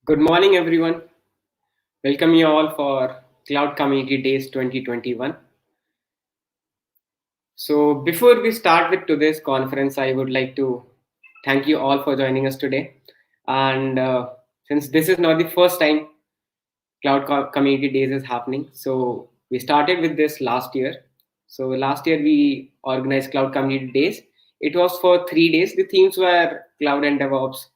Good morning, everyone. Welcome you all for Cloud Community Days 2021. So, before we start with today's conference, I would like to thank you all for joining us today. And since this is not the first time Community Days is happening, so we started with this last year. So, last year we organized Cloud Community Days. It was for 3 days. The themes were cloud and DevOps,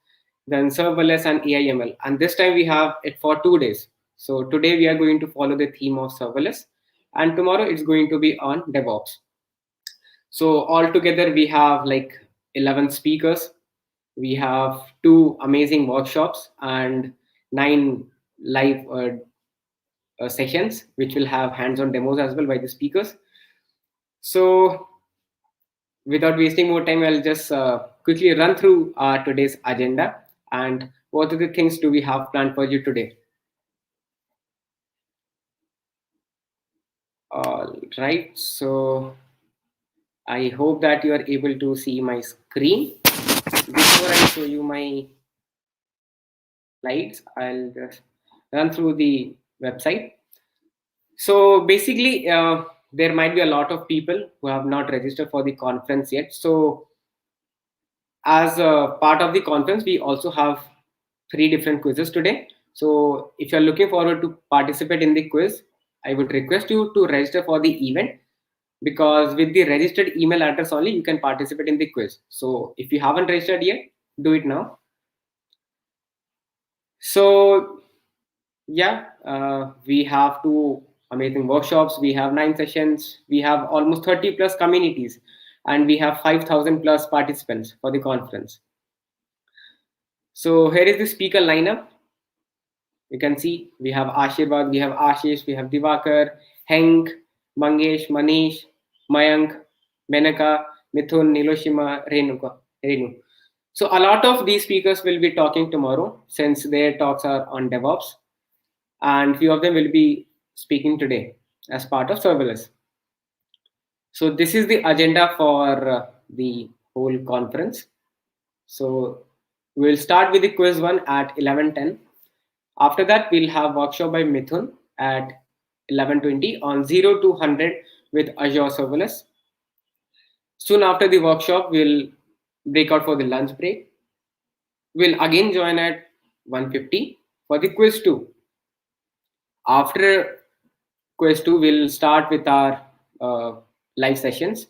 then serverless and AIML. And this time we have it for 2 days. So today we are going to follow the theme of serverless, and tomorrow it's going to be on DevOps. So altogether we have like 11 speakers. We have two amazing workshops and nine live sessions, which will have hands-on demos as well by the speakers. So without wasting more time, I'll just quickly run through today's agenda and what are the things do we have planned for you today. All right, so I hope that you are able to see my screen. Before I show you my slides, I'll just run through the website. So basically, there might be a lot of people who have not registered for the conference yet. So as a part of the conference, we also have 3 different quizzes today. So if you're looking forward to participate in the quiz, I would request you to register for the event, because with the registered email address only you can participate in the quiz. So if you haven't registered yet, do it now. So yeah, we have two amazing workshops, we have 9 sessions, we have almost 30 plus communities, and we have 5,000 plus participants for the conference. So here is the speaker lineup. You can see we have Ashirvad, we have Ashish, we have Divakar, Henk, Mangesh, Manish, Mayank, Menaka, Mithun, Niloshima, Renu. So a lot of these speakers will be talking tomorrow, since their talks are on DevOps, and few of them will be speaking today as part of serverless. So this is the agenda for the whole conference. So we'll start with the quiz one at 11:10. After that, we'll have workshop by Mithun at 11:20 on 0 to 100 with Azure Serverless. Soon after the workshop, we'll break out for the lunch break. We'll again join at 1:50 for the quiz 2. After quiz 2, we'll start with our live sessions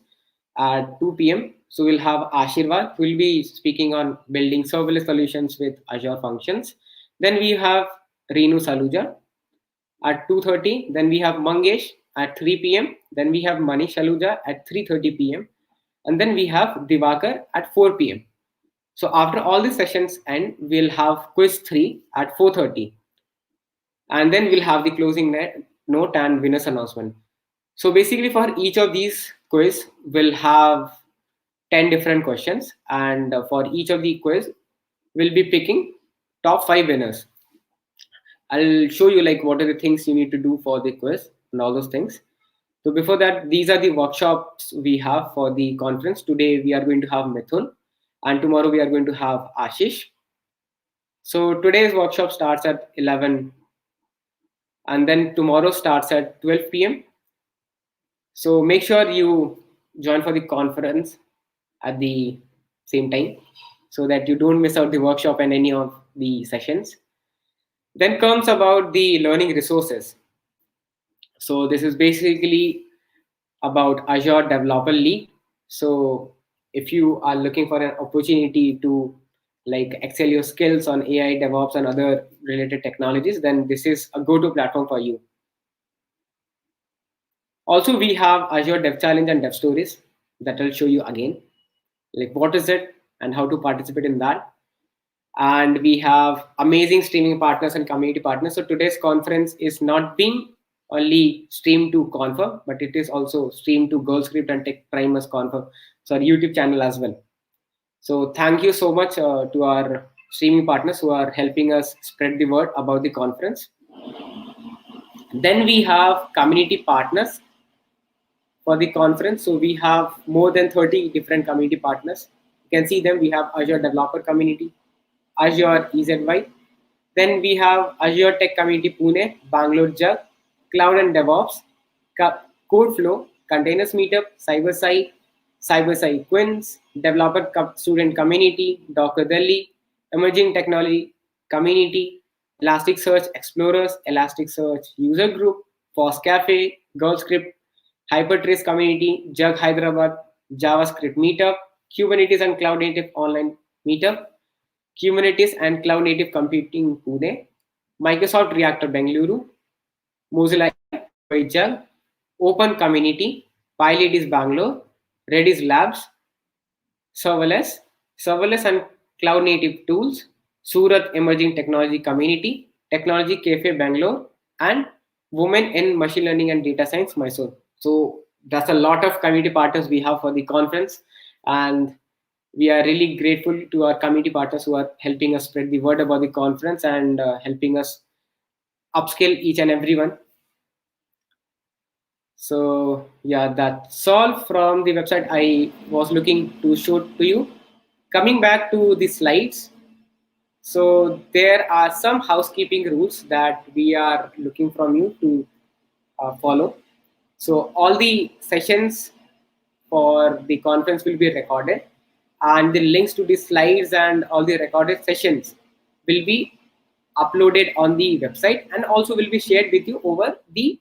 at 2 p.m. So we'll have Ashirvad, who will be speaking on building serverless solutions with Azure Functions. Then we have Renu Saluja at 2:30. Then we have Mangesh at 3 p.m. Then we have Manish Saluja at 3:30 p.m. And then we have Divakar at 4 p.m. So after all the sessions end, we'll have quiz 3 at 4:30. And then we'll have the closing note and winners announcement. So basically for each of these quiz, we'll have 10 different questions. And for each of the quiz, we'll be picking top 5 winners. I'll show you like what are the things you need to do for the quiz and all those things. So before that, these are the workshops we have for the conference. Today we are going to have Mithun, and tomorrow we are going to have Ashish. So today's workshop starts at 11, and then tomorrow starts at 12 p.m. So make sure you join for the conference at the same time, so that you don't miss out the workshop and any of the sessions. Then comes about the learning resources. So this is basically about Azure Developer League. So if you are looking for an opportunity to like excel your skills on AI, DevOps, and other related technologies, then this is a go-to platform for you. Also, we have Azure Dev Challenge and Dev Stories that I'll show you again, like what is it and how to participate in that. And we have amazing streaming partners and community partners. So today's conference is not being only streamed to KonfHub, but it is also streamed to Girl Script and Tech Primus KonfHub, so our YouTube channel as well. So thank you so much to our streaming partners who are helping us spread the word about the conference. Then we have community partners for the conference. So we have more than 30 different community partners. You can see them. We have Azure Developer Community, Azure EZY. Then we have Azure Tech Community Pune, Bangalore Jug, Cloud and DevOps, Code Flow, Containers Meetup, CyberSci Quins, Student Community, Docker Delhi, Emerging Technology Community, Elasticsearch Explorers, Elasticsearch User Group, FOSS Cafe, GirlScript, Hypertrace Community, Jug Hyderabad, JavaScript Meetup, Kubernetes and Cloud Native Online Meetup, Kubernetes and Cloud Native Computing Pune, Microsoft Reactor Bengaluru, Mozilla UI Jug, Open Community, Pilot is Bangalore, Redis Labs, serverless, serverless and cloud native tools, Surat Emerging Technology Community, Technology Cafe Bangalore, and Women in Machine Learning and Data Science Mysore. So that's a lot of community partners we have for the conference, and we are really grateful to our community partners who are helping us spread the word about the conference and helping us upskill each and everyone. So yeah, that's all from the website I was looking to show to you. Coming back to the slides, so there are some housekeeping rules that we are looking from you to follow. So all the sessions for the conference will be recorded, and the links to the slides and all the recorded sessions will be uploaded on the website and also will be shared with you over the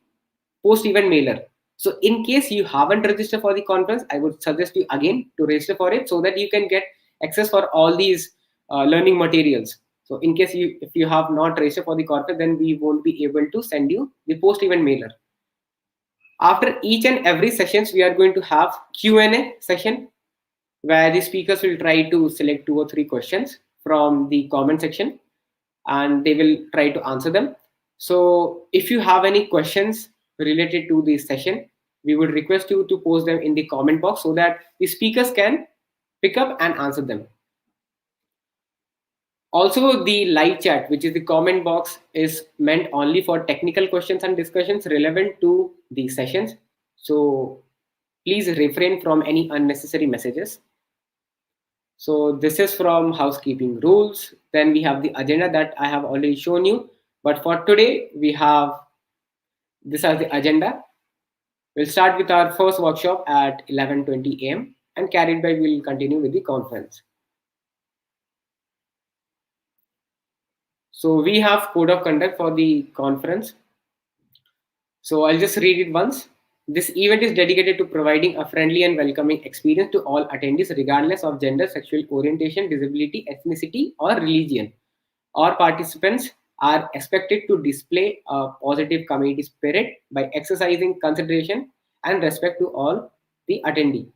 post event mailer. So in case you haven't registered for the conference, I would suggest you again to register for it so that you can get access for all these learning materials. So in case if you have not registered for the conference, then we won't be able to send you the post event mailer. After each and every sessions, we are going to have Q&A session where the speakers will try to select 2 or 3 questions from the comment section and they will try to answer them. So if you have any questions related to this session, we would request you to post them in the comment box so that the speakers can pick up and answer them. Also, the live chat, which is the comment box, is meant only for technical questions and discussions relevant to the sessions. So please refrain from any unnecessary messages. So this is from housekeeping rules. Then we have the agenda that I have already shown you. But for today, we have this as the agenda. We'll start with our first workshop at 11:20 a.m. and carried by we'll continue with the conference. So we have code of conduct for the conference. So I'll just read it once. This event is dedicated to providing a friendly and welcoming experience to all attendees regardless of gender, sexual orientation, disability, ethnicity, or religion. All participants are expected to display a positive community spirit by exercising consideration and respect to all the attendee.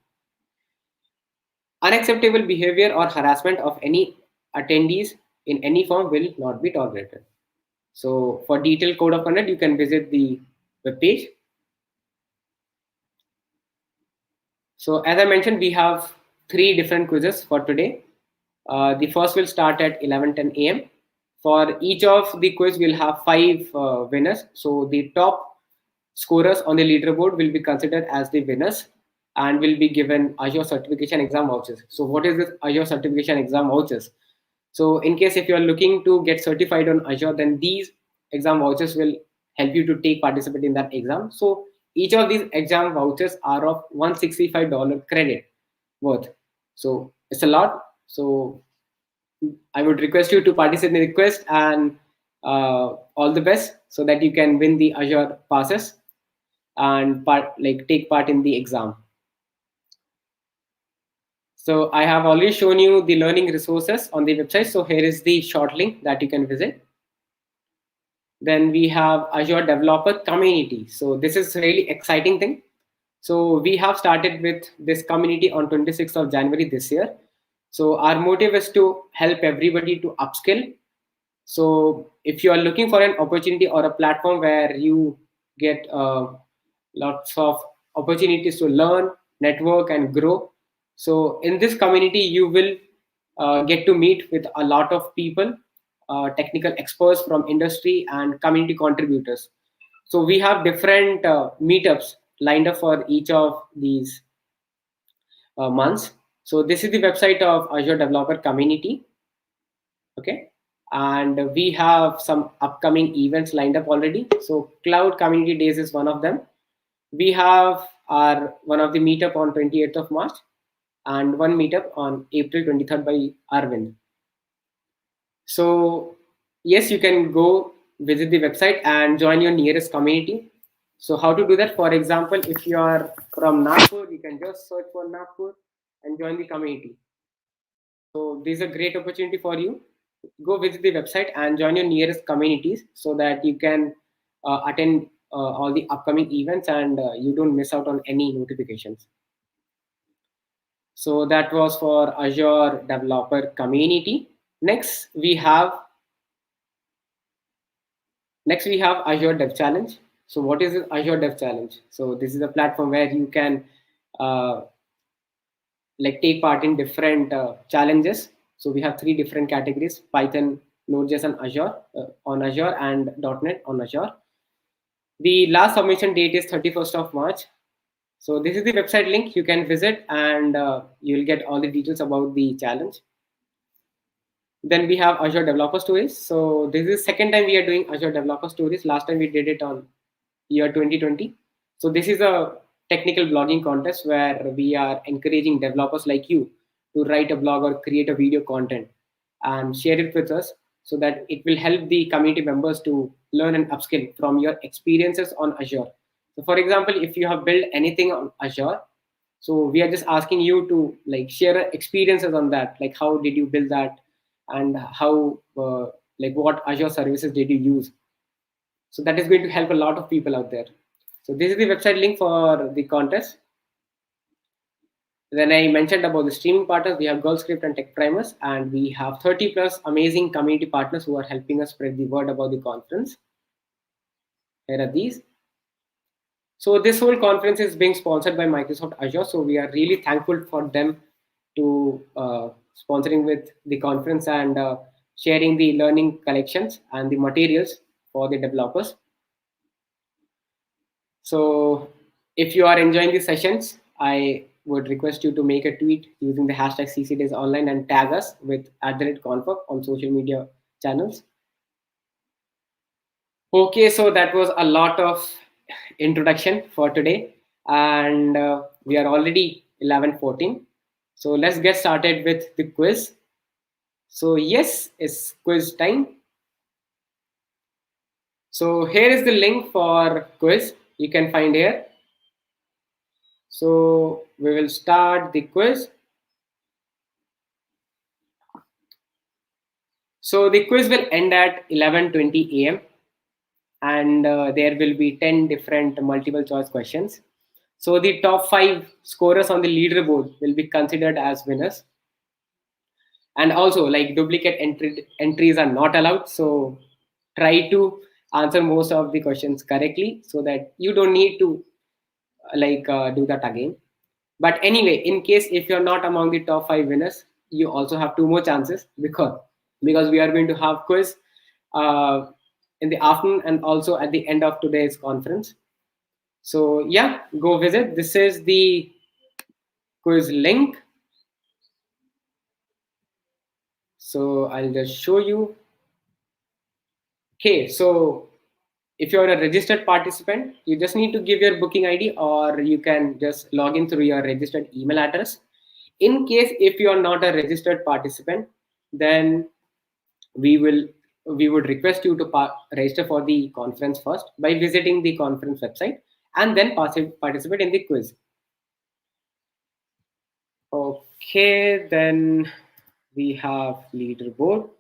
Unacceptable behavior or harassment of any attendees in any form will not be tolerated. So for detailed code of conduct, you can visit the webpage. So as I mentioned, we have 3 different quizzes for today. The first will start at 11:10 a.m. For each of the quiz, we'll have 5 winners. So the top scorers on the leaderboard will be considered as the winners and will be given Azure certification exam vouchers. So what is this Azure certification exam vouchers? So in case if you are looking to get certified on Azure, then these exam vouchers will help you to take participate in that exam. So each of these exam vouchers are of $165 credit worth. So it's a lot. So I would request you to participate in the quiz and all the best so that you can win the Azure passes and take part in the exam. So I have already shown you the learning resources on the website. So here is the short link that you can visit. Then we have Azure Developer Community. So this is a really exciting thing. So we have started with this community on 26th of January this year. So our motive is to help everybody to upskill. So if you are looking for an opportunity or a platform where you get lots of opportunities to learn, network, and grow. So in this community, you will get to meet with a lot of people, technical experts from industry and community contributors. So we have different meetups lined up for each of these months. So this is the website of Azure Developer Community. Okay. and we have some upcoming events lined up already. So Cloud Community Days is one of them. We have our one of the meetup on 28th of March and one meetup on April 23rd by Arvind. So yes, you can go visit the website and join your nearest community. So how to do that? For example, if you are from Nagpur, you can just search for Nagpur and join the community. So this is a great opportunity for you. Go visit the website and join your nearest communities so that you can attend all the upcoming events and you don't miss out on any notifications. So that was for Azure Developer Community. Next, we have Azure Dev Challenge. So what is Azure Dev Challenge? So this is a platform where you can uh, like take part in different challenges. So we have three different categories: Python, Node.js, and Azure on Azure, and .NET on Azure. The last submission date is 31st of March. So this is the website link. You can visit and you'll get all the details about the challenge. Then we have Azure Developer Stories. So this is second time we are doing Azure Developer Stories. Last time we did it on year 2020. So this is a technical blogging contest where we are encouraging developers like you to write a blog or create a video content and share it with us so that it will help the community members to learn and upskill from your experiences on Azure. So for example, if you have built anything on Azure, so we are just asking you to like share experiences on that, like how did you build that and how like what Azure services did you use. So that is going to help a lot of people out there. So this is the website link for the contest. Then I mentioned about the streaming partners. We have Girl Script and Tech Primers, and we have 30 plus amazing community partners who are helping us spread the word about the conference. Here are these. So this whole conference is being sponsored by Microsoft Azure. So we are really thankful for them to sponsoring with the conference and sharing the learning collections and the materials for the developers. So if you are enjoying the sessions, I would request you to make a tweet using the hashtag CCDaysOnline and tag us with @KonfHub on social media channels. Okay, so that was a lot of introduction for today, and we are already 11:14. So let's get started with the quiz. So yes, it's quiz time. So here is the link for quiz. You can find here. So we will start the quiz. So the quiz will end at 11:20 a.m. and there will be 10 different multiple choice questions. So the top 5 scorers on the leaderboard will be considered as winners. And also like duplicate entries are not allowed. So try to answer most of the questions correctly so that you don't need to do that again. But anyway, in case if you're not among the top 5 winners, you also have 2 more chances because we are going to have quiz uh, in the afternoon and also at the end of today's conference. So yeah, go visit. This is the quiz link. So I'll just show you. Okay, so if you're a registered participant, you just need to give your booking ID or you can just log in through your registered email address. In case if you are not a registered participant, then we will we would request you to register for the conference first by visiting the conference website and then participate in the quiz. Okay, then we have leaderboard.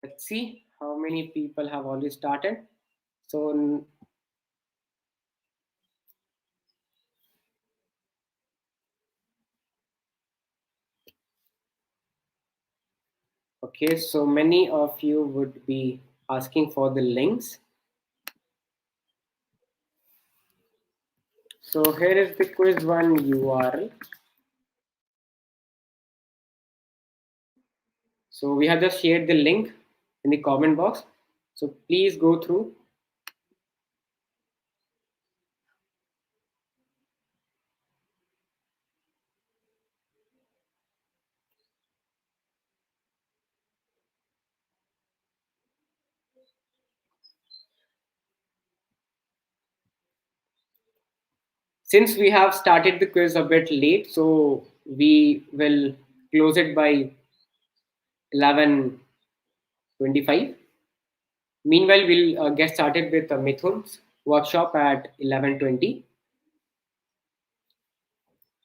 Let's see how many people have already started. So okay, so many of you would be asking for the links. So here is the quiz one URL. So we have just shared the link in the comment box. So please go through. Since we have started the quiz a bit late, so we will close it by 11:25. Meanwhile, we'll get started with Mithun's workshop at 11:20.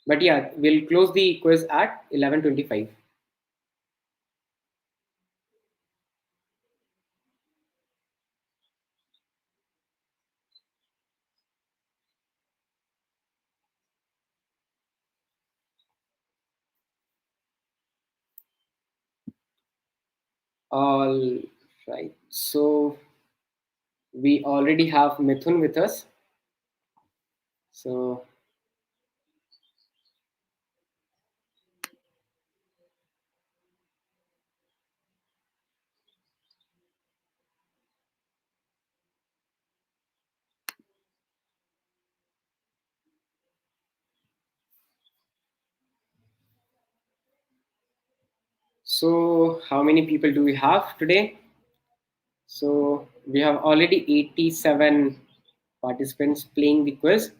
But yeah, we'll close the quiz at 11:25. All right. So we already have Mithun with us. So how many people do we have today? So we have already 87 participants playing the quiz,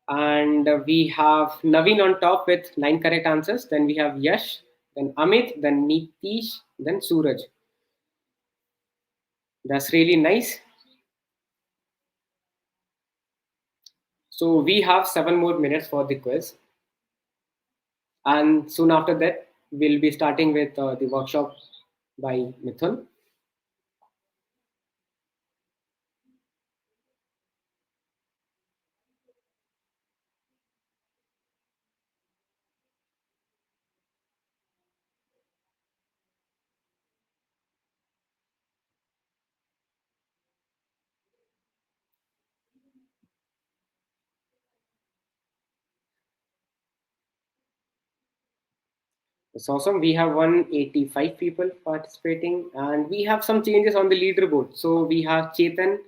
and we have Naveen on top with 9 correct answers. Then we have Yash, then Amit, then Nitish, then Suraj. That's really nice. So we have 7 more minutes for the quiz, and soon after that, we'll be starting with the workshop by Mithun. It's awesome. We have 185 people participating, and we have some changes on the leaderboard. So we have Chetan,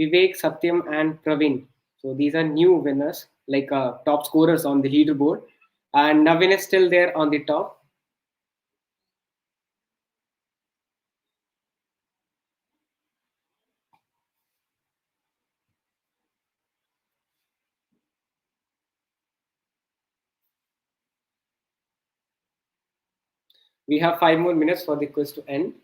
Vivek, Satyam, and Praveen. So these are new winners, like top scorers on the leaderboard. And Navin is still there on the top. We have 5 more minutes for the quiz to end.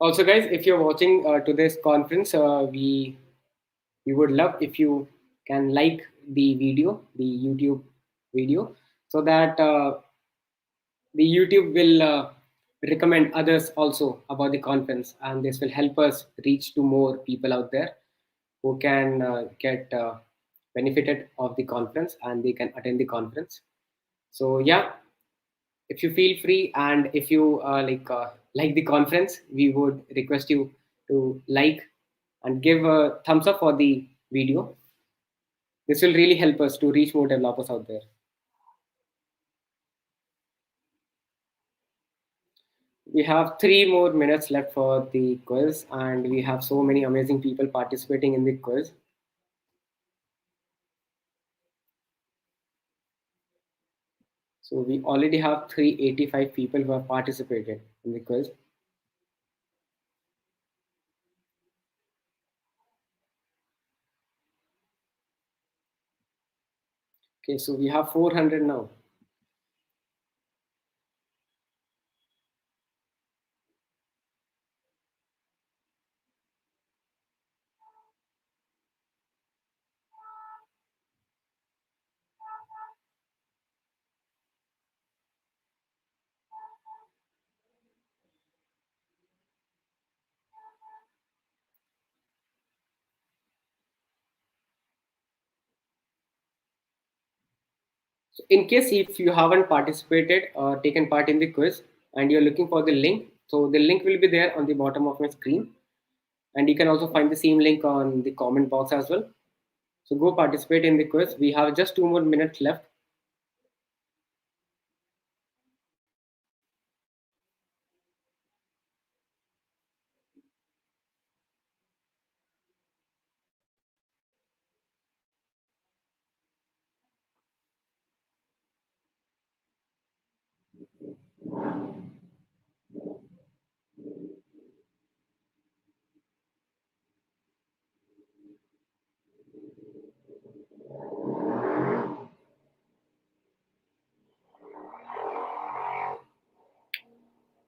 Also, guys, if you're watching today's conference, we would love if you can like the video, the YouTube video, so that the YouTube will recommend others also about the conference, and this will help us reach to more people out there who can get benefited of the conference and they can attend the conference. So yeah, if you feel free and if you like the conference, we would request you to like and give a thumbs up for the video. This will really help us to reach more developers out there. We have 3 more minutes left for the quiz, and we have so many amazing people participating in the quiz. So we already have 385 people who have participated in the quiz. Okay, so we have 400 now. So in case if you haven't participated or taken part in the quiz and you're looking for the link, so the link will be there on the bottom of my screen, and you can also find the same link on the comment box as well. So go participate in the quiz. We have just 2 more minutes left.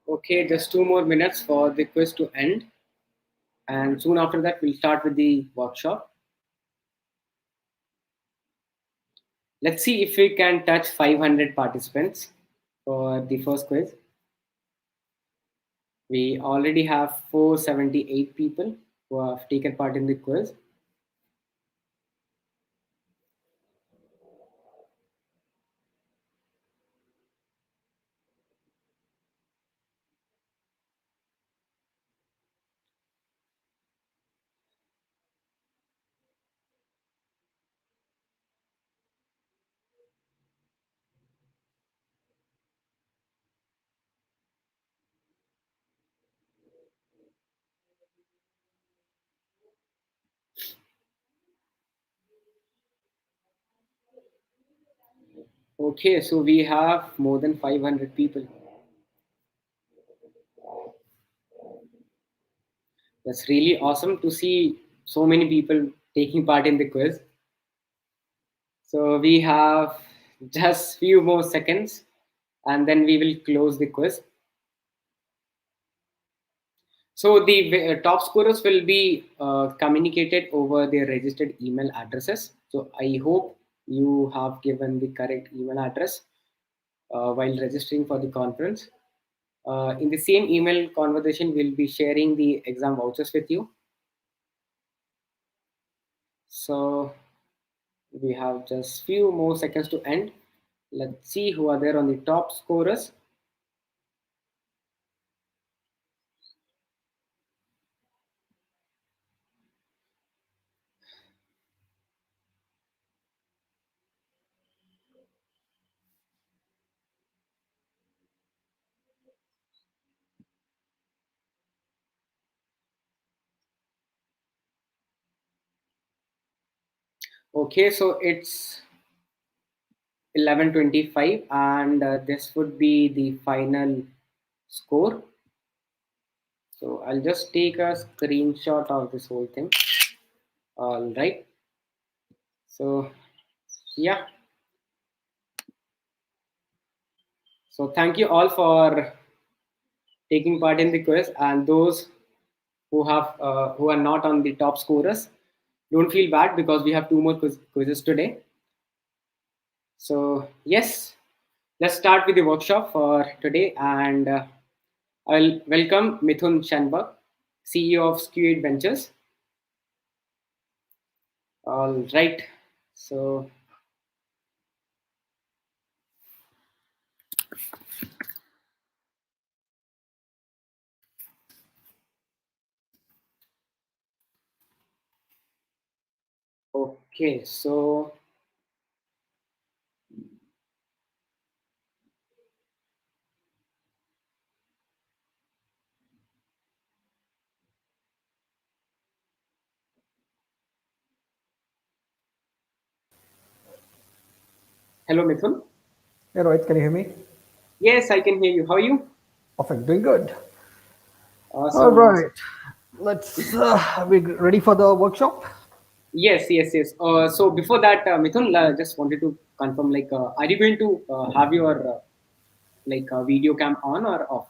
Okay, just 2 more minutes for the quiz to end, and soon after that we'll start with the workshop. Let's see if we can touch 500 participants for the first quiz. We already have 478 people who have taken part in the quiz. Okay, so we have more than 500 people. That's really awesome to see so many people taking part in the quiz. So we have just few more seconds and then we will close the quiz. So the top scorers will be communicated over their registered email addresses. So I hope you have given the correct email address while registering for the conference. In the same email conversation, we'll be sharing the exam vouchers with you. So we have just few more seconds to end. Let's see who are there on the top scorers. Okay, so it's 11:25 and this would be the final score. So I'll just take a screenshot of this whole thing. All right. So yeah. So thank you all for taking part in the quiz, and those who are not on the top scorers, don't feel bad because we have two more quizzes today. So yes, let's start with the workshop for today, and I'll welcome Mithun Shanbag, CEO of Squid Ventures. All right. So okay. So hello, Mithun. Hey Rohit, can you hear me? Yes, I can hear you. How are you? Perfect, doing good. All Awesome, awesome. right, let's. Are we ready for the workshop? Yes, yes, yes. So before that, Mithun, just wanted to confirm, like, are you going to have your video cam on or off?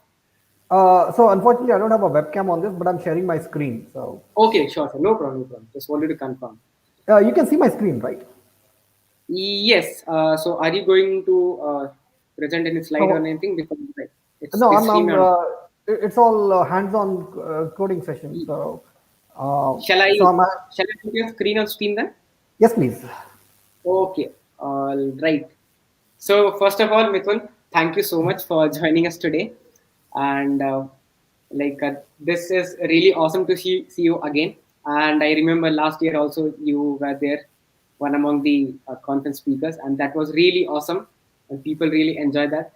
So unfortunately, I don't have a webcam on this, but I'm sharing my screen. So Okay, sure, sure. No problem, no problem. Just wanted to confirm. you can see my screen, right? Yes. So are you going to present any slide or So anything? Because like, it's no, it's streaming on. it's all hands-on coding session. So Shall I so I'm. shall I put your screen on stream then? Yes, please. Okay. All right. So first of all, Mithun, thank you so much for joining us today, and this is really awesome to see you again. And I remember last year also you were there, one among the conference speakers, and that was really awesome, and people really enjoyed that.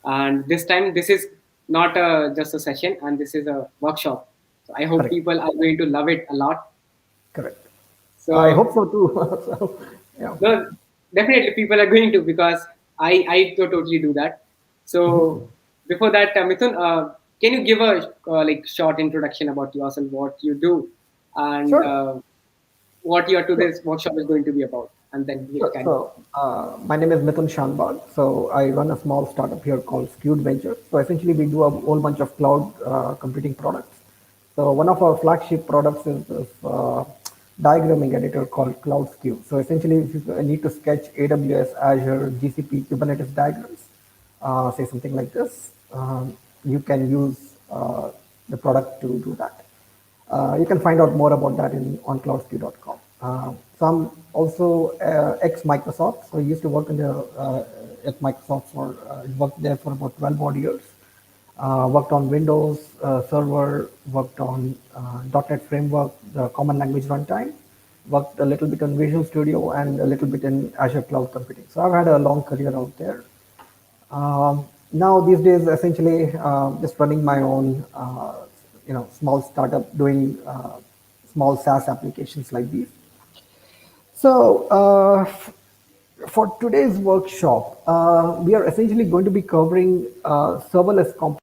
And this time, this is not just a session, and this is a workshop. So I hope Correct. people are going to love it a lot. Correct. I hope So so too. So, yeah. no, definitely people are going to, because I totally do that. So before that, Mithun, can you give a like short introduction about yourself, what you do, and Sure. what your Sure. today's workshop is going to be about, and then we'll Sure. carry on. So, my name is Mithun Shanbag. So, I run a small startup here called Skewed Venture. So, essentially, we do a whole bunch of cloud computing products. So, one of our flagship products is this diagramming editor called Cloud Skew. So, essentially, if you need to sketch AWS, Azure, GCP, Kubernetes diagrams, say something like this, you can use the product to do that. You can find out more about that on cloudskew.com. So I'm also ex Microsoft. So I used to work in the at Microsoft for worked there for about 12 odd years. Worked on Windows Server, worked on .NET Framework, the Common Language Runtime. Worked a little bit on Visual Studio and a little bit in Azure Cloud Computing. So I've had a long career out there. Now these days, essentially, just running my own, small startup doing small SaaS applications like these. So for today's workshop, we are essentially going to be covering serverless components.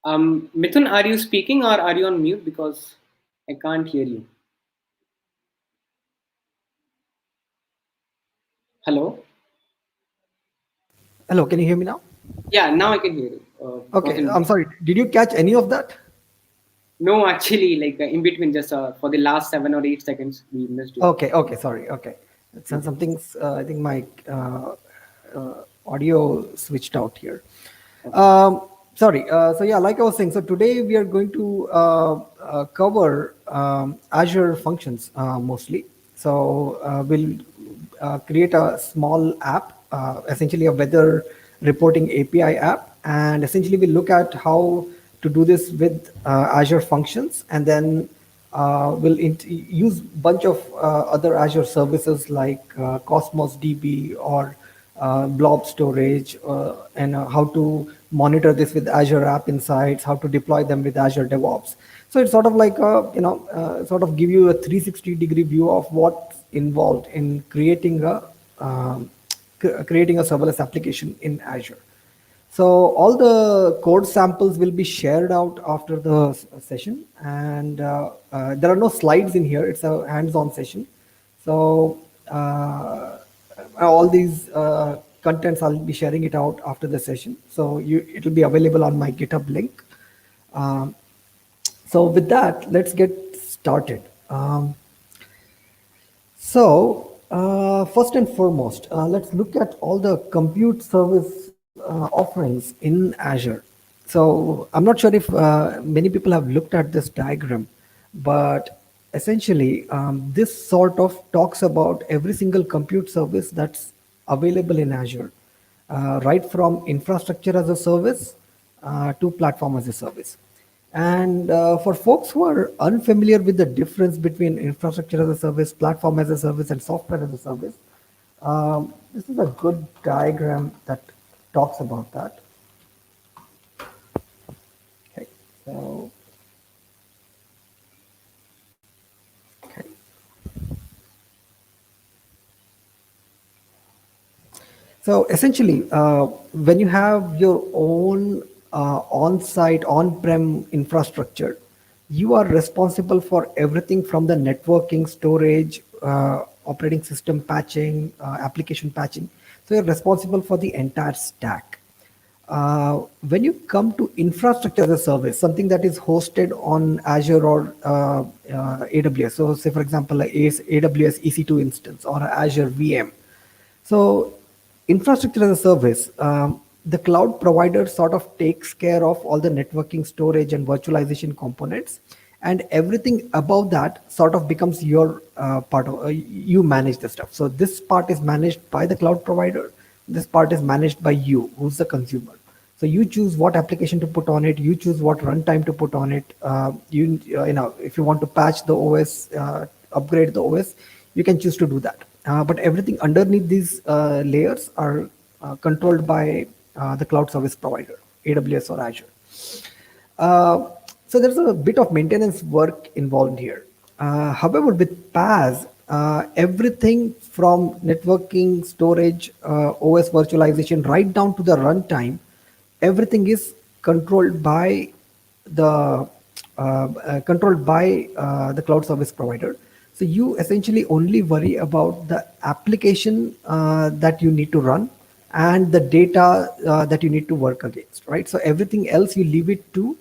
Mithun, are you speaking or are you on mute? Because I can't hear you. Hello. Hello, can you hear me now? Yeah, now I can hear you. Was Okay, in I'm sorry. Did you catch any of that? No, actually, like in between, just for the last 7 or 8 seconds, we missed you. Okay, okay, sorry. Okay, so something's. I think my audio switched out here. Okay. Sorry. So yeah, like I was saying, so today we are going to cover Azure functions mostly. So we'll create a small app, essentially a weather reporting API app, and essentially we look at how to do this with Azure functions, and then we'll use bunch of other Azure services like Cosmos DB or blob storage, and how to monitor this with Azure App Insights, how to deploy them with Azure DevOps. So it's sort of like sort of give you a 360-degree view of what's involved in creating a serverless application in Azure. So all the code samples will be shared out after the session, and there are no slides in here. It's a hands-on session. So all these contents, I'll be sharing it out after the session. So it'll be available on my GitHub link. Um, so with that, let's get started. First and foremost, let's look at all the compute service offerings in Azure. So, I'm not sure if many people have looked at this diagram, but essentially, this sort of talks about every single compute service that's available in Azure, right from infrastructure as a service to platform as a service. And for folks who are unfamiliar with the difference between infrastructure as a service, platform as a service, and software as a service, this is a good diagram that talks about that. Okay, so okay. So essentially, when you have your own on-site, on-prem infrastructure, you are responsible for everything from the networking, storage, operating system patching, application patching. So you're responsible for the entire stack. When you come to infrastructure as a service, something that is hosted on Azure or AWS, so say for example, a AWS EC2 instance or a Azure VM. So Infrastructure as a service, the cloud provider sort of takes care of all the networking, storage, and virtualization components, and everything above that sort of becomes your part of, you manage the stuff. So this part is managed by the cloud provider. This part is managed by you, who's the consumer. So you choose what application to put on it. You choose what runtime to put on it. If you want to patch the OS, upgrade the OS, you can choose to do that. But everything underneath these layers are controlled by the cloud service provider, AWS or Azure. Uh, so there's a bit of maintenance work involved here. However, with PaaS, everything from networking, storage, OS virtualization, right down to the runtime, everything is controlled by the cloud service provider. So you essentially only worry about the application that you need to run and the data that you need to work against, right? So everything else you leave it to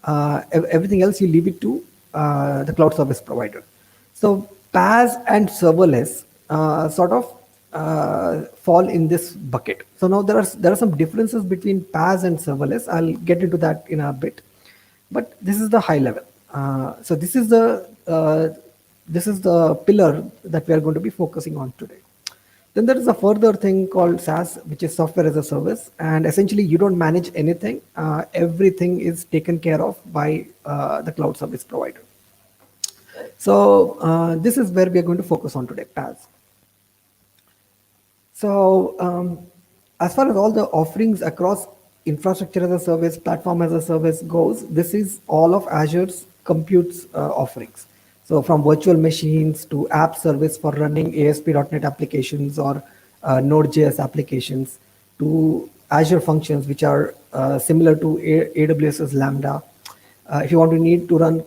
the cloud service provider. So PaaS and serverless sort of fall in this bucket. So now there are some differences between PaaS and serverless. I'll get into that in a bit, but this is the high level. So this is the pillar that we are going to be focusing on today. Then there is a further thing called SaaS, which is software as a service. And essentially, you don't manage anything. Everything is taken care of by the cloud service provider. So this is where we are going to focus on today, PaaS. So as far as all the offerings across infrastructure as a service, platform as a service goes, this is all of Azure's compute offerings. So from virtual machines to app service for running ASP.NET applications or Node.js applications to Azure functions, which are similar to AWS's Lambda. If you want to need to run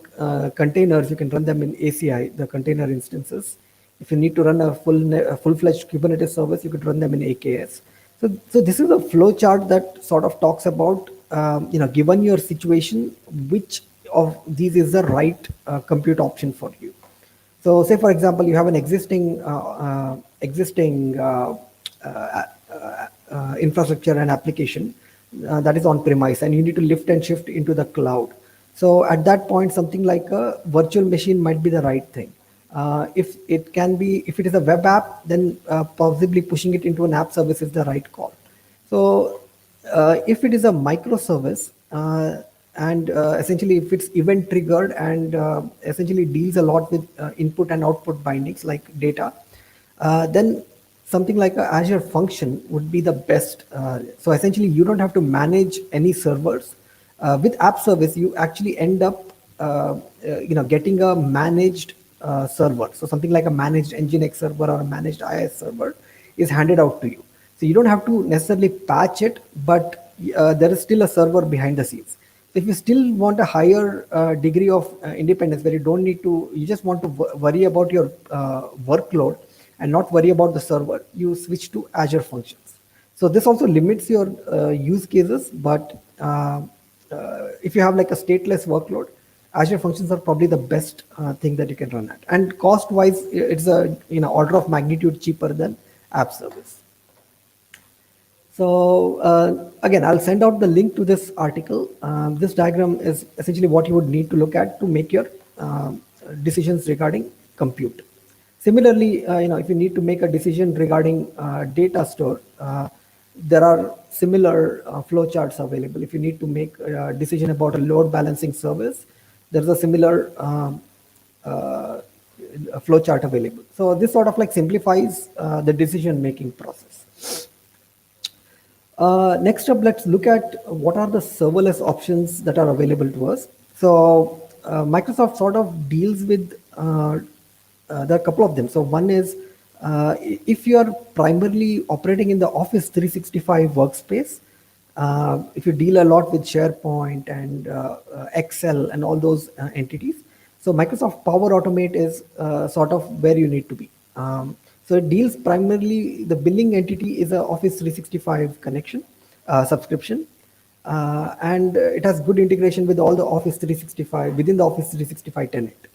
containers, you can run them in ACI, the container instances. If you need to run a full-fledged Kubernetes service, you could run them in AKS. So this is a flow chart that sort of talks about, given your situation, which of these is the right compute option for you. So say, for example, you have an existing infrastructure and application that is on premise, and you need to lift and shift into the cloud. So at that point, something like a virtual machine might be the right thing. If it is a web app, then possibly pushing it into an app service is the right call. So if it is a microservice, and essentially if it's event triggered and essentially deals a lot with input and output bindings like data, then something like a Azure function would be the best. So essentially you don't have to manage any servers. With app service, you actually end up getting a managed server. So something like a managed Nginx server or a managed IIS server is handed out to you. So you don't have to necessarily patch it, but there is still a server behind the scenes. So if you still want a higher degree of independence, where you just want to worry about your workload and not worry about the server, you switch to Azure functions. So this also limits your use cases, but if you have like a stateless workload, Azure functions are probably the best thing that you can run at. And cost-wise, it's a order of magnitude cheaper than app service. So again, I'll send out the link to this article. This diagram is essentially what you would need to look at to make your decisions regarding compute. Similarly, if you need to make a decision regarding data store, there are similar flowcharts available. If you need to make a decision about a load balancing service, there's a similar flowchart available. So this sort of like simplifies the decision-making process. Next up, let's look at what are the serverless options that are available to us. So Microsoft sort of deals with, there are a couple of them. So one is, if you are primarily operating in the Office 365 workspace, if you deal a lot with SharePoint and Excel and all those entities, so Microsoft Power Automate is sort of where you need to be. So it deals primarily, the billing entity is a Office 365 connection, subscription, and it has good integration with all the Office 365, within the Office 365 tenant.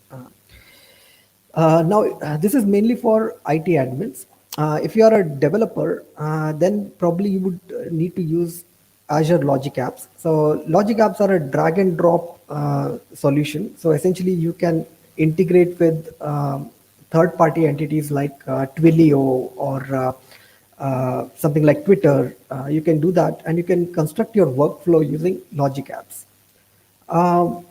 Now, this is mainly for IT admins. If you are a developer, then probably you would need to use Azure Logic Apps. So Logic Apps are a drag and drop solution. So essentially, you can integrate with third-party entities like Twilio or something like Twitter. You can do that, and you can construct your workflow using Logic Apps. Um,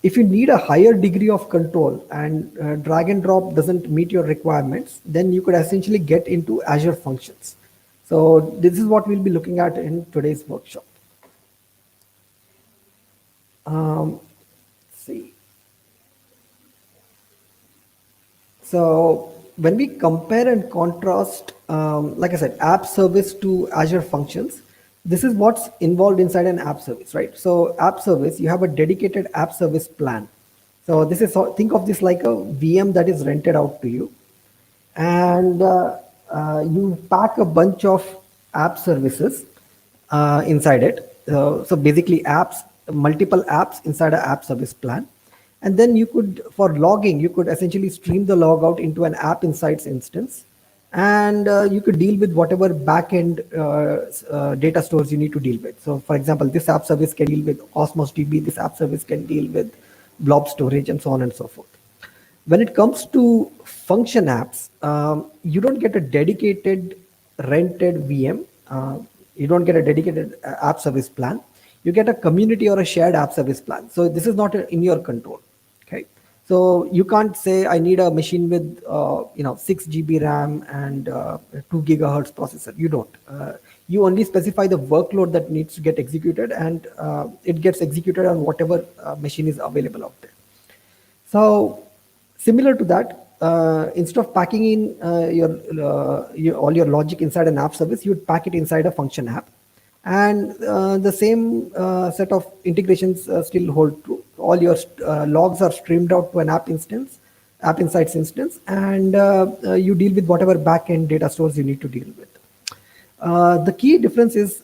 if you need a higher degree of control and drag and drop doesn't meet your requirements, then you could essentially get into Azure Functions. So this is what we'll be looking at in today's workshop. See. So when we compare and contrast, like I said, app service to Azure Functions, this is what's involved inside an app service, right? So app service, you have a dedicated app service plan. So this is, think of this like a VM that is rented out to you, and you pack a bunch of app services inside it. So basically apps, multiple apps inside an app service plan. And then you could, for logging, you could essentially stream the log out into an app insights instance. And you could deal with whatever backend data stores you need to deal with. So for example, this app service can deal with Cosmos DB, this app service can deal with blob storage, and so on and so forth. When it comes to function apps, you don't get a dedicated rented VM. You don't get a dedicated app service plan. You get a community or a shared app service plan. So this is not in your control. Okay. So you can't say I need a machine with 6 GB RAM and 2 GHz processor. You don't. You only specify the workload that needs to get executed, and it gets executed on whatever machine is available out there. So similar to that, instead of packing in all your logic inside an app service, you would pack it inside a function app. And the same set of integrations still hold true. All your logs are streamed out to an app instance, app insights instance, and you deal with whatever backend data stores you need to deal with. The key difference is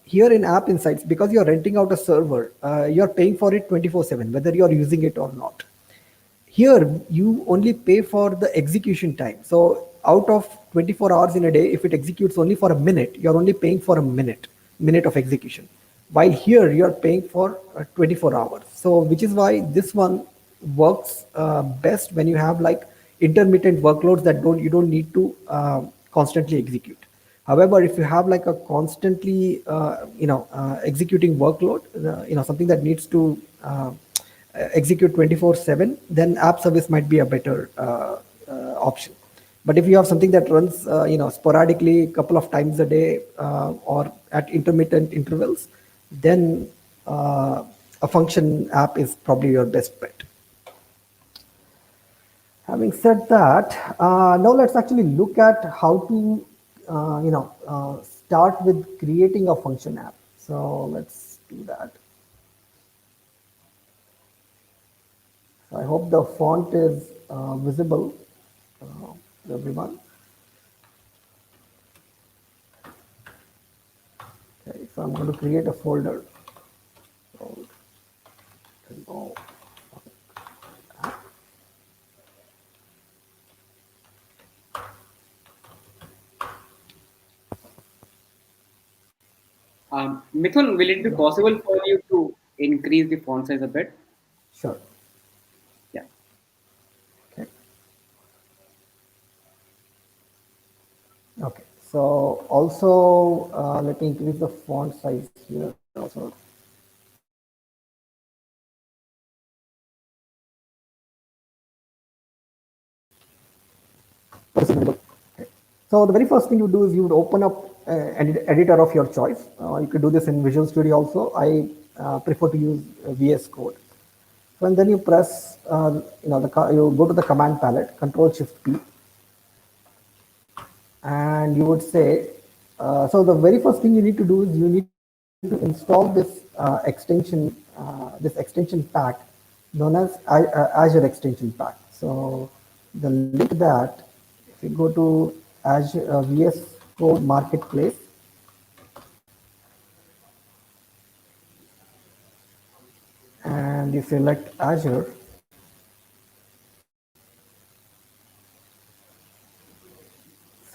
here in App Insights, because you're renting out a server, you're paying for it 24/7, whether you're using it or not. Here, you only pay for the execution time. So out of 24 hours in a day, if it executes only for a minute, you're only paying for a minute of execution. While here, you're paying for 24 hours. So which is why this one works best when you have like intermittent workloads that you don't need to constantly execute. However, if you have like a constantly executing workload, something that needs to execute 24/7, then app service might be a better option. But if you have something that runs sporadically a couple of times a day or at intermittent intervals, then a function app is probably your best bet. Having said that, now let's actually look at how to start with creating a function app. So let's do that. I hope the font is visible to everyone. Okay, so I'm going to create a folder. So, Mithun, will it be possible for you to increase the font size a bit? sure. Yeah. Okay. Okay. So also let me increase the font size here also. Okay. So the very first thing you do is you would open up an editor of your choice. You could do this in Visual Studio also. I prefer to use VS Code. So and then you press, you go to the command palette, Control Shift P, and you would say, so the very first thing you need to do is you need to install this extension pack known as Azure Extension Pack. So the link to that, if you go to Azure VS Code Marketplace, and you select Azure,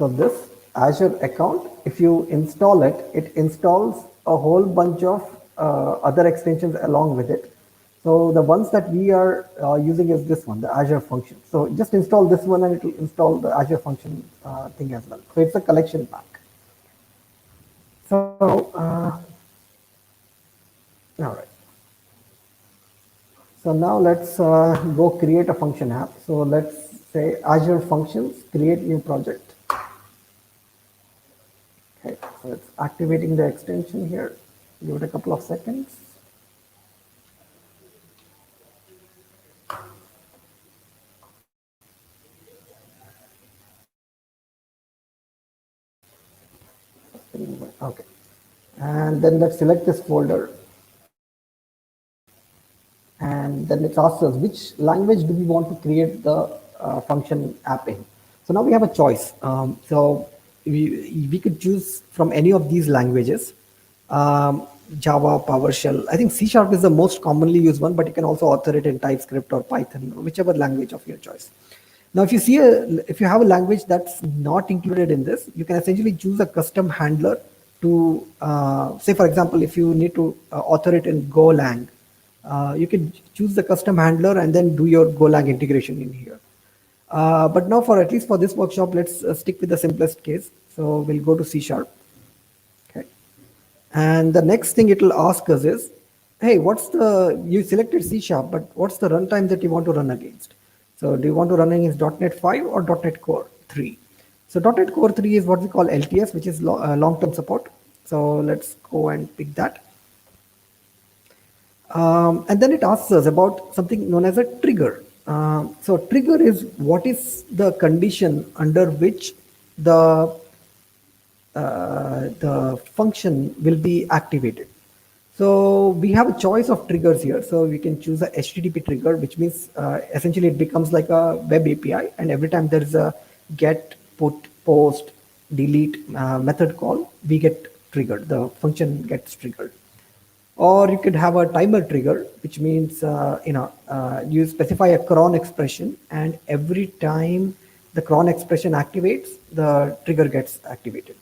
So this Azure account, if you install it, it installs a whole bunch of other extensions along with it. So the ones that we are using is this one, the Azure function. So just install this one and it will install the Azure function thing as well. So it's a collection pack. So, all right. So now let's go create a function app. So let's say Azure Functions, create new project. Okay, so it's activating the extension here. Give it a couple of seconds. Okay, and then let's select this folder. And then it asks us which language do we want to create the function app in. So now we have a choice. So we could choose from any of these languages. Java, PowerShell. I think C# is the most commonly used one, but you can also author it in TypeScript or Python, or whichever language of your choice. Now, if you have a language that's not included in this, you can essentially choose a custom handler to say, for example, if you need to author it in Golang, you can choose the custom handler and then do your Golang integration in here. But now, for at least for this workshop, let's stick with the simplest case. So we'll go to C#. Okay. And the next thing it will ask us is, hey, you selected C#, but what's the runtime that you want to run against? So do you want to run against .NET 5 or .NET Core 3? So .NET Core 3 is what we call LTS, which is long-term support. So let's go and pick that. And then it asks us about something known as a trigger. So trigger is what is the condition under which the function will be activated. So we have a choice of triggers here. So we can choose a HTTP trigger, which means essentially it becomes like a web API, and every time there is a get, put, post, delete method call, we get triggered. The function gets triggered. Or you could have a timer trigger, which means you specify a cron expression, and every time the cron expression activates, the trigger gets activated.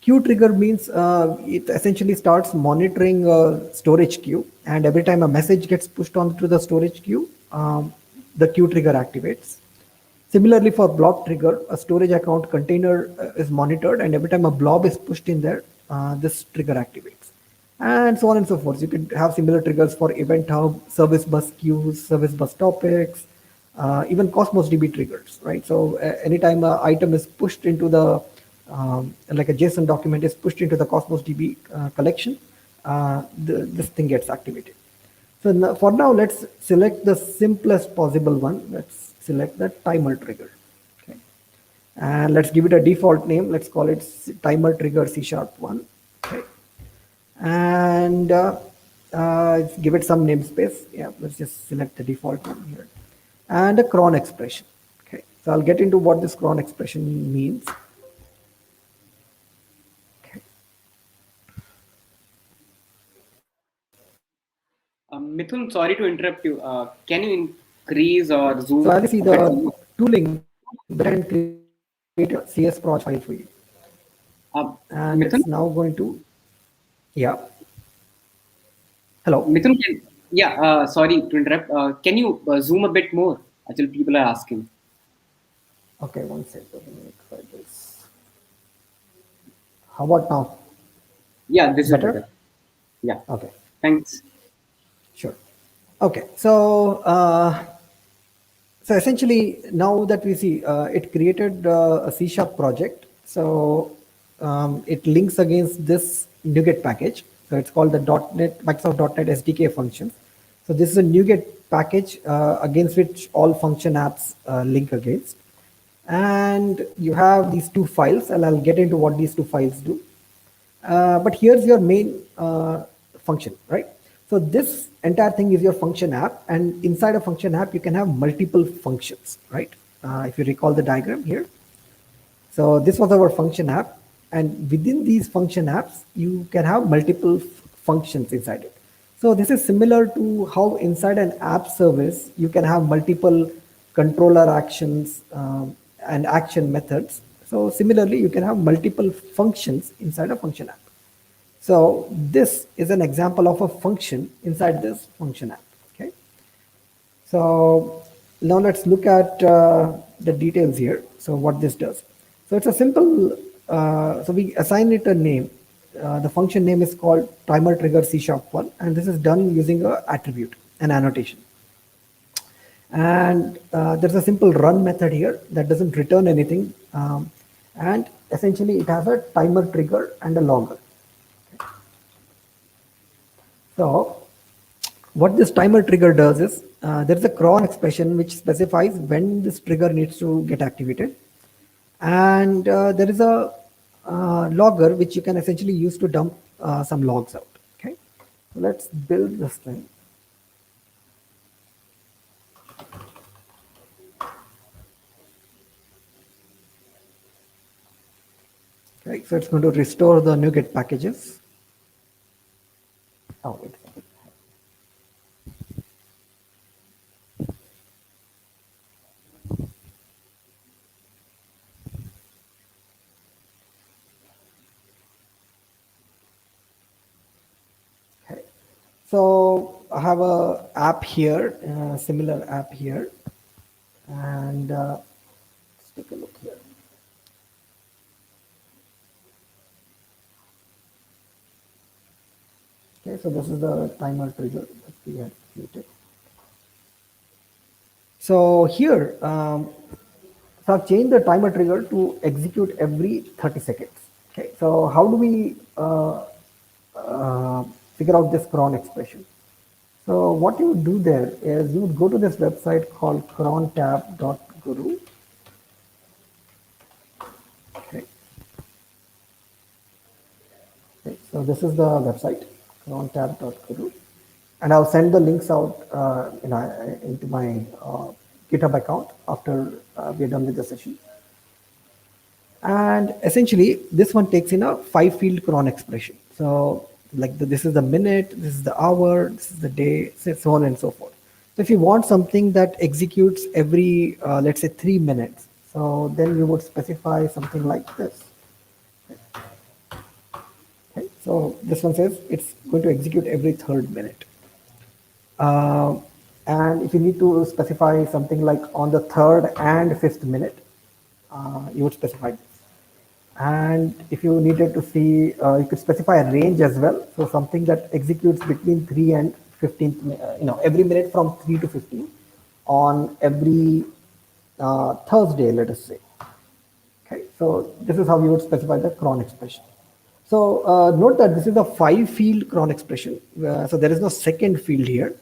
Queue trigger means it essentially starts monitoring a storage queue, and every time a message gets pushed onto the storage queue, the queue trigger activates. Similarly, for blob trigger, a storage account container is monitored, and every time a blob is pushed in there, this trigger activates. And so on and so forth. You could have similar triggers for event hub, service bus queues, service bus topics, even Cosmos DB triggers, right? So anytime an item is pushed into the like a JSON document is pushed into the Cosmos DB collection, this thing gets activated. So now, for now, let's select the simplest possible one. Let's select the timer trigger. Okay, and let's give it a default name. Let's call it timer trigger C#1. Okay, and give it some namespace. Yeah, let's just select the default one here, and a cron expression. Okay, so I'll get into what this cron expression means. Mithun, sorry to interrupt you. Can you increase or zoom? So as you see the tooling that can create a CS proj file for you. And Mithun? it's now going to, yeah. Hello. Mithun, sorry to interrupt. Can you zoom a bit more? Actually, people are asking. Okay, one second. Let me try this. How about now? Yeah, this Better? is better. Yeah. Okay. Thanks. Sure. Okay. So essentially, now that we see it created a C# project, so it links against this NuGet package. So it's called the Microsoft.NET SDK functions. So this is a NuGet package against which all function apps link against. And you have these two files, and I'll get into what these two files do. But here's your main function, right? So this entire thing is your function app, and inside a function app, you can have multiple functions, right? If you recall the diagram here. So this was our function app, and within these function apps, you can have multiple functions inside it. So this is similar to how inside an app service, you can have multiple controller actions and action methods. So similarly, you can have multiple functions inside a function app. So this is an example of a function inside this function app. Okay. So now let's look at the details here. So what this does. So it's a simple, so we assign it a name. The function name is called timer trigger C# 1, and this is done using a attribute, an annotation. And there's a simple run method here that doesn't return anything. And essentially it has a timer trigger and a logger. So what this timer trigger does is there is a cron expression which specifies when this trigger needs to get activated. And there is a logger which you can essentially use to dump some logs out. Okay, so let's build this thing. Okay, so it's going to restore the NuGet packages. Oh, wait a second. Okay, so I have a app here, similar app here, and let's take a look here. Okay, so this is the timer trigger that we had created. So here, so I've changed the timer trigger to execute every 30 seconds. Okay, so how do we figure out this cron expression? So what you would do there is you would go to this website called crontab.guru. Okay. Okay, so this is the website, crontab.guru. And I'll send the links out into my GitHub account after we're done with the session. And essentially, this one takes in a 5-field cron expression. So like this is the minute, this is the hour, this is the day, so on and so forth. So if you want something that executes every, let's say 3 minutes, so then you would specify something like this. Okay, so this one says it's going to execute every 3rd minute. And if you need to specify something like on the 3rd and 5th minute, you would specify this. And if you needed to see, you could specify a range as well. So something that executes between 3 and 15, every minute from 3 to 15 on every Thursday, let us say. Okay, so this is how you would specify the cron expression. So note that this is a 5-field cron expression. So there is no second field here.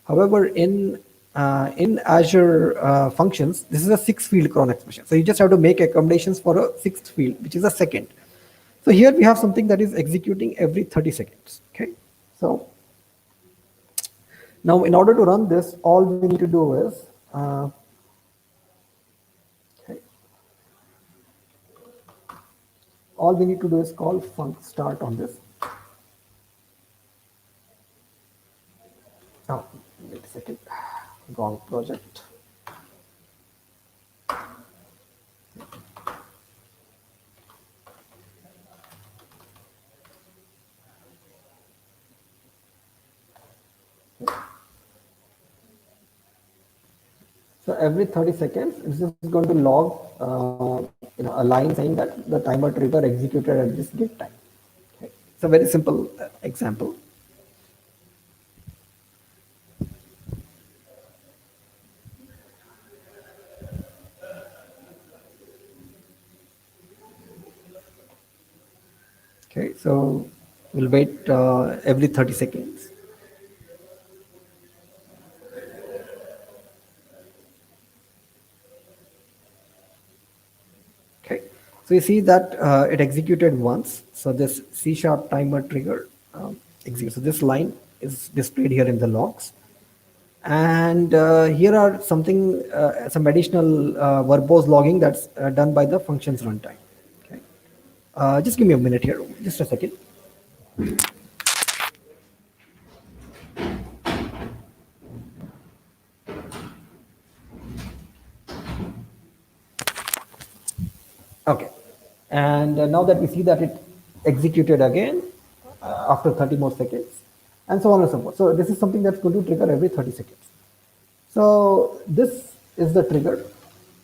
However, in Azure functions, this is a 6-field cron expression. So you just have to make accommodations for a 6th field, which is a second. So here we have something that is executing every 30 seconds. Okay. So now in order to run this, all we need to do is, all we need to do is call func start on this. Oh, wait a second, wrong project. So every 30 seconds, this is going to log a line saying that the timer trigger executed at this git time. Okay. It's a very simple example. Okay, so we'll wait every 30 seconds. Okay, so you see that it executed once. So this C# timer trigger executes. So this line is displayed here in the logs. And here are something, some additional verbose logging that's done by the functions runtime. Okay, just give me a minute here, just a second. Okay, And now that we see that it executed again after 30 more seconds, and so on and so forth. So this is something that's going to trigger every 30 seconds. So this is the trigger.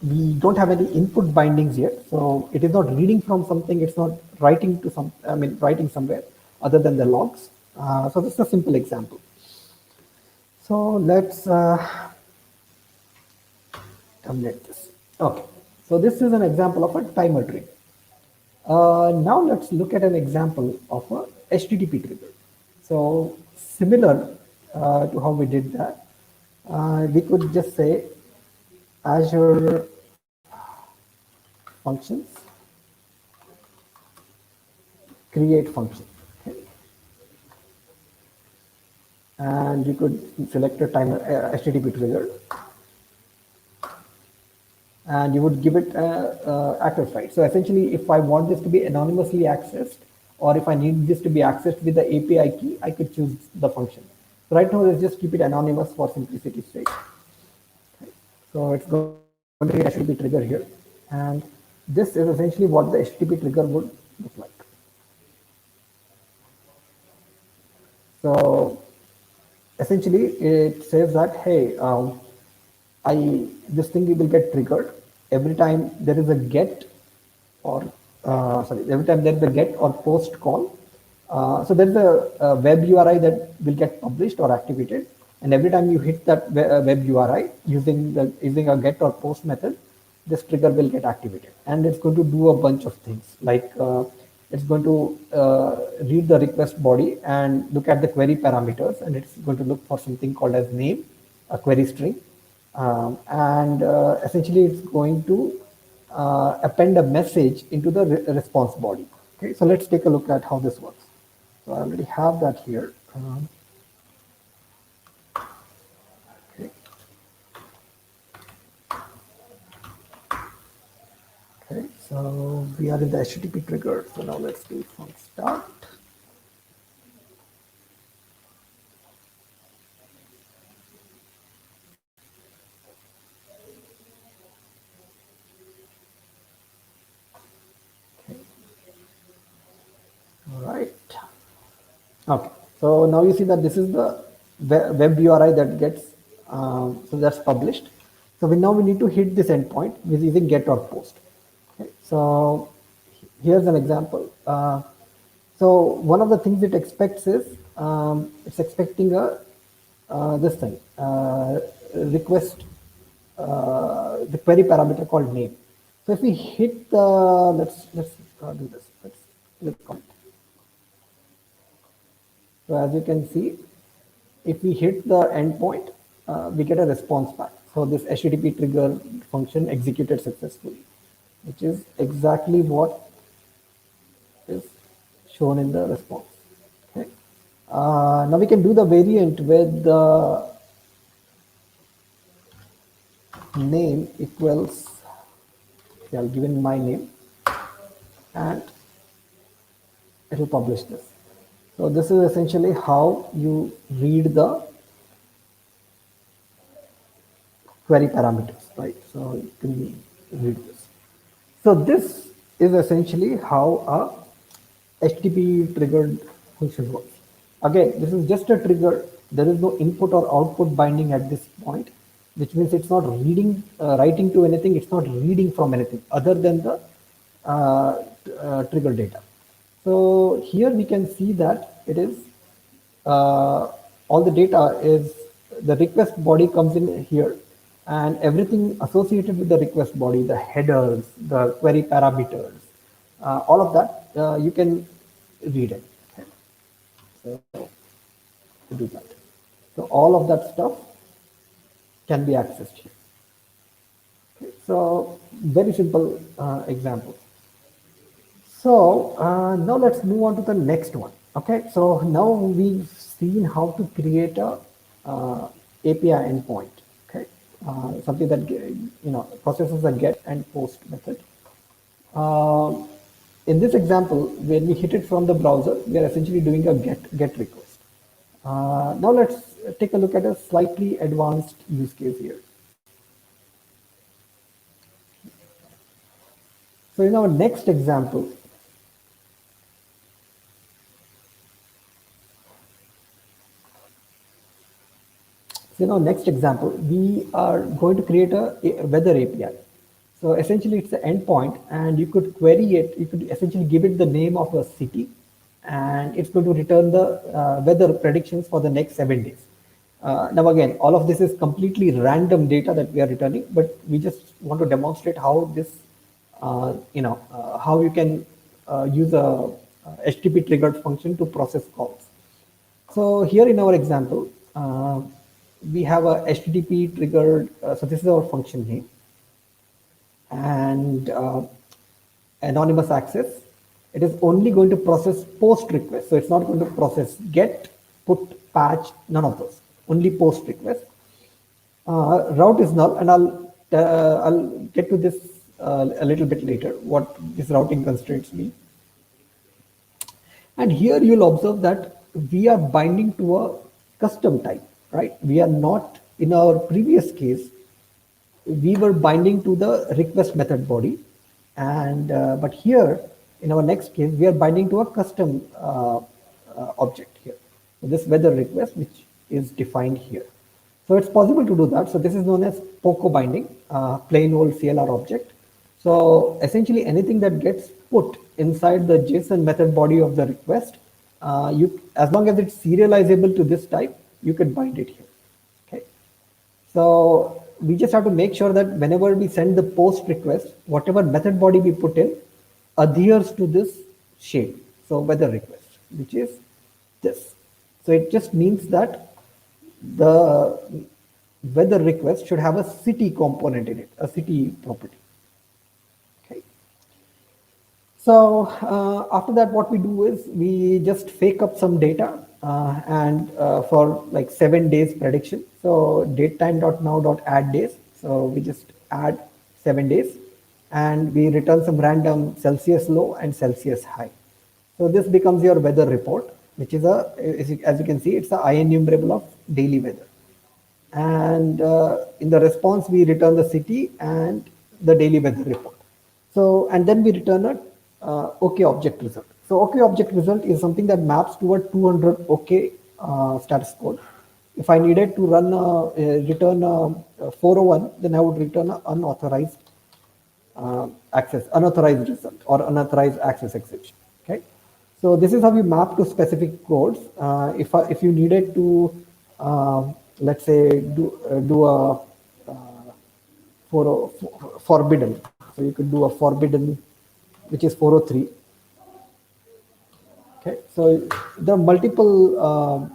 We don't have any input bindings yet, so it is not reading from something. It's not writing to some. I mean, writing somewhere other than the logs. So this is a simple example. So let's terminate this. Okay. So this is an example of a timer trigger. Now let's look at an example of a HTTP trigger. So similar to how we did that, we could just say Azure functions, create function. Okay. And you could select a timer HTTP trigger, and you would give it active right. So essentially, if I want this to be anonymously accessed, or if I need this to be accessed with the API key, I could choose the function. So right now, let's just keep it anonymous for simplicity's sake. Okay. So it's going to be HTTP trigger here, and this is essentially what the HTTP trigger would look like. So essentially, it says that, hey, this thing will get triggered every time there is a get or every time there is a get or post call. So there is a web URI that will get published or activated, and every time you hit that web URI using a get or post method, this trigger will get activated, and it's going to do a bunch of things like it's going to read the request body and look at the query parameters, and it's going to look for something called as name, a query string, and essentially it's going to append a message into the response body. Okay, so let's take a look at how this works. So I already have that here. Okay. Okay, so we are in the HTTP trigger. So now let's do from start. All right. Okay. So now you see that this is the web URI that gets, so that's published. So now we need to hit this endpoint with using get or post. Okay. So here's an example. So one of the things it expects is it's expecting a this thing request the query parameter called name. So if we hit the let's do this. Let's click on it. So as you can see, if we hit the endpoint, we get a response back. So this HTTP trigger function executed successfully, which is exactly what is shown in the response. Okay. Now we can do the variant with the name equals, okay, I'll give in my name, and it will publish this. So this is essentially how you read the query parameters, right? So you can read this. So this is essentially how a HTTP triggered function works. Again, this is just a trigger. There is no input or output binding at this point, which means it's not reading, writing to anything. It's not reading from anything other than the trigger data. So here we can see that it is all the data is the request body comes in here, and everything associated with the request body, the headers, the query parameters, all of that you can read it. Okay. So to do that, so all of that stuff can be accessed here. Okay. So very simple example. So now let's move on to the next one. Okay, so now we've seen how to create a API endpoint. Okay, something that processes a get and post method. In this example, when we hit it from the browser, we are essentially doing a get request. Now let's take a look at a slightly advanced use case here. So in our next example, we are going to create a weather API. So essentially, it's an endpoint, and you could query it. You could essentially give it the name of a city, and it's going to return the weather predictions for the next 7 days. Now, again, all of this is completely random data that we are returning, but we just want to demonstrate how this, how you can use a HTTP triggered function to process calls. So here in our example, we have a HTTP triggered, so this is our function name, and anonymous access. It is only going to process post requests. So it's not going to process get, put, patch, none of those, only post requests. Route is null, and I'll get to this a little bit later, what these routing constraints mean. And here you'll observe that we are binding to a custom type, right? We are not, in our previous case, we were binding to the request method body. And but here, in our next case, we are binding to a custom object here. So this weather request, which is defined here. So it's possible to do that. So this is known as POCO binding, plain old CLR object. So essentially anything that gets put inside the JSON method body of the request, as long as it's serializable to this type, you can bind it here. Okay. So we just have to make sure that whenever we send the post request, whatever method body we put in adheres to this shape. So weather request, which is this. So it just means that the weather request should have a city component in it, a city property. Okay. So after that, what we do is we just fake up some data and for like 7 days prediction. So datetime.now.add days. So we just add 7 days and we return some random Celsius low and Celsius high. So this becomes your weather report, which is as you can see, it's the IEnumerable of daily weather. And in the response, we return the city and the daily weather report. So, and then we return a OK object result. So OK object result is something that maps to a 200 OK status code. If I needed to return a 401, then I would return an unauthorized unauthorized result or unauthorized access exception. Okay. So this is how you map to specific codes. If you needed to, let's say, do a forbidden, so you could do a forbidden, which is 403. Okay, so there are multiple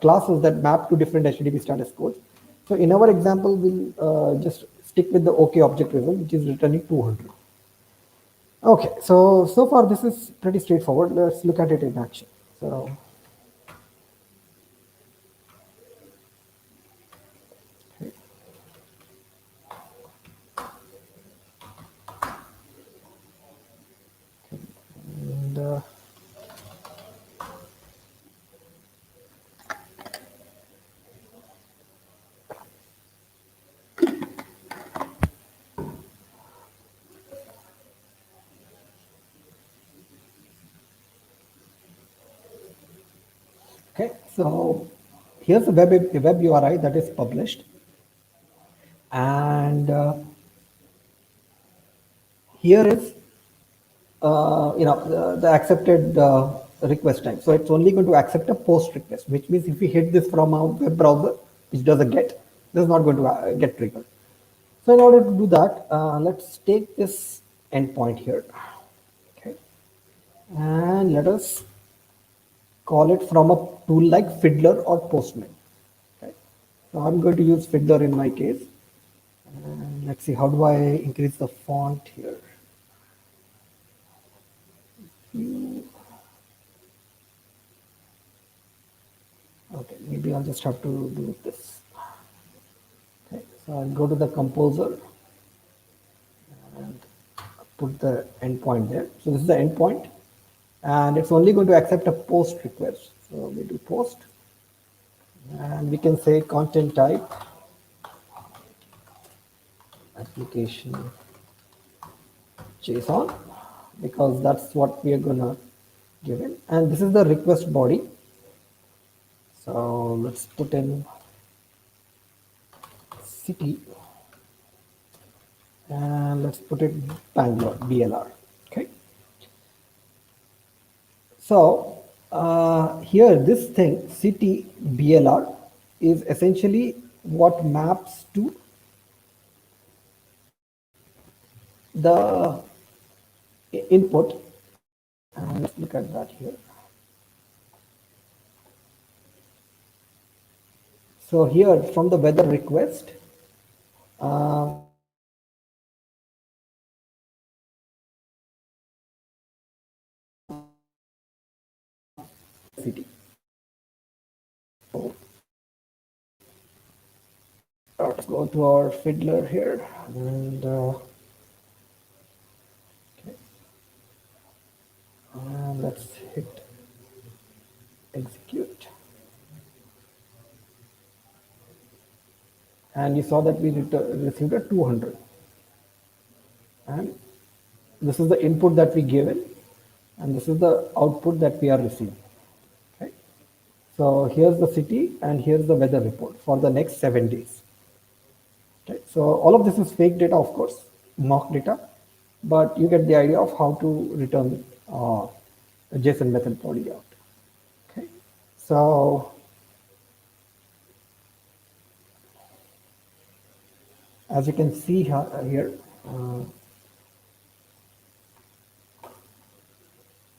classes that map to different HTTP status codes. So in our example, we'll just stick with the OK object result, which is returning 200. Okay, so far this is pretty straightforward. Let's look at it in action. So and okay, so here's the web URI that is published, and here is the accepted request time. So it's only going to accept a post request, which means if we hit this from a web browser, which does a get, this is not going to get triggered. So in order to do that, let's take this endpoint here. Okay, and let us call it from a tool like Fiddler or Postman. Okay, so I'm going to use Fiddler in my case. And let's see, how do I increase the font here? Okay, maybe I'll just have to do this. Okay, so I'll go to the composer and put the endpoint there. So this is the endpoint, and it's only going to accept a post request. So we do post, and we can say content type application JSON, because that's what we are gonna give in. And this is the request body. So let's put in city, and let's put it Bangalore, BLR. Okay. So here this thing, city BLR, is essentially what maps to the input. And let's look at that here. So here from the weather request, city. So let's go to our fiddler here, and okay. Let's hit execute. And you saw that we received a 200. And this is the input that we gave in, and this is the output that we are receiving. Okay. So here's the city, and here's the weather report for the next 7 days. Okay. So all of this is fake data, of course, mock data, but you get the idea of how to return a JSON method body out. Okay. So as you can see here,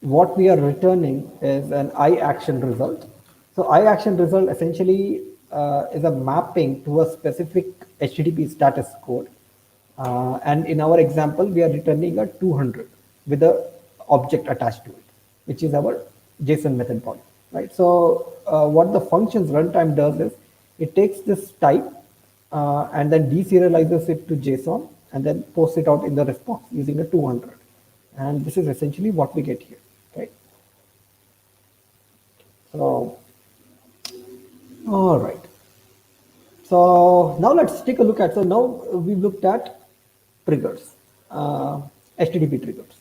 what we are returning is an iAction result. So iAction result essentially is a mapping to a specific HTTP status code. And in our example, we are returning a 200 with a object attached to it, which is our JSON method body, right? So what the function's runtime does is it takes this type and then deserializes it to JSON and then posts it out in the response using a 200. And this is essentially what we get here, right? So, all right. So now let's take a look at, so now we've looked at triggers, HTTP triggers.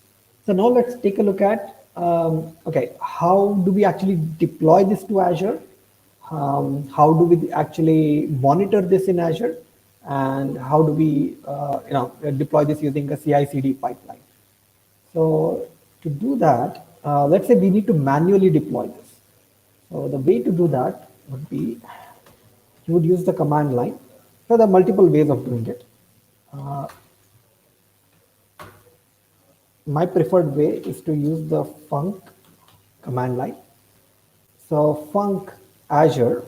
So now let's take a look at, okay, how do we actually deploy this to Azure? How do we actually monitor this in Azure? And how do we deploy this using a CI/CD pipeline? So to do that, let's say we need to manually deploy this. So the way to do that would be, you would use the command line. So there are multiple ways of doing it. My preferred way is to use the func command line. So func Azure,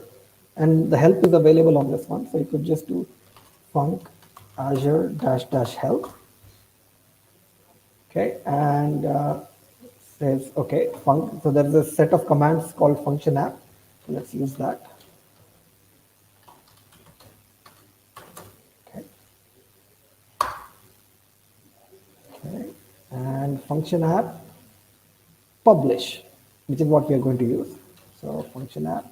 and the help is available on this one. So you could just do func Azure -- help. Okay, and says, okay, func. So there is a set of commands called function app. So let's use that. Okay, and function app publish, which is what we are going to use. So function app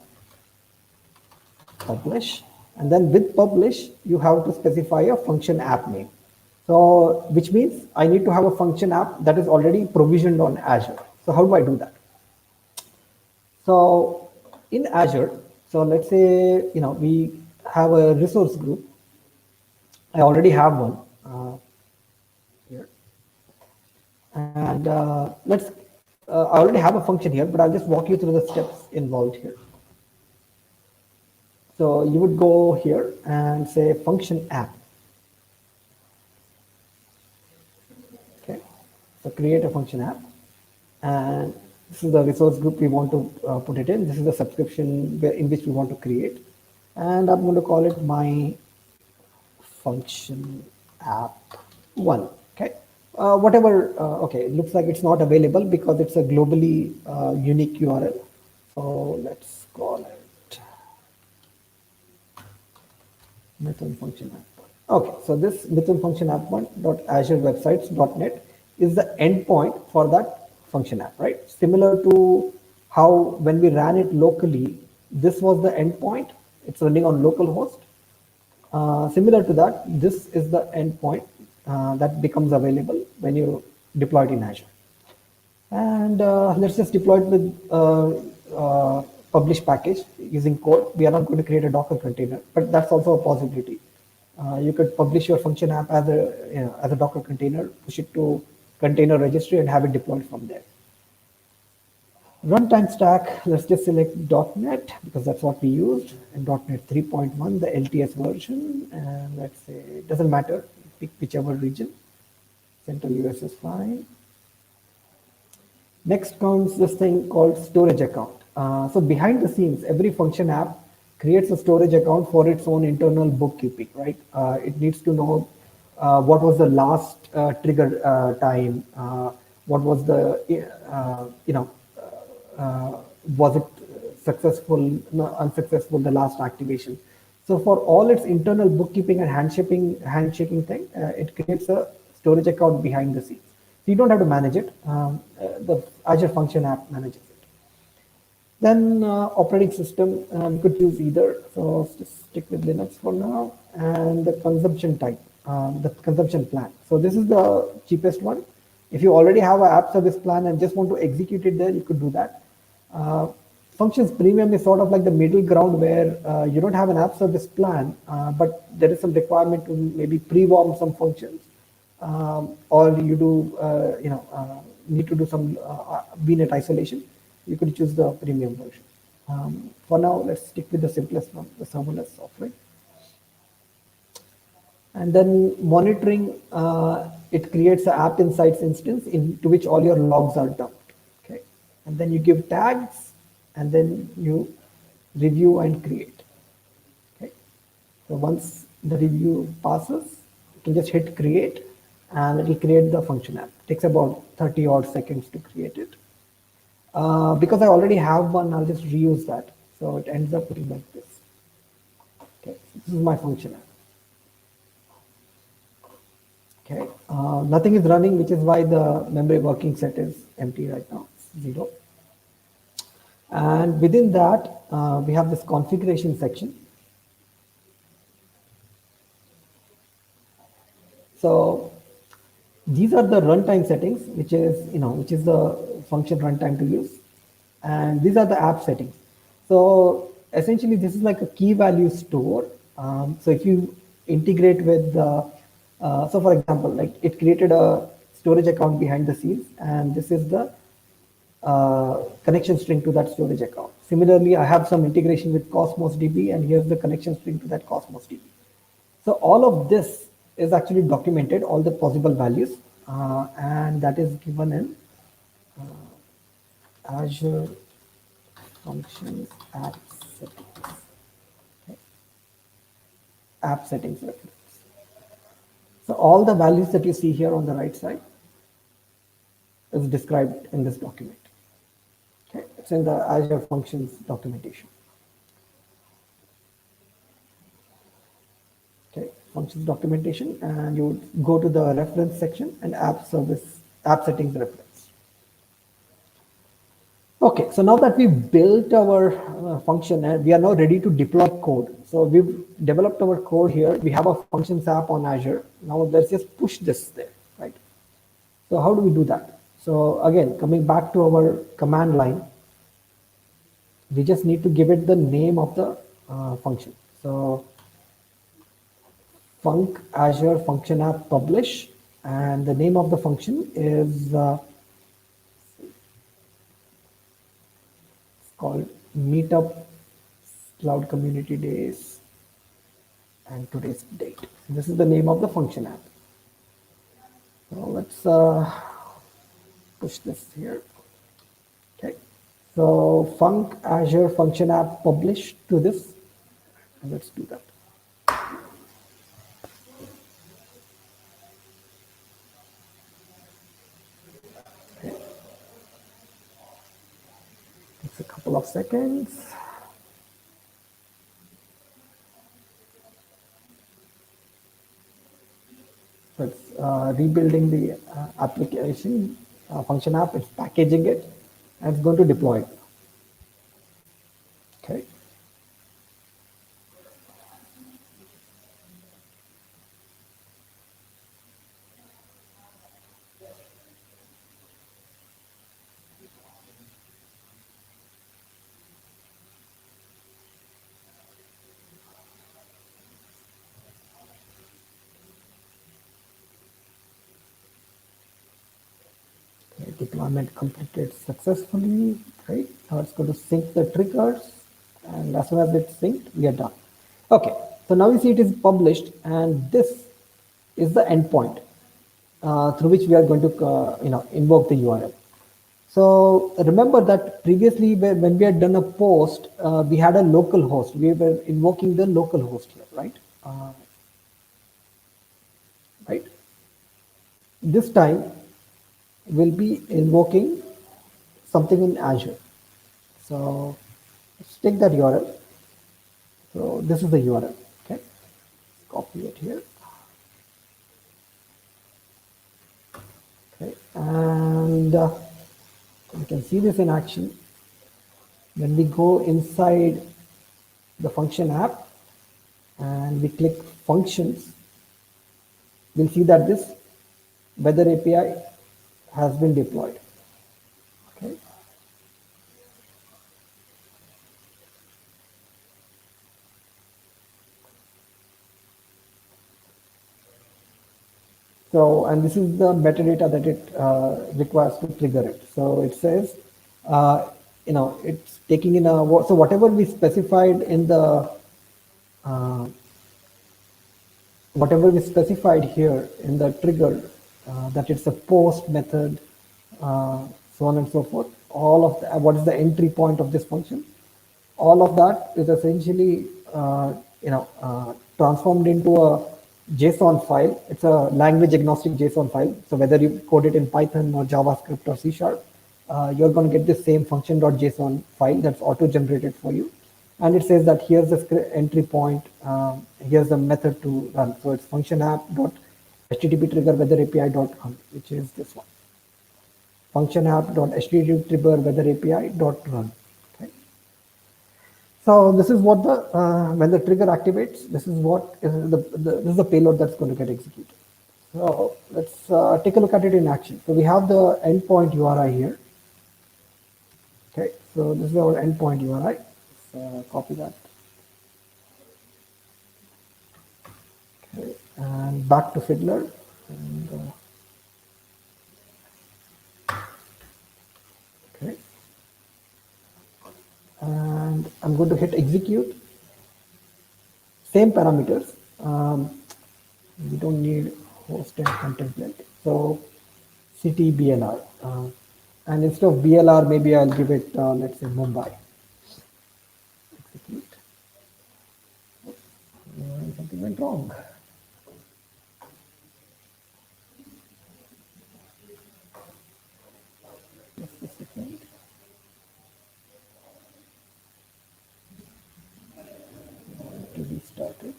publish, and then with publish, you have to specify a function app name. So which means I need to have a function app that is already provisioned on Azure. So how do I do that? So in Azure, so let's say, we have a resource group. I already have one here. And I already have a function here, but I'll just walk you through the steps involved here. So you would go here and say function app. Okay, so create a function app, and this is the resource group we want to put it in. This is the subscription in which we want to create, and I'm going to call it my function app 1. Okay, okay, it looks like it's not available because it's a globally unique URL. So let's call it Mithun function app. Okay, so this Mithun function app 1.azurewebsites.net is the endpoint for that function app, right? Similar to how when we ran it locally, this was the endpoint. It's running on localhost. Similar to that, this is the endpoint that becomes available when you deploy it in Azure. And let's just deploy it with publish package using code. We are not going to create a Docker container, but that's also a possibility. You could publish your function app as a Docker container, push it to container registry, and have it deployed from there. Runtime stack, let's just select .NET because that's what we used, and .NET 3.1, the LTS version, and let's say, it doesn't matter, pick whichever region. Central US is fine. Next comes this thing called storage account. So behind the scenes, every function app creates a storage account for its own internal bookkeeping, right? It needs to know what was the last trigger time, what was the, was it successful, no, unsuccessful, the last activation. So for all its internal bookkeeping and handshaking thing, it creates a storage account behind the scenes. So you don't have to manage it. The Azure Function app manages it. Then operating system, you could use either. So let's just stick with Linux for now. And the consumption type, the consumption plan. So this is the cheapest one. If you already have an app service plan and just want to execute it there, you could do that. Functions Premium is sort of like the middle ground where you don't have an app service plan, but there is some requirement to maybe pre-warm some functions, or you do, need to do some VNet isolation. You could choose the premium version. For now, let's stick with the simplest one, the serverless offering. And then monitoring, it creates an app insights instance into which all your logs are dumped. Okay, and then you give tags, and then you review and create. Okay, so once the review passes, you can just hit create, and it will create the function app. It takes about 30 odd seconds to create it. Because I already have one, I'll just reuse that. So it ends up looking like this. Okay, so this is my function app. Okay, nothing is running, which is why the memory working set is empty right now, it's 0. And within that, we have this configuration section. So these are the runtime settings, which is the function runtime to use, and these are the app settings. So essentially, this is like a key value store. So if you integrate with the, so for example, like it created a storage account behind the scenes, and this is the connection string to that storage account. Similarly, I have some integration with Cosmos DB, and here's the connection string to that Cosmos DB. So all of this is actually documented, all the possible values, and that is given in Azure Functions App Settings. Okay. App Settings reference. So all the values that you see here on the right side is described in this document. Okay, it's in the Azure Functions documentation. Okay, functions documentation, and you would go to the reference section and app settings reference. Okay, so now that we've built our function and we are now ready to deploy code. So we've developed our code here. We have a functions app on Azure. Now let's just push this there, right? So how do we do that? So again, coming back to our command line, we just need to give it the name of the function. So func Azure function app publish, and the name of the function is called Meetup Cloud Community Days and today's date. So this is the name of the function app. So let's push this here. Okay. So func Azure function app publish to this, and let's do that. Okay. Takes a couple of seconds. So it's rebuilding the application function app, it's packaging it, and it's going to deploy it. Okay. deployment completed successfully, right? Now it's going to sync the triggers, and as soon as it's synced, we are done. Okay, so now you see it is published, and this is the endpoint through which we are going to invoke the URL. So remember that previously when we had done a post, we had a local host. We were invoking the local host here, right? Right. This time we'll be invoking something in Azure. So let's take that URL. So this is the URL. Okay, copy it here. Okay, and you can see this in action. When we go inside the function app and we click functions, we'll see that this weather API has been deployed. Okay. So, and this is the metadata that it requires to trigger it. So it says, it's taking in a, so whatever we specified in the, whatever we specified here in the trigger, that it's a post method, so on and so forth, all of the, what is the entry point of this function, all of that is essentially transformed into a JSON file. It's a language agnostic JSON file. So whether you code it in Python or JavaScript or C#, you're going to get the same function.json file that's auto generated for you. And it says that here's the entry point, here's the method to run. So it's function app dot http trigger weather API dot run, which is this one. Function app dot http trigger weather API dot run. Okay. So this is what the when the trigger activates, this is what is this is the payload that's going to get executed. So let's take a look at it in action. So we have the endpoint URI here. Okay, so this is our endpoint URI. Let's copy that. Okay, and back to Fiddler. And, okay, and I'm going to hit execute. Same parameters. We don't need host and contemplate. So CTBLR. And instead of BLR, maybe I'll give it, let's say, Mumbai. Execute. Something went wrong. Just a second. To restart it.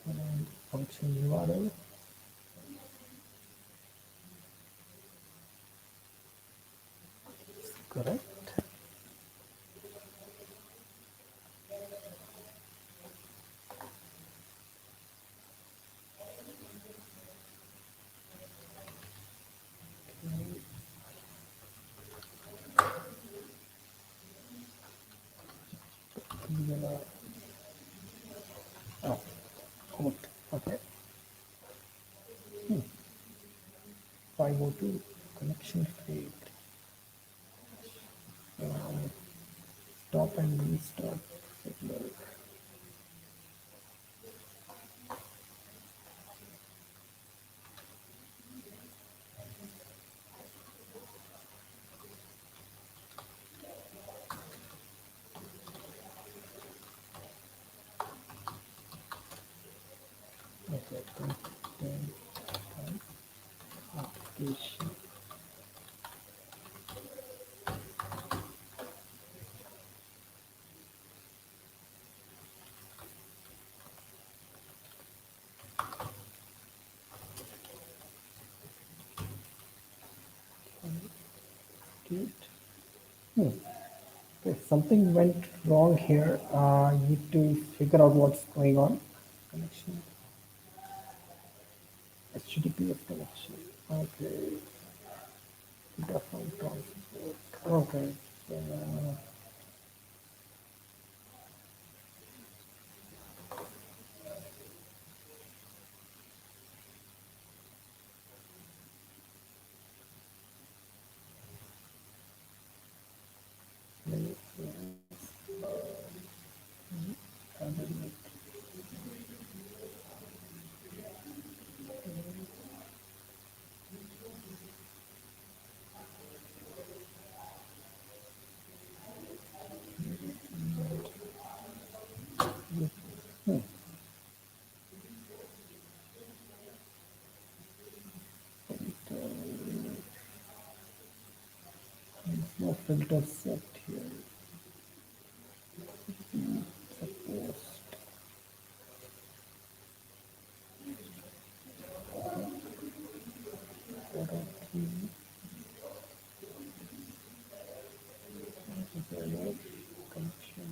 And function URL. Correct. BLR. Oh, okay. 502 connection failed. Stop and restart. Okay, application. Okay, something went wrong here. You need to figure out what's going on. Connection. HTTPS connection. Okay. Default transport. Okay. No filter set here. Suppose connection.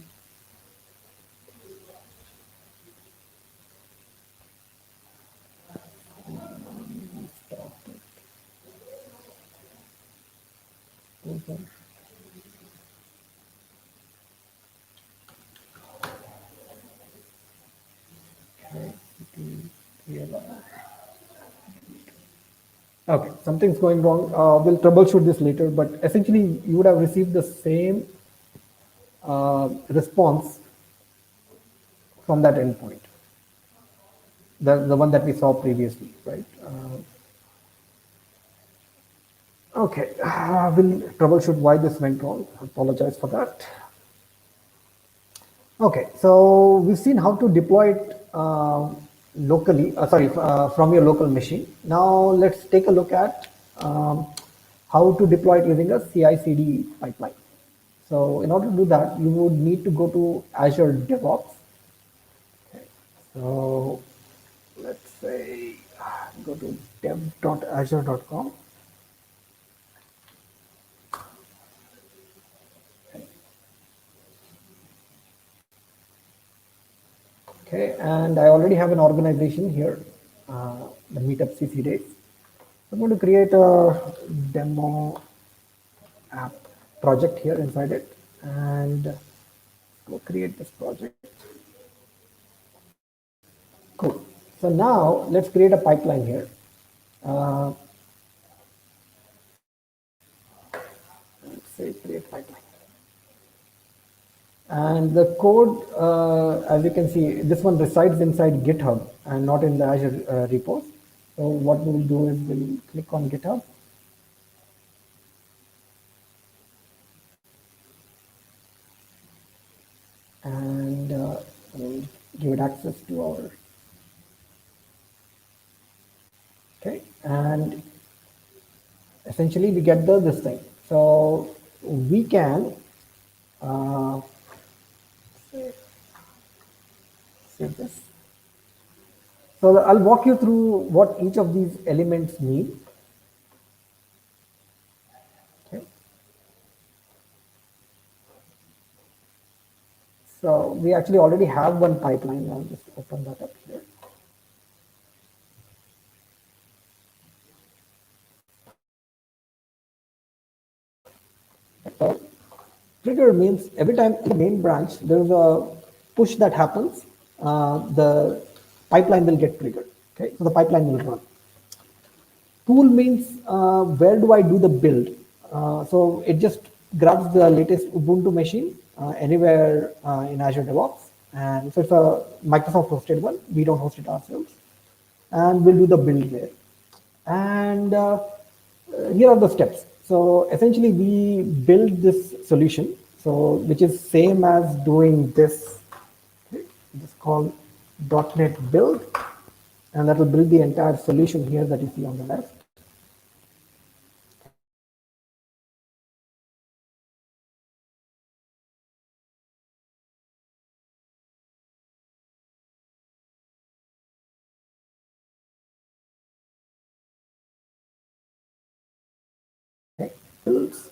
Stop it. Over. Okay. Okay, something's going wrong. We'll troubleshoot this later, but essentially you would have received the same response from that endpoint, the one that we saw previously, right? Okay, we'll troubleshoot why this went wrong. Apologize for that. Okay, so we've seen how to deploy it locally, from your local machine. Now let's take a look at how to deploy it using a CI/CD pipeline. So in order to do that, you would need to go to Azure DevOps. Okay. So let's say go to dev.azure.com. Okay, and I already have an organization here, the Meetup CC days. I'm going to create a demo app project here inside it, and go create this project. Cool. So now let's create a pipeline here. Let's say create pipeline. And the code, as you can see, this one resides inside GitHub and not in the Azure repos. So what we'll do is we'll click on GitHub. And we'll give it access to our, okay, and essentially we get this thing. So we can save this. So I'll walk you through what each of these elements mean. Okay. So we actually already have one pipeline. I'll just open that up here. Trigger means every time in the main branch there's a push that happens, the pipeline will get triggered. Okay, so the pipeline will run. Tool means where do I do the build? So it just grabs the latest Ubuntu machine anywhere in Azure DevOps, and so it's a Microsoft hosted one. We don't host it ourselves, and we'll do the build there. And here are the steps. So essentially we build this solution, so which is same as doing this. Okay, it's called .NET build, and that will build the entire solution here that you see on the left. Okay, builds.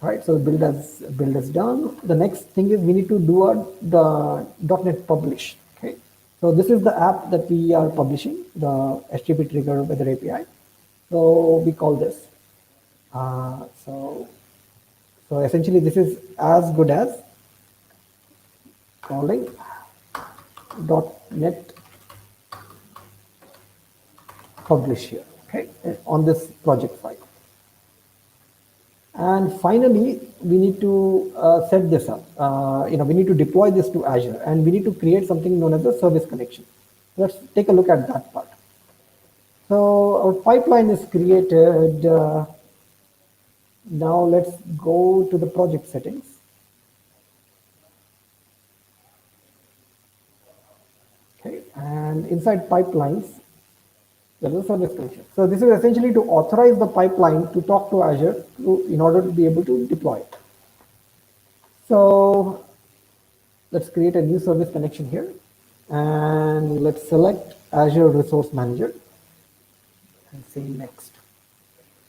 Right, so the build is done. The next thing is we need to do the .NET publish. Okay, so this is the app that we are publishing, the HTTP trigger weather API. So we call this. So essentially this is as good as calling .NET publish here, okay, on this project file. And finally, we need to set this up. We need to deploy this to Azure, and we need to create something known as a service connection. Let's take a look at that part. So our pipeline is created. Now let's go to the project settings. Okay, and inside pipelines, there is a service connection. So this is essentially to authorize the pipeline to talk to Azure in order to be able to deploy it. So let's create a new service connection here, and let's select Azure Resource Manager and say next.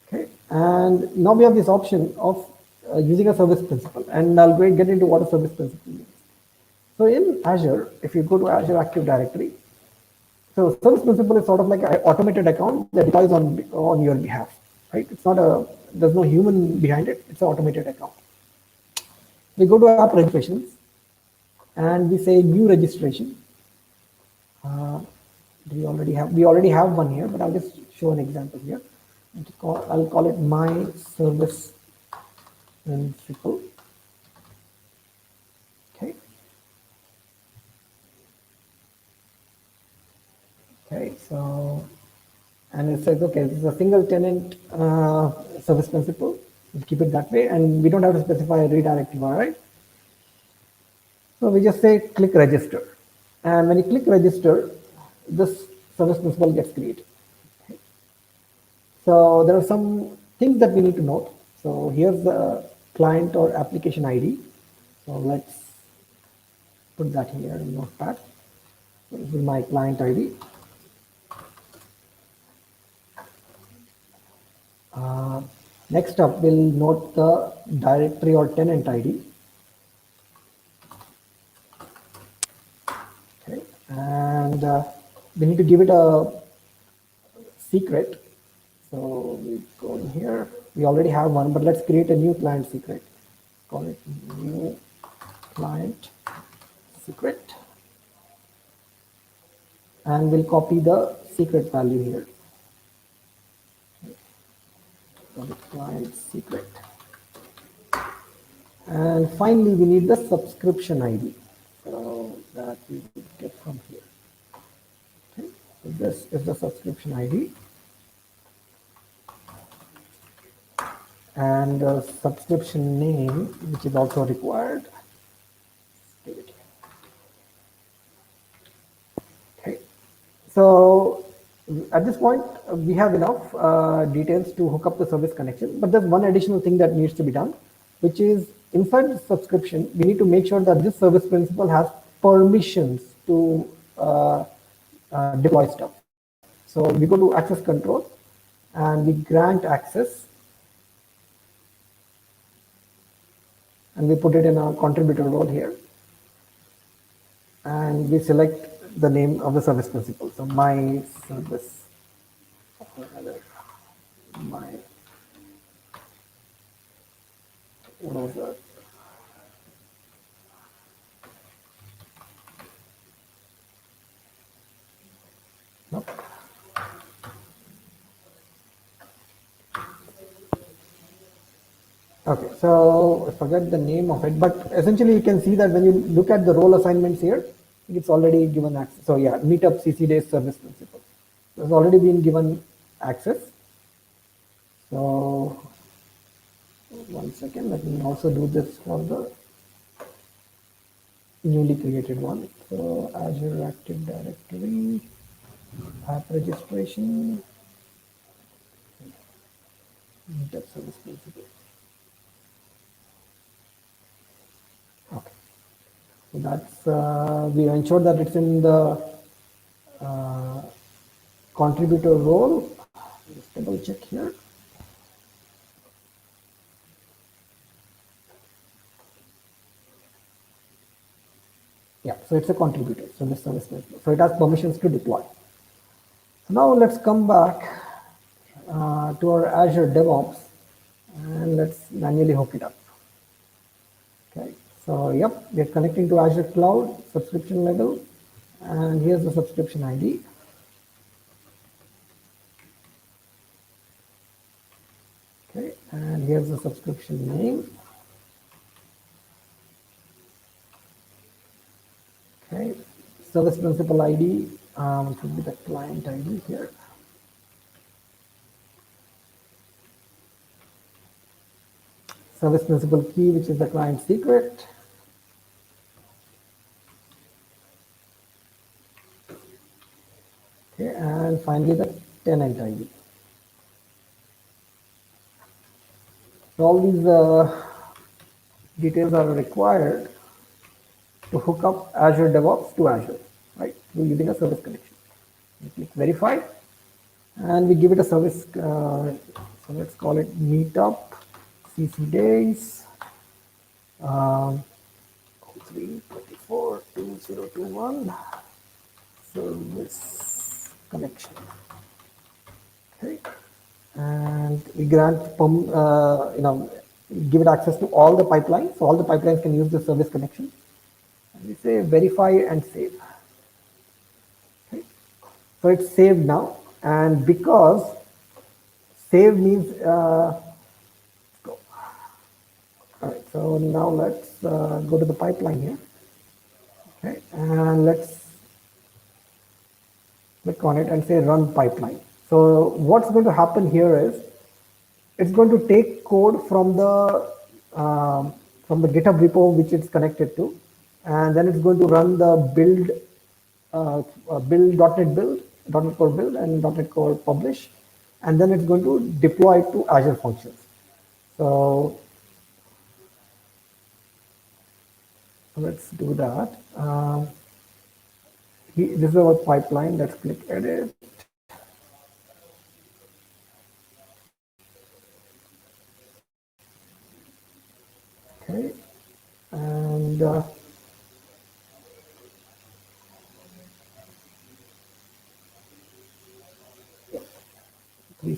Okay, and now we have this option of using a service principal, and I'll go and get into what a service principal means. So in Azure, if you go to Azure Active Directory, so service principal is sort of like an automated account that deploys on your behalf, right? It's not there's no human behind it. It's an automated account. We go to app registrations, and we say new registration. We already have one here, but I'll just show an example here. I'll call it my service principal. Okay. Okay, so, and it says, okay, this is a single tenant service principal. We'll keep it that way, and we don't have to specify a redirect URL, right? So we just say click register. And when you click register, this service principal gets created. Okay. So there are some things that we need to note. So here's the client or application ID. So let's put that here in Notepad. So this is my client ID. Next up, we'll note the directory or tenant ID. Okay, and we need to give it a secret. So we go in here. We already have one, but let's create a new client secret. Call it new client secret, and we'll copy the secret value here. The client secret. And finally, we need the subscription ID. So that we will get from here. Okay. So this is the subscription ID. And the subscription name, which is also required. Okay. So at this point, we have enough details to hook up the service connection, but there's one additional thing that needs to be done, which is inside the subscription, we need to make sure that this service principal has permissions to deploy stuff. So we go to access control and we grant access, and we put it in a contributor role here, and we select the name of the service principal. So my service, what was that? Nope. Okay, so I forget the name of it, but essentially you can see that when you look at the role assignments here, it's already given access. So yeah, meetup CC days service principal. It's already been given access. So one second, let me also do this for the newly created one. So Azure Active Directory, app registration, meetup service principal. Okay. So that's, we ensure that it's in the contributor role. Just double check here. Yeah, so it's a contributor, so this service principal. So it has permissions to deploy. So now let's come back. to our Azure DevOps, and let's manually hook it up. Okay, so yep, we're connecting to Azure Cloud subscription level, and here's the subscription ID. Okay, and here's the subscription name. Okay, service principal ID, which would be the client ID here. Service principal key, which is the client secret. Okay, and finally the tenant ID. So all these details are required to hook up Azure DevOps to Azure, right? We're using a service connection. We click verify, and we give it a service. So let's call it meetup CC days. 3242021 service connection. Okay, and we grant give it access to all the pipelines, so all the pipelines can use the service connection. And we say verify and save. Okay, so it's saved now, and because save means go. All right, so now let's go to the pipeline here. Okay, and let's click on it and say run pipeline. So what's going to happen here is it's going to take code from the GitHub repo which it's connected to, and then it's going to run the build .NET build, .NET Core build, and .NET Core publish, and then it's going to deploy it to Azure Functions. So let's do that. This is our pipeline. Let's click edit. Okay, and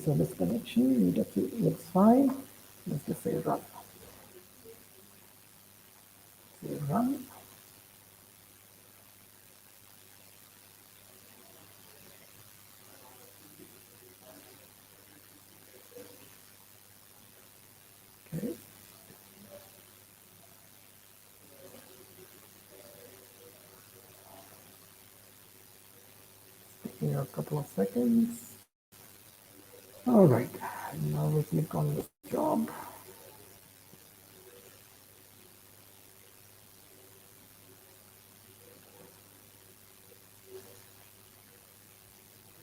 service connection, looks fine. Let's just say run. Say run. Okay. Taking a couple of seconds. All right, now we click on this job.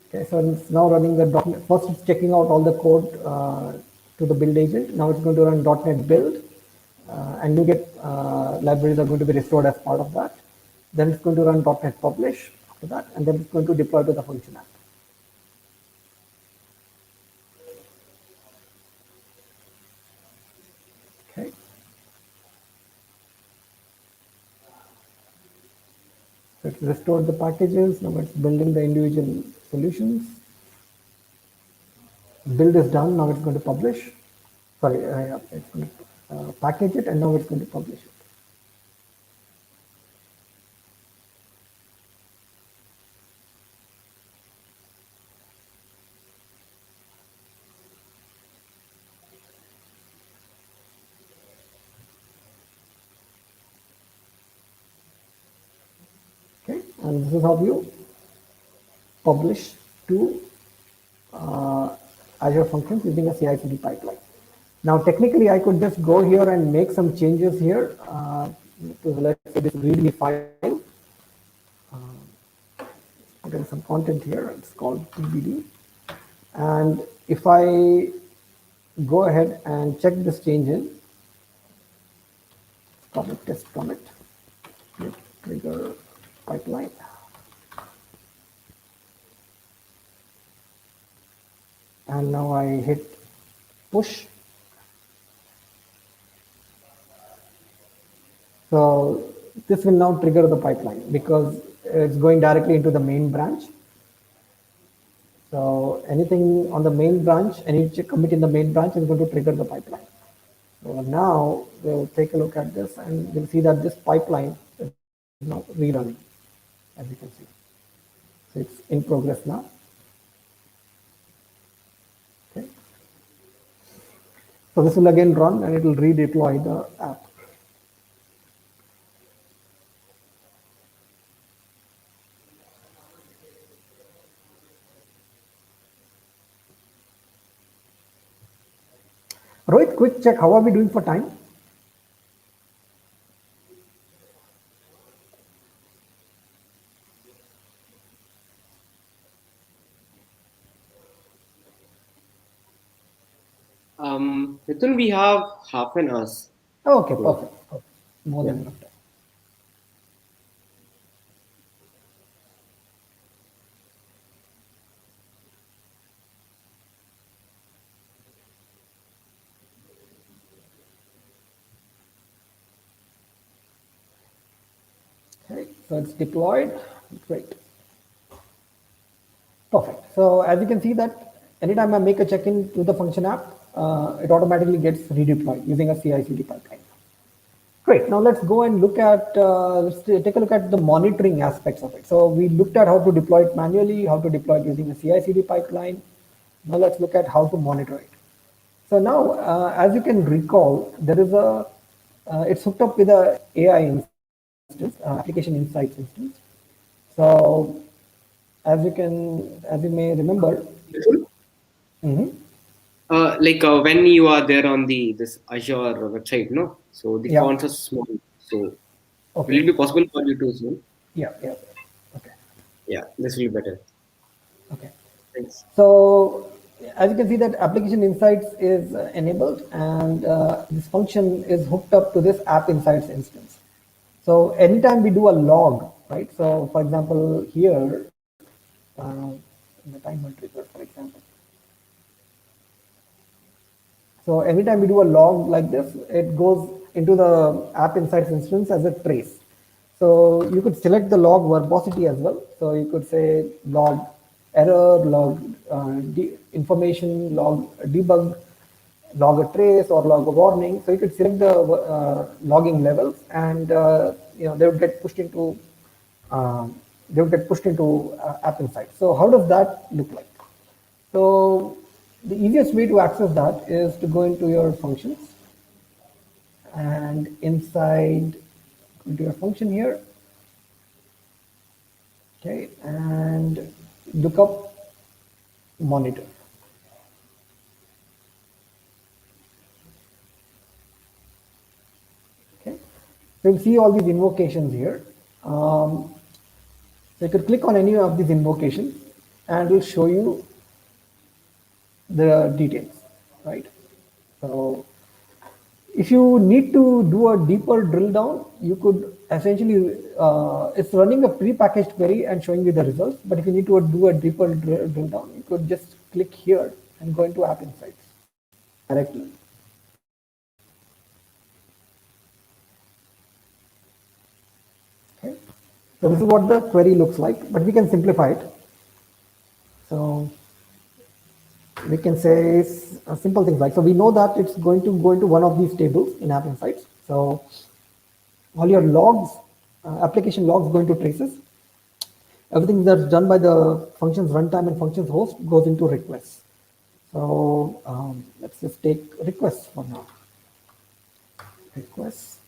Okay, so it's now running the .NET. First, it's checking out all the code to the build agent. Now it's going to run .NET build, and NuGet libraries are going to be restored as part of that. Then it's going to run .NET publish after that, and then it's going to deploy to the function app. Okay. So it's restored the packages. Now it's building the individual solutions. Build is done. Now it's going to publish. Sorry, it's going to package it, and now it's going to publish it. Okay, and this is how you publish to Azure Functions using a CI/CD pipeline. Now, technically, I could just go here and make some changes here to, let's say, this README file. Put in some content here. It's called TBD. And if I go ahead and check this change in, commit, test commit, trigger pipeline. And now I hit push. So this will now trigger the pipeline because it's going directly into the main branch. So anything on the main branch, any commit in the main branch is going to trigger the pipeline. So now we'll take a look at this and we'll see that this pipeline is now rerunning, as you can see. So it's in progress now. Okay. So this will again run and it will redeploy the app. Rohit, quick check. How are we doing for time? Mithun, we have half an hour. Oh, okay, So, perfect. Okay. More yeah. than enough time. Okay, so it's deployed. Great. Perfect. So as you can see that anytime I make a check-in to the function app, it automatically gets redeployed using a CI/CD pipeline. Great. Now let's go and look at, let's take a look at the monitoring aspects of it. So we looked at how to deploy it manually, how to deploy it using a CI/CD pipeline. Now let's look at how to monitor it. So now, as you can recall, there is it's hooked up with a AI instance, application insights instance. So as you may remember, Mithun? mhm, When you are there on the this Azure website, no, so the yeah, fonts are small. So will okay, it be possible for you to zoom? yeah, yeah, okay, Yeah, this will be better. okay. Thanks. So as you can see that application insights is enabled and this function is hooked up to this app insights instance. So anytime we do a log, right? So for example, here, the timer trigger, for example. So every time we do a log like this, it goes into the app insights instance as a trace. So you could select the log verbosity as well. So you could say log error, log information, log debug, log a trace, or log a warning. So you could select the logging levels, and they would get pushed into app insights. So how does that look like? So the easiest way to access that is to go into your functions and inside into your function here, okay, and look up monitor. Okay, so you'll see all these invocations here. So you could click on any of these invocations and it will show you the details, right? So if you need to do a deeper drill down, you could essentially, it's running a pre-packaged query and showing you the results. But if you need to do a deeper drill down, you could just click here and go into App Insights directly. Okay. So this is what the query looks like, but we can simplify it. So we can say simple things like, so we know that it's going to go into one of these tables in App Insights. So all your logs, application logs go into traces. Everything that's done by the functions runtime and functions host goes into requests. So let's just take requests for now. Requests.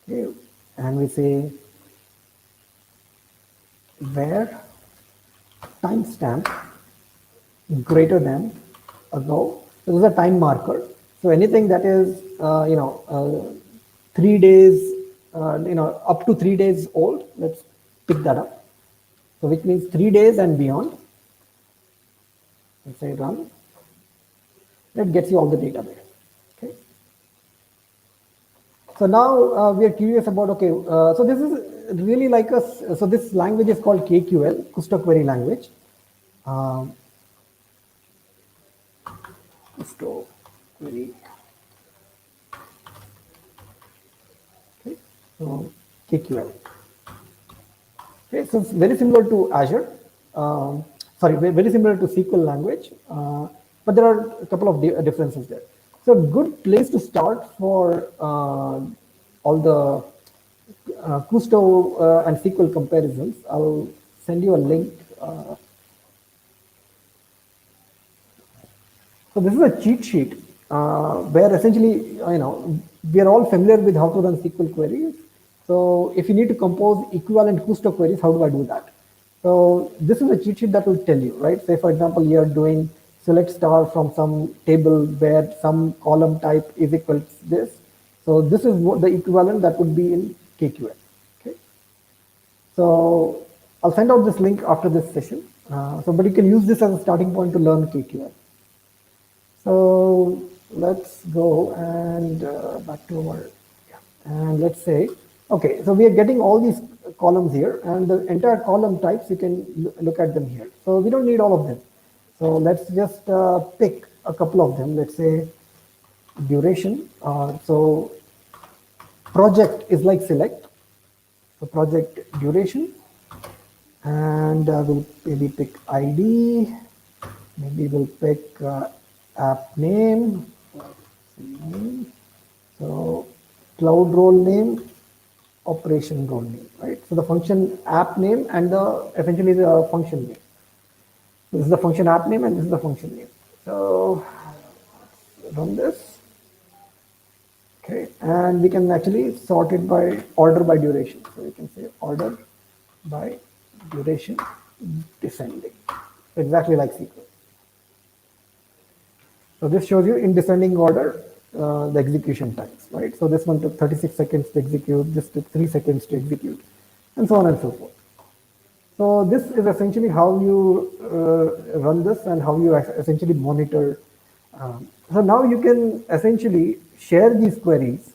Okay. And we say where timestamp greater than ago. This is a time marker. So anything that is 3 days, up to 3 days old, let's pick that up. So which means 3 days and beyond. Let's say run. That gets you all the data there. Okay. So now we are curious about, okay, so this is really like so this language is called KQL, Kusto Query Language. Um, Kusto Query. Okay, so KQL. Okay, so it's very similar to Azure. sorry, very similar to SQL language, but there are a couple of differences there. So a good place to start for all the Kusto and SQL comparisons, I'll send you a link. So this is a cheat sheet where essentially, we are all familiar with how to run SQL queries. So if you need to compose equivalent Kusto queries, how do I do that? So this is a cheat sheet that will tell you, right? Say for example, you're doing select star from some table where some column type is equal to this. So this is what the equivalent that would be in KQL. Okay. So I'll send out this link after this session. But you can use this as a starting point to learn KQL. So let's go and back to our, and let's say, okay, so we are getting all these columns here, and the entire column types, you can look at them here. So we don't need all of them. So let's just pick a couple of them. Let's say duration. So project is like select. So project duration, and we'll maybe pick ID. Maybe we'll pick app name. So cloud role name, operation role name, right? So the function app name and the essentially the function name. This is the function app name and this is the function name. So run this. Okay, and we can actually sort it by order by duration. So we can say order by duration descending. Exactly like SQL. So this shows you in descending order the execution times, right? So this one took 36 seconds to execute, this took 3 seconds to execute, and so on and so forth. So this is essentially how you run this and how you essentially monitor. So now you can essentially share these queries.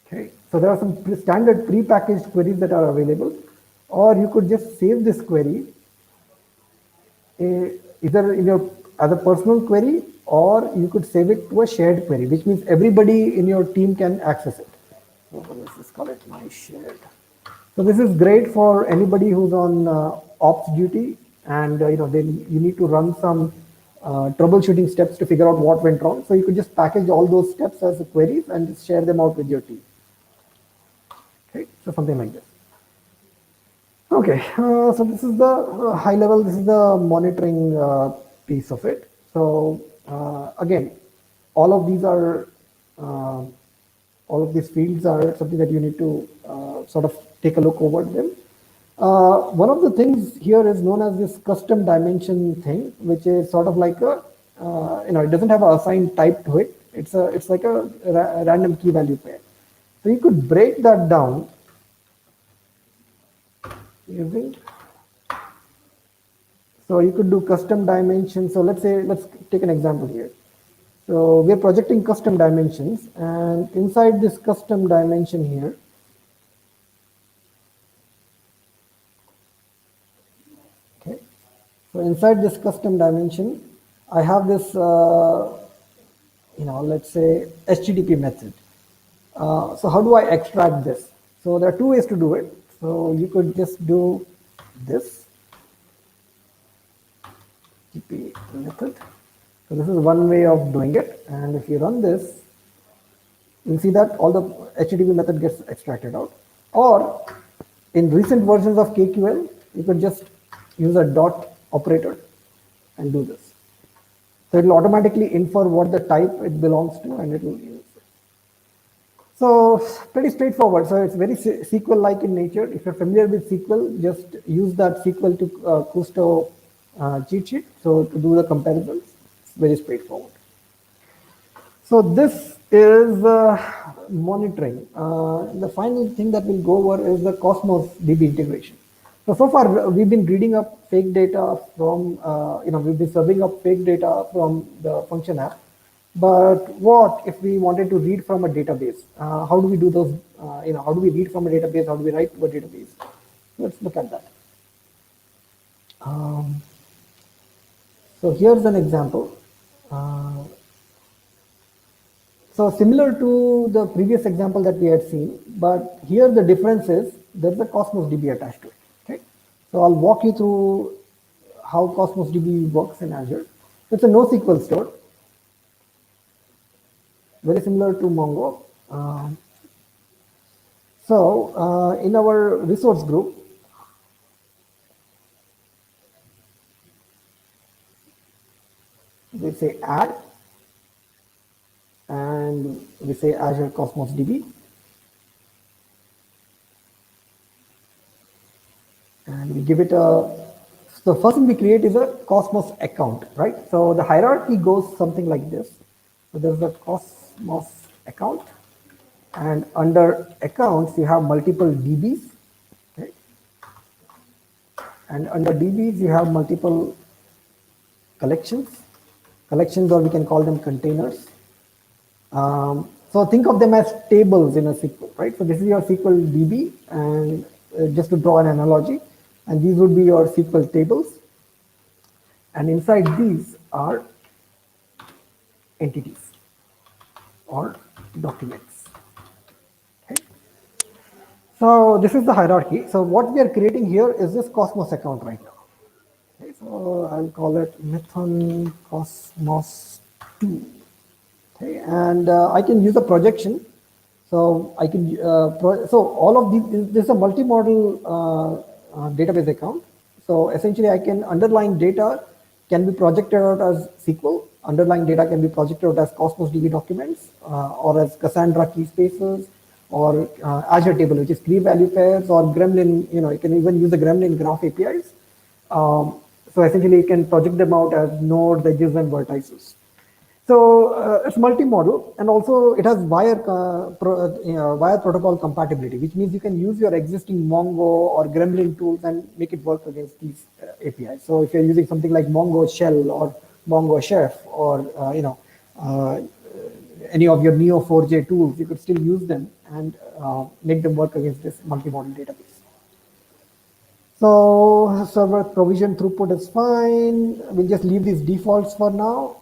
Okay, so there are some standard pre-packaged queries that are available, or you could just save this query either in your as a personal query, or you could save it to a shared query, which means everybody in your team can access it. So let's just call it my shared. So this is great for anybody who's on ops duty, and then you need to run some troubleshooting steps to figure out what went wrong. So you could just package all those steps as queries and just share them out with your team. Okay, so something like this. Okay, so this is the high level, this is the monitoring piece of it. So again, all of these are, all of these fields are something that you need to sort of take a look over them. One of the things here is known as this custom dimension thing, which is sort of like a, it doesn't have an assigned type to it. It's like a random key value pair. So you could break that down using, so you could do custom dimensions. So let's take an example here. So we're projecting custom dimensions, and inside this custom dimension here, okay, so inside this custom dimension, I have this, let's say HTTP method. So how do I extract this? So there are two ways to do it. So you could just do this HTTP method. So this is one way of doing it. And if you run this, you'll see that all the HTTP method gets extracted out. Or in recent versions of KQL, you could just use a dot operator and do this. So it will automatically infer what the type it belongs to, and it will use. So pretty straightforward. So it's very SQL-like in nature. If you're familiar with SQL, just use that SQL to Kusto cheat sheet. So to do the comparisons, it's very straightforward. So this is monitoring. The final thing that we'll go over is the Cosmos DB integration. So far we've been reading up fake data from, we've been serving up fake data from the function app. But what if we wanted to read from a database? How do we do those? How do we read from a database? How do we write to a database? Let's look at that. So here's an example. So similar to the previous example that we had seen, but here the difference is there's a Cosmos DB attached to it. Okay, so I'll walk you through how Cosmos DB works in Azure. It's a NoSQL store, very similar to Mongo. In our resource group, we say add, and we say Azure Cosmos DB. And we give it a, so the first thing we create is a Cosmos account, right? So the hierarchy goes something like this. So there's a Cosmos account, and under accounts, you have multiple DBs, okay? And under DBs, you have multiple collections, or we can call them containers. So think of them as tables in a SQL, right? So this is your SQL DB, and just to draw an analogy, and these would be your SQL tables. And inside these are entities or documents. Okay. So this is the hierarchy. So what we are creating here is this Cosmos account right now. Okay, so I'll call it Method Cosmos 2. Okay, and I can use a projection. So I can, so all of these, this is a multi-model database account. So essentially I can, underlying data can be projected out as SQL, underlying data can be projected out as Cosmos DB documents, or as Cassandra key spaces, or Azure table, which is key value pairs, or Gremlin, you can even use the Gremlin graph APIs. So essentially you can project them out as nodes, edges, and vertices. So it's multi-model, and also it has wire protocol compatibility, which means you can use your existing Mongo or Gremlin tools and make it work against these APIs. So if you're using something like Mongo Shell or Mongo Chef, or any of your Neo4j tools, you could still use them and make them work against this multi-model database. So server provision throughput is fine. We'll just leave these defaults for now.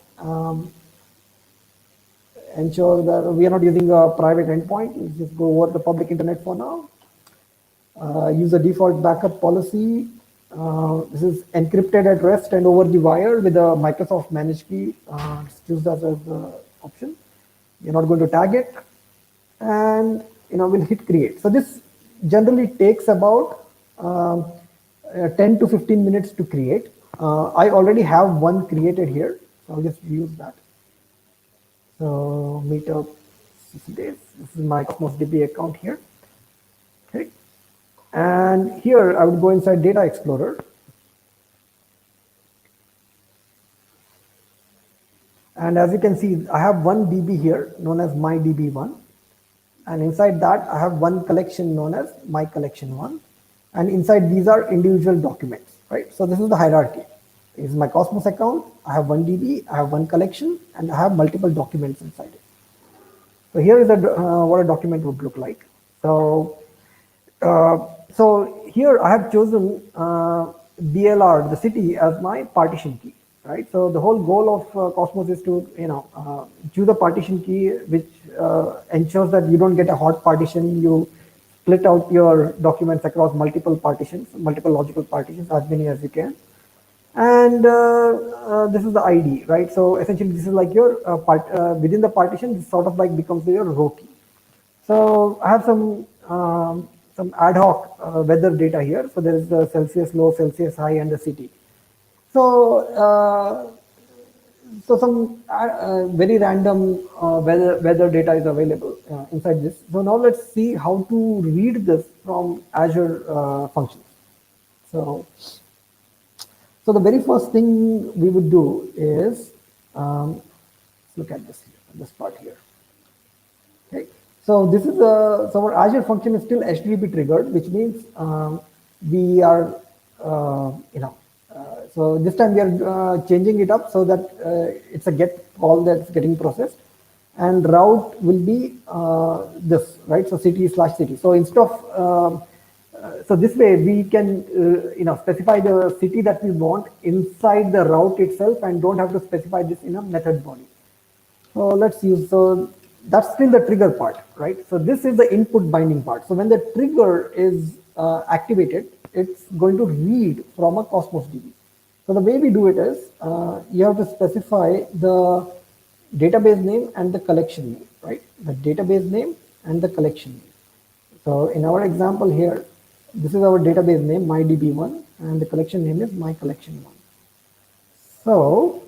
Ensure that we are not using a private endpoint. Let's just go over the public internet for now. Use a default backup policy. This is encrypted at rest and over the wire with a Microsoft managed key. Choose that as the option. You're not going to tag it, and we'll hit create. So this generally takes about 10 to 15 minutes to create. I already have one created here, so I'll just use that. So meetup 60 days. This is my Cosmos DB account here. Okay, and here I would go inside Data Explorer, and as you can see, I have one DB here known as my DB1, and inside that I have one collection known as my collection1, and inside these are individual documents, right? So this is the hierarchy. This is my Cosmos account. I have one DB, I have one collection, and I have multiple documents inside it. So here is what a document would look like. So, so here I have chosen BLR, the city, as my partition key, right? So the whole goal of Cosmos is to choose a partition key which ensures that you don't get a hot partition. You split out your documents across multiple partitions, multiple logical partitions, as many as you can. And this is the ID, right? So essentially, this is like your within the partition. This sort of like becomes your row key. So I have some ad hoc weather data here. So there is the Celsius low, Celsius high, and the city. So so some very random weather data is available inside this. So now let's see how to read this from Azure functions. So the very first thing we would do is let's look at this here, this part here. Okay, so this is so our Azure function is still HTTP triggered, which means we are so this time we are changing it up so that it's a get call that's getting processed, and route will be this, right? So city/city. So instead of so this way we can specify the city that we want inside the route itself and don't have to specify this in a method body. So let's use, so that's still the trigger part, right? So this is the input binding part. So when the trigger is activated, it's going to read from a Cosmos DB. So the way we do it is you have to specify the database name and the collection name, right? The database name and the collection name. So in our example here, this is our database name, mydb1, and the collection name is mycollection1. So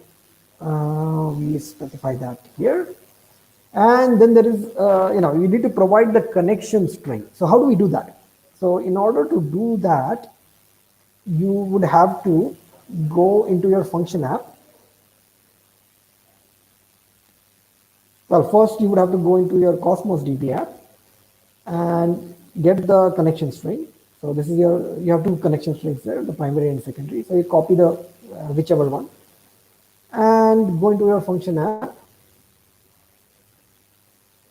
we specify that here. And then there is, you need to provide the connection string. So how do we do that? So in order to do that, you would have to go into your function app. Well, first you would have to go into your Cosmos DB app and get the connection string. So this is you have two connection strings there, the primary and secondary. So you copy the whichever one and go into your function app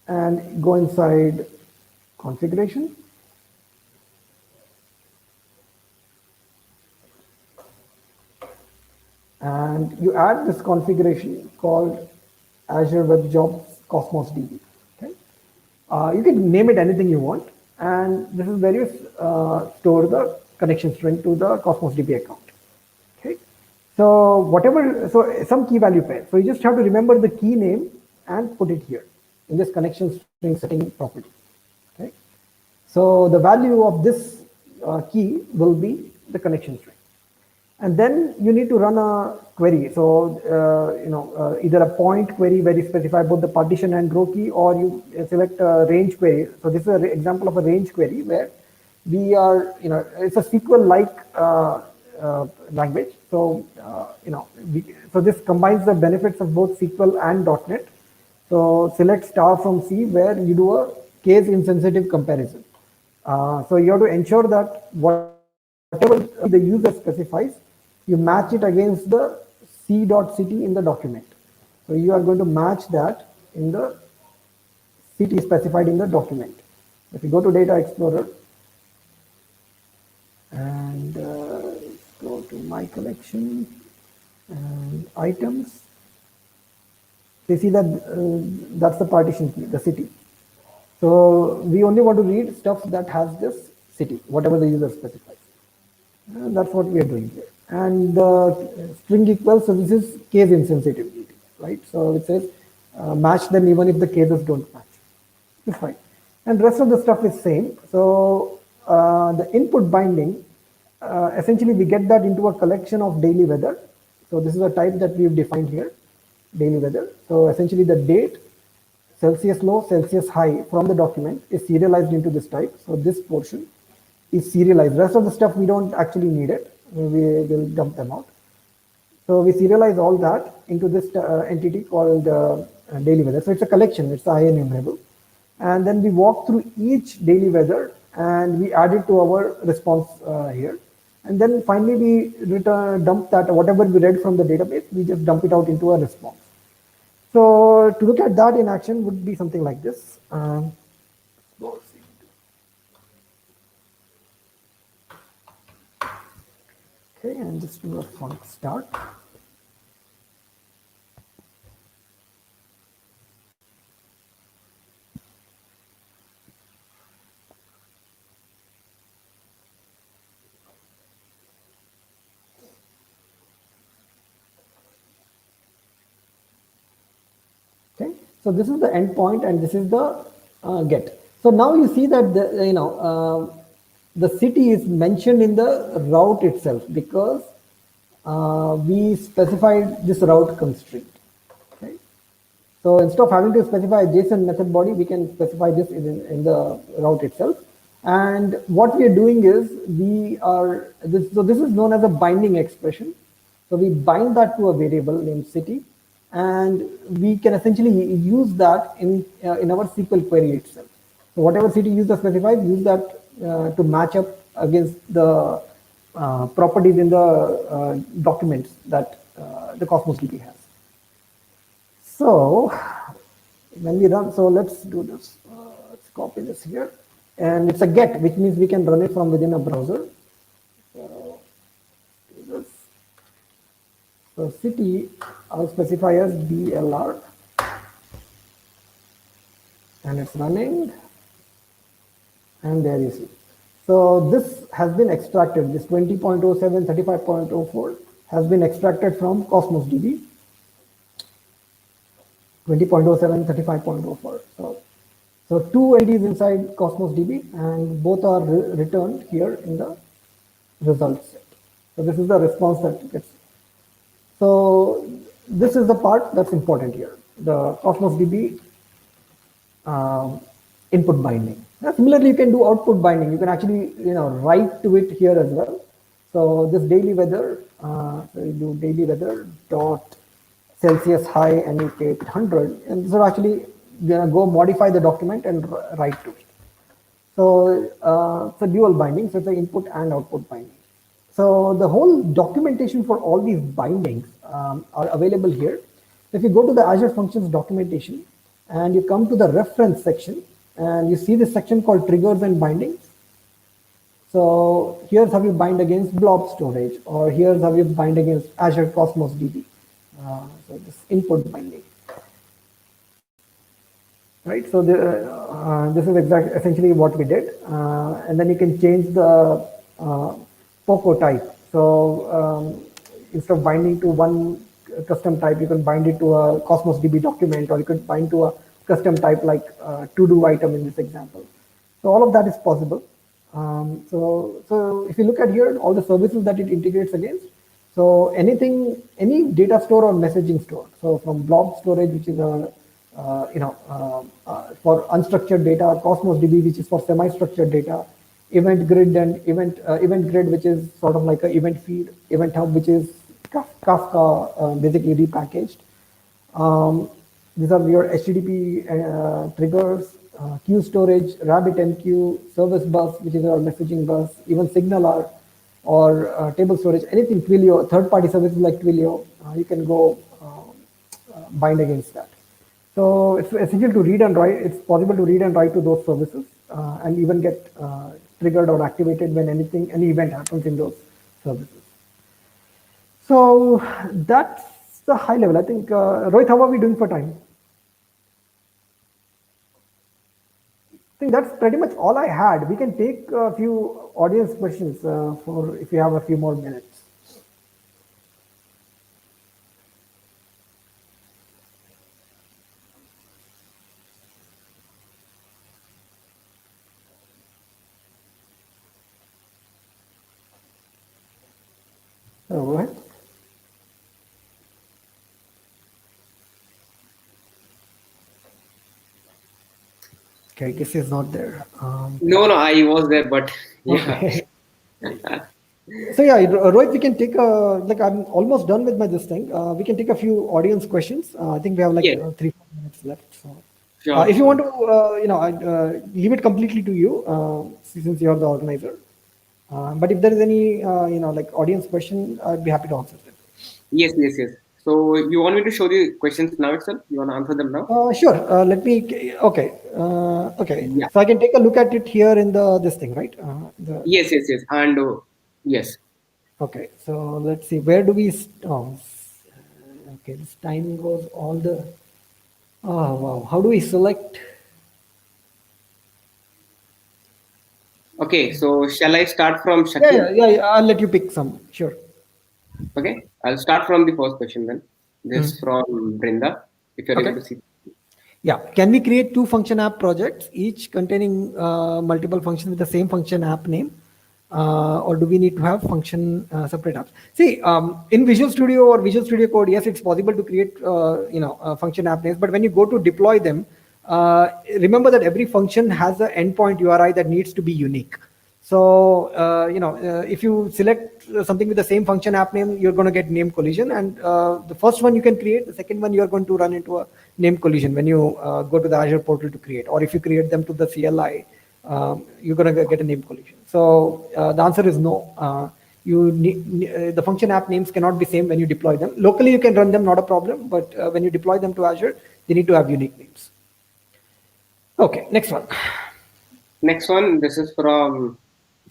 and go inside configuration. And you add this configuration called Azure Web Jobs Cosmos DB. Okay? You can name it anything you want. And this is where you store the connection string to the Cosmos DB account. Okay? So some key value pair. So you just have to remember the key name and put it here in this connection string setting property. Okay? So the value of this key will be the connection string. And then you need to run a query. So, either a point query where you specify both the partition and row key, or you select a range query. So this is an example of a range query where we are, it's a SQL-like language. So, so this combines the benefits of both SQL and .NET. So select star from C where you do a case insensitive comparison. So you have to ensure that whatever the user specifies, you match it against the c.city in the document. So you are going to match that in the city specified in the document. If you go to Data Explorer and go to My Collection and Items, you see that that's the partition key, the city. So we only want to read stuff that has this city, whatever the user specifies. And that's what we are doing here. And the string equals, so this is case insensitivity, right? So it says match them even if the cases don't match. It's fine. And rest of the stuff is same. So the input binding, essentially we get that into a collection of daily weather. So this is a type that we've defined here, daily weather. So essentially the date, Celsius low, Celsius high from the document is serialized into this type. So this portion is serialized. Rest of the stuff we don't actually need it. We will dump them out. So we serialize all that into this entity called daily weather. So it's a collection, it's enumerable. And then we walk through each daily weather and we add it to our response here. And then finally we dump that, whatever we read from the database, we just dump it out into a response. So to look at that in action would be something like this. Okay, and just do a func start. Okay, so this is the endpoint and this is the get. So now you see that the city is mentioned in the route itself because we specified this route constraint. Okay? So instead of having to specify a JSON method body, we can specify this in the route itself. And what we are doing is so this is known as a binding expression. So we bind that to a variable named city, and we can essentially use that in our SQL query itself. So whatever city user specifies, use that to match up against the properties in the documents that the Cosmos DB has. So when we run, so let's do this. Let's copy this here. And it's a get, which means we can run it from within a browser. So do this. So city, I'll specify as DLR. And it's running. And there you see. So this has been extracted, this 20.07, 35.04 has been extracted from Cosmos DB, 20.07, 35.04. So two entities inside Cosmos DB, and both are returned here in the results set. So this is the response that gets. So this is the part that's important here. The Cosmos DB input binding. Similarly, you can do output binding. You can actually write to it here as well. So this daily weather, so you do daily weather dot Celsius high and you take 100, and so actually go modify the document and write to it. So it's a dual binding, so it's an input and output binding. So the whole documentation for all these bindings are available here. If you go to the Azure Functions documentation and you come to the reference section and you see this section called triggers and bindings. So here's how you bind against blob storage, or here's how you bind against Azure Cosmos DB. So this input binding. Right, so this is essentially what we did, and then you can change the POCO type. So instead of binding to one custom type, you can bind it to a Cosmos DB document, or you could bind to a custom type like to-do item in this example. So all of that is possible. So if you look at here, all the services that it integrates against. So anything, any data store or messaging store. So from blob storage, which is a for unstructured data, Cosmos DB, which is for semi-structured data, event grid and event grid, which is sort of like an event feed, event hub, which is Kafka basically repackaged. These are your HTTP triggers, queue storage, RabbitMQ, service bus, which is our messaging bus, even SignalR or table storage, anything Twilio, third-party services like Twilio, you can go bind against that. So it's essential to read and write. It's possible to read and write to those services and even get triggered or activated when any event happens in those services. So that's the high level. I think, Rohit, how are we doing for time? I think that's pretty much all I had. We can take a few audience questions for if you have a few more minutes. Go ahead. Okay, I guess he's not there. No, I was there, but yeah. Okay. So yeah, Rohit, we can take like I'm almost done with my this thing. We can take a few audience questions. I think we have like Yeah. 3-4 minutes left. So Sure. if you want to, leave it completely to you since you are the organizer. But if there is any, like audience question, I'd be happy to answer them. Yes. So you want me to show the questions now itself? You want to answer them now? Sure. Let me. Okay. Okay. Yeah. So I can take a look at it here in this thing, right? Yes. And yes. Okay. So let's see. Where do we? Okay. This time goes all the. Oh wow. How do we select? Okay. So shall I start from Shakil? Yeah. I'll let you pick some. Sure. Okay. I'll start from the first question then. This from Brinda. If you're able Okay. to see. Yeah. Can we create 2 function app projects, each containing multiple functions with the same function app name? Or do we need to have function separate apps? See, in Visual Studio or Visual Studio Code, yes, it's possible to create, function app names. But when you go to deploy them, remember that every function has an endpoint URI that needs to be unique. So, if you select something with the same function app name, you're going to get name collision. And the first one you can create, the second one you're going to run into a name collision when you go to the Azure portal to create, or if you create them to the CLI, you're going to get a name collision. So the answer is no. The function app names cannot be same when you deploy them. Locally, you can run them, not a problem. But when you deploy them to Azure, they need to have unique names. Okay, next one. Next one. This is from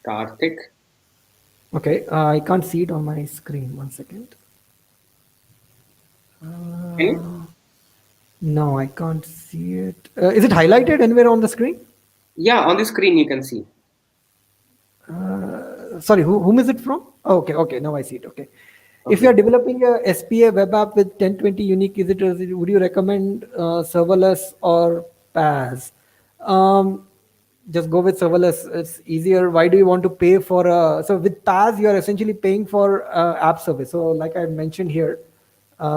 Karthik. Okay, I can't see it on my screen. 1 second. Any? No, I can't see it. Is it highlighted anywhere on the screen? Yeah, on the screen you can see. Sorry, whom is it from? Oh, okay, okay, now I see it. Okay. If you Okay. are developing a SPA web app with 1020 unique visitors, would you recommend serverless or PaaS? Um, just go with serverless. It's easier. Why do you want to pay for so with PaaS, you are essentially paying for app service. So like I mentioned here,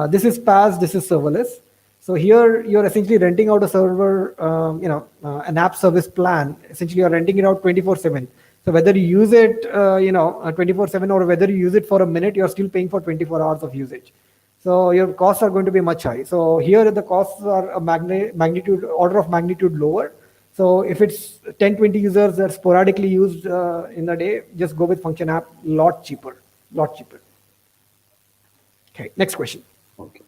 this is PaaS, this is serverless. So here you're essentially renting out a server, an app service plan. Essentially, you're renting it out 24/7. So whether you use it, 24/7, or whether you use it for a minute, you're still paying for 24 hours of usage. So your costs are going to be much high. So here the costs are a magnitude order of magnitude lower. So if it's 10-20 users that sporadically used in a day, just go with function app. Lot cheaper, lot cheaper. Okay, next question. Okay.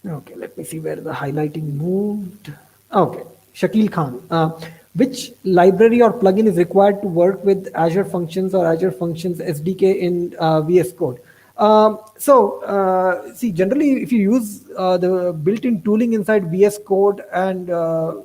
Okay, let me see where the highlighting moved. Okay, Shakil Khan. Which library or plugin is required to work with Azure Functions or Azure Functions SDK in VS Code? See, generally, if you use the built-in tooling inside VS Code and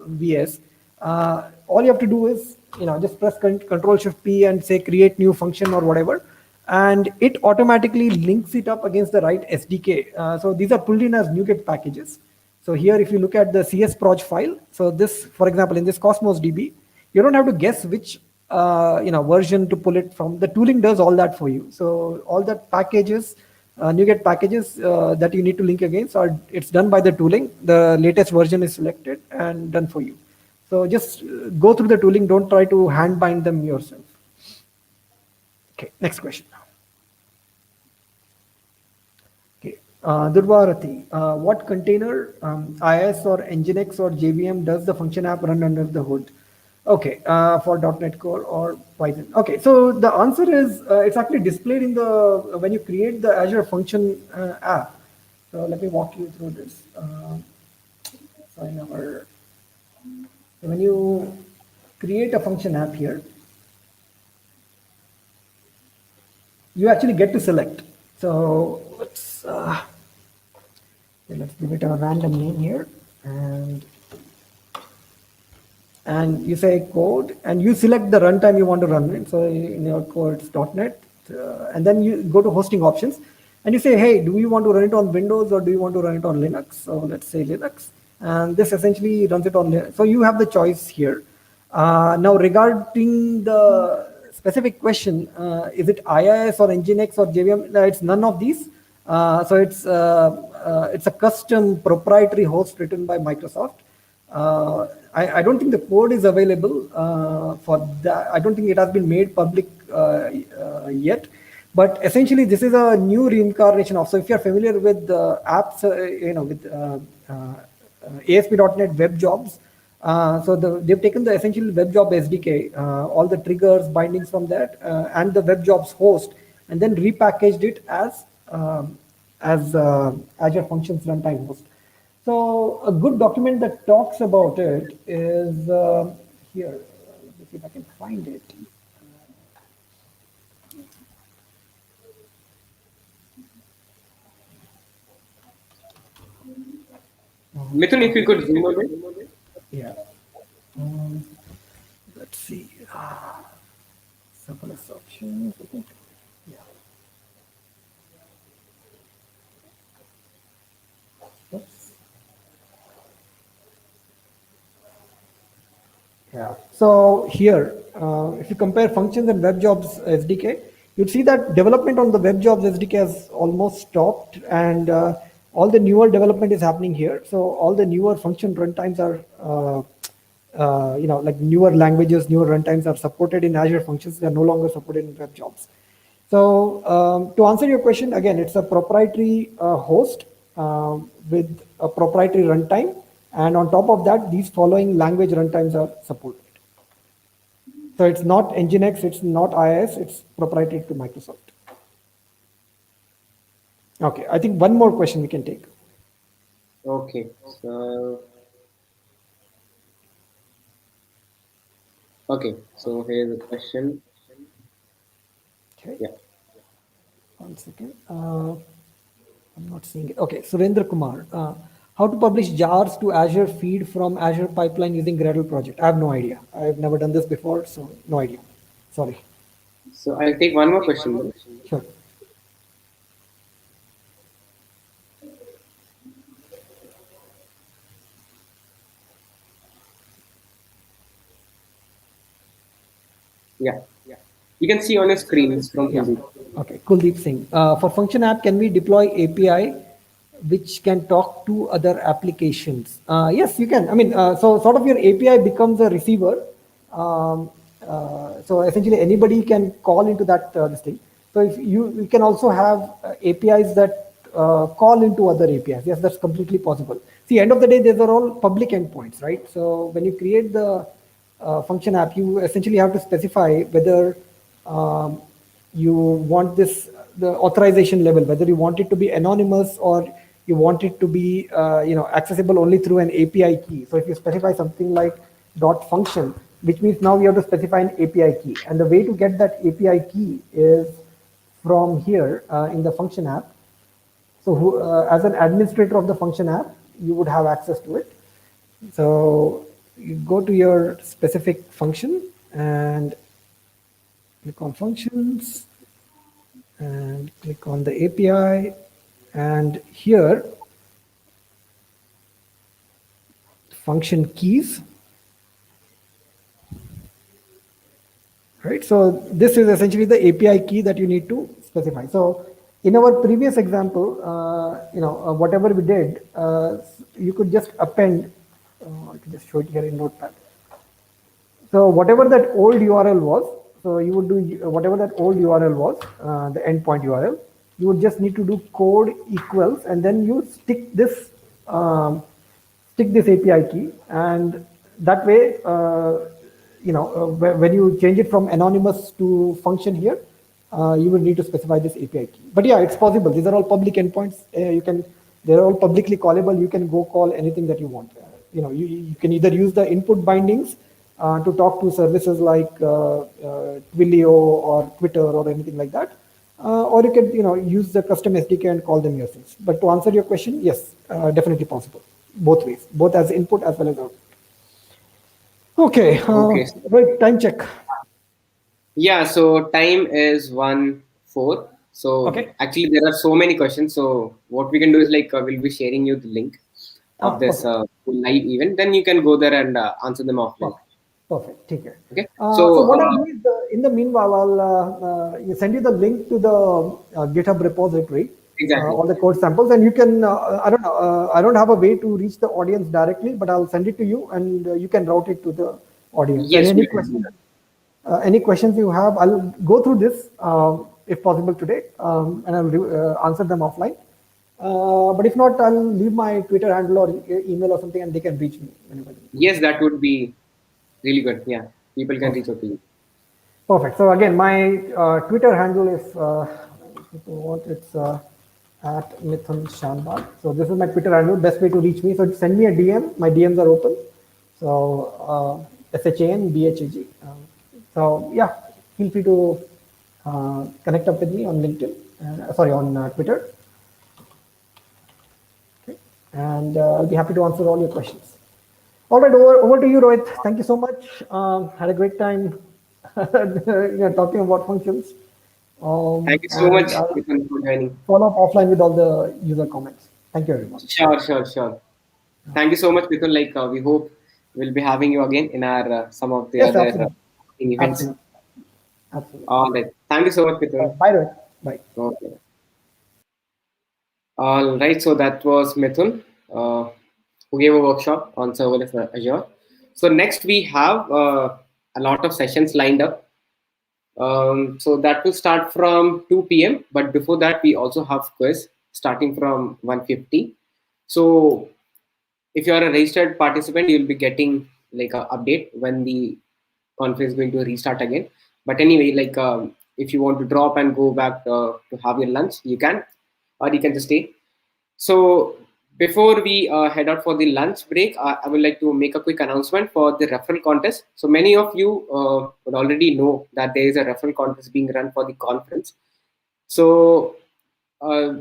VS, all you have to do is, just press Control Shift P and say create new function or whatever, and it automatically links it up against the right SDK. So these are pulled in as NuGet packages. So here, if you look at the csproj file, so this, for example, in this Cosmos DB, you don't have to guess which version to pull it from. The tooling does all that for you. So all that packages, NuGet packages that you need to link against, are it's done by the tooling. The latest version is selected and done for you. So just go through the tooling. Don't try to hand bind them yourself. Okay, next question. Okay, Durvarati, what container, IIS or Nginx or JVM does the function app run under the hood? Okay, for .NET Core or Python. Okay, so the answer is it's actually displayed in the when you create the Azure Function app. So let me walk you through this. So in our so when you create a function app here, you actually get to select. So let's give it a random name here, and you say code, and you select the runtime you want to run it. So in your code, it's .NET, and then you go to hosting options, and you say, hey, do you want to run it on Windows or do you want to run it on Linux? So let's say Linux, and this essentially runs it on Linux. So you have the choice here. Now, regarding the specific question, is it IIS or Nginx or JVM? No, it's none of these. So it's a custom proprietary host written by Microsoft. I don't think the code is available for that. I don't think it has been made public yet. But essentially, this is a new reincarnation of. So if you're familiar with apps, with ASP.NET web jobs, they've taken the essential web job SDK, all the triggers, bindings from that, and the web jobs host, and then repackaged it as Azure Functions Runtime Host. So a good document that talks about it is here. Let me see if I can find it. Mithun, if you could zoom a bit. Yeah. Let's see. Surplus options. I think. Yeah. Oops. Yeah. So here, if you compare functions and web jobs SDK, you'd see that development on the web jobs SDK has almost stopped, and all the newer development is happening here. So all the newer function runtimes are, like newer languages, newer runtimes are supported in Azure Functions. They are no longer supported in web jobs. So to answer your question, again, it's a proprietary host with a proprietary runtime. And on top of that, these following language runtimes are supported. So it's not Nginx, it's not IIS, it's proprietary to Microsoft. Okay, I think one more question we can take. Okay. So here's a question. Okay, Yeah. 1 second. I'm not seeing it. Okay, Surendra Kumar. How to publish jars to Azure feed from Azure pipeline using Gradle project? I have no idea. I've never done this before, so no idea. Sorry. So I'll take one more question then. Sure. Yeah, you can see on your screen. It's from Yeah. Kuldeep. Okay. Kuldeep Singh. For function app, can we deploy API which can talk to other applications? Yes, you can. I mean, so sort of your API becomes a receiver. Um, so essentially, anybody can call into that this thing. So if you can also have APIs that call into other APIs. Yes, that's completely possible. See, end of the day, these are all public endpoints, right? So when you create the function app, you essentially have to specify whether um, you want this the authorization level, whether you want it to be anonymous or you want it to be accessible only through an API key. So if you specify something like dot function, which means now you have to specify an API key, and the way to get that API key is from here in the function app. So as an administrator of the function app, you would have access to it. So you go to your specific function and click on functions and click on the API, and here function keys, right? So this is essentially the API key that you need to specify. So in our previous example, whatever we did, you could just append, I can just show it here in Notepad. So whatever that old URL was, so you would do whatever that old URL was, the endpoint URL, you would just need to do code equals, and then you stick this API key, and that way, when you change it from anonymous to function here, you will need to specify this API key. But yeah, it's possible. These are all public endpoints. They're all publicly callable. You can go call anything that you want. You can either use the input bindings to talk to services like Twilio or Twitter or anything like that. Or you can, use the custom SDK and call them yourselves. But to answer your question, yes, definitely possible. Both ways, both as input as well as output. Okay, Okay. right, time check. Yeah, so time is 1:04. So Okay. actually, there are so many questions. So what we can do is like we'll be sharing you the link of this Perfect. live event. Then you can go there and answer them offline. Perfect. Perfect. Take care. Okay. So So what I'll do is, in the meanwhile, I'll send you the link to the GitHub repository, exactly. all the code samples, and you can. I don't know. I don't have a way to reach the audience directly, but I'll send it to you, and you can route it to the audience. And Yes, we can do that. any questions you have, I'll go through this if possible today, and I'll answer them offline. But if not, I'll leave my Twitter handle or email or something, and they can reach me whenever. Yes, that would be really good. Yeah, people can reach Perfect. out to you. Perfect. So again, my Twitter handle is it's at Mithun Shanbag. So this is my Twitter handle. Best way to reach me. So send me a DM. My DMs are open. So SHANBHAG. So yeah, feel free to connect up with me on LinkedIn. Sorry, on Twitter. Okay. And I'll be happy to answer all your questions. All right, over to you, Rohit. Thank you so much. Had a great time talking about functions. Thank you so And much, I'll Ethan, for joining. follow up offline with all the user comments. Thank you, everyone. Sure, sure, sure. Thank you so much, Mithun. Like we hope we'll be having you again in our some of the Yes, other absolutely. events. Absolutely. Absolutely. All right. Thank you so much, Mithun. Bye, Rohit. Bye. Okay. All right. So that was Mithun, who gave a workshop on serverless Azure. So next we have a lot of sessions lined up. So that will start from 2 p.m. But before that, we also have quiz starting from 1:50. So if you are a registered participant, you'll be getting like a update when the conference is going to restart again. But anyway, like if you want to drop and go back to have your lunch, you can, or you can just stay. So before we head out for the lunch break, I would like to make a quick announcement for the referral contest. So many of you would already know that there is a referral contest being run for the conference. So uh,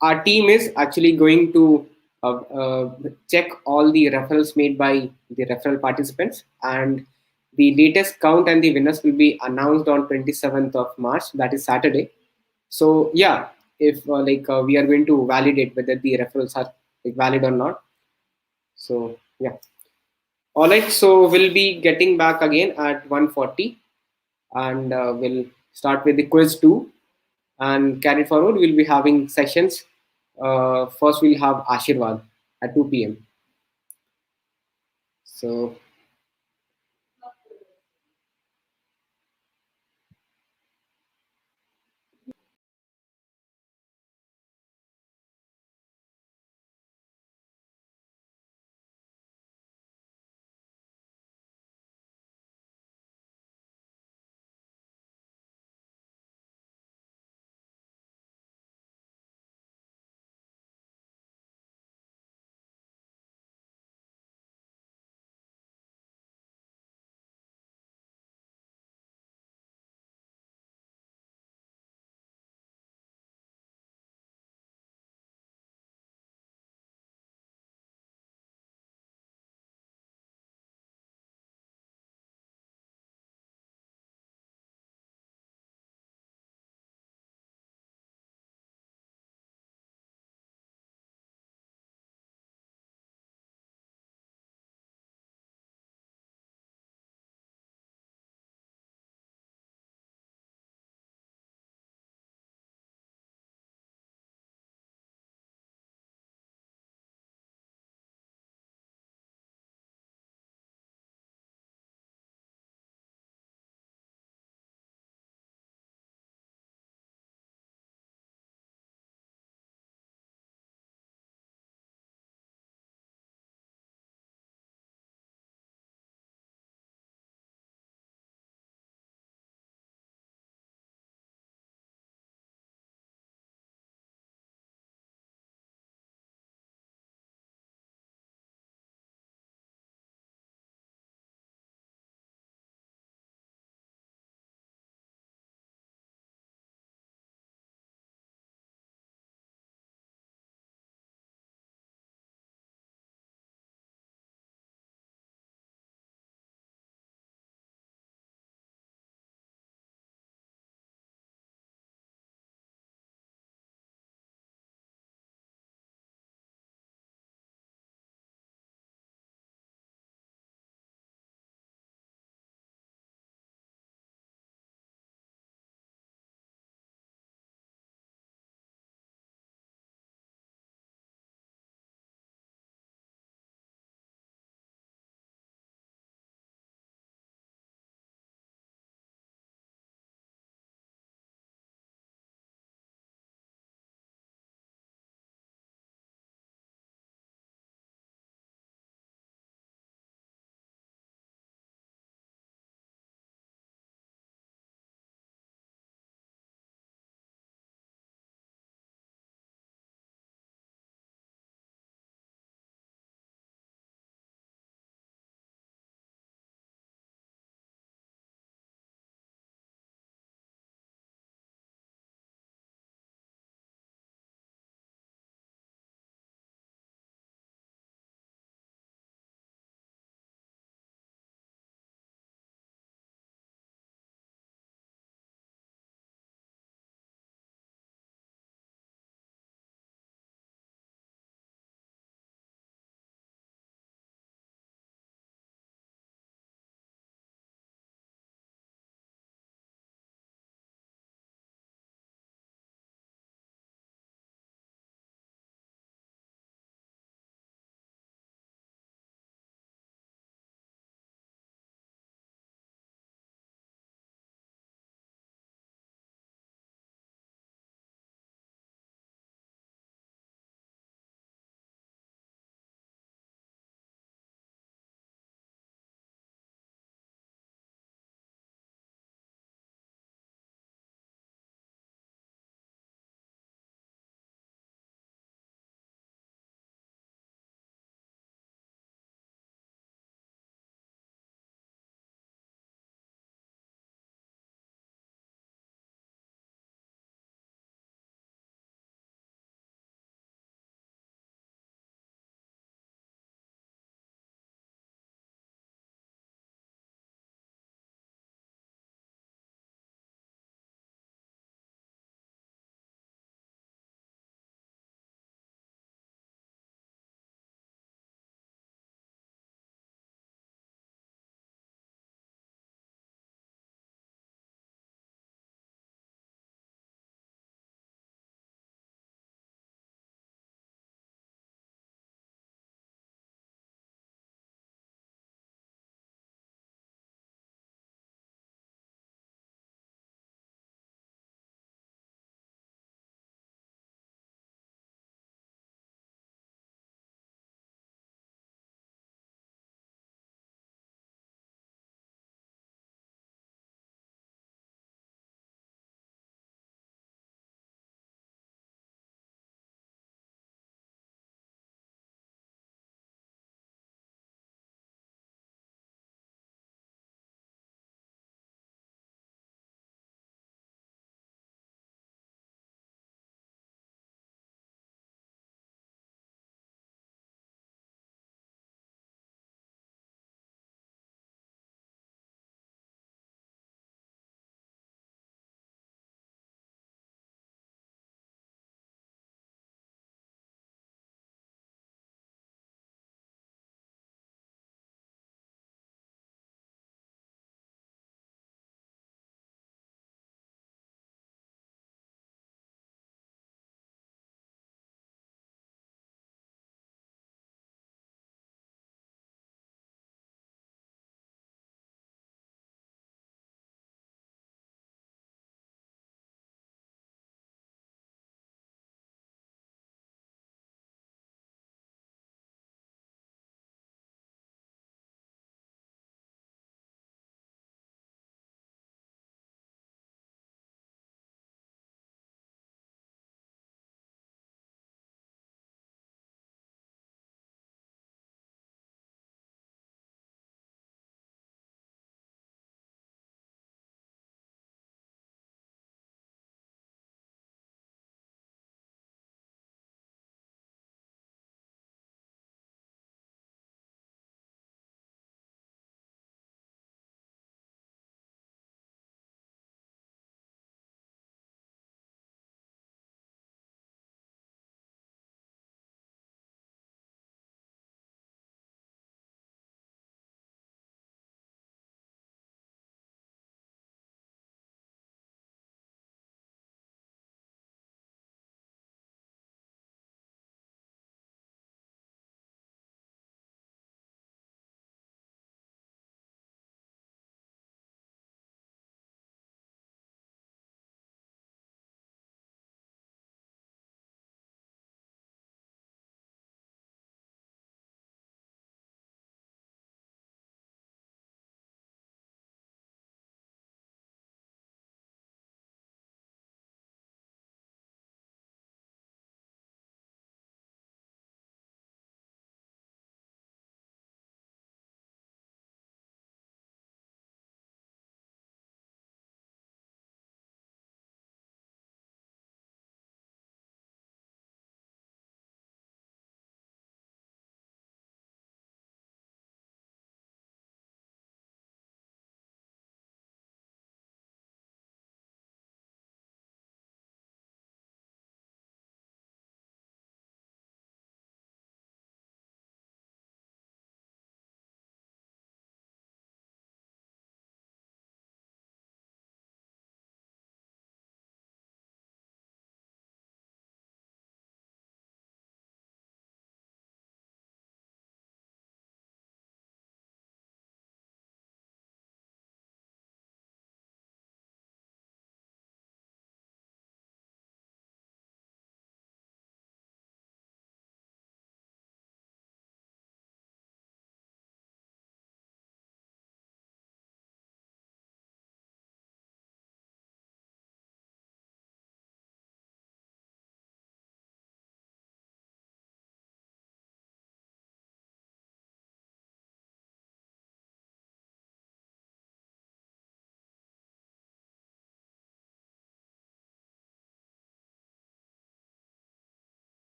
our team is actually going to check all the referrals made by the referral participants, and the latest count and the winners will be announced on 27th of March, that is Saturday. So yeah, if we are going to validate whether the referrals are like, valid or not. So yeah, all right, so we'll be getting back again at 1:40, and we'll start with the quiz 2, and carry forward we'll be having sessions. First we'll have Ashirwad at 2 p.m. So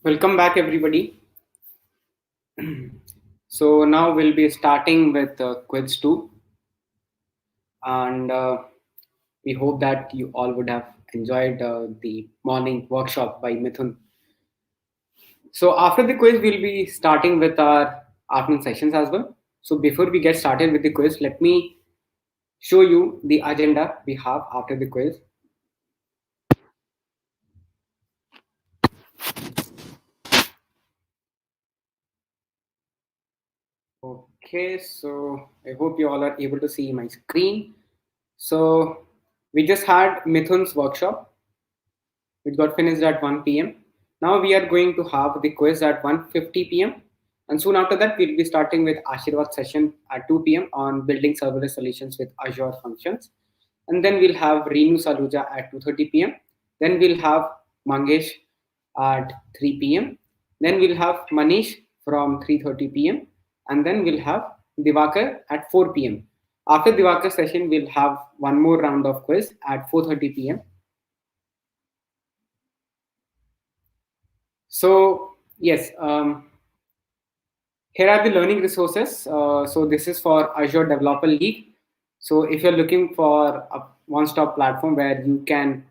Welcome back, everybody. So now we'll be starting with quiz 2, and we hope that you all would have enjoyed the morning workshop by Mithun. So after the quiz, we'll be starting with our afternoon sessions as well. So before we get started with the quiz, let me show you the agenda we have after the quiz. Okay, so I hope you all are able to see my screen. So we just had Mithun's workshop, which got finished at 1 p.m. Now we are going to have the quiz at 1:50 p.m. And soon after that, we'll be starting with Ashirwad session at 2 p.m. on building serverless solutions with Azure functions. And then we'll have Reenu Saluja at 2:30 p.m. Then we'll have Mangesh at 3 p.m. Then we'll have Manish from 3:30 p.m. And then we'll have Divakar at 4 p.m. After Divakar's session, we'll have one more round of quiz at 4:30 p.m. So yes, here are the learning resources. So this is for Azure Developer League. So if you're looking for a one-stop platform where you can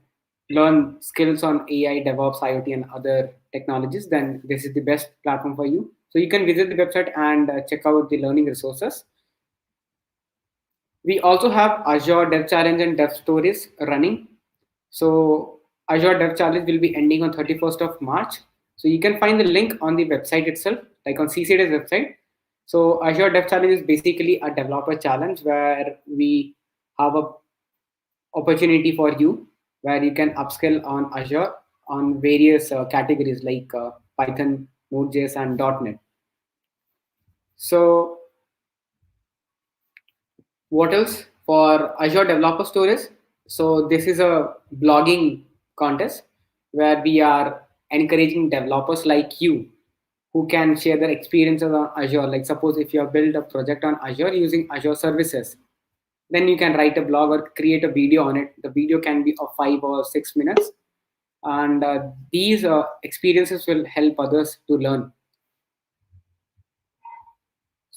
learn skills on AI, DevOps, IoT, and other technologies, then this is the best platform for you. So you can visit the website and check out the learning resources. We also have Azure Dev Challenge and Dev Stories running. So Azure Dev Challenge will be ending on 31st of March. So you can find the link on the website itself, like on CCD's website. So Azure Dev Challenge is basically a developer challenge where we have a opportunity for you where you can upskill on Azure on various categories like Python, Node.js, and .NET. So what else for Azure Developer Stories? So this is a blogging contest where we are encouraging developers like you who can share their experiences on Azure. Like suppose if you have built a project on Azure using Azure services, then you can write a blog or create a video on it. The video can be of 5 or 6 minutes, and these experiences will help others to learn.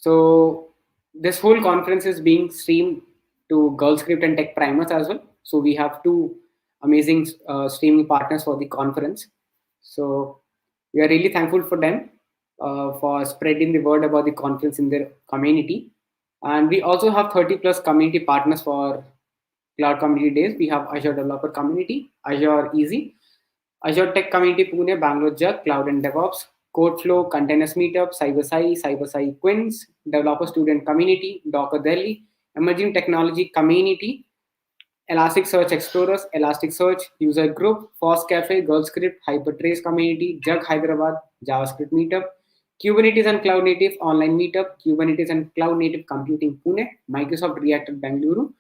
So this whole conference is being streamed to Girl Script and Tech Primers as well. So we have two amazing streaming partners for the conference. So we are really thankful for them for spreading the word about the conference in their community. And we also have 30 plus community partners for Cloud Community Days. We have Azure Developer Community, Azure Easy, Azure Tech Community Pune, Bangalore Jug, Cloud and DevOps, Codeflow, Containers Meetup, CyberSci Quins, Developer Student Community, Docker Delhi, Emerging Technology Community, Elasticsearch Explorers, Elasticsearch User Group, FOSS Cafe, GirlScript, Hypertrace Community, Jug Hyderabad, JavaScript Meetup, Kubernetes and Cloud Native Online Meetup, Kubernetes and Cloud Native Computing Pune, Microsoft Reactor Bengaluru,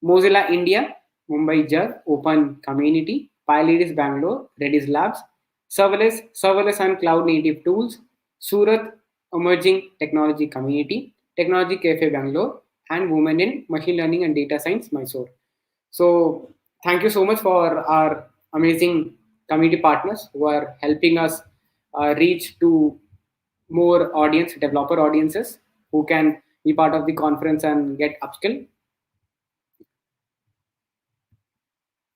Mozilla India, Mumbai Jug, Open Community, PyLadies Bangalore, Redis Labs, Serverless and Cloud Native Tools, Surat Emerging Technology Community, Technology Cafe Bangalore, and Women in Machine Learning and Data Science Mysore. So thank you so much for our amazing community partners who are helping us reach to more audience, developer audiences who can be part of the conference and get upskill.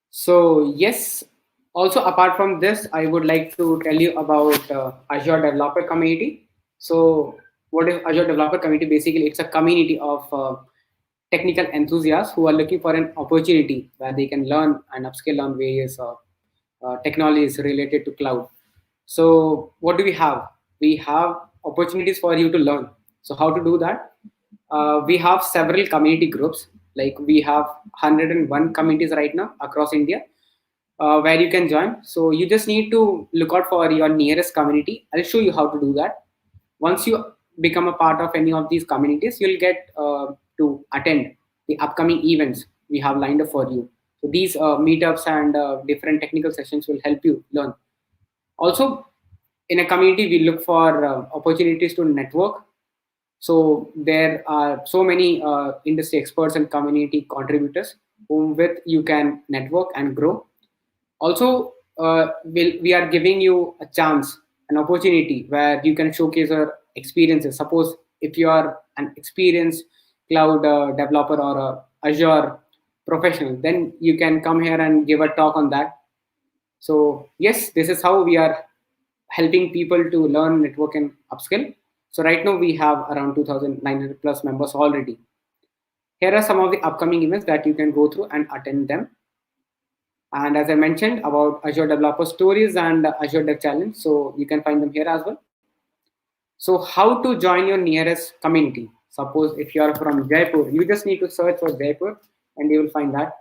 So yes, also apart from this, I would like to tell you about Azure Developer Community. So what is Azure Developer Community? Basically, it's a community of technical enthusiasts who are looking for an opportunity where they can learn and upskill on various technologies related to cloud. So what do we have? We have opportunities for you to learn. So how to do that? We have several community groups. Like we have 101 communities right now across India where you can join. So you just need to look out for your nearest community. I'll show you how to do that. Once you become a part of any of these communities, you'll get to attend the upcoming events we have lined up for you. So these meetups and different technical sessions will help you learn. Also, in a community, we look for opportunities to network. So there are so many industry experts and community contributors whom with you can network and grow. Also, we are giving you a chance an opportunity where you can showcase your experiences. Suppose if you are an experienced cloud developer or a Azure professional, then you can come here and give a talk on that. So yes, this is how we are helping people to learn, network, and upskill. So right now we have around 2,900 plus members already. Here are some of the upcoming events that you can go through and attend them. And as I mentioned about Azure Developer Stories and Azure Dev Challenge, so you can find them here as well. So how to join your nearest community? Suppose if you are from Jaipur, you just need to search for Jaipur and you will find that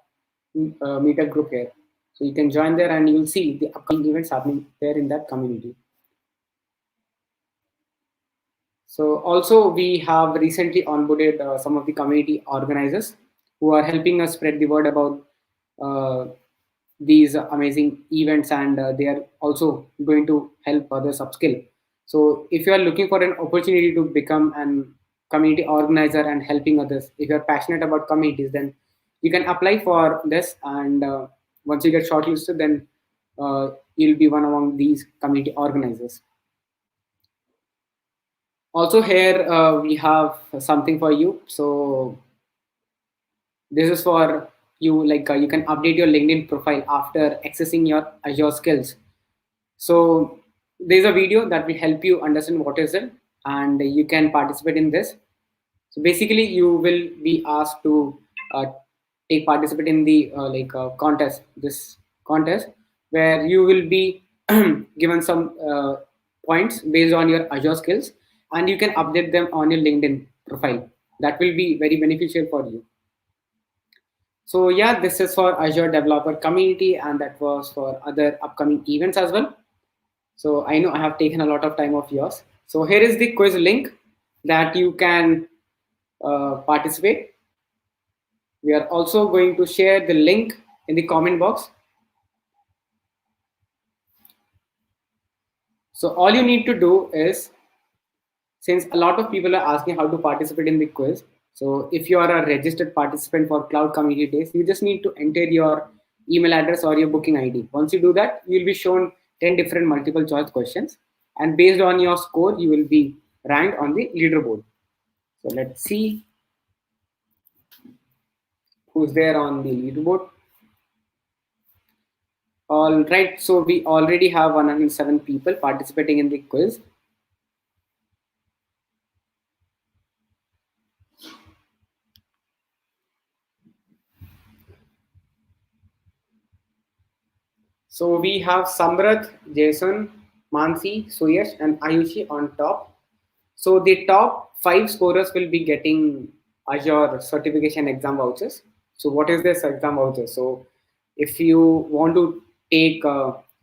meetup group here. So you can join there and you will see the upcoming events happening there in that community. So also we have recently onboarded some of the community organizers who are helping us spread the word about uh, these amazing events, and they are also going to help others upskill. So if you are looking for an opportunity to become an community organizer and helping others, if you are passionate about communities, then you can apply for this, and once you get shortlisted, then you'll be one among these community organizers. Also here we have something for you. So this is for you, like you can update your LinkedIn profile after accessing your Azure skills. So there's a video that will help you understand what is it, and you can participate in this. So basically you will be asked to uh, take participate in the contest, this contest, where you will be given some points based on your Azure skills, and you can update them on your LinkedIn profile. That will be very beneficial for you. So yeah, this is for Azure Developer Community, and that was for other upcoming events as well. So I know I have taken a lot of time of yours. So here is the quiz link that you can participate. We are also going to share the link in the comment box. So all you need to do is, since a lot of people are asking how to participate in the quiz, so if you are a registered participant for Cloud Community Days, you just need to enter your email address or your booking ID. Once you do that, you will be shown 10 different multiple choice questions, and based on your score, you will be ranked on the leaderboard. So let's see who's there on the leaderboard. All right, so we already have 107 people participating in the quiz. So we have Samrat, Jason, Mansi, Suyash, and Ayushi on top. So the top five scorers will be getting Azure certification exam vouchers. So what is this exam voucher? So if you want to take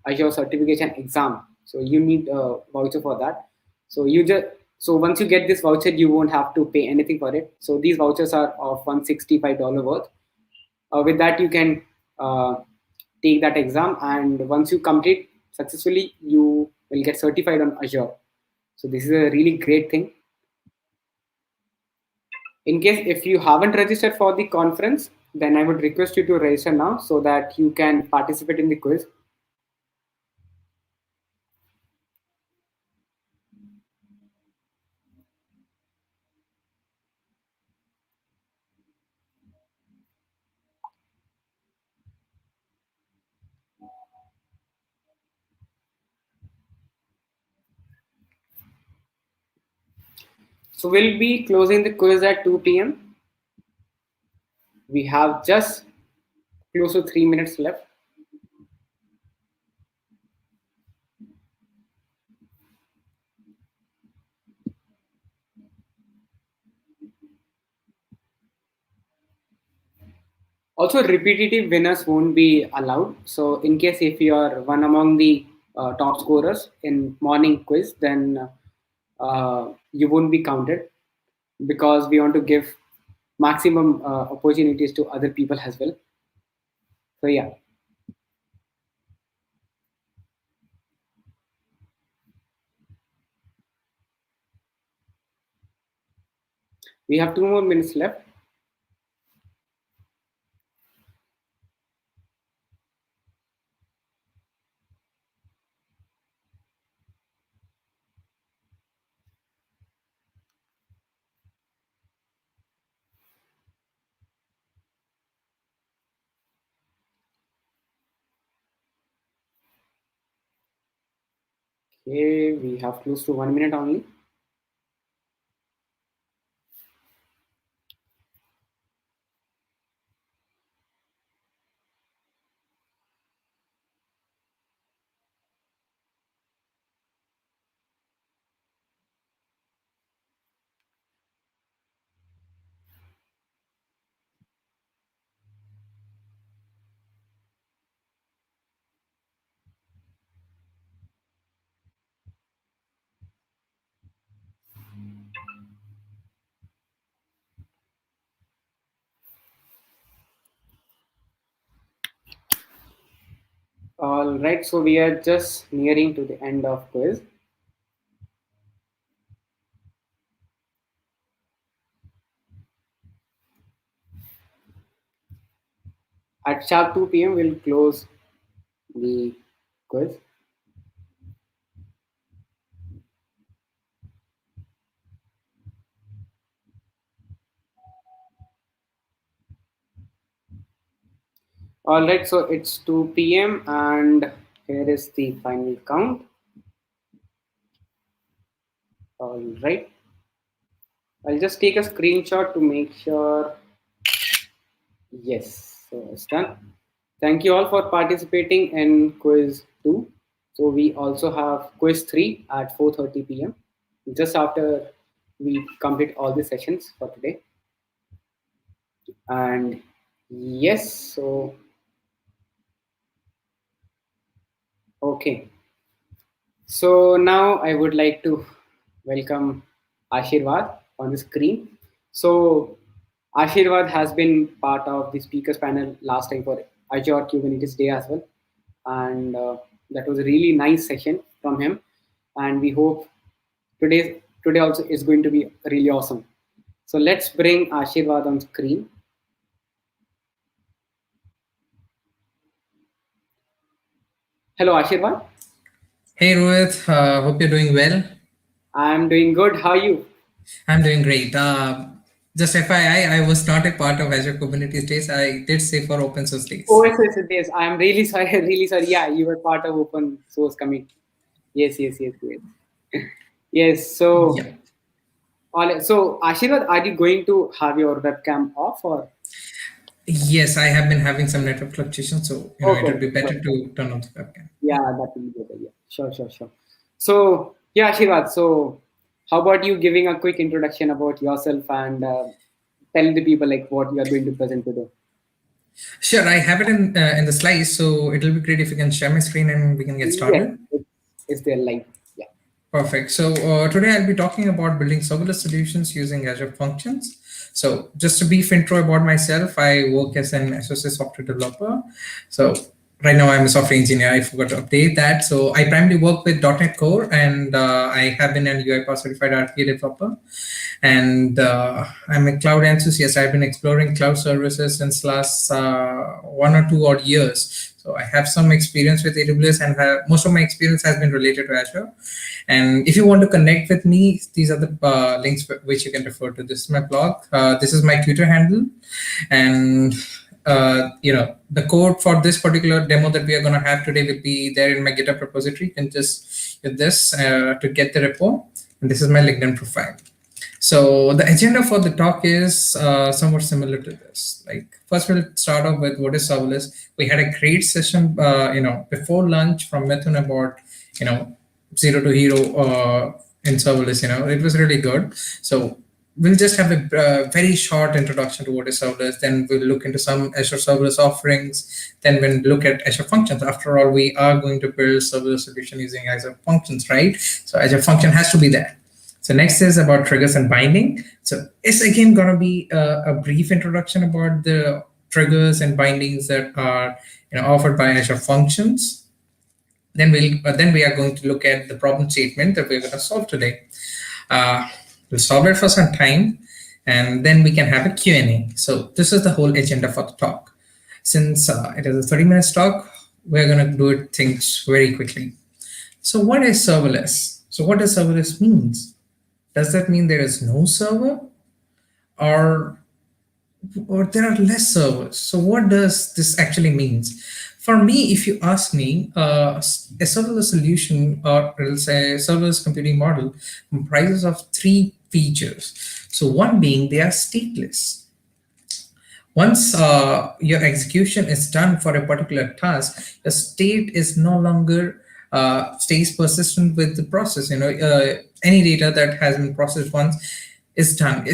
Azure certification exam, so you need a voucher for that. So you just, so once you get this voucher, you won't have to pay anything for it. So these vouchers are of $165 worth. With that, you can take that exam, and once you complete successfully, you will get certified on Azure. So this is a really great thing. In case if you haven't registered for the conference, then I would request you to register now so that you can participate in the quiz. So we'll be closing the quiz at 2 p.m. We have just close to 3 minutes left. Also, repetitive winners won't be allowed. So in case if you are one among the top scorers in morning quiz, then you won't be counted, because we want to give maximum opportunities to other people as well. So yeah, we have 2 more minutes left. Okay, we have close to 1 minute only. All right, so we are just nearing to the end of quiz. At sharp 2 p.m., we'll close the quiz. All right, so it's 2 p.m. and here is the final count. All right, I'll just take a screenshot to make sure. Yes, so it's done. Thank you all for participating in quiz 2. So we also have quiz 3 at 4:30 p.m. just after we complete all the sessions for today. And yes, so okay. So now I would like to welcome Ashirvad on the screen. So Ashirvad has been part of the speakers panel last time for Azure Kubernetes Day as well, and that was a really nice session from him. And we hope today also is going to be really awesome. So let's bring Ashirvad on screen. Hello, Ashirvad. Hey Rohit, hope you're doing well. I'm doing good. How are you? I'm doing great. Just FYI, I was not a part of Azure Kubernetes Days. I did say for open source Oh, days. yes, yes, yes. I'm really sorry. Really sorry. Yeah, you were part of open source committee. Yes, yes, yes, yes. Yes. So, Yeah. so Ashirvad, are you going to have your webcam off or? Yes, I have been having some network fluctuations, so it Okay. would be better Sure. to turn on the webcam. Yeah, that will be better. Yeah. Sure, sure, sure. So, yeah, Ashirvad. So, how about you giving a quick introduction about yourself and tell the people like what you are going to present today? Sure, I have it in the slides, so it'll be great if you can share my screen and we can get Yes, started. it's their life. Yeah. Perfect. So today I'll be talking about building serverless solutions using Azure Functions. So just a brief intro about myself. I work as an associate software developer. So right now I'm a software engineer. I forgot to update that. So I primarily work with .NET Core, and I have been an UiPath certified RPA developer. And I'm a cloud enthusiast. I've been exploring cloud services since last 1 or 2 odd years. So I have some experience with AWS, and most of my experience has been related to Azure. And if you want to connect with me, these are the links which you can refer to. This is my blog. This is my Twitter handle, and the code for this particular demo that we are going to have today will be there in my GitHub repository. You can just use this to get the repo. And this is my LinkedIn profile. So the agenda for the talk is somewhat similar to this. Like first, we'll start off with what is serverless. We had a great session, before lunch from Mithun about you know zero to hero in serverless. It was really good. So we'll just have a very short introduction to what is serverless. Then we'll look into some Azure serverless offerings. Then we'll look at Azure functions. After all, we are going to build serverless solution using Azure functions, right? So Azure function has to be there. So next is about triggers and binding. So it's again going to be a brief introduction about the triggers and bindings that are offered by Azure Functions. Then we are going to look at the problem statement that we're going to solve today. Uh, we'll solve it for some time, and then we can have a Q&A. So this is the whole agenda for the talk. Since it is a 30-minute talk, we're going to do it things very quickly. So what is serverless? So what does serverless means? Does that mean there is no server, or there are less servers? So what does this actually means? For me, if you ask me, a serverless solution or else a serverless computing model comprises of three features. So one being they are stateless. Once your execution is done for a particular task, the state is no longer stays persistent with the process. Any data that has been processed once is done.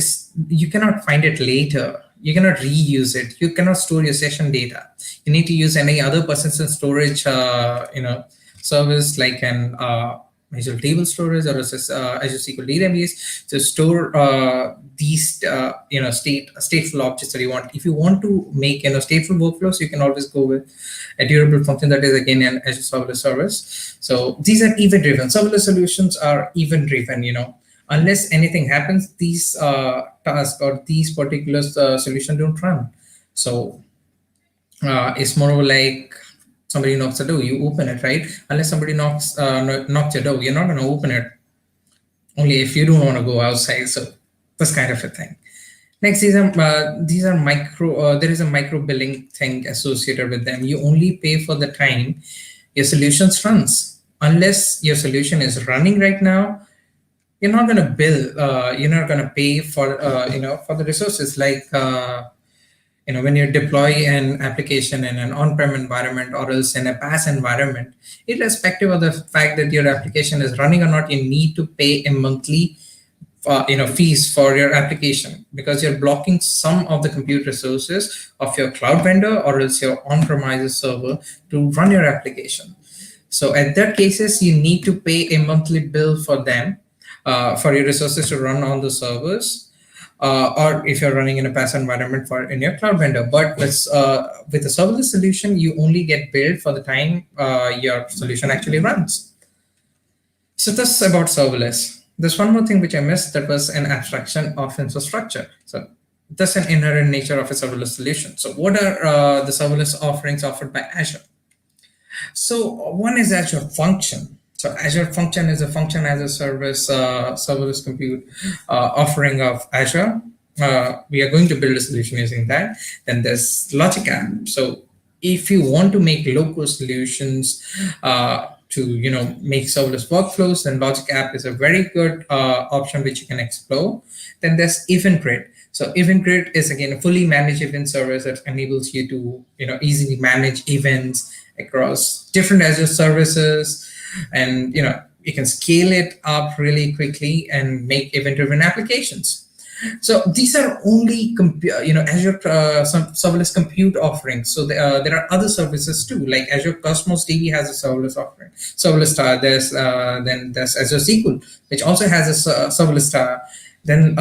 You cannot find it later. You cannot reuse it. You cannot store your session data. You need to use any other persistent storage, service like an Azure Table Storage or Azure SQL Database to store these stateful objects that you want. If you want to make stateful workflows, you can always go with a durable function that is again an Azure Serverless Service. So these are event-driven. Serverless solutions are event-driven. Unless anything happens, these tasks or these particular solutions don't run. So it's more of like somebody knocks the door, you open it, right? Unless somebody knocks your door, you're not going to open it. Only if you don't want to go outside. So that's kind of a thing. Next, these are micro. There is a micro billing thing associated with them. You only pay for the time your solutions runs. Unless your solution is running right now, you're not going to bill. You're not going to pay for for the resources like. When you deploy an application in an on-prem environment or else in a PaaS environment, irrespective of the fact that your application is running or not, you need to pay a monthly fees for your application because you're blocking some of the compute resources of your cloud vendor or else your on-premises server to run your application. So at that cases, you need to pay a monthly bill for them, for your resources to run on the servers. Or if you're running in a PaaS environment in your cloud vendor. But with a serverless solution, you only get billed for the time your solution actually runs. So that's about serverless. There's one more thing which I missed, that was an abstraction of infrastructure. So that's an inherent nature of a serverless solution. So what are the serverless offerings offered by Azure? So one is Azure Function. So Azure Function is a function as a service serverless compute offering of Azure. We are going to build a solution using that. Then there's Logic App. So if you want to make local solutions to make serverless workflows, then Logic App is a very good option which you can explore. Then there's Event Grid. So Event Grid is again a fully managed event service that enables you to easily manage events across different Azure services. And you can scale it up really quickly and make event-driven applications. So these are only Azure serverless compute offerings. So there are other services too, like Azure Cosmos DB has a serverless offering. Serverless star. Then there's Azure SQL, which also has a serverless star. Then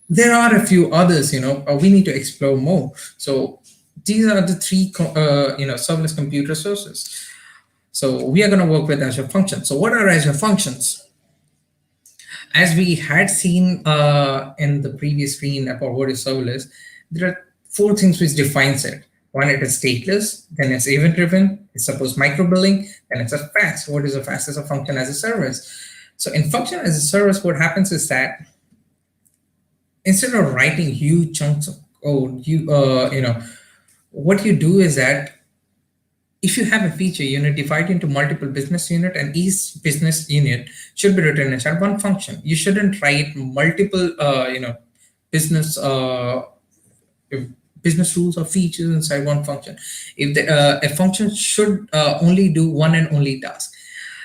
there are a few others. We need to explore more. So these are the three serverless compute resources. So we are going to work with Azure Functions. So what are Azure Functions? As we had seen in the previous screen about what is serverless, there are four things which defines it. One, it is stateless. Then it's event-driven. It's supposed micro-billing. Then it's a fast. What is a fast? Is a function as a service. So in function as a service, what happens is that instead of writing huge chunks of code, what you do is that if you have a feature, divide into multiple business unit, and each business unit should be written inside one function. You shouldn't write multiple, business rules or features inside one function. If a function should only do one and only task,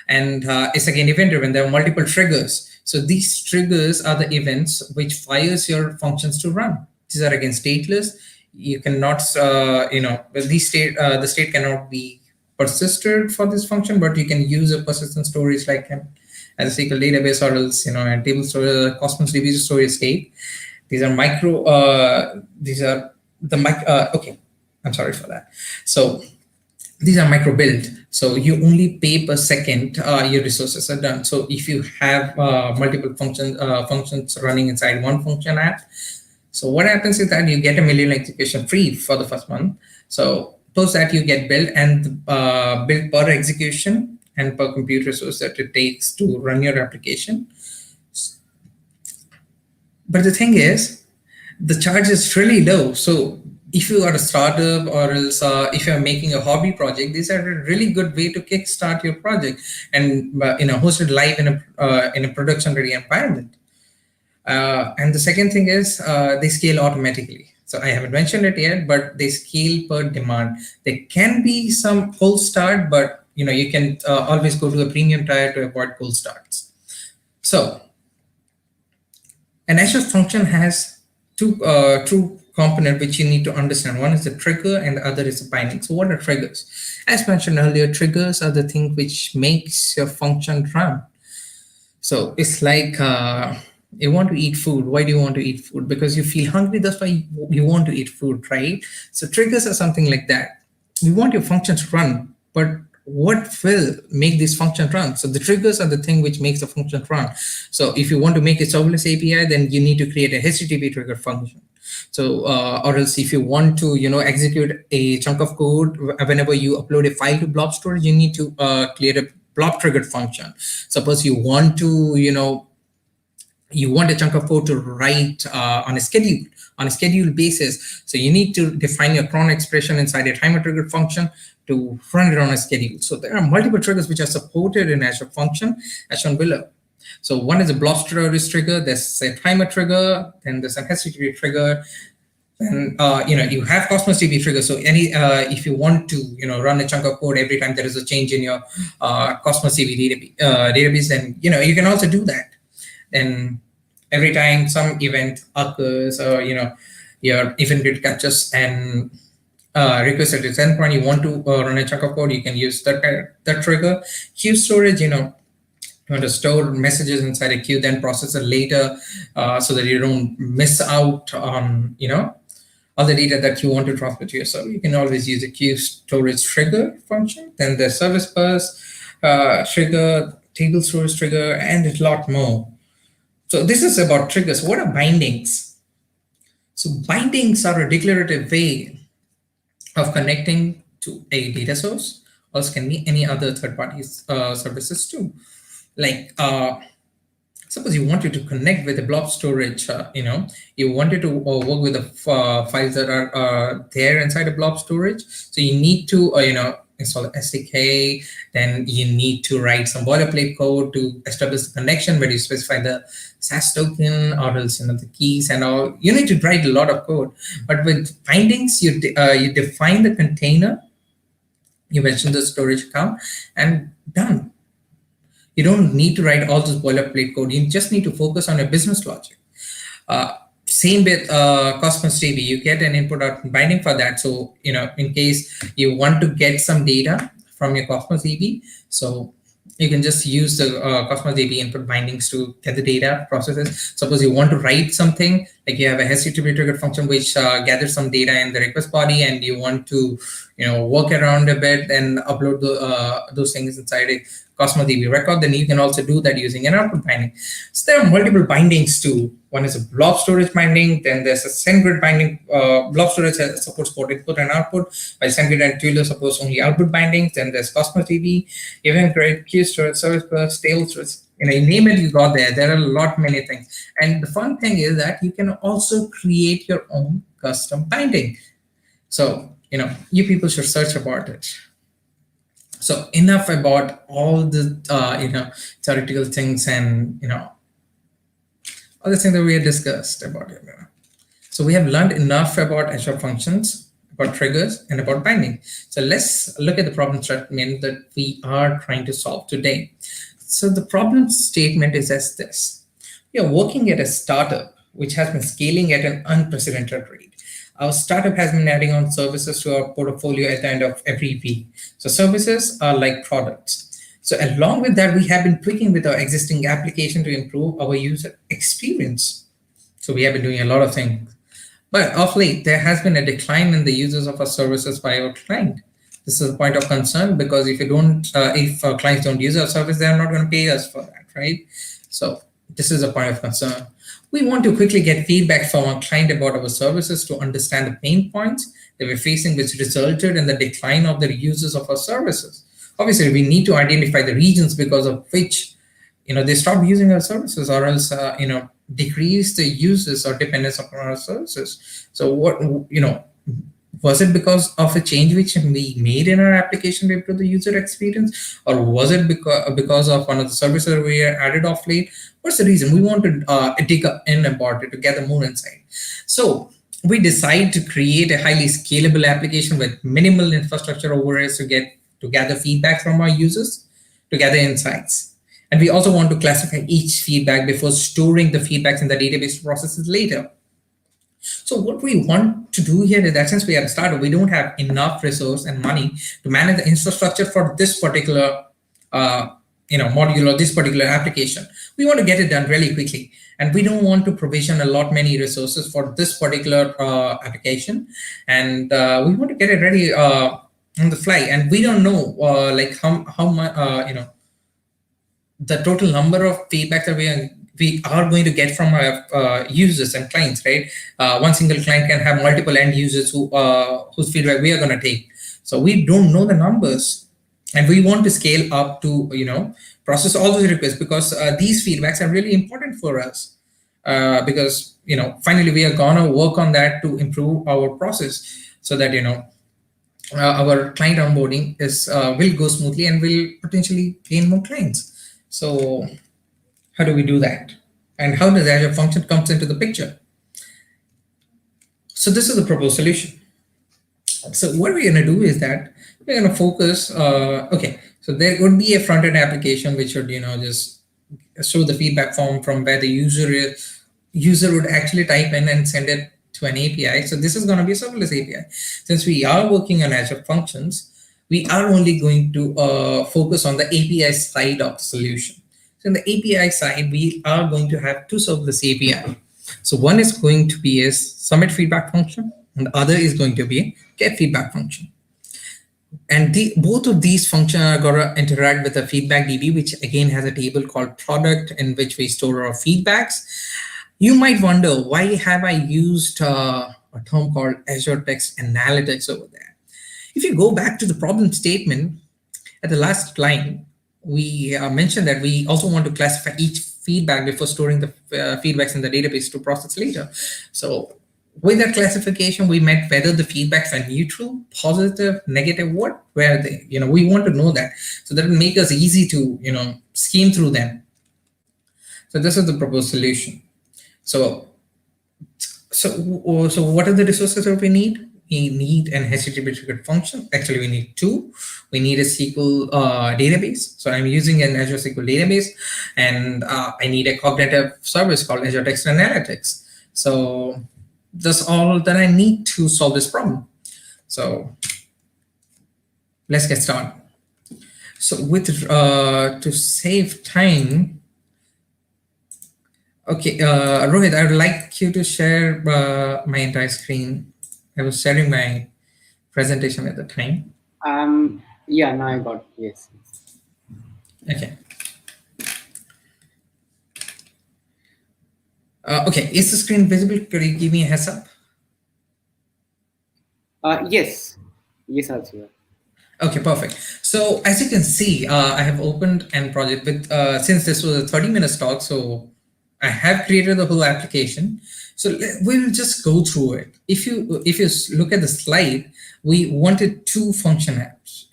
and it's again event-driven. There are multiple triggers. So these triggers are the events which fires your functions to run. These are again stateless. You cannot, the state cannot be persisted for this function, but you can use a persistent storage like as a SQL database or else, a table storage, Cosmos DB storage state. These are okay, I'm sorry for that. So these are micro build. So you only pay per second your resources are done. So if you have multiple functions running inside one function app, so what happens is that you get a million execution free for the first month. So post that you get billed and billed per execution and per compute resource that it takes to run your application. But the thing is, the charge is really low. So if you are a startup, or else if you're making a hobby project, these are a really good way to kickstart your project and host it live in a production ready environment. And the second thing is they scale automatically. So I haven't mentioned it yet, but they scale per demand. There can be some cold start, but you can always go to a premium tier to avoid cold starts. So an Azure function has two component which you need to understand. One is the trigger and the other is the binding. So what are triggers? As mentioned earlier, triggers are the thing which makes your function run. So it's like you want to eat food. Why do you want to eat food? Because you feel hungry. That's why you want to eat food, right? So triggers are something like that. You want your function to run, but what will make this function run? So the triggers are the thing which makes the function run. So if you want to make a serverless API, then you need to create a HTTP trigger function. So or else if you want to execute a chunk of code whenever you upload a file to blob storage, you need to create a blob triggered function. Suppose you want to you want a chunk of code to write on a schedule basis. So you need to define your cron expression inside a timer trigger function to run it on a schedule. So there are multiple triggers which are supported in Azure function as shown below. So one is a blob storage trigger, there's a timer trigger, then there's an HTTP trigger. And you have Cosmos DB trigger. So if you want to run a chunk of code every time there is a change in your Cosmos DB database, then you can also do that. And every time some event occurs, or your event grid catches and request at its endpoint, you want to run a chunk of code, you can use that trigger. Queue storage, you want to store messages inside a queue, then process it later, so that you don't miss out on all the data that you want to transfer to your server. You can always use a queue storage trigger function. Then the service bus trigger, table storage trigger, and a lot more. So this is about triggers. What are bindings? So bindings are a declarative way of connecting to a data source, or can be any other third-party services too. Like suppose you wanted to connect with a blob storage, you wanted to work with the files that are there inside a blob storage. So you need to install the SDK, then you need to write some boilerplate code to establish the connection where you specify the SAS token or else the keys and all. You need to write a lot of code. But with bindings, you define the container, you mention the storage account, and done. You don't need to write all this boilerplate code. You just need to focus on your business logic. Same with Cosmos DB, you get an input out binding for that. So, in case you want to get some data from your Cosmos DB, so you can just use the Cosmos DB input bindings to get the data processes. Suppose you want to write something, like you have a HTTP trigger function which gathers some data in the request body, and you want to, work around a bit and upload those things inside a Cosmos DB record, then you can also do that using an output binding. So there are multiple bindings too. One is a blob storage binding, then there's a SendGrid binding. Blob storage supports both input and output, while SendGrid and Twilio supports only output bindings. Then there's Cosmos DB, event grid, queue storage, service bus, table storage. You name it, you got there. There are a lot many things. And the fun thing is that you can also create your own custom binding. So, you people should search about it. So enough about all the theoretical things and all the things that we had discussed about it. So we have learned enough about Azure functions, about triggers, and about binding. So let's look at the problem statement that we are trying to solve today. So the problem statement is as this: we are working at a startup which has been scaling at an unprecedented rate. Our startup has been adding on services to our portfolio at the end of every week. So services are like products. So along with that, we have been tweaking with our existing application to improve our user experience. So we have been doing a lot of things. But of late, there has been a decline in the users of our services by our client. This is a point of concern because if our clients don't use our service, they're not going to pay us for that, right? So this is a point of concern. We want to quickly get feedback from our client about our services to understand the pain points that we're facing, which resulted in the decline of the users of our services. Obviously, we need to identify the regions because of which, they stop using our services, or else, decrease the uses or dependence upon our services. So was it because of a change which we made in our application to improve the user experience, or was it because of one of the services we added off late? What's the reason? We want to dig up in about it to gather more insight. So we decide to create a highly scalable application with minimal infrastructure overheads to gather feedback from our users, to gather insights. And we also want to classify each feedback before storing the feedbacks in the database processes later. So what we want to do here is that since we are a startup, we don't have enough resource and money to manage the infrastructure for this particular module or this particular application. We want to get it done really quickly, and we don't want to provision many resources for this particular application, and we want to get it ready on the fly. And we don't know like how much the total number of feedback that we are going to get from our users and clients, right? One single client can have multiple end users whose feedback we are going to take. So we don't know the numbers, and we want to scale up to process all those requests, because these feedbacks are really important for us. Because finally we are gonna work on that to improve our process, so that our client onboarding will go smoothly and will potentially gain more clients. So how do we do that? And how does Azure Function comes into the picture? So this is the proposed solution. So what we're going to do is that we're going to focus, okay, so there would be a front-end application which would, just show the feedback form from where the user would actually type in and send it to an API. So this is going to be a serverless API. Since we are working on Azure Functions, we are only going to focus on the API side of the solution. So in the API side, we are going to have two serverless API. So one is going to be a submit feedback function, and the other is going to be a get feedback function. And both of these functions are going to interact with the feedback DB, which again has a table called product in which we store our feedbacks. You might wonder, why have I used a term called Azure Text Analytics over there? If you go back to the problem statement at the last line, we mentioned that we also want to classify each feedback before storing the feedbacks in the database to process later. So with that classification, we meant whether the feedbacks are neutral, positive, negative, what were they? We want to know that, so that will make us easy to skim through them. So this is the proposed solution. So what are the resources that we need? We need an HTTP triggered function. Actually, we need two. We need a SQL database. So I'm using an Azure SQL database, and I need a cognitive service called Azure Text Analytics. So that's all that I need to solve this problem. So let's get started. So to save time, okay, Rohit, I would like you to share my entire screen. I was sharing my presentation at the time. Yeah, now I got, yes. Okay. Okay, is the screen visible? Could you give me a heads up? Yes, also. Okay, perfect. So as you can see, I have opened an project with, since this was a 30-minute talk, so I have created the whole application. So we'll just go through it. If you look at the slide, we wanted two function apps.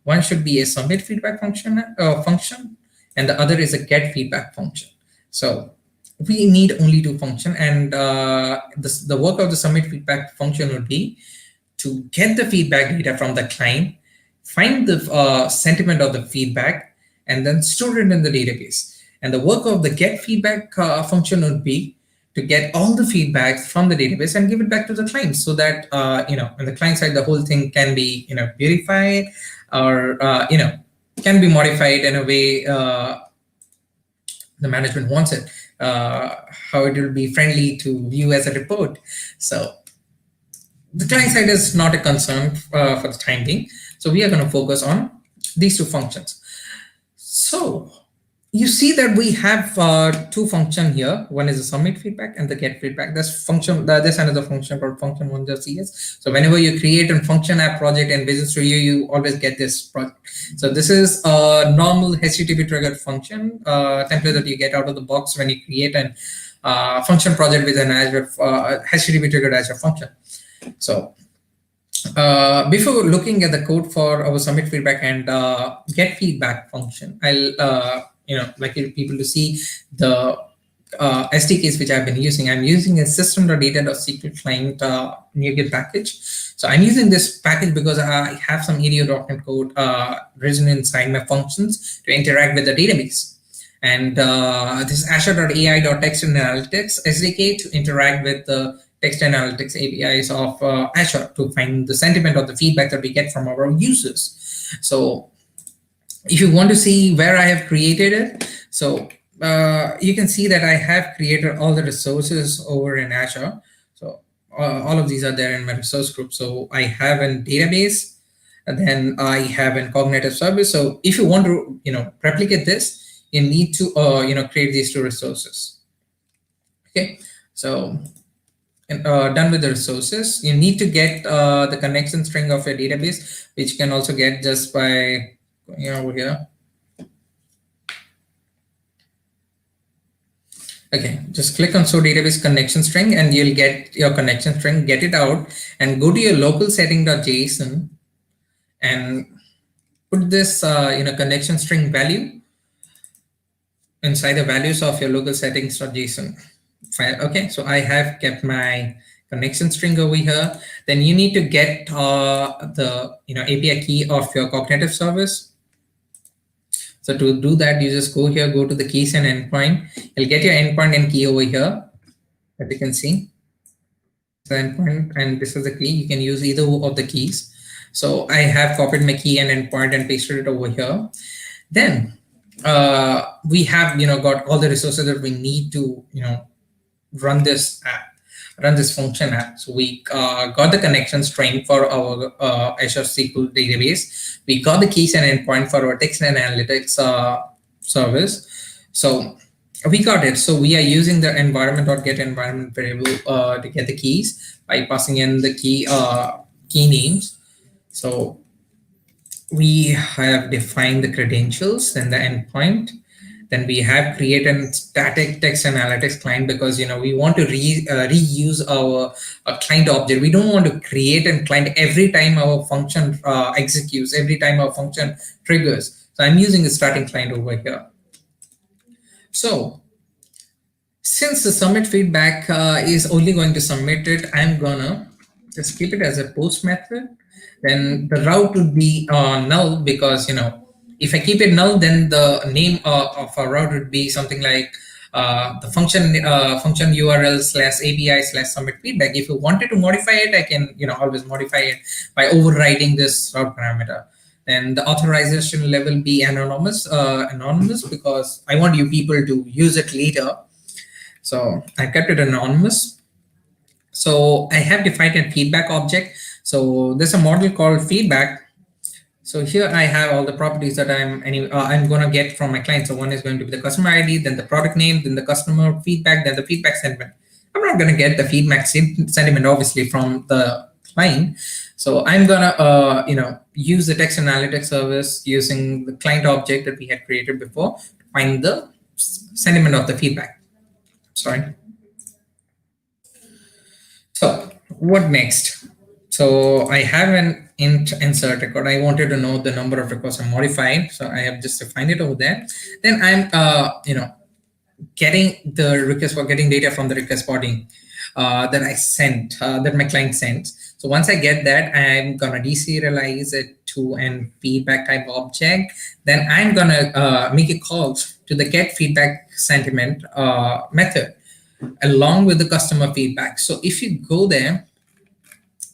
One should be a submit feedback function, and the other is a get feedback function. So we need only two functions, and the work of the submit feedback function would be to get the feedback data from the client, find the sentiment of the feedback, and then store it in the database. And the work of the get feedback function would be to get all the feedback from the database and give it back to the client, so that on the client side the whole thing can be verified, or can be modified in a way the management wants it, how it will be friendly to view as a report. So the client side is not a concern for the time being. So we are going to focus on these two functions. So you see that we have two functions here. One is the submit feedback and the get feedback. There's another function called function1.cs. So whenever you create a function app project in Visual Studio, you always get this project. So this is a normal HTTP triggered function template that you get out of the box when you create a function project with an Azure HTTP triggered Azure function. So Before looking at the code for our submit feedback and get feedback function, I'll like people to see the SDKs which I've been using. I'm using a system.data.sql client NuGet package. So I'm using this package because I have some EDO.NET code written inside my functions to interact with the database. And this is Azure.ai.text and analytics SDK to interact with the text analytics APIs of Azure to find the sentiment or the feedback that we get from our users. So if you want to see where I have created it, so you can see that I have created all the resources over in Azure. So all of these are there in my resource group. So I have a database, and then I have a cognitive service. So if you want to, replicate this, you need to, create these two resources. Okay, so done with the resources. You need to get the connection string of your database, which you can also get just by going over here. Okay, just click on show database connection string and you'll get your connection string, get it out and go to your local setting.json and put this connection string value inside the values of your local settings.json file. Okay, so I have kept my connection string over here. Then you need to get the API key of your cognitive service. So to do that, you just go here, go to the keys and endpoint. You'll get your endpoint and key over here, as you can see. The endpoint and this is the key. You can use either of the keys. So I have copied my key and endpoint and pasted it over here. Then we have got all the resources that we need to run this app, run this function app. So we got the connection string for our Azure SQL database. We got the keys and endpoint for our text and analytics service. So we got it. So we are using the environment.get environment variable to get the keys by passing in the key names. So we have defined the credentials and the endpoint. Then we have created a static text analytics client because we want to reuse our client object. We don't want to create a client every time our function executes, every time our function triggers. So I'm using a starting client over here. So since the submit feedback is only going to submit it, I'm gonna just keep it as a post method. Then the route would be null because if I keep it null, then the name of a route would be something like the function URL / API / submit feedback. If you wanted to modify it, I can always modify it by overriding this route parameter. And the authorization level be anonymous because I want you people to use it later. So I kept it anonymous. So I have defined a feedback object. So there's a model called feedback. So here I have all the properties that I'm going to get from my client. So one is going to be the customer ID, then the product name, then the customer feedback, then the feedback sentiment. I'm not going to get the feedback sentiment obviously from the client. So I'm going to use the text analytics service using the client object that we had created before to find the sentiment of the feedback. Sorry. So what next? So I have an int insert record. I wanted to know the number of records are modified. So I have just defined it over there. Then I'm getting the request for getting data from the request body that I sent, that my client sent. So once I get that, I'm gonna deserialize it to an feedback type object. Then I'm gonna make a call to the get feedback sentiment method along with the customer feedback. So if you go there,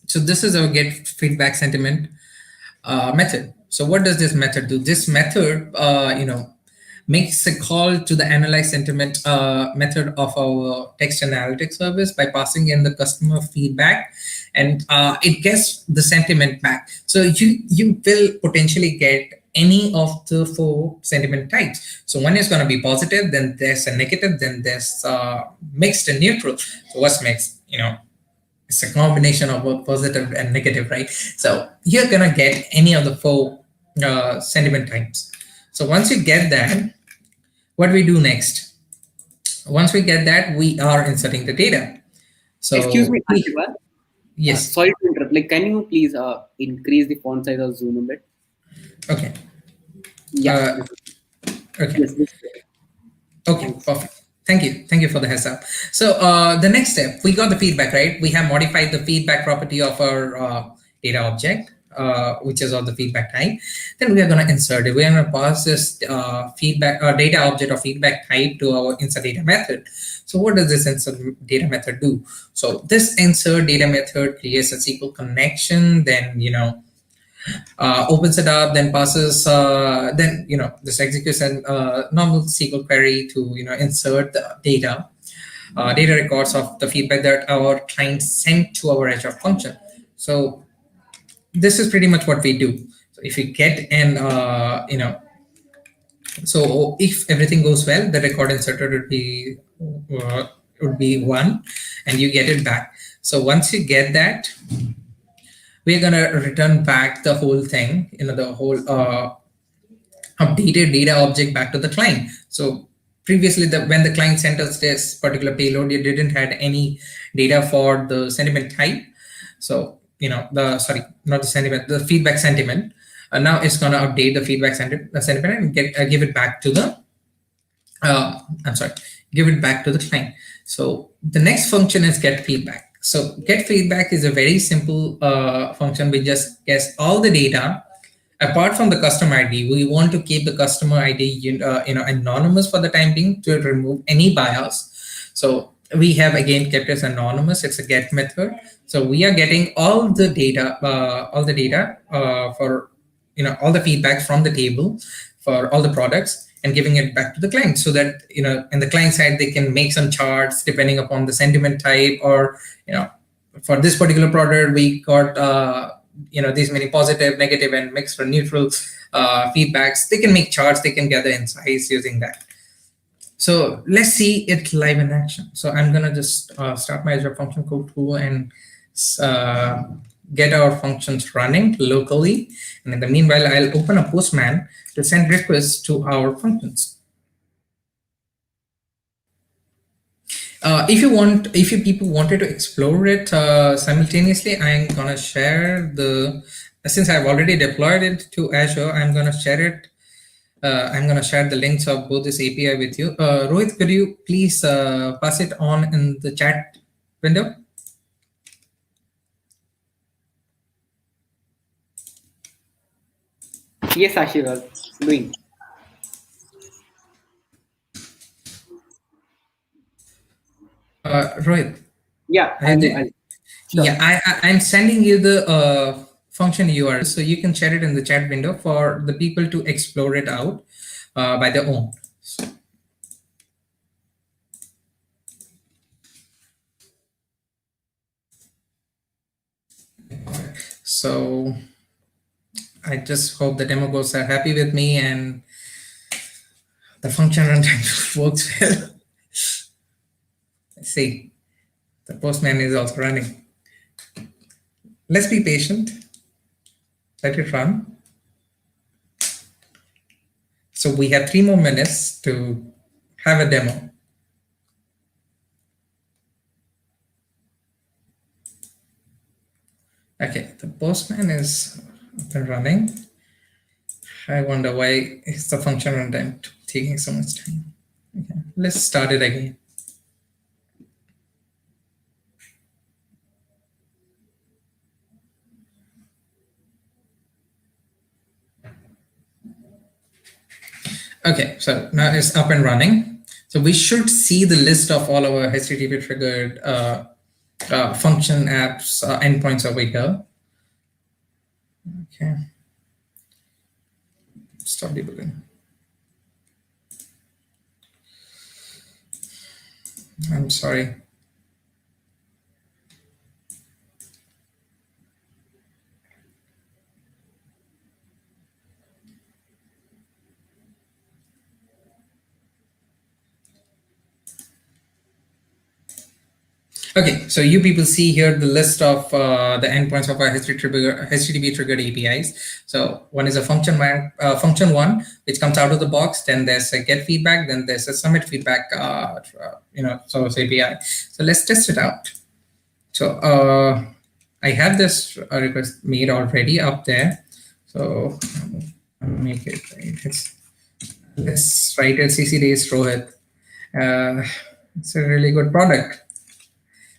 so this is our get feedback sentiment method. So what does this method do? This method, makes a call to the analyze sentiment method of our text analytics service by passing in the customer feedback, and it gets the sentiment back. So you will potentially get any of the 4 sentiment types. So one is going to be positive, then there's a negative, then there's mixed and neutral. So what's mixed? It's a combination of both positive and negative, right? So you're going to get any of the 4 sentiment types. So once you get that, what do we do next? Once we get that, we are inserting the data. So excuse me, Ashiva. Yes. Sorry to interrupt. Like, can you please increase the font size or zoom a bit? Okay. Yeah. Uh, okay. Yes. This is it. Okay, Thanks. perfect. Thank you. Thank you for the heads up. So the next step, we got the feedback, right? We have modified the feedback property of our data object, which is of the feedback type. Then we are going to insert it. We're going to pass this feedback data object or feedback type to our insert data method. So what does this insert data method do? So this insert data method creates a SQL connection. Then, opens it up, then passes, then this executes a normal SQL query to insert the data records of the feedback that our client sent to our Azure function. So this is pretty much what we do. So if you get an so if everything goes well, the record inserted would be one, and you get it back. So once you get that, we're gonna return back the whole thing, the whole updated data object back to the client. So previously, when the client sent us this particular payload, it didn't had any data for the sentiment type. So not the sentiment, the feedback sentiment. Now it's gonna update the feedback sentiment and give it back to the I'm sorry, give it back to the client. So the next function is get feedback. So get feedback is a very simple function. We just guess all the data apart from the customer ID. We want to keep the customer ID anonymous for the time being to remove any bias. So we have again kept it anonymous. It's a get method. So we are getting all the data for all the feedback from the table for all the products and giving it back to the client, so that in the client side they can make some charts depending upon the sentiment type, or for this particular product we got these many positive, negative, and mixed or neutral feedbacks. They can make charts, they can gather insights using that. So let's see it live in action. So I'm gonna just start my Azure function code tool and get our functions running locally. And in the meanwhile, I'll open a Postman to send requests to our functions. If you people wanted to explore it simultaneously, I'm gonna share since I've already deployed it to Azure, I'm gonna share it. I'm gonna share the links of both this API with you. Rohit, could you please pass it on in the chat window? Yes, Ashirwad, doing. Rohit. Yeah, Sure. Yeah, I'm sending you the function URL, so you can share it in the chat window for the people to explore it out by their own. So I just hope the demo goes are happy with me and the function runtime works well. Let's see, the Postman is also running. Let's be patient. Let it run. So we have 3 more minutes to have a demo. Okay, the Postman is up and running. I wonder why is the function runtime taking so much time. Okay, let's start it again. Okay, so now it's up and running. So we should see the list of all our HTTP triggered function apps endpoints over here. Okay. Stop debugging. I'm sorry. Okay, so you people see here the list of the endpoints of our HTTP triggered APIs. So one is a function one, which comes out of the box. Then there's a get feedback. Then there's a submit feedback. Source API. So let's test it out. So I have this request made already up there. So make it right. Let's write it CC days Rohit. It's a really good product.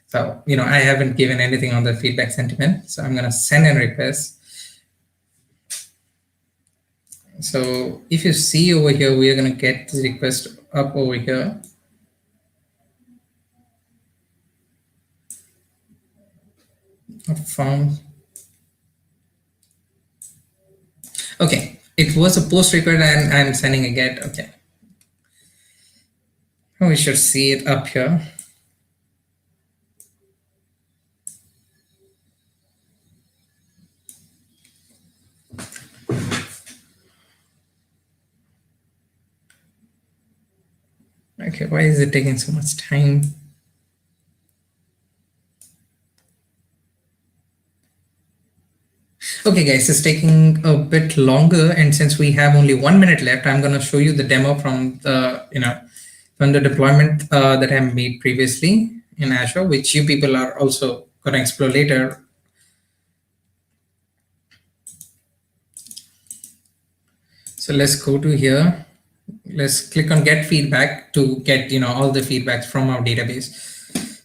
So, I haven't given anything on the feedback sentiment. So I'm going to send a request. So if you see over here, we are going to get the request up over here. Found. Okay, it was a post request and I'm sending a get. Okay. We should see it up here. Okay, why is it taking so much time? Okay, guys, it's taking a bit longer, and since we have only 1 minute left, I'm going to show you the demo from the from the deployment that I made previously in Azure, which you people are also going to explore later. So let's go to here. Let's click on get feedback to get all the feedbacks from our database.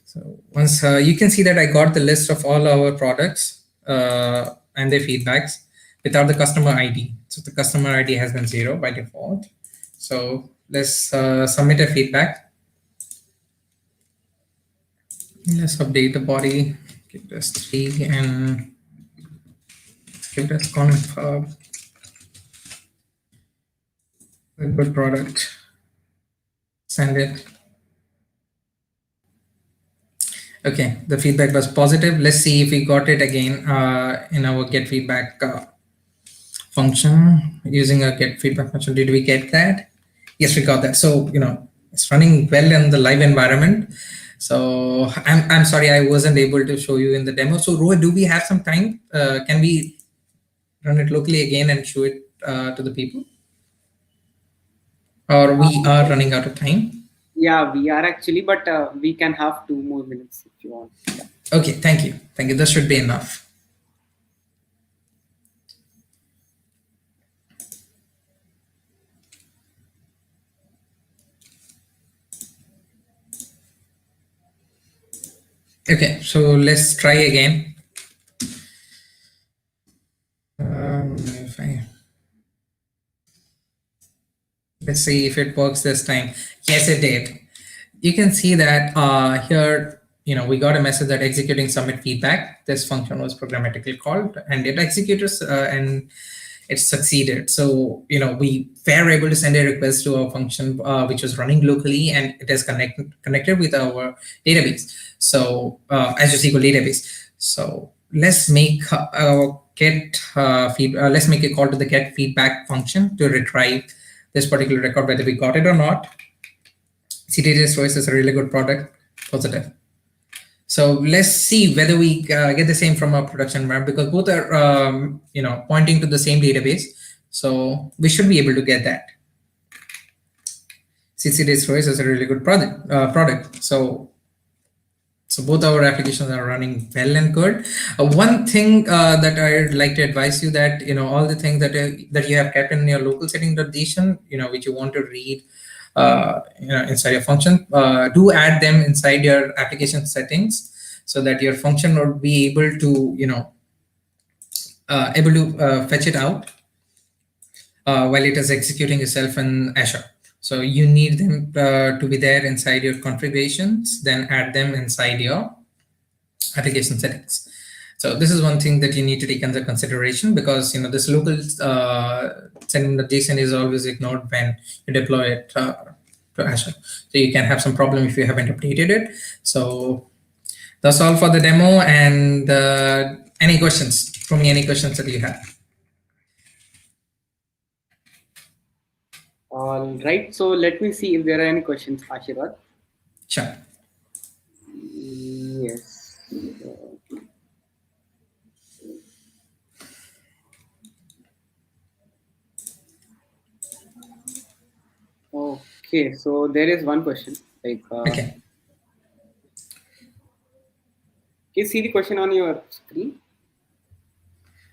So once you can see that I got the list of all our products and their feedbacks without the customer ID. So the customer ID has been 0 by default. So let's submit a feedback. Let's update the body. Give this 3 and let's give this KonfHub. A good product. Send it. Okay, the feedback was positive. Let's see if we got it again in our get feedback function using a get feedback function. Did we get that? Yes, we got that. So it's running well in the live environment. So I'm sorry I wasn't able to show you in the demo. So Rohit, do we have some time? Can we run it locally again and show it to the people? Or we are running out of time? Yeah, we are actually, but we can have 2 more minutes if you want. Yeah. Okay, thank you. Thank you. That should be enough. Okay, so let's try again. Let's see if it works this time. Yes, it did. You can see that here, we got a message that executing submit feedback. This function was programmatically called and it executed and it succeeded. So, we were able to send a request to our function, which was running locally, and it is connected with our database. So Azure SQL database. So let's make let's make a call to the get feedback function to retrieve this particular record, whether we got it or not. CTJ Stories is a really good product, positive. So let's see whether we get the same from our production environment, because both are pointing to the same database. So we should be able to get that. CTJ Stories is a really good product. So both our applications are running well and good. One thing that I'd like to advise you that all the things that you have kept in your local setting.json, which you want to read inside your function, do add them inside your application settings so that your function will be able to fetch it out while it is executing itself in Azure. So you need them to be there inside your configurations, then add them inside your application settings. So this is one thing that you need to take under consideration, because this local setting.json is always ignored when you deploy it to Azure. So you can have some problem if you haven't updated it. So that's all for the demo. And any questions from me? Any questions that you have? All right. So let me see if there are any questions, Ashirwad. Sure. Yes. Okay. So there is one question. Like, Okay. You see the question on your screen?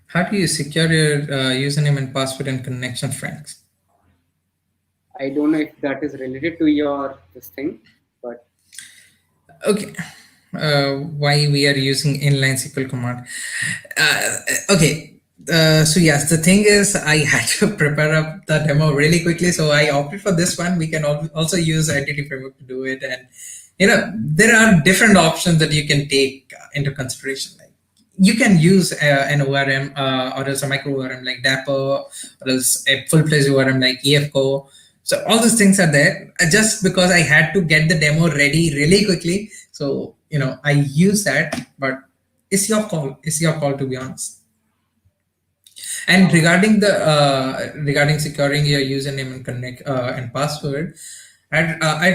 How do you secure your username and password and connection strengths? I don't know if that is related to your this thing, but Okay. Why we are using inline SQL command? Okay. So yes, the thing is, I had to prepare up the demo really quickly, so I opted for this one. We can also use entity framework to do it, and there are different options that you can take into consideration. Like you can use an ORM or else a micro ORM like Dapper, or else a full-fledged ORM like EFCO. So all those things are there. Just because I had to get the demo ready really quickly, so I use that. But it's your call. It's your call, to be honest. And uh, regarding securing your username and connect and password, I'll tell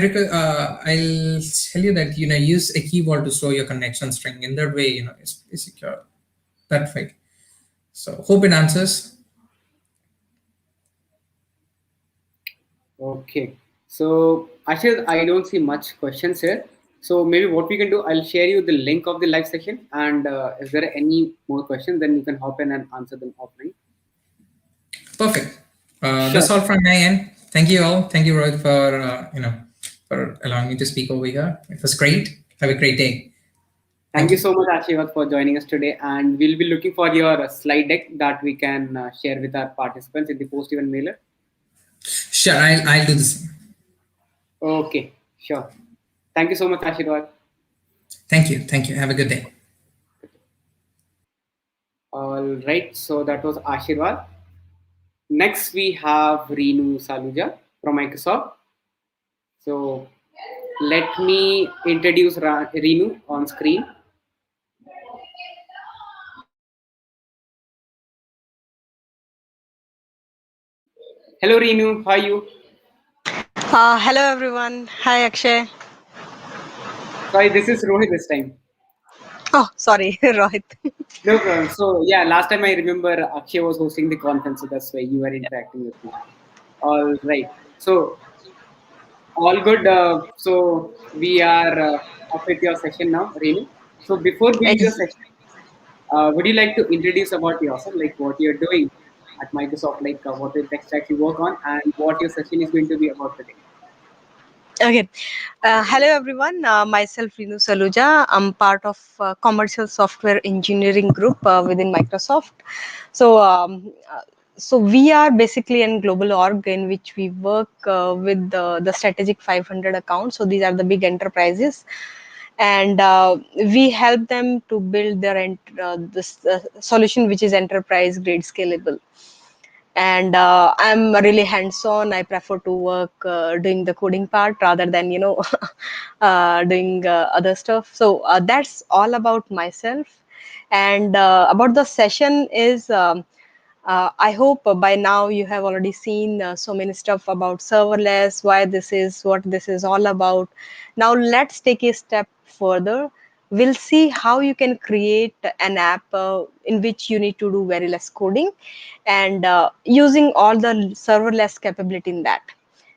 you that use a keyword to store your connection string. In that way, it's secure that way. So hope it answers. okay. So actually, I don't see much questions here. So maybe what we can do, I'll share you the link of the live session, and if there are any more questions, then you can hop in and answer them offline. Perfect. Sure. That's all from my end. Thank you all. Thank you, Rohit, for for allowing me to speak over here. It was great. Have a great day. Thank Thank you you. so much, Ashivat, for joining us today. And we'll be looking for your slide deck that we can share with our participants in the post event mailer. Sure, I'll do the same. Okay, sure. Thank you so much, Ashivat. Thank you. Thank you. Have a good day. All right, so that was Ashirwad. Next, we have Reenu Saluja from Microsoft. So let me introduce Reenu on screen. Hello, Reenu. How are you? Hello everyone. Hi Akshay. Sorry, this is Rohit this time. Oh, sorry, Rohit. No problem. So yeah, last time I remember Akshay was hosting the conference, so that's why you were interacting with me. All right. So all good. So we are up with your session now, Reenu. So before going to your Ex- session, would you like to introduce about yourself, like what you're doing at Microsoft, like what the tech stack you work on, and what your session is going to be about today? Okay. Hello everyone. Myself Rinu Saluja. I'm part of commercial software engineering group within Microsoft. So so we are basically a global org in which we work with the strategic 500 accounts. So these are the big enterprises, and we help them to build their this solution which is enterprise grade scalable. And I'm really hands-on. I prefer to work doing the coding part rather than doing other stuff. So that's all about myself. And about the session is I hope by now you have already seen so many stuff about serverless, why this is, what this is all about. Now let's take a step further. We'll see how you can create an app in which you need to do very less coding, and using all the serverless capability in that.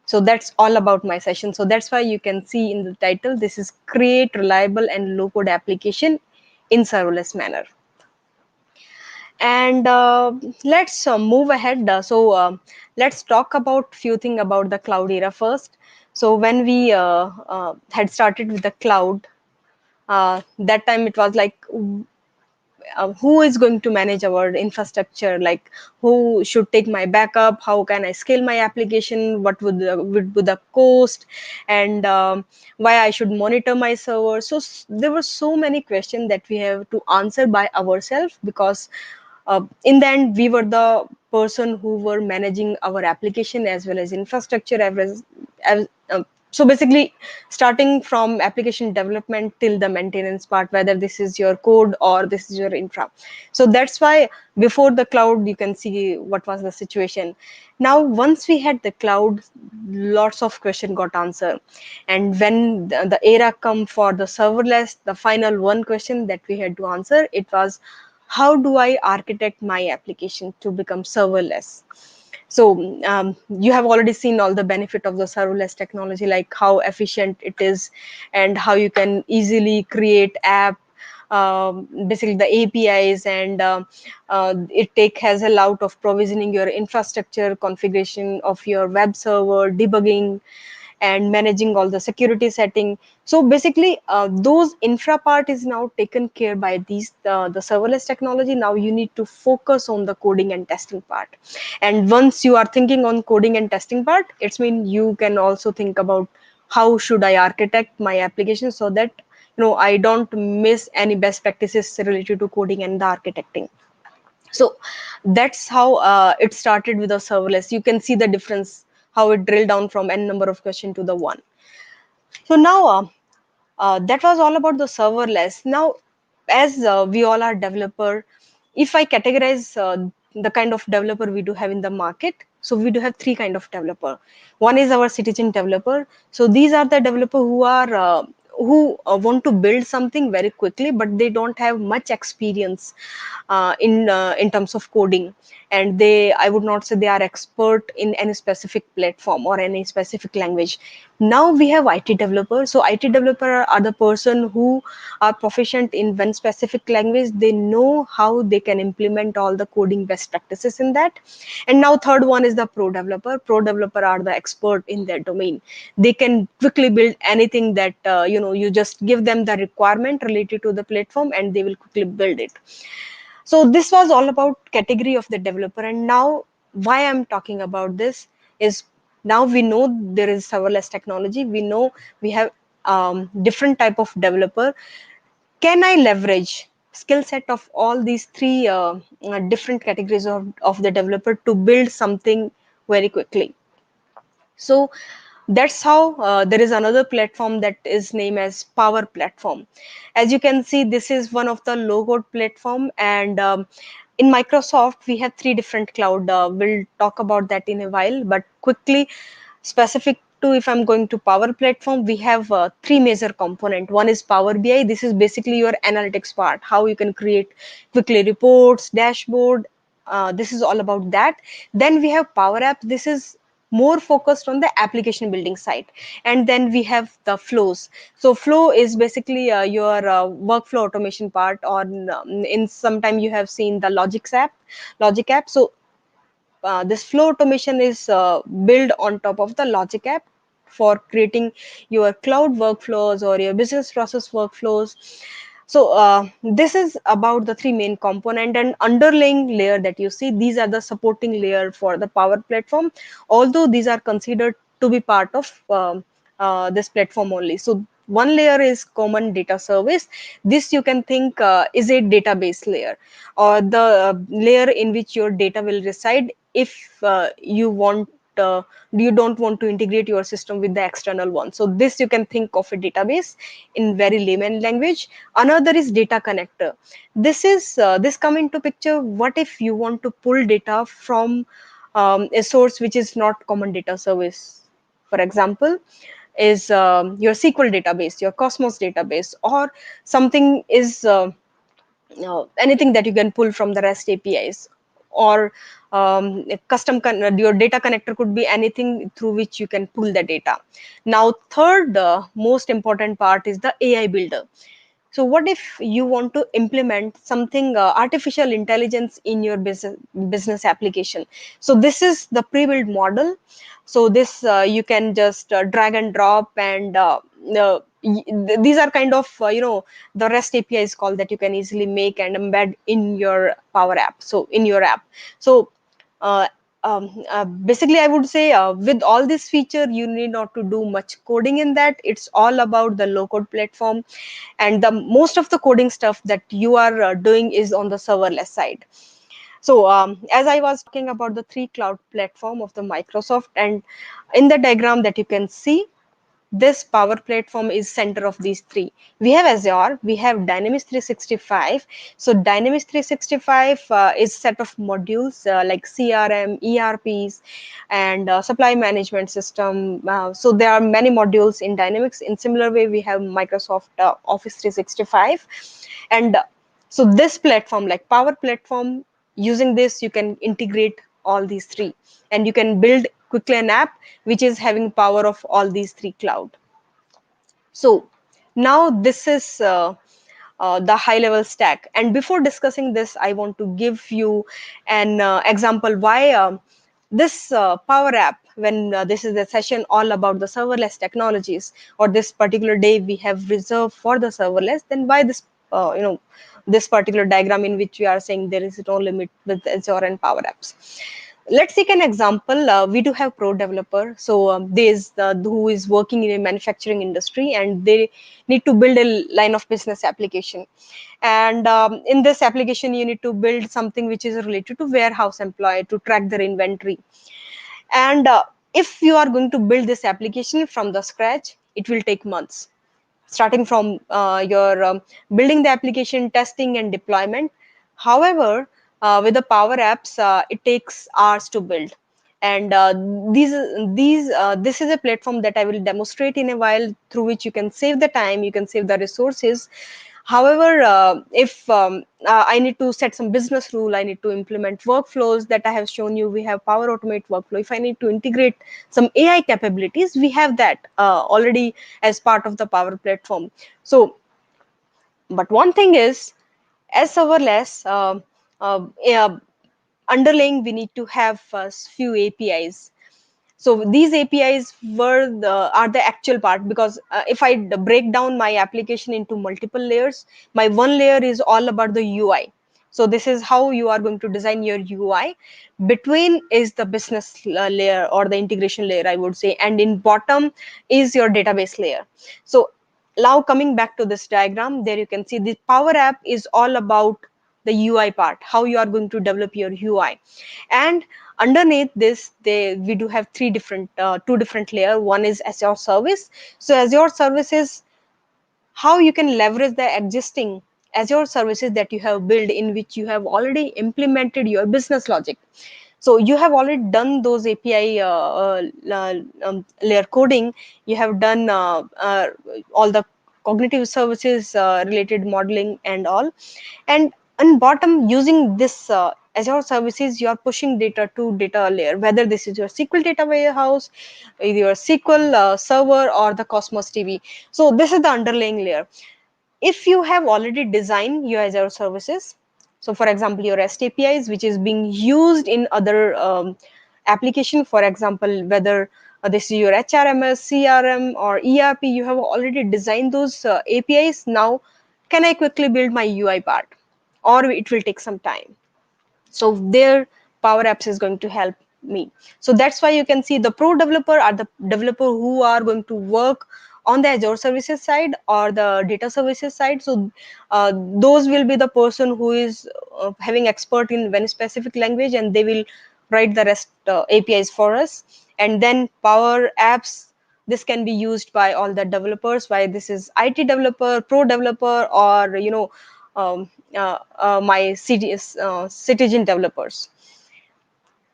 So that's all about my session. So that's why you can see in the title, this is create reliable and low code application in serverless manner. And let's move ahead. Let's talk about few things about the cloud era first. So when we had started with the cloud, that time it was like, who is going to manage our infrastructure, like who should take my backup, how can I scale my application, what would be the cost, and why I should monitor my server. So there were so many questions that we have to answer by ourselves, because in the end we were the person who were managing our application as well as infrastructure so basically starting from application development till the maintenance part, whether this is your code or this is your infra. So that's why before the cloud you can see what was the situation. Now once we had the cloud, lots of question got answered. And when the era come for the serverless, the final one question that we had to answer, it was, how do I architect my application to become serverless? So you have already seen all the benefit of the serverless technology, like how efficient it is and how you can easily create app basically the APIs, and it has a lot of provisioning your infrastructure, configuration of your web server, debugging, and managing all the security setting. So basically those infra part is now taken care by these the serverless technology. Now you need to focus on the coding and testing part, and once you are thinking on coding and testing part, it's mean you can also think about how should I architect my application so that I don't miss any best practices related to coding and the architecting. So that's how it started with the serverless. You can see the difference, how it drilled down from n number of question to the one. So now that was all about the serverless. Now, as we all are developer, if I categorize the kind of developer we do have in the market, so we do have three kind of developer. One is our citizen developer. So these are the developer who want to build something very quickly, but they don't have much experience in terms of coding, and I would not say they are expert in any specific platform or any specific language. Now we have IT developers. So IT developer are the person who are proficient in one specific language. They know how they can implement all the coding best practices in that. And now third one is the pro developer. Pro developer are the expert in their domain. They can quickly build anything that you just give them the requirement related to the platform, and they will quickly build it. So this was all about category of the developer. And now why I'm talking about this is, now we know there is serverless technology. We know we have different type of developer. Can I leverage skill set of all these three different categories of the developer to build something very quickly? So that's how there is another platform that is named as Power Platform. As you can see, this is one of the low code platform. And in Microsoft we have three different cloud. We'll talk about that in a while, but quickly, specific to, if I'm going to Power Platform, we have three major component. One is Power BI. This is basically your analytics part, how you can create quickly reports, dashboard. This is all about that. Then we have Power App. This is more focused on the application building side. And then we have the flows. So flow is basically your workflow automation part, or in some time you have seen the logic app. So this flow automation is built on top of the logic app for creating your cloud workflows or your business process workflows. So this is about the three main component, and underlying layer that you see, these are the supporting layer for the Power Platform, although these are considered to be part of this platform only. So one layer is common data service. This you can think is a database layer, or the layer in which your data will reside if uh, you don't want to integrate your system with the external one. So this you can think of a database in very layman language. Another is data connector. This come into picture, what if you want to pull data from a source which is not common data service. For example, is your SQL database, your Cosmos database, or something is anything that you can pull from the REST APIs, or your data connector could be anything through which you can pull the data. Now, third most important part is the AI builder. So what if you want to implement something artificial intelligence in your business application? So this is the pre-built model. So this you can just drag and drop, and these are kind of the REST APIs call that you can easily make and embed in your Power App. So in your app. So uh, basically I would say with all this feature you need not to do much coding in that. It's all about the low code platform, and the most of the coding stuff that you are doing is on the serverless side. So as I was talking about the three cloud platform of the Microsoft, and in the diagram that you can see, this Power Platform is center of these three. We have Azure, we have Dynamics 365. So Dynamics 365 is set of modules like CRM, ERPs, and supply management system. So there are many modules in Dynamics. In similar way, we have Microsoft Office 365. And so this platform, like Power Platform, using this, you can integrate all these three, and you can build quickly an app which is having power of all these three cloud. So now this is the high level stack. And before discussing this, I want to give you an example why this power app, when this is the session all about the serverless technologies, or this particular day we have reserved for the serverless, then why this this particular diagram in which we are saying there is no limit with Azure and power apps. Let's take an example. We do have pro developer. So there's who is working in a manufacturing industry, and they need to build a line of business application. And in this application, you need to build something which is related to warehouse employee to track their inventory. And if you are going to build this application from the scratch, it will take months, starting from your building the application, testing and deployment. However, with the power apps, it takes hours to build. And this is a platform that I will demonstrate in a while, through which you can save the time, you can save the resources. However, if I need to set some business rule, I need to implement workflows that I have shown you. We have Power Automate workflow. If I need to integrate some AI capabilities, we have that already as part of the Power Platform. So, but one thing is, as serverless, yeah, underlying, we need to have a few APIs. So these APIs are the actual part, because if I break down my application into multiple layers, my one layer is all about the UI. So this is how you are going to design your UI. Between is the business layer, or the integration layer, I would say, and in bottom is your database layer. So now coming back to this diagram, there you can see the Power App is all about the UI part, how you are going to develop your UI. And underneath this, we do have two different layer. One is Azure Service. So Azure Service is how you can leverage the existing Azure services that you have built, in which you have already implemented your business logic. So you have already done those API layer coding. You have done all the cognitive services related modeling and all. And on bottom, using this Azure services, you are pushing data to data layer, whether this is your SQL data warehouse, your SQL server, or the Cosmos DB. So this is the underlying layer. If you have already designed your Azure services, so for example, your REST APIs, which is being used in other application, for example, whether this is your HRMS, CRM, or ERP, you have already designed those APIs. Now, can I quickly build my UI part, or it will take some time? So there, Power Apps is going to help me. So that's why you can see the pro developer are the developer who are going to work on the Azure services side or the data services side. So those will be the person who is having expert in one specific language, and they will write the rest APIs for us. And then Power Apps, this can be used by all the developers, why this is IT developer, pro developer, or my citizen developers.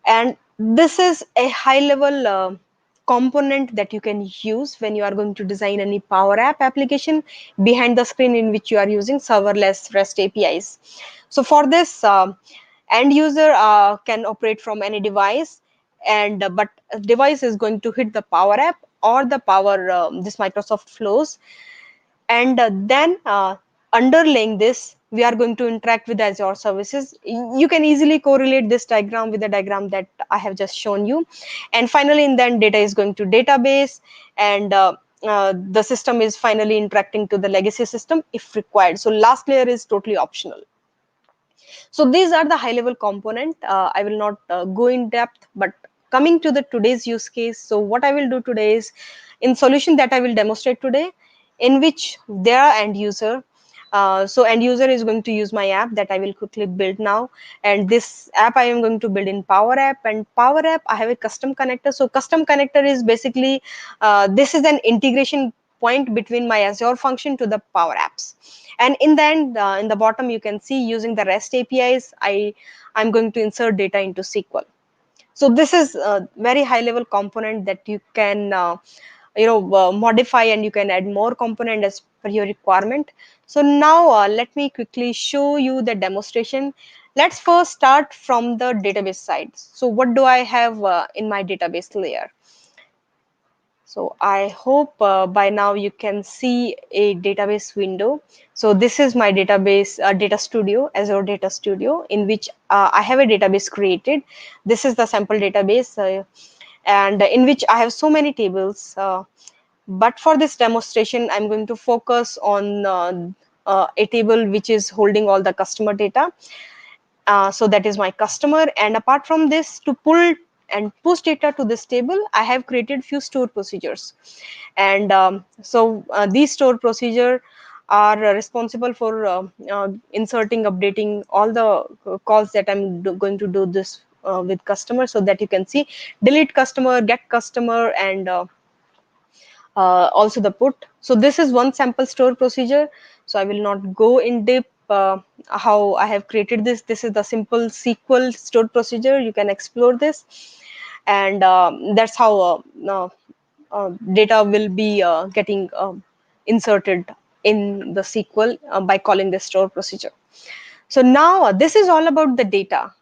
And this is a high level component that you can use when you are going to design any Power App application behind the screen, in which you are using serverless REST APIs. So for this, end user can operate from any device, and but a device is going to hit the Power App or the Power this Microsoft flows. And then underlaying this, we are going to interact with Azure services. You can easily correlate this diagram with the diagram that I have just shown you. And finally, in then data is going to database, and the system is finally interacting to the legacy system if required. So last layer is totally optional. So these are the high level component. I will not go in depth, but coming to the today's use case. So what I will do today is, in solution that I will demonstrate today, in which there are end user. So end user is going to use my app that I will quickly build now. And this app I am going to build in Power App, and Power App, I have a custom connector. So custom connector is basically, this is an integration point between my Azure function to the Power Apps. And in the end, in the bottom, you can see, using the REST APIs, I'm going to insert data into SQL. So this is a very high level component that you can modify, and you can add more component as per your requirement. So now let me quickly show you the demonstration. Let's first start from the database side. So what do I have in my database layer? So I hope by now you can see a database window. So this is my database data studio, Azure Data Studio, in which I have a database created. This is the sample database, and in which I have so many tables. But for this demonstration, I'm going to focus on a table which is holding all the customer data. So that is my customer, and apart from this, to pull and push data to this table, I have created few store procedures. And these store procedure are responsible for inserting, updating all the calls that I'm going to do this with customer. So that you can see delete customer, get customer, and also the put. So this is one sample store procedure. So I will not go in depth how I have created this. This is the simple SQL store procedure. You can explore this, and that's how data will be getting inserted in the SQL by calling the store procedure. So now this is all about the data.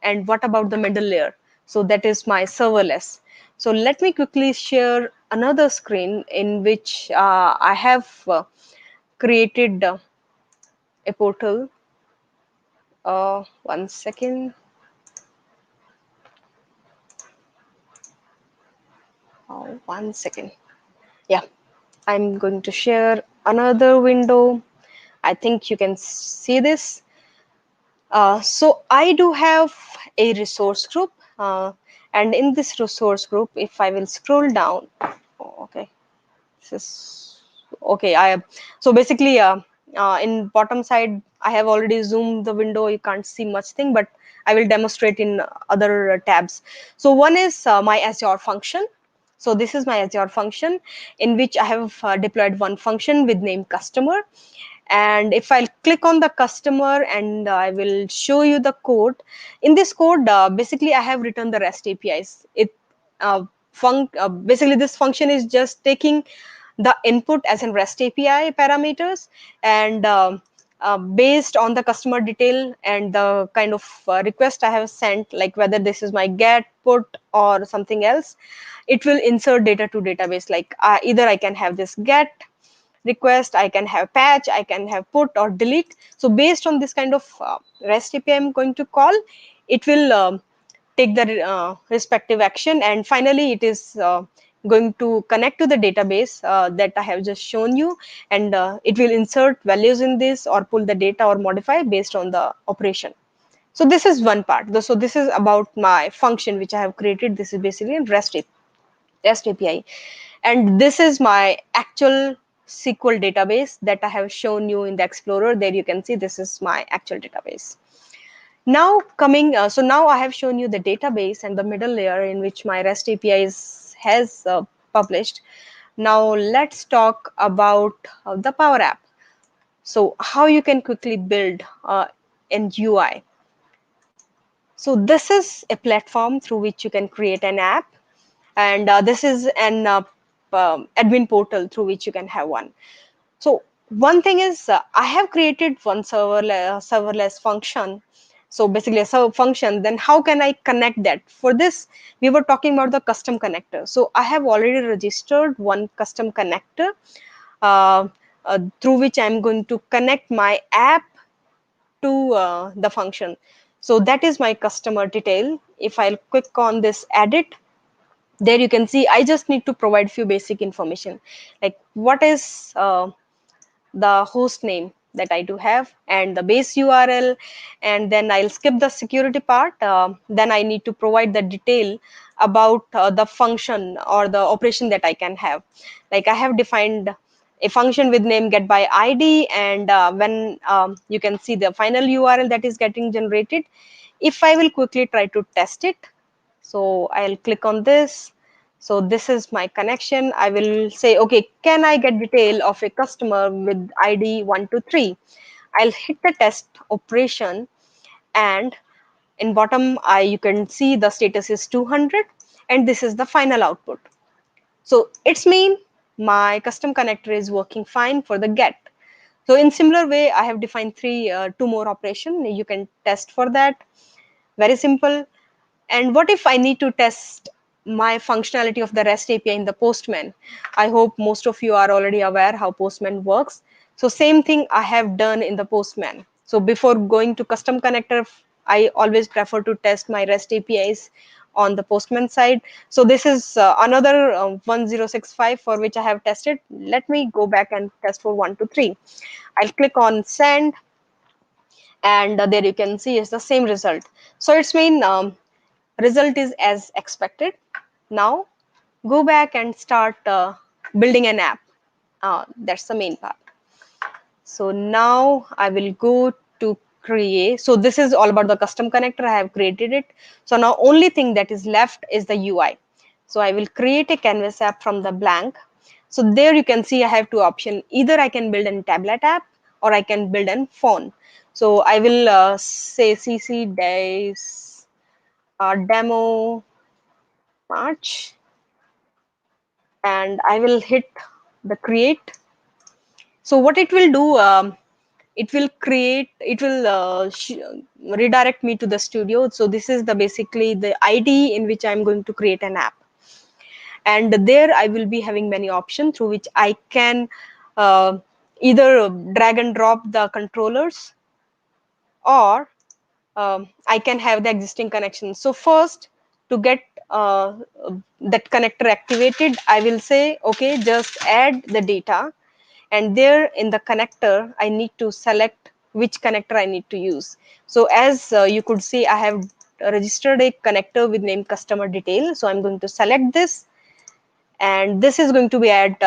And what about the middle layer? So that is my serverless. So let me quickly share another screen in which I have created a portal. One second. One second. Yeah, I'm going to share another window. I think you can see this. So I do have a resource group, and in this resource group, if I will scroll down, oh, okay, this is okay. So basically, in bottom side, I have already zoomed the window. You can't see much thing, but I will demonstrate in other tabs. So one is my Azure function. So this is my Azure function in which I have deployed one function with name customer. And if I'll click on the customer and I will show you the code, in this code, basically I have written the REST APIs. Basically this function is just taking the input as in REST API parameters, and based on the customer detail and the kind of request I have sent, like whether this is my get, put, or something else, it will insert data to database. Like either I can have this get request, I can have patch, I can have put or delete. So based on this kind of REST API I'm going to call, it will take the respective action, and finally it is going to connect to the database that I have just shown you, and it will insert values in this or pull the data or modify based on the operation. So this is one part. So this is about my function which I have created. This is basically in REST API. And this is my actual SQL database that I have shown you in the Explorer. There you can see this is my actual database. Now so now I have shown you the database and the middle layer in which my REST API has published. Now let's talk about the Power App. So how you can quickly build an UI. So this is a platform through which you can create an app, and this is an admin portal through which you can have one. So one thing is I have created one serverless function. So basically a server function, then how can I connect that? For this, we were talking about the custom connector. So I have already registered one custom connector uh, through which I'm going to connect my app to the function. So that is my customer detail. If I'll click on this edit, there you can see I just need to provide few basic information, like what is the host name that I do have and the base URL, and then I'll skip the security part. Then I need to provide the detail about the function or the operation that I can have. Like I have defined a function with name get by ID, and when you can see the final URL that is getting generated. If I will quickly try to test it, so I'll click on this. So this is my connection. I will say, okay, can I get detail of a customer with ID 123? I'll hit the test operation, and in bottom, you can see the status is 200, and this is the final output. So it's mean my custom connector is working fine for the get. So in similar way, I have defined two more operation. You can test for that. Very simple. And what if I need to test my functionality of the REST API in the Postman. I hope most of you are already aware how Postman works. So same thing I have done in the Postman. So before going to custom connector, I always prefer to test my REST APIs on the Postman side. So this is another 1065 for which I have tested. Let me go back and test for 123. I'll click on send, and there you can see is the same result. So it's mean result is as expected. Now go back and start building an app. That's the main part. So now I will go to create. So this is all about the custom connector. I have created it. So now only thing that is left is the UI. So I will create a canvas app from the blank. So there you can see I have two options. Either I can build a tablet app or I can build a phone. So I will say cc days demo March, and I will hit the create. So what it will do, it will create, it will redirect me to the studio. So this is the basically the ID in which I'm going to create an app, and there I will be having many options through which I can uh, either drag and drop the controllers, or I can have the existing connection. So first, to get that connector activated, I will say, okay, just add the data. And there in the connector, I need to select which connector I need to use. So as you could see, I have registered a connector with name customer detail. So I'm going to select this, and this is going to be add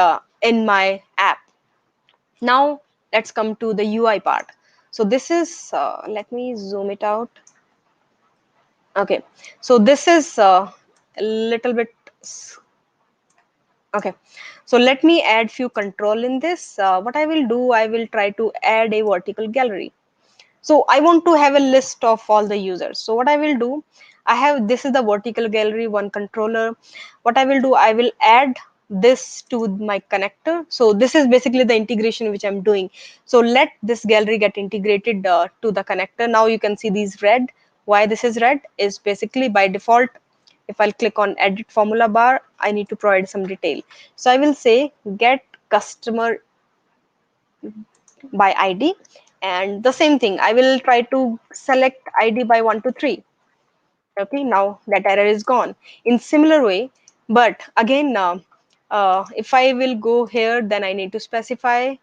in my app. Now let's come to the UI part. So this is, let me zoom it out. Okay, so this is a little bit, okay. So let me add few control in this. What I will do, I will try to add a vertical gallery. So I want to have a list of all the users. So what I will do, I have, this is the vertical gallery, one controller. What I will do, I will add this to my connector. So this is basically the integration which I'm doing. So let this gallery get integrated to the connector. Now you can see these red. Why this is red is basically by default. If I'll click on edit formula bar, I need to provide some detail. So I will say get customer by ID, and the same thing I will try to select ID by 1 to 3. Okay, now that error is gone. In similar way, but again, if I will go here, then I need to specify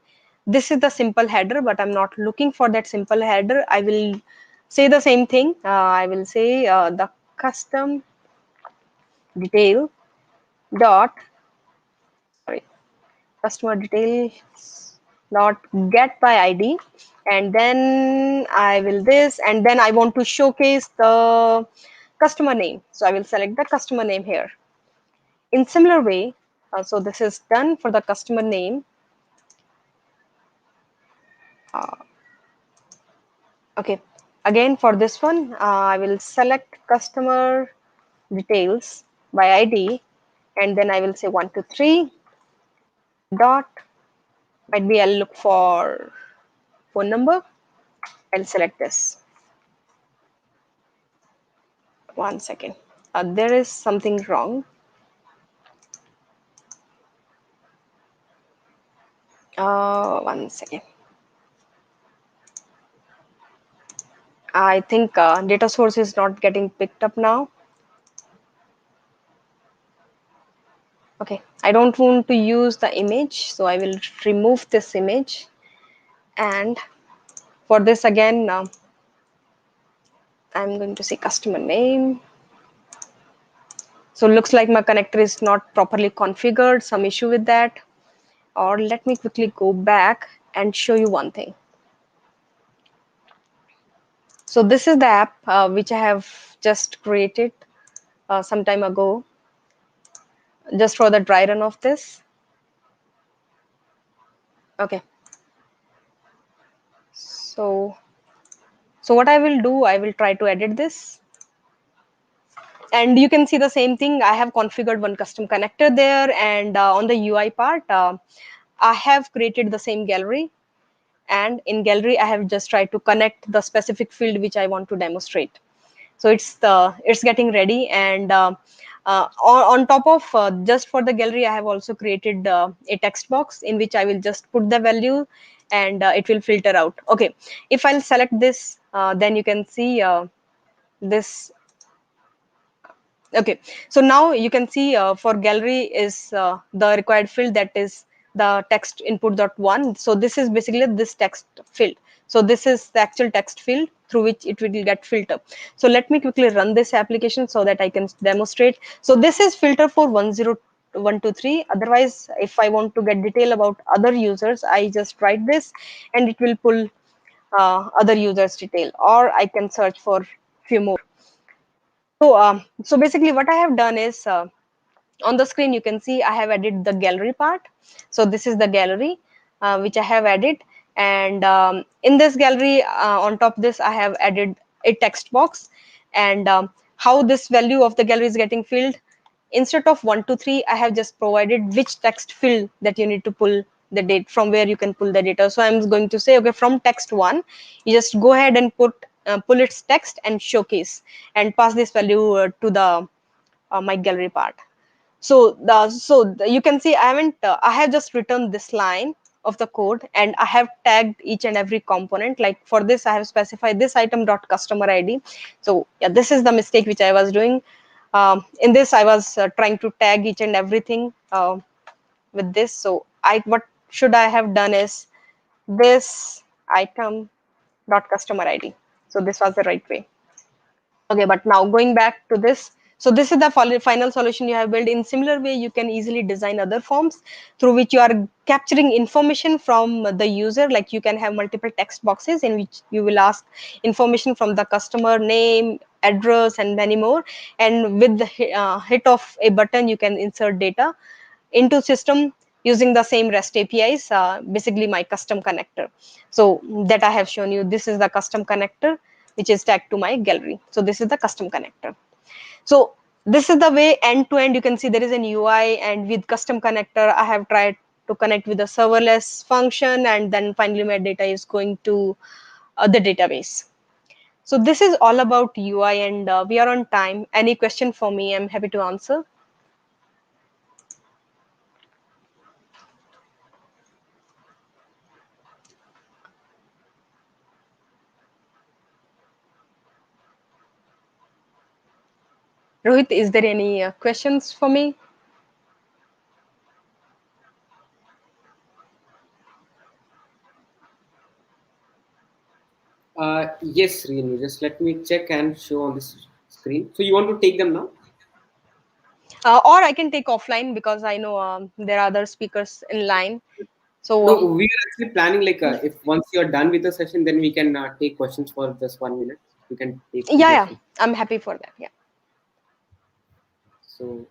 this is the simple header, but I'm not looking for that simple header. I will say the same thing. I will say the custom detail dot, sorry, customer details dot get by ID, and then I will this, and then I want to showcase the customer name. So I will select the customer name here. In similar way, so this is done for the customer name. Okay, again for this one, I will select customer details by ID, and then I will say 1 to 3 dot, might be I'll look for phone number. I'll select this. One second. There is something wrong. One second. I think data source is not getting picked up now. Okay, I don't want to use the image, so I will remove this image. And for this again, I'm going to say customer name. So it looks like my connector is not properly configured, some issue with that. Or let me quickly go back and show you one thing. So this is the app which I have just created some time ago, just for the dry run of this. Okay. So what I will do, I will try to edit this. And you can see the same thing. I have configured one custom connector there, and on the UI part, I have created the same gallery. And in gallery, I have just tried to connect the specific field which I want to demonstrate. So it's getting ready, and On top of just for the gallery, I have also created a text box in which I will just put the value, and it will filter out. Okay, if I'll select this, then you can see this. Okay, so now you can see for gallery is the required field, that is the text input dot one. So this is basically this text field. So this is the actual text field through which it will get filter. So let me quickly run this application so that I can demonstrate. So this is filter for 10123. Otherwise, if I want to get detail about other users, I just write this and it will pull other users detail, or I can search for few more. So basically what I have done is, on the screen you can see I have added the gallery part. So this is the gallery which I have added, and in this gallery, on top of this I have added a text box. And how this value of the gallery is getting filled, instead of 123, I have just provided which text field that you need to pull the date from, where you can pull the data. So I'm going to say, okay, from text one, you just go ahead and pull its text and showcase, and pass this value to the my gallery part. You can see I have just written this line of the code, and I have tagged each and every component. Like for this, I have specified this item dot customer ID. So yeah, this is the mistake which I was doing. In this, I was trying to tag each and everything with this. So I what should I have done is this item dot customer ID. So this was the right way. Okay, but now going back to this, so this is the final solution you have built. In similar way, you can easily design other forms through which you are capturing information from the user. Like you can have multiple text boxes in which you will ask information from the customer name, address, and many more. And with the hit of a button, you can insert data into system using the same REST APIs, basically my custom connector. So that I have shown you, this is the custom connector which is tagged to my gallery. So this is the custom connector. So this is the way end to end. You can see there is an UI, and with custom connector, I have tried to connect with a serverless function, and then finally my data is going to the database. So this is all about UI, and we are on time. Any question for me? I'm happy to answer. Rohit, is there any questions for me? Yes, Renu, just let me check and show on this screen. So you want to take them now? Or I can take offline, because I know there are other speakers in line. So No, we are actually planning like if once you're done with the session, then we can take questions for just 1 minute. You can take yeah, yeah, immediately. I'm happy for that. Yeah. So,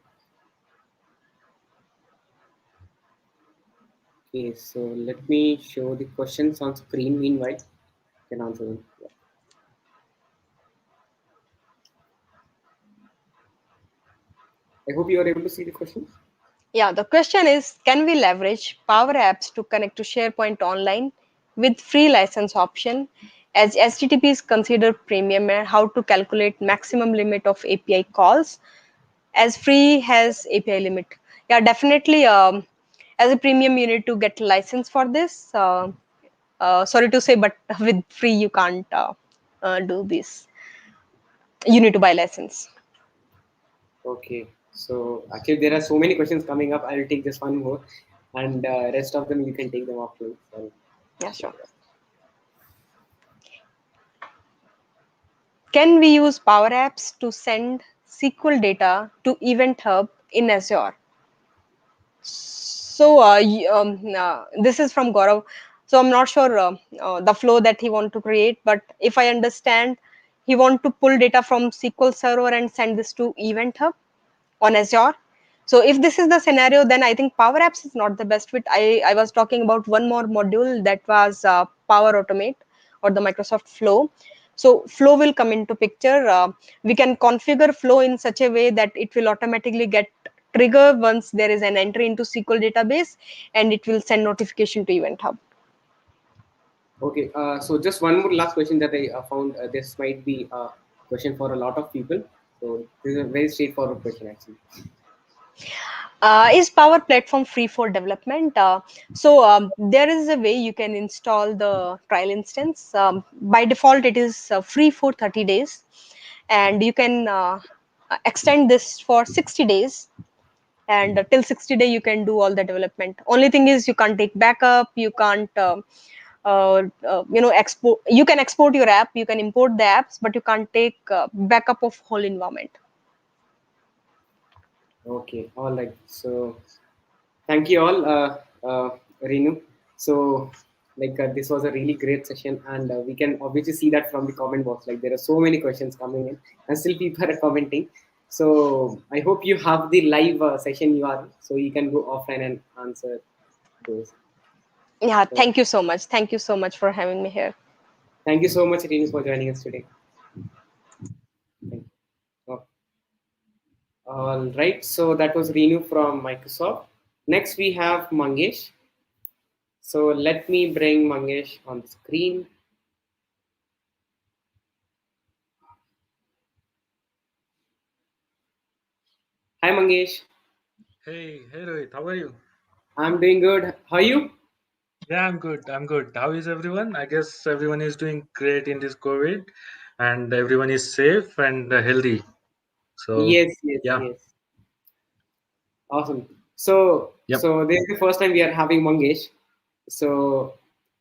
okay, so let me show the questions on screen. Meanwhile, you can answer them. Yeah. I hope you are able to see the questions. Yeah, the question is, can we leverage Power Apps to connect to SharePoint Online with free license option, as HTTP is considered premium, and how to calculate maximum limit of API calls, as free has API limit? Yeah, definitely. As a premium, you need to get license for this. Sorry to say, but with free you can't do this. You need to buy license. Okay, so actually there are so many questions coming up. I will take just one more, and rest of them you can take them offline. Sorry. Yeah, sure. Can we use Power Apps to send SQL data to Event Hub in Azure? So this is from Gaurav. So I'm not sure the flow that he want to create, but if I understand, he want to pull data from SQL Server and send this to Event Hub on Azure. So if this is the scenario, then I think Power Apps is not the best fit. I was talking about one more module, that was Power Automate, or the Microsoft Flow. So Flow will come into picture. We can configure Flow in such a way that it will automatically get trigger once there is an entry into SQL database, and it will send notification to Event Hub. Okay, so just one more last question that I found. This might be a question for a lot of people. So this is a very straightforward question actually. Is Power Platform free for development? There is a way you can install the trial instance. By default, it is free for 30 days, and you can extend this for 60 days. And till 60 day, you can do all the development. Only thing is you can't take backup. You can't, export. You can export your app. You can import the apps, but you can't take backup of whole environment. Okay, all right. So thank you all, Renu. So, this was a really great session, and we can obviously see that from the comment box. Like there are so many questions coming in, and still people are commenting. So I hope you have the live session you are, so you can go offline and answer those. Yeah, So thank you so much. Thank you so much for having me here. thank you so much, Renu, for joining us today. Thank you. Oh, all right. So that was Renu from Microsoft. Next we have Mangesh. So let me bring Mangesh on the screen. Hi Mangesh, Hey Rohit, how are you? I'm doing good. How are you? Yeah, I'm good. I'm good. How is everyone? I guess everyone is doing great in this COVID, and everyone is safe and healthy. So, Yes, yes, yeah, yes. Awesome. So, yep. this is the first time we are having Mangesh. So,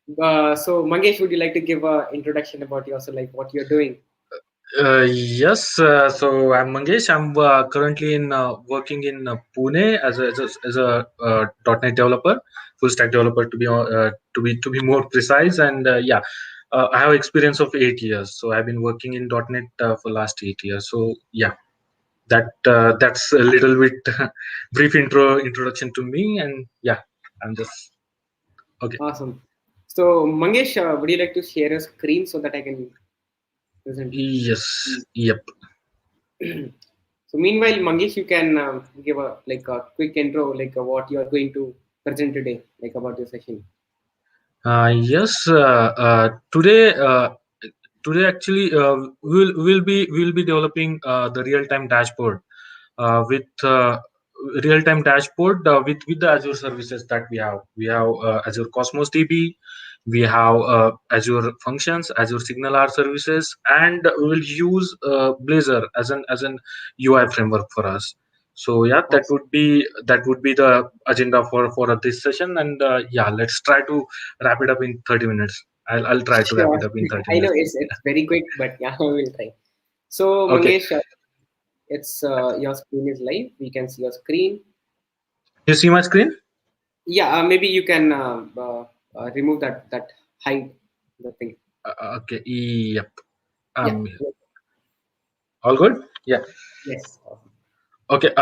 Mangesh, would you like to give a introduction about yourself, like what you're doing? Yes. So I'm Mangesh. I'm currently in working in Pune as a .NET developer, full stack developer to be more precise. And yeah, I have experience of 8 years. So I've been working in .NET for last 8 years. So yeah, that's a little bit brief introduction to me, and yeah, I'm just okay. Awesome. So, Mangesh, would you like to share your screen so that I can present? Yes, yep. So, meanwhile, Mangesh, you can give a quick intro, what you are going to present today, like about your session. Yes. Today actually we'll be developing the real-time dashboard with real-time dashboard with the Azure services that we have. We have Azure Cosmos DB, we have Azure Functions, Azure Signal R services, and we will use Blazor as an UI framework for us. So yeah, Awesome. that would be the agenda for this session, and yeah, let's try to wrap it up in 30 minutes. I'll try to wrap Sure. it up in 30 I know minutes. it's very quick, but yeah, we will try. So, Okay. Mangesh, it's your screen is live. We can see your screen. You see my screen? Yeah, maybe you can remove that hide the thing. Okay. Yep. Yeah. All good? Yeah. Yes. Awesome. Okay.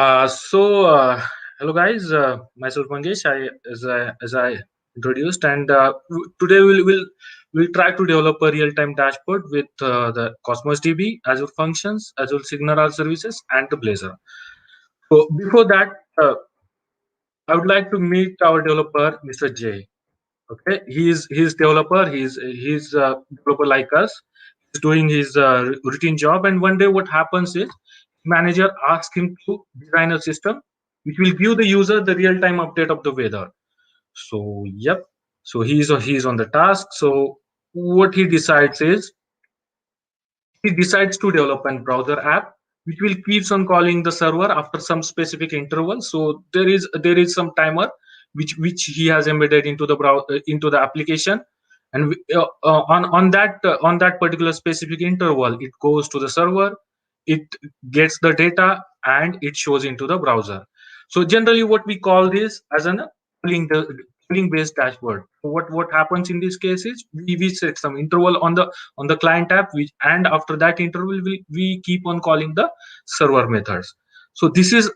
Hello guys. Myself Mangesh. As I introduced, and today we'll try to develop a real-time dashboard with the Cosmos DB, Azure Functions, Azure Signal services, and the Blazor. So before that, I would like to meet our developer, Mr. J. Okay, he's developer. He's a developer like us. He's doing his routine job, and one day what happens is manager asks him to design a system which will give the user the real time update of the weather. So yep, so he's on the task. So what he decides is he decides to develop an browser app which will keeps on calling the server after some specific interval. So there is some timer which he has embedded into the into the application, and on that particular specific interval it goes to the server, it gets the data, and it shows into the browser. So generally what we call this as an polling based dashboard. So what happens in this case is we set some interval on the client app, which, and after that interval we keep on calling the server methods. So this is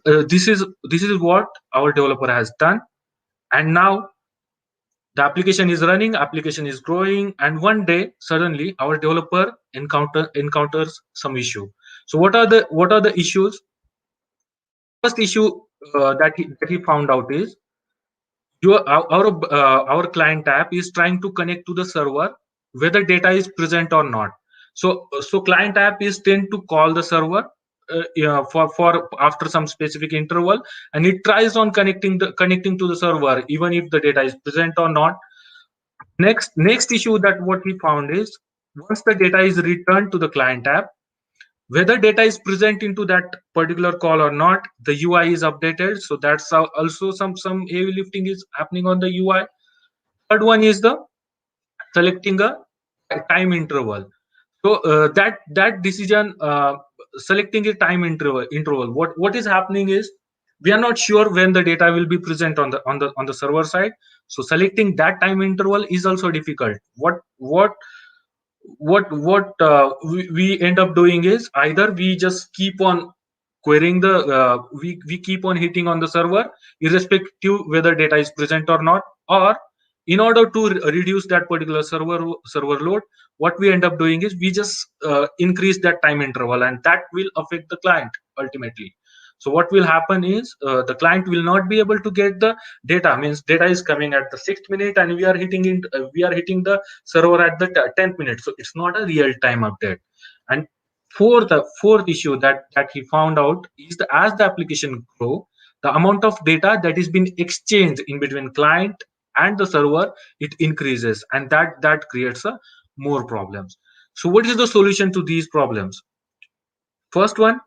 what our developer has done, and now the application is running, application is growing, and one day suddenly our developer encounters some issue. So what are the issues? First issue that he found out is our client app is trying to connect to the server whether data is present or not. So client app is tend to call the server for after some specific interval, and it tries on connecting to the server even if the data is present or not. Next issue that what we found is, once the data is returned to the client app, whether data is present into that particular call or not, the UI is updated. So that's how also some heavy lifting is happening on the UI. Third one is the selecting a time interval. So that decision, selecting a time interval, what is happening is, we are not sure when the data will be present on the server side. So selecting that time interval is also difficult. We end up doing is, either we just keep on querying the we keep on hitting on the server irrespective whether data is present or not, or in order to reduce that particular server load, what we end up doing is, we just increase that time interval, and that will affect the client ultimately. So what will happen is, the client will not be able to get the data. Means data is coming at the 6th minute, and we are hitting the server at the 10th minute. So it's not a real time update. And fourth issue that he found out is, as the application grow, the amount of data that is being exchanged in between client and the server, it increases, and that creates a more problems. So what is the solution to these problems? First one,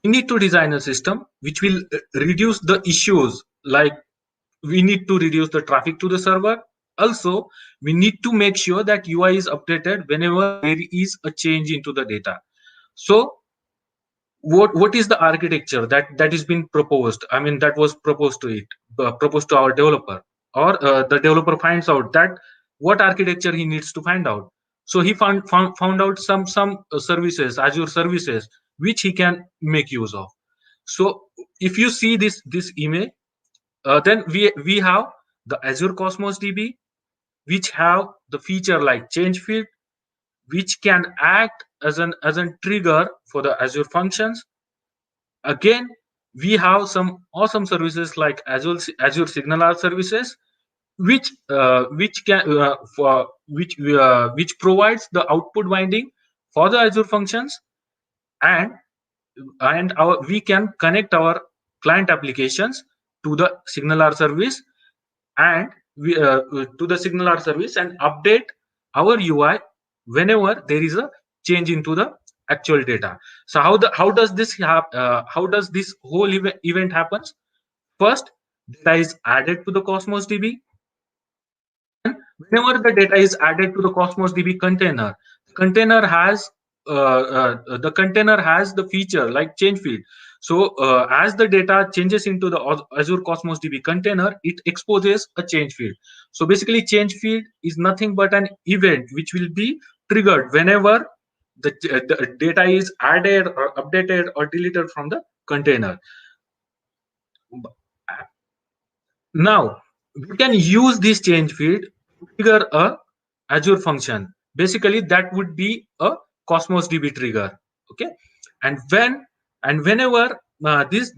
we need to design a system which will reduce the issues, like we need to reduce the traffic to the server. Also, we need to make sure that UI is updated whenever there is a change into the data. So what is the architecture that is being proposed? I mean, that was proposed to proposed to our developer, or the developer finds out that what architecture he needs to find out. So he found out some services, Azure services, which he can make use of. So if you see this image, then we have the Azure Cosmos DB, which have the feature like change field, which can act as an trigger for the Azure functions. Again, we have some awesome services like Azure Signal services, which can for which provides the output binding for the Azure functions, and our we can connect our client applications to the Signal service, and to the Signal service, and update our UI whenever there is a change into the actual data. So how does this how does this whole event happens? First, data is added to the Cosmos DB. Whenever the data is added to the Cosmos DB container, the container has the feature like change field. So as the data changes into the Azure Cosmos DB container, it exposes a change field. So basically, change field is nothing but an event which will be triggered whenever the data is added or updated or deleted from the container. Now we can use this change field to trigger a Azure function. Basically, that would be a Cosmos DB trigger. Okay, and whenever this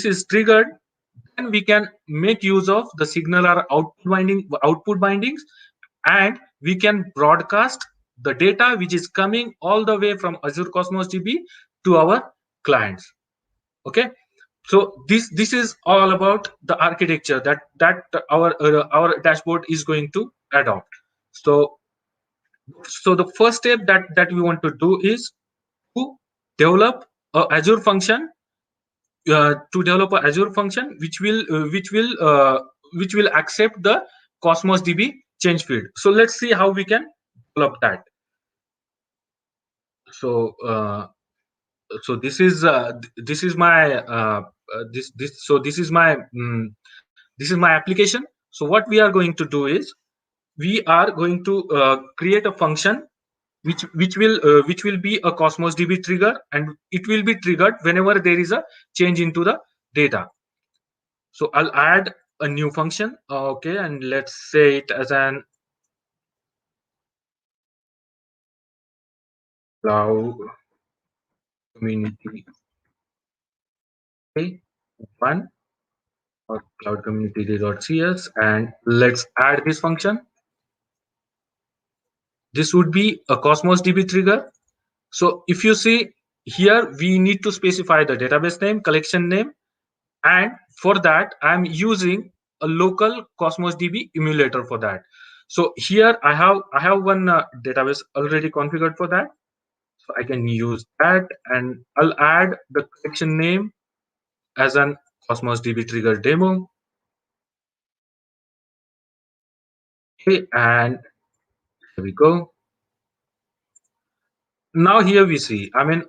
is triggered, then we can make use of the Signal or output bindings, and we can broadcast the data which is coming all the way from Azure Cosmos DB to our clients. Okay, so this is all about the architecture that our dashboard is going to adopt. So the first step that we want to do is to develop a Azure function, which will accept the Cosmos DB change field. So let's see how we can develop that. So so this is my this is my application. So what we are going to do is, we are going to create a function which will be a Cosmos DB trigger, and it will be triggered whenever there is a change into the data. So I'll add a new function. Okay, and let's say it as an cloud community one, or cloud community.cs, and let's add this function. This would be a Cosmos DB trigger. So if you see here we need to specify the database name, collection name, and for that I'm using a local Cosmos DB emulator for that. So here I have one database already configured for that, so I can use that, and I'll add the collection name as an Cosmos DB trigger demo. Okay, and here we go. Now here we see, I mean,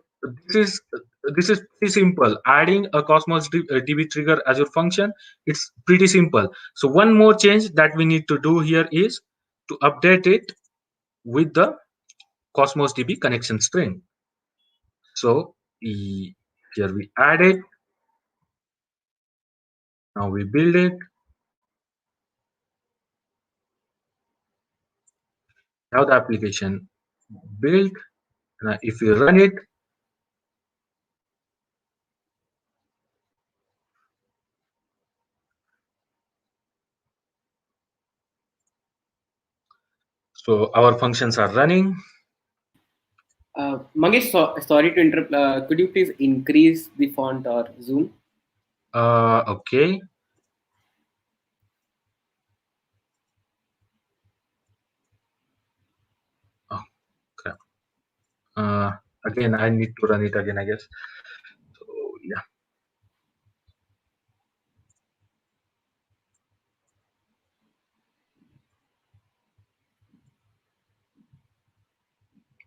this is pretty simple. Adding a Cosmos DB trigger Azure function, it's pretty simple. So one more change that we need to do here is to update it with the Cosmos DB connection string. So here we add it. Now we build it. Now the application built. Now if we run it, so our functions are running. Mangesh, sorry to interrupt. Could you please increase the font or zoom? Okay. Oh, crap. Again, I need to run it again, I guess. So yeah.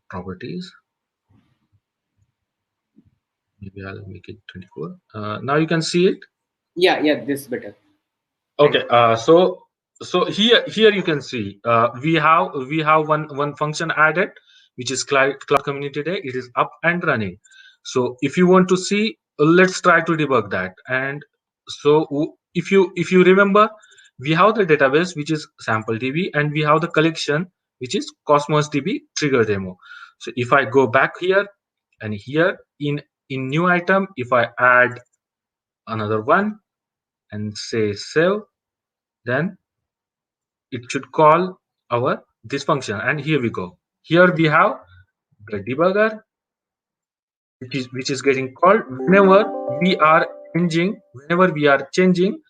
Properties. Maybe I'll make it 24. Now you can see it. Yeah, this is better. Okay. So here you can see we have one function added, which is cloud community day. It is up and running. So if you want to see, let's try to debug that. And so if you remember, we have the database, which is sample DB, and we have the collection, which is Cosmos DB trigger demo. So if I go back here, and here in new item, if I add another one and say save, then it should call our this function. And here we go. Here we have the debugger, which is getting called whenever we are changing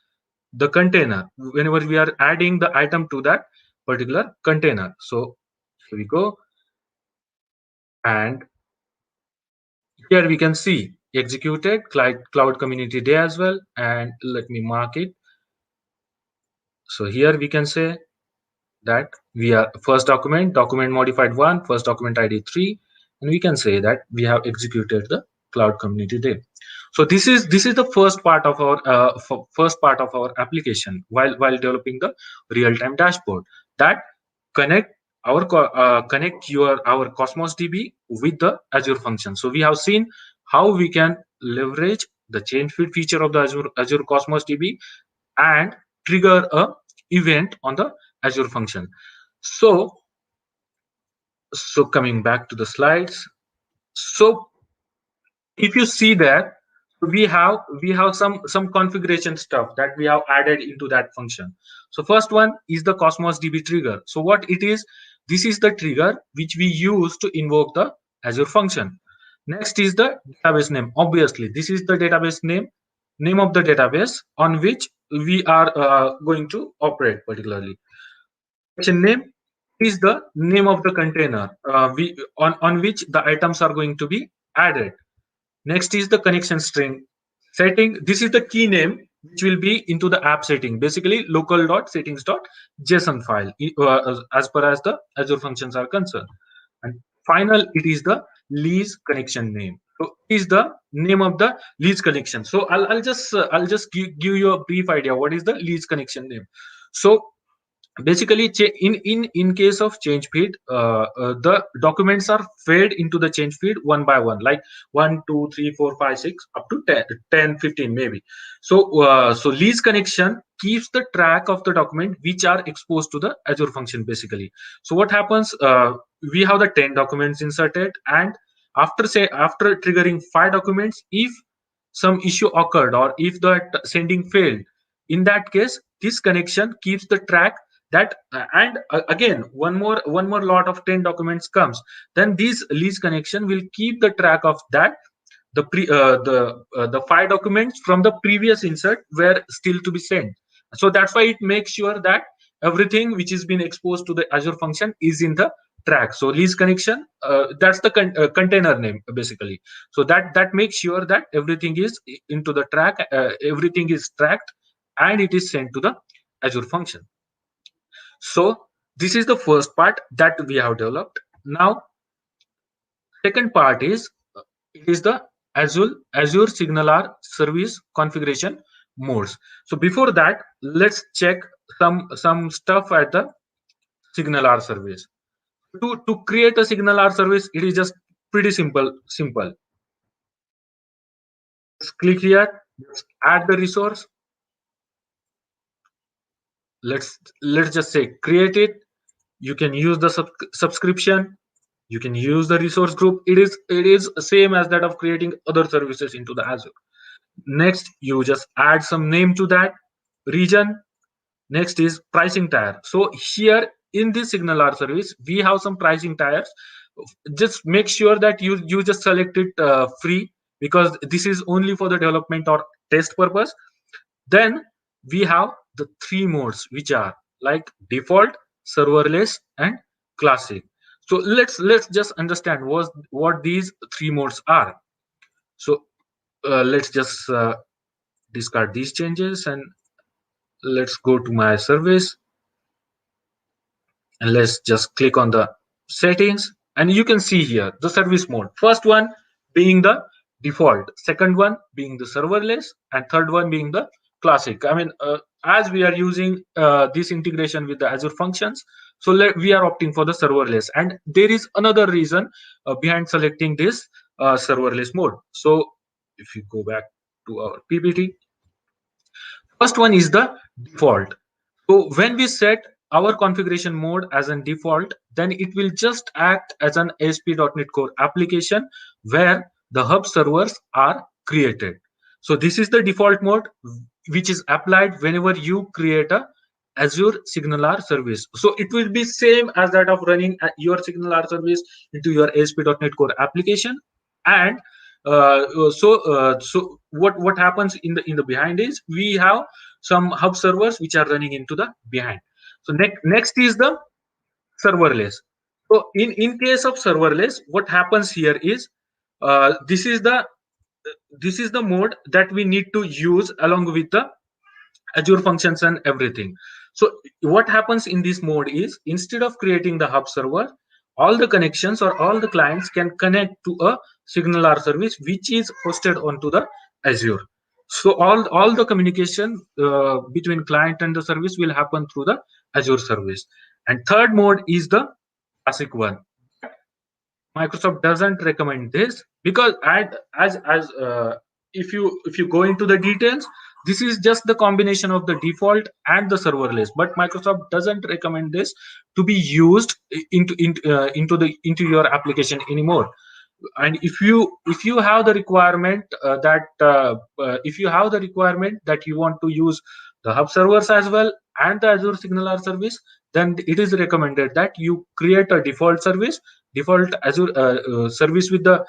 the container, whenever we are adding the item to that particular container. So here we go, and here we can see executed cloud community day as well. And let me mark it. So here we can say that we are first document modified 1, first document ID 3, and we can say that we have executed the cloud community day. So this is the first part of our application while developing the real-time dashboard that connect our Cosmos DB with the Azure function. So we have seen how we can leverage the change feed feature of the Azure Cosmos DB and trigger a event on the Azure function. So coming back to the slides. So if you see that we have some configuration stuff that we have added into that function. So first one is the Cosmos DB trigger. So what it is, this is the trigger which we use to invoke the Azure function. Next is the database name. Obviously, this is the database name of the database on which we are going to operate particularly. Name is the name of the container on which the items are going to be added. Next is the connection string setting. This is the key name which will be into the app setting, basically local.settings.json file as per as the Azure functions are concerned. And final, it is the lease connection name. So is the name of the lease connection. So I'll just give you a brief idea what is the lease connection name. So basically in case of change feed, the documents are fed into the change feed one by one, like 1 2 3 4 5 6 up to 10 15 maybe. So lease connection keeps the track of the document which are exposed to the Azure function basically. So what happens, we have the 10 documents inserted, and after triggering 5 documents, if some issue occurred or if that sending failed, in that case this connection keeps the track that again one more lot of 10 documents comes, then this lease connection will keep the track of that the file documents from the previous insert were still to be sent. So that's why it makes sure that everything which is being exposed to the Azure function is in the track. So lease connection, that's the container name basically. So that makes sure that everything is into the track, everything is tracked, and it is sent to the Azure function. So this is the first part that we have developed. Now second part is it is the Azure SignalR service configuration modes. So before that, let's check some stuff at the SignalR service. To create a SignalR service, it is just pretty simple. Let's click here. Let's add the resource. Let's just say create it. You can use the subscription. You can use the resource group. It is same as that of creating other services into the Azure. Next, you just add some name to that region. Next is pricing tier. So here in this SignalR service, we have some pricing tiers. Just make sure that you just select it free, because this is only for the development or test purpose. Then we have the three modes, which are like default, serverless, and classic. So let's just understand what these three modes are. So let's just discard these changes, and let's go to my service, and let's just click on the settings, and you can see here the service mode. First one being the default, second one being the serverless, and third one being the classic. I mean, as we are using this integration with the Azure functions, so we are opting for the serverless. And there is another reason behind selecting this serverless mode. So if you go back to our PPT, first one is the default. So when we set our configuration mode as a default, then it will just act as an ASP.NET Core application where the hub servers are created. So this is the default mode which is applied whenever you create a Azure SignalR service. So it will be same as that of running your SignalR service into your ASP.NET Core application. And so what happens in the behind is we have some hub servers which are running into the behind. So next is the serverless. So in case of serverless, what happens here is this is the mode that we need to use along with the Azure functions and everything. So what happens in this mode is, instead of creating the hub server, all the connections or all the clients can connect to a SignalR service which is hosted onto the Azure. So all the communication between client and the service will happen through the Azure service. And third mode is the classic one. Microsoft doesn't recommend this, because if you go into the details, this is just the combination of the default and the serverless. But Microsoft doesn't recommend this to be used into your application anymore. And if you have the requirement that you want to use the hub servers as well and the Azure SignalR service, then it is recommended that you create a default Azure service with the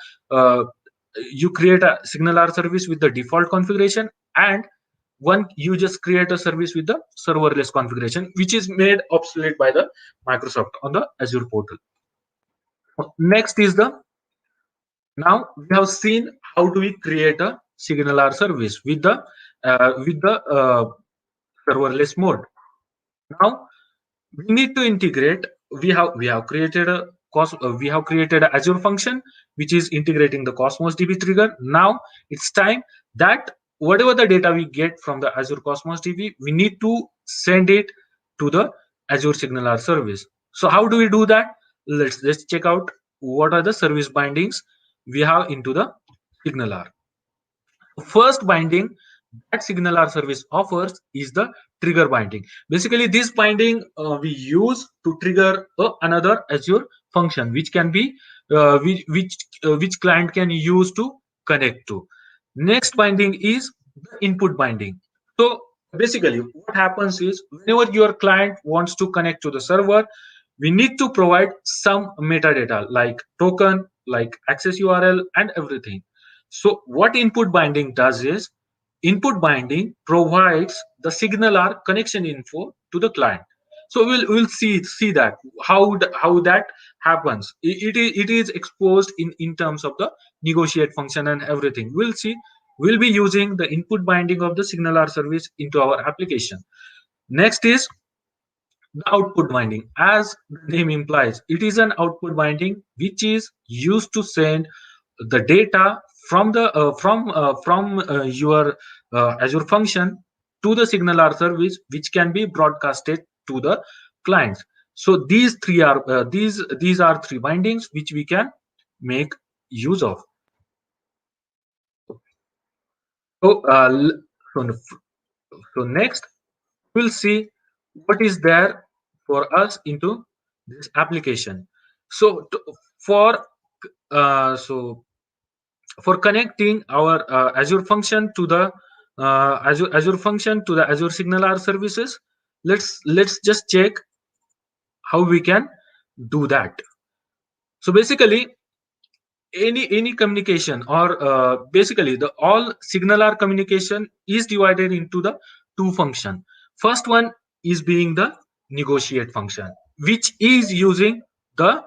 you create a SignalR service with the default configuration, and one you just create a service with the serverless configuration, which is made obsolete by the Microsoft on the Azure portal. Next is now we have seen how do we create a SignalR service with the serverless mode. Now we need to integrate. We have created a Azure function which is integrating the Cosmos DB trigger. Now it's time that whatever the data we get from the Azure Cosmos DB, we need to send it to the Azure SignalR service. So how do we do that? Let's check out what are the service bindings we have into the SignalR. First binding that SignalR service offers is the trigger binding. Basically, this binding we use to trigger another Azure function, which can be which client can use to connect to. Next binding is the input binding. So basically, what happens is, whenever your client wants to connect to the server, we need to provide some metadata like token, like access URL, and everything. So what input binding does is, input binding provides the signaler connection info to the client. So we'll see that how that happens. It is exposed in terms of the negotiate function and everything. We'll see. We'll be using the input binding of the signaler service into our application. Next is the output binding. As the name implies, it is an output binding which is used to send the data from your Azure function to the signaler service, which can be broadcasted to the clients. So these are three bindings which we can make use of. So so next we'll see what is there for us into this application. So so for connecting our Azure function to the Azure function to the Azure Signaler services, let's just check how we can do that. So basically, any communication, or basically the all Signaler communication is divided into the two function. First one is being the negotiate function, which is using the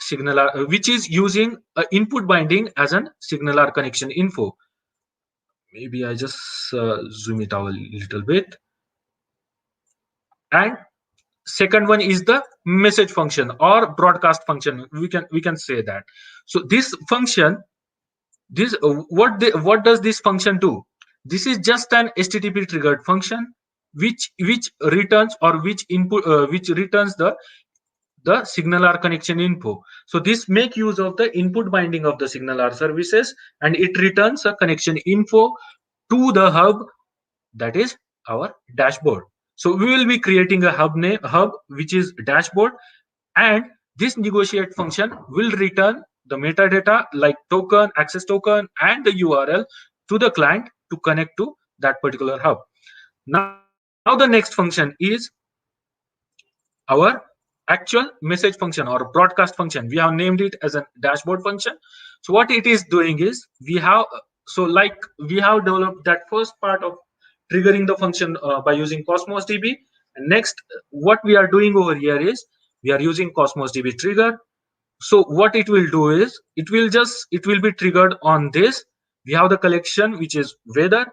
signaler, which is using input binding as an signaler connection info. Maybe I just zoom it out a little bit. And second one is the message function or broadcast function. We can say that. So this function, this what does this function do? This is just an HTTP triggered function which returns, or which input which returns the signaler connection info. So this make use of the input binding of the signaler services, and it returns a connection info to the hub, that is our dashboard. So we will be creating a hub which is dashboard, and this negotiate function will return the metadata like token, access token, and the URL to the client to connect to that particular hub. Now the next function is our actual message function or broadcast function. We have named it as a dashboard function. So what it is doing is, we have developed that first part of triggering the function by using Cosmos DB. And next, what we are doing over here is, we are using Cosmos DB trigger. So what it will do is, it will be triggered on this. We have the collection, which is weather.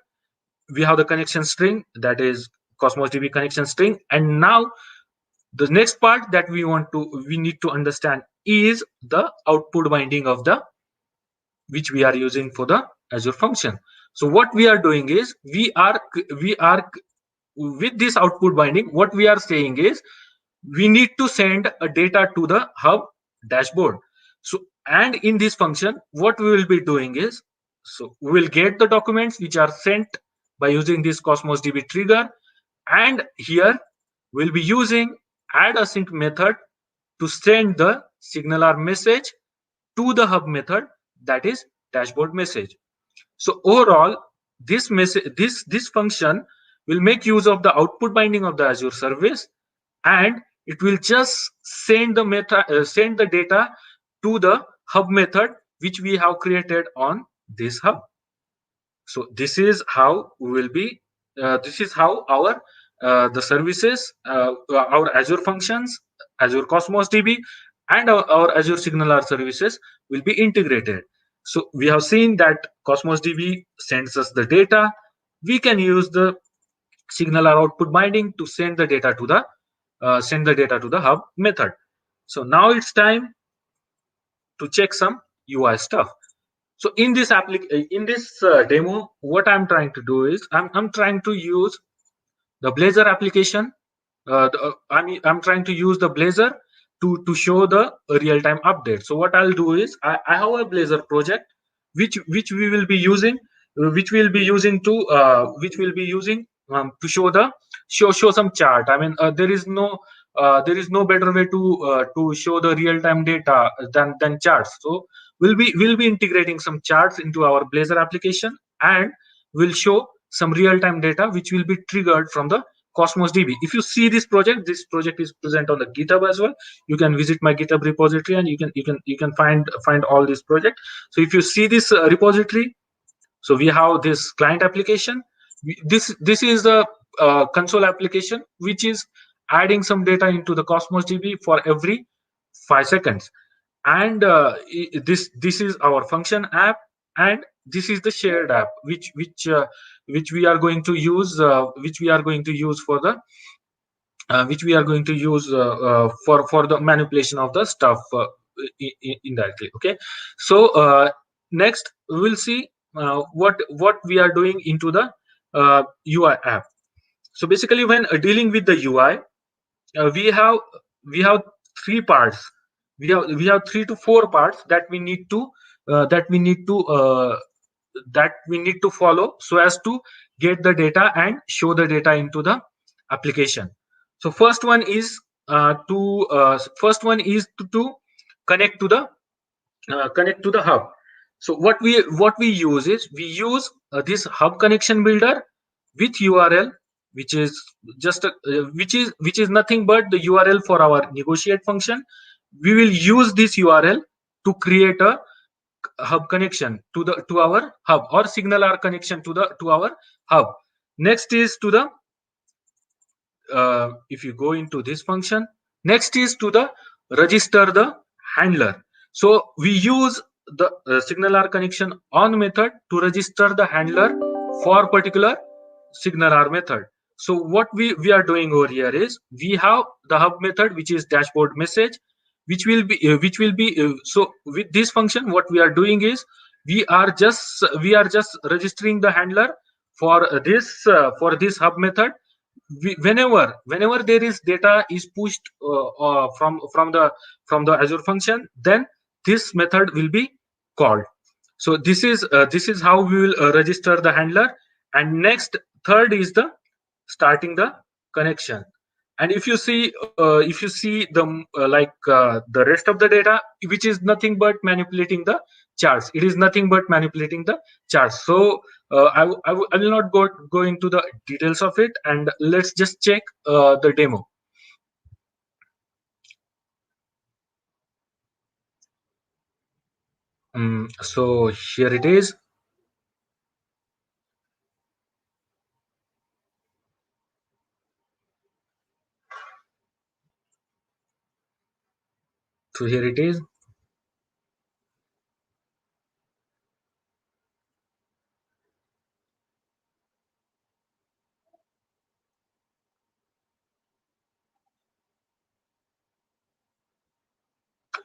We have the connection string, that is Cosmos DB connection string. And now the next part that we need to understand is the output binding of the, which we are using for the Azure function. So what we are doing is, we are with this output binding, what we are saying is, we need to send a data to the hub dashboard. So, and in this function, what we will be doing is, so we will get the documents which are sent by using this Cosmos DB trigger, and here we'll be using add async method to send the signaler message to the hub method, that is dashboard message. So overall, this message, this function will make use of the output binding of the Azure service, and it will just send the data to the hub method which we have created on this hub. So this is how we will be. This is how our the services, our Azure functions, Azure Cosmos DB, and our Azure Signaler services will be integrated. So we have seen that Cosmos DB sends us the data. We can use the Signaler output binding to send the data to the hub method. So now it's time to check some UI stuff. So in this demo, what I'm trying to do is, I'm trying to use the Blazor application. I'm trying to use the Blazor to show the real-time update. So what I'll do is, I have a Blazor project which we will be using, to show some chart. I mean, there is no better way to show the real-time data than charts. So we'll be integrating some charts into our Blazor application, and we'll show some real-time data which will be triggered from the Cosmos DB. If you see this project is present on the GitHub as well. You can visit my GitHub repository and you can find all this project. So if you see this repository, so we have this client application. This is the console application which is adding some data into the Cosmos DB for every 5 seconds. And this is our function app, and this is the shared app which we are going to use for the which we are going to use for the manipulation of the stuff indirectly. Okay, so next we will see what we are doing into the UI app. So basically, when dealing with the UI, we have 3 parts. We have 3 to 4 parts that we need to that we need to follow, so as to get the data and show the data into the application. So first one is to connect to the hub. So what we use is we use this hub connection builder with URL, which is just which is nothing but the URL for our negotiate function. We will use this URL to create a hub connection to our hub, or signal our connection to our hub. Next is to the if you go into this function, next is to the register the handler. So we use the signal our connection on method to register the handler for particular signal our method. So what we are doing over here is we have the hub method, which is dashboard message, which will be so with this function what we are doing is we are just registering the handler for this hub method. Whenever there is data is pushed from the Azure function, then this method will be called. So this is how we will register the handler. And next, third is the starting the connection. And if you see the rest of the data, which is nothing but manipulating the charts. It is nothing but manipulating the charts. So I will not go into the details of it, and let's just check the demo. So here it is. So here it is.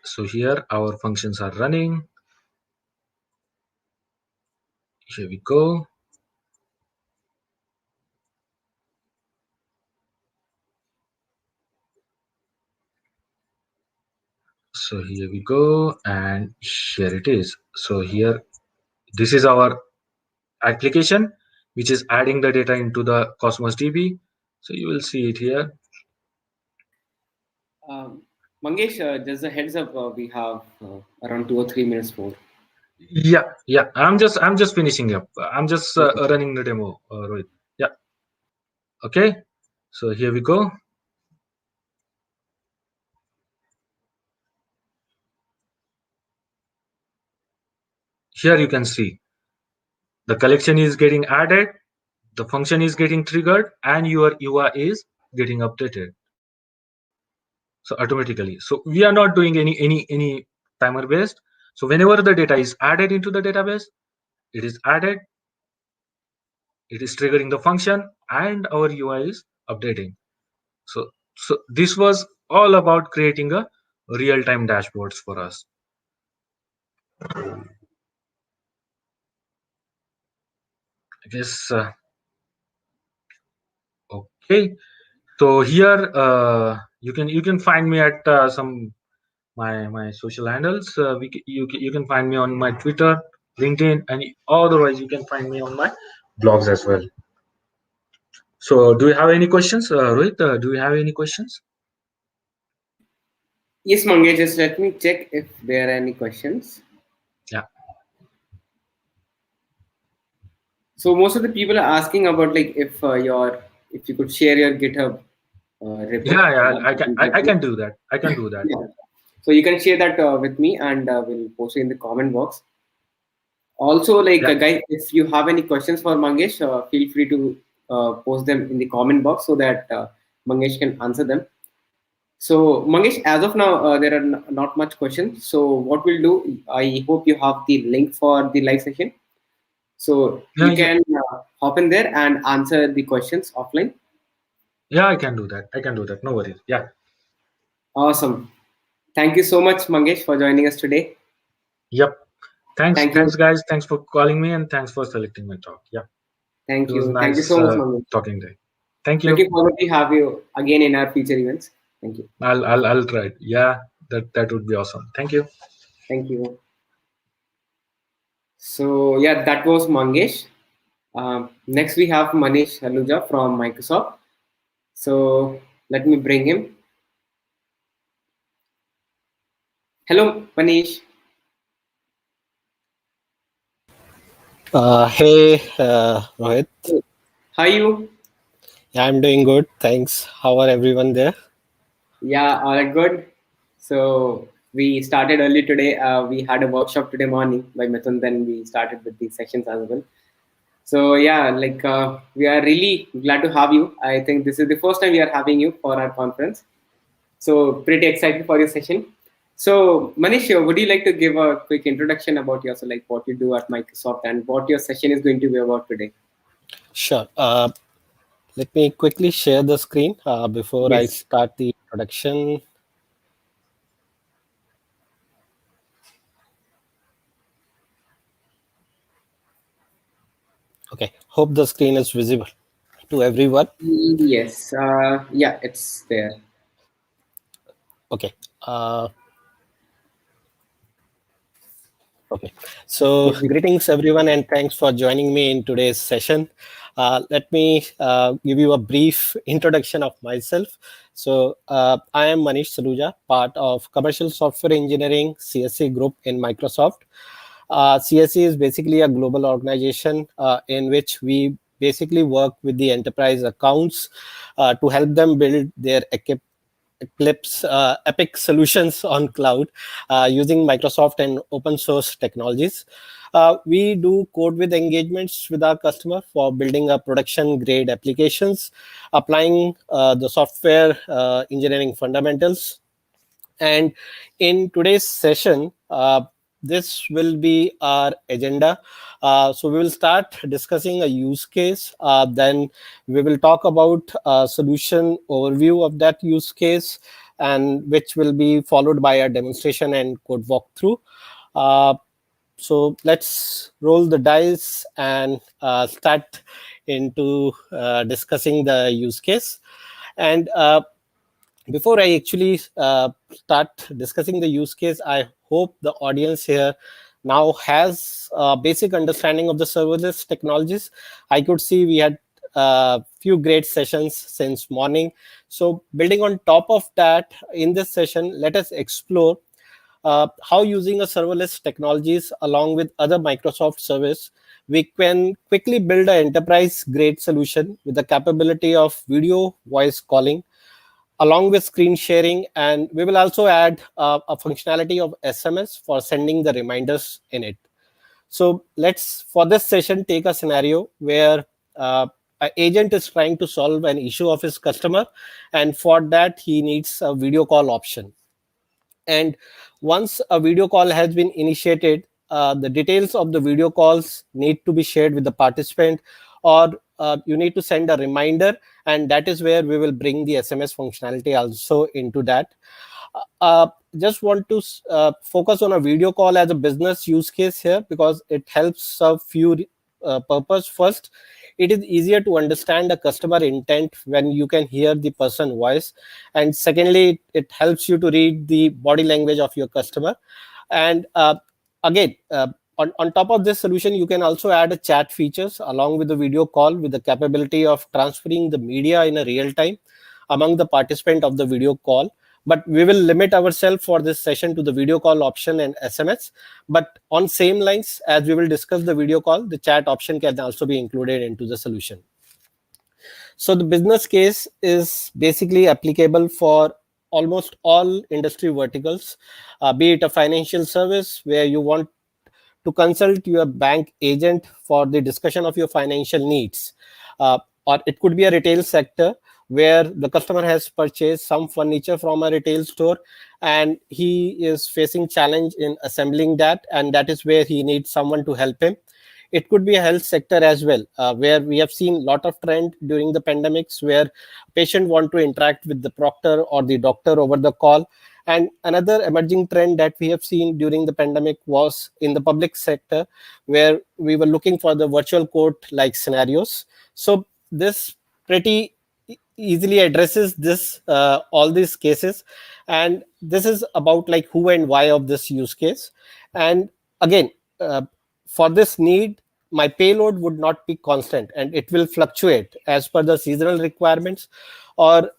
So here our functions are running. Here we go. So here we go, and here it is. So here, this is our application, which is adding the data into the Cosmos DB. So you will see it here. Mangesh, just a heads up, we have around 2 or 3 minutes more. Yeah. I'm just finishing up. I'm just running the demo, Rohit. Yeah. Okay. So here we go. Here you can see the collection is getting added, the function is getting triggered, and your UI is getting updated. So automatically. So we are not doing any timer based. So whenever the data is added into the database, it is added, it is triggering the function, and our UI is updating. So this was all about creating a real-time dashboards for us. I guess okay. So here you can find me at some my social handles. You can find me on my Twitter, LinkedIn, and otherwise you can find me on my blogs as well. So do you have any questions, Rohit? Do you have any questions? Yes, Mangesh, just let me check if there are any questions. Yeah. So most of the people are asking about like if your if you could share your GitHub repo. Yeah, I can do that. I can do that. Yeah. So you can share that with me, and we'll post it in the comment box. Also, like Yeah. guys, if you have any questions for Mangesh, feel free to post them in the comment box so that Mangesh can answer them. So Mangesh, as of now, there are not much questions. So what we'll do, I hope you have the link for the live session. So Yeah, you yeah, can hop in there and answer the questions offline. yeah, I can do that. I can do that. No worries. Yeah. Awesome. Thank you so much, Mangesh, for joining us today. Yep. Thank you. Thanks, guys. Thanks for calling me and thanks for selecting my talk. Yeah, it Thank was you. Thank you nice so much, Mangesh. talking to you. Thank you. Looking forward to have you again in our future events. Thank you. I'll try it. Yeah, that would be awesome. Thank you. Thank you. So yeah, that was Mangesh. Next we have Manish Haluja from Microsoft. So let me bring him. Hello, Manish. Hey, Rohit. How are you? Yeah, I'm doing good. Thanks. How are everyone there? Yeah, all are good. So we started early today. We had a workshop today morning by Mithun. Then we started with the sessions as well. So yeah, like we are really glad to have you. I think this is the first time we are having you for our conference. So pretty excited for your session. So Manish, would you like to give a quick introduction about yourself, like what you do at Microsoft and what your session is going to be about today? Sure. Let me quickly share the screen before I Yes. start the introduction. Okay. Hope the screen is visible to everyone. Yes. Yeah, it's there. Okay. Okay. So, Yes. greetings everyone, and thanks for joining me in today's session. Let me give you a brief introduction of myself. So, I am Manish Saluja, part of Commercial Software Engineering CSC group in Microsoft. CSC is basically a global organization in which we basically work with the enterprise accounts to help them build their Eclipse Epic solutions on cloud using Microsoft and open source technologies. We do code with engagements with our customer for building a production grade applications, applying the software engineering fundamentals. And in today's session, this will be our agenda. So we will start discussing a use case. Then we will talk about a solution overview of that use case, and which will be followed by a demonstration and code walkthrough. Uh, so let's roll the dice and start into discussing the use case. And before I actually start discussing the use case, I hope the audience here now has a basic understanding of the serverless technologies. I could see we had a few great sessions since morning. So building on top of that, in this session, let us explore how using a serverless technologies along with other Microsoft service, we can quickly build an enterprise grade solution with the capability of video voice calling along with screen sharing, and we will also add a functionality of SMS for sending the reminders in it. So let's, for this session, take a scenario where an agent is trying to solve an issue of his customer, and for that he needs a video call option. And once a video call has been initiated, the details of the video calls need to be shared with the participant, or you need to send a reminder, and that is where we will bring the SMS functionality also into that. Just want to focus on a video call as a business use case here because it helps serve few purpose. First, it is easier to understand a customer intent when you can hear the person voice, and secondly, it helps you to read the body language of your customer. And again, on top of this solution, you can also add a chat features along with the video call with the capability of transferring the media in a real time among the participant of the video call. But we will limit ourselves for this session to the video call option and SMS. But on same lines, as we will discuss the video call, the chat option can also be included into the solution. So the business case is basically applicable for almost all industry verticals, be it a financial service where you want to consult your bank agent for the discussion of your financial needs. Or it could be a retail sector where the customer has purchased some furniture from a retail store and he is facing challenge in assembling that, and that is where he needs someone to help him. It could be a health sector as well, where we have seen a lot of trend during the pandemics where patient want to interact with the proctor or the doctor over the call. And another emerging trend that we have seen during the pandemic was in the public sector, where we were looking for the virtual court like scenarios. So this pretty easily addresses this all these cases, and this is about like who and why of this use case. And again, for this need, my payload would not be constant and it will fluctuate as per the seasonal requirements. Or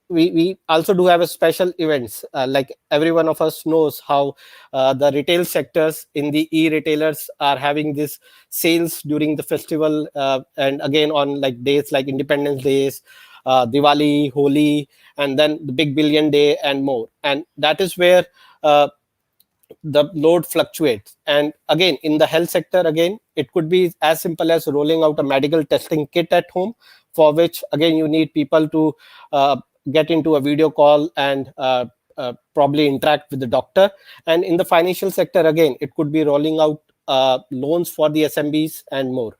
we also do have a special events, like every one of us knows how the retail sectors in the e-retailers are having this sales during the festival, and again on like days like Independence Days, Diwali, Holi, and then the big billion day and more. And that is where the load fluctuates. And again, in the health sector, again, it could be as simple as rolling out a medical testing kit at home, for which again you need people to get into a video call and probably interact with the doctor. And in the financial sector, again, it could be rolling out loans for the SMBs and more.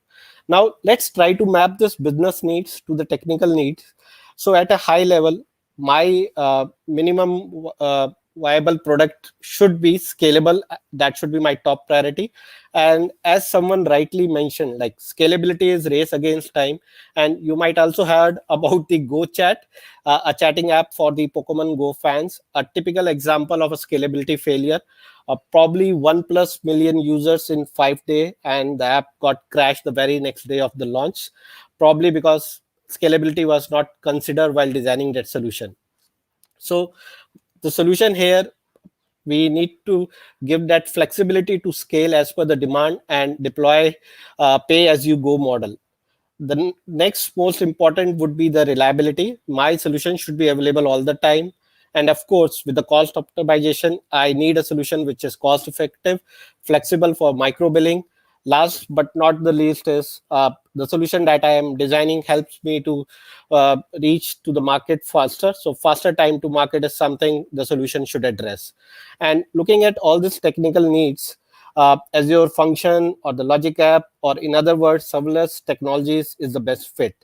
Now let's try to map this business needs to the technical needs. So at a high level, my minimum viable product should be scalable. That should be my top priority. And as someone rightly mentioned, like scalability is race against time. And you might also heard about the Go Chat, a chatting app for the Pokemon Go fans. A typical example of a scalability failure. Probably 1+ million users in 5 days, and the app got crashed the very next day of the launch, probably because scalability was not considered while designing that solution. So the solution here, we need to give that flexibility to scale as per the demand and deploy pay as you go model. The next most important would be the reliability. My solution should be available all the time. And of course, with the cost optimization, I need a solution which is cost effective, flexible for micro billing. Last but not the least is the solution that I am designing helps me to reach to the market faster. So faster time to market is something the solution should address. And looking at all these technical needs, Azure Function or the Logic app, or in other words, serverless technologies is the best fit.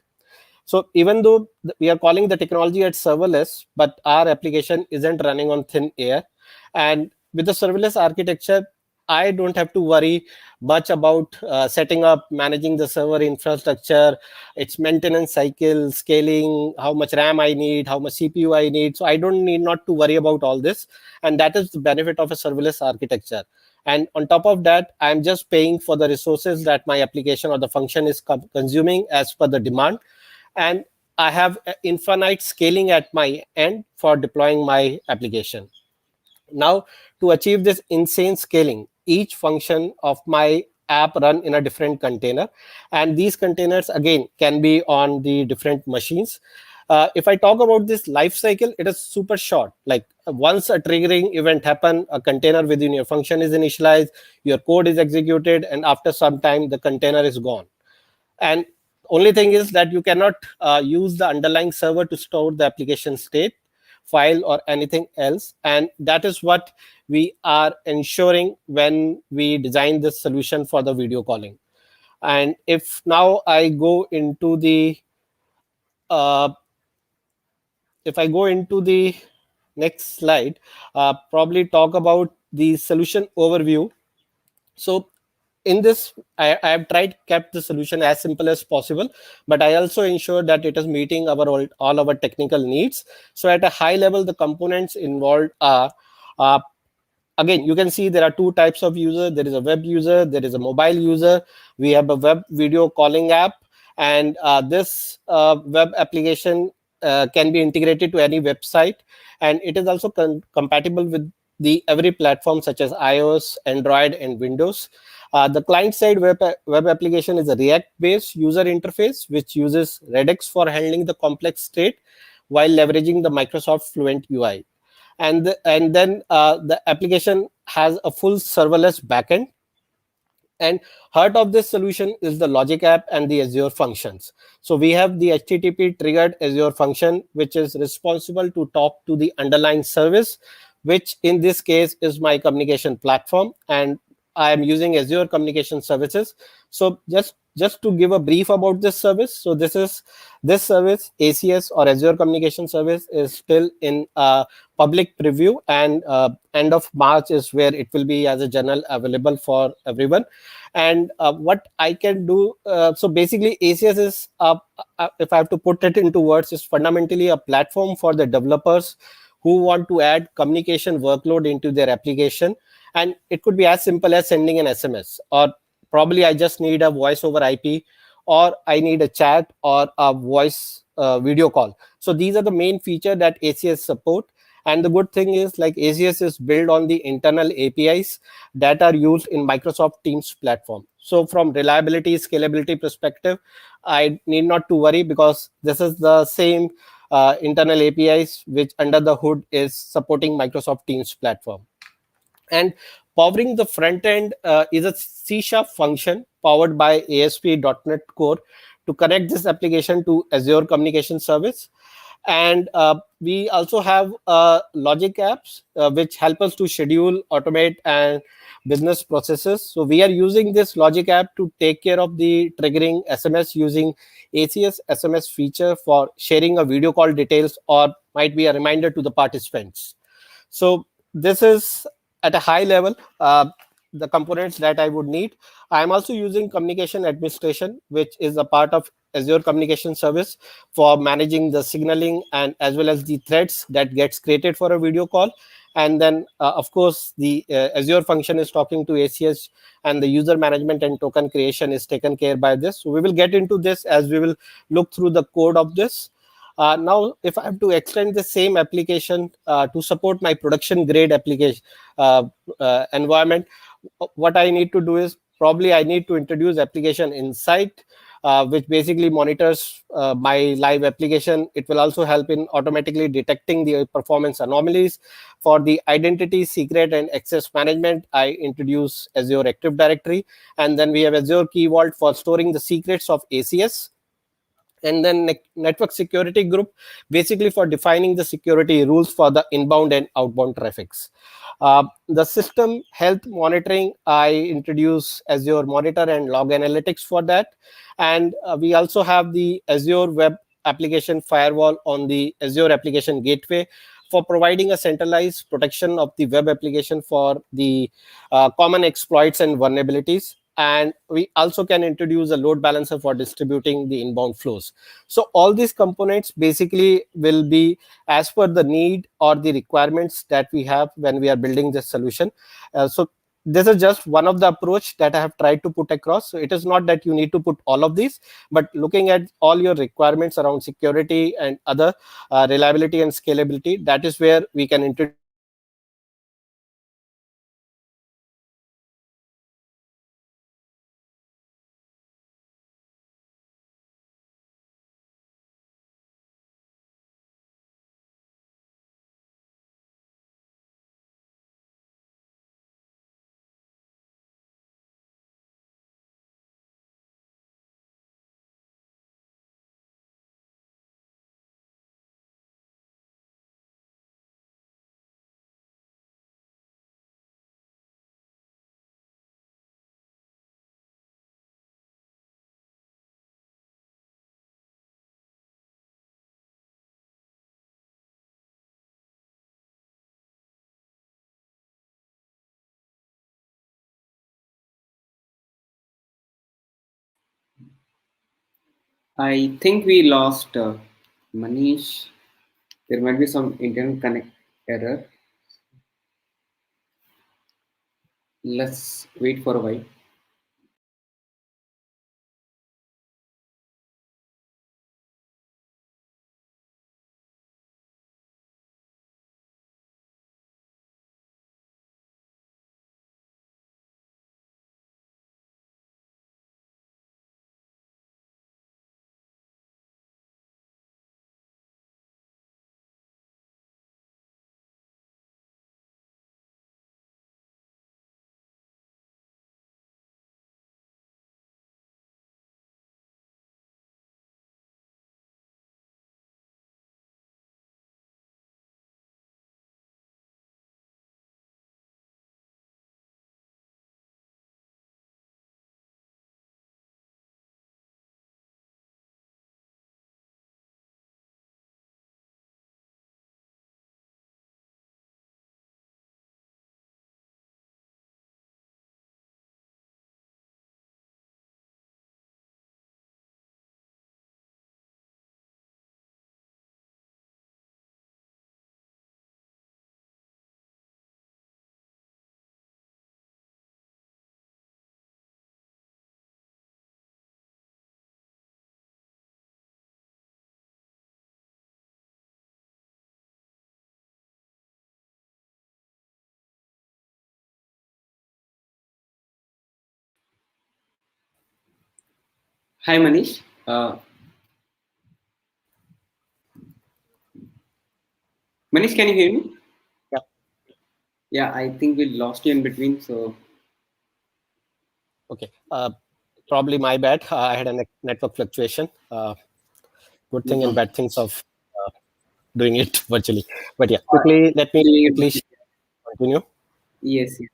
So even though we are calling the technology as serverless, but our application isn't running on thin air. And with the serverless architecture, I don't have to worry much about setting up, managing the server infrastructure, its maintenance cycle, scaling, how much RAM I need, how much CPU I need. So I don't need not to worry about all this. And that is the benefit of a serverless architecture. And on top of that, I'm just paying for the resources that my application or the function is consuming as per the demand. And I have infinite scaling at my end for deploying my application. Now, to achieve this insane scaling, each function of my app run in a different container. And these containers, again, can be on the different machines. If I talk about this life cycle, it is super short. Like once a triggering event happen, a container within your function is initialized, your code is executed, and after some time, the container is gone. And only thing is that you cannot use the underlying server to store the application state, file, or anything else. And that is what we are ensuring when we design this solution for the video calling. And if now I go into the next slide, probably talk about the solution overview. So in this, I have tried kept the solution as simple as possible, but I also ensure that it is meeting all our technical needs. So at a high level, the components involved are, again, you can see there are two types of user. There is a web user, there is a mobile user. We have a web video calling app, and this web application can be integrated to any website, and it is also compatible with the every platform such as iOS, Android, and Windows. The client-side web application is a React-based user interface which uses Redux for handling the complex state while leveraging the Microsoft Fluent UI. And then the application has a full serverless backend, and heart of this solution is the logic app and the Azure functions. So we have the HTTP triggered Azure function, which is responsible to talk to the underlying service, which in this case is my communication platform, and I am using Azure Communication Services. So just to give a brief about this service, so this service, ACS or Azure Communication Service, is still in public preview, and end of March is where it will be as a general available for everyone. And what I can do, so basically ACS is, if I have to put it into words, is fundamentally a platform for the developers who want to add communication workload into their application. And it could be as simple as sending an SMS, or probably I just need a voice over IP, or I need a chat or a voice video call. So these are the main feature that ACS support. And the good thing is, like, ACS is built on the internal APIs that are used in Microsoft Teams platform. So from reliability, scalability perspective, I need not to worry, because this is the same internal APIs which under the hood is supporting Microsoft Teams platform. And powering the front end is a C# function powered by ASP.NET Core to connect this application to Azure Communication Service. And we also have logic apps which help us to schedule, automate, and business processes. So we are using this logic app to take care of the triggering SMS using ACS SMS feature for sharing a video call details, or might be a reminder to the participants. So this is at a high level the components that I would need. I'm also using communication administration, which is a part of Azure Communication Service, for managing the signaling and as well as the threads that gets created for a video call. And then of course the Azure function is talking to ACS, and the user management and token creation is taken care by this. So we will get into this as we will look through the code of this. Now, if I have to extend the same application to support my production grade application environment, what I need to do is, probably I need to introduce application insight, which basically monitors my live application. It will also help in automatically detecting the performance anomalies. For the identity, secret, and access management, I introduce Azure Active Directory. And then we have Azure Key Vault for storing the secrets of ACS. And then network security group, basically for defining the security rules for the inbound and outbound traffics. The system health monitoring, I introduce Azure Monitor and Log Analytics for that. And we also have the Azure Web Application Firewall on the Azure Application Gateway for providing a centralized protection of the web application for the common exploits and vulnerabilities. And we also can introduce a load balancer for distributing the inbound flows. So all these components basically will be as per the need or the requirements that we have when we are building this solution. So this is just one of the approach that I have tried to put across. So it is not that you need to put all of these, but looking at all your requirements around security and other reliability and scalability, that is where we can introduce I think we lost Manish. There might be some internet connect error. Let's wait for a while. Hi, Manish. Manish, can you hear me? Yeah. Yeah, I think we lost you in between. So Okay. Probably my bad. I had a network fluctuation. Good no thing and problem. bad things of doing it virtually. But yeah, quickly, let me quickly continue. Yes. Yes.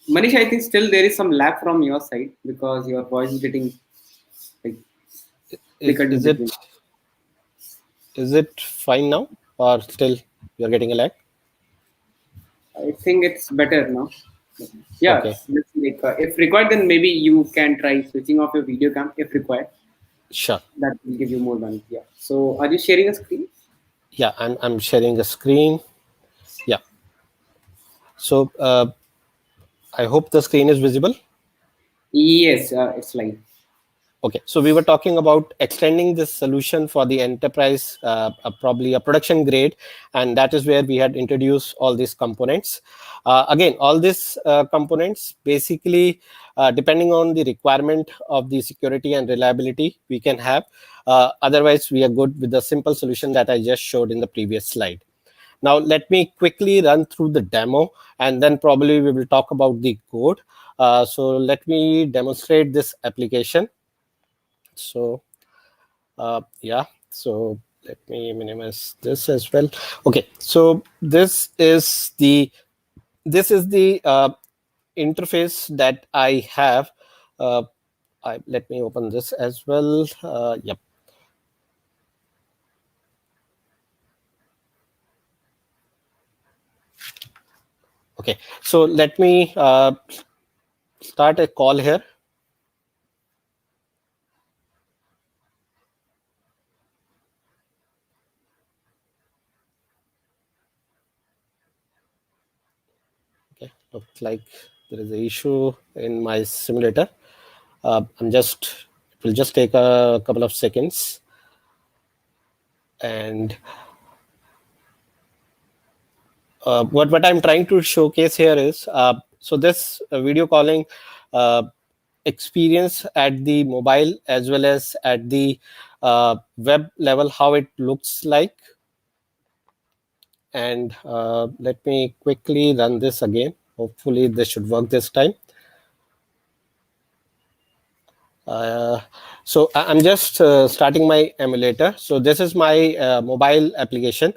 Manish, I think still there is some lag from your side because your voice is getting like Is flickered in is between. it fine now, or still you're getting a lag? I think it's better now. Yeah, Okay, let's like if required, then maybe you can try switching off your video cam if required. sure. That will give you more bandwidth. Yeah. So are you sharing a screen? Yeah, I'm sharing a screen. Yeah. So I hope the screen is visible. Yes, it's live. Okay, so we were talking about extending this solution for the enterprise, probably a production grade, and that is where we had introduced all these components. Again, all these components basically, depending on the requirement of the security and reliability, we can have. Otherwise, we are good with the simple solution that I just showed in the previous slide. Now, let me quickly run through the demo, and then probably we will talk about the code. So let me demonstrate this application. So yeah, so let me minimize this as well. Okay, so this is the interface that I have. uh, Let me open this as well. Yep. Okay, so let me start a call here. Okay, looks like there is an issue in my simulator. It will just take a couple of seconds. And what I'm trying to showcase here is, so this video calling uh, experience at the mobile as well as at the web level, how it looks like. And let me quickly run this again. Hopefully this should work this time. Uh, so I'm just starting my emulator. So this is my mobile application,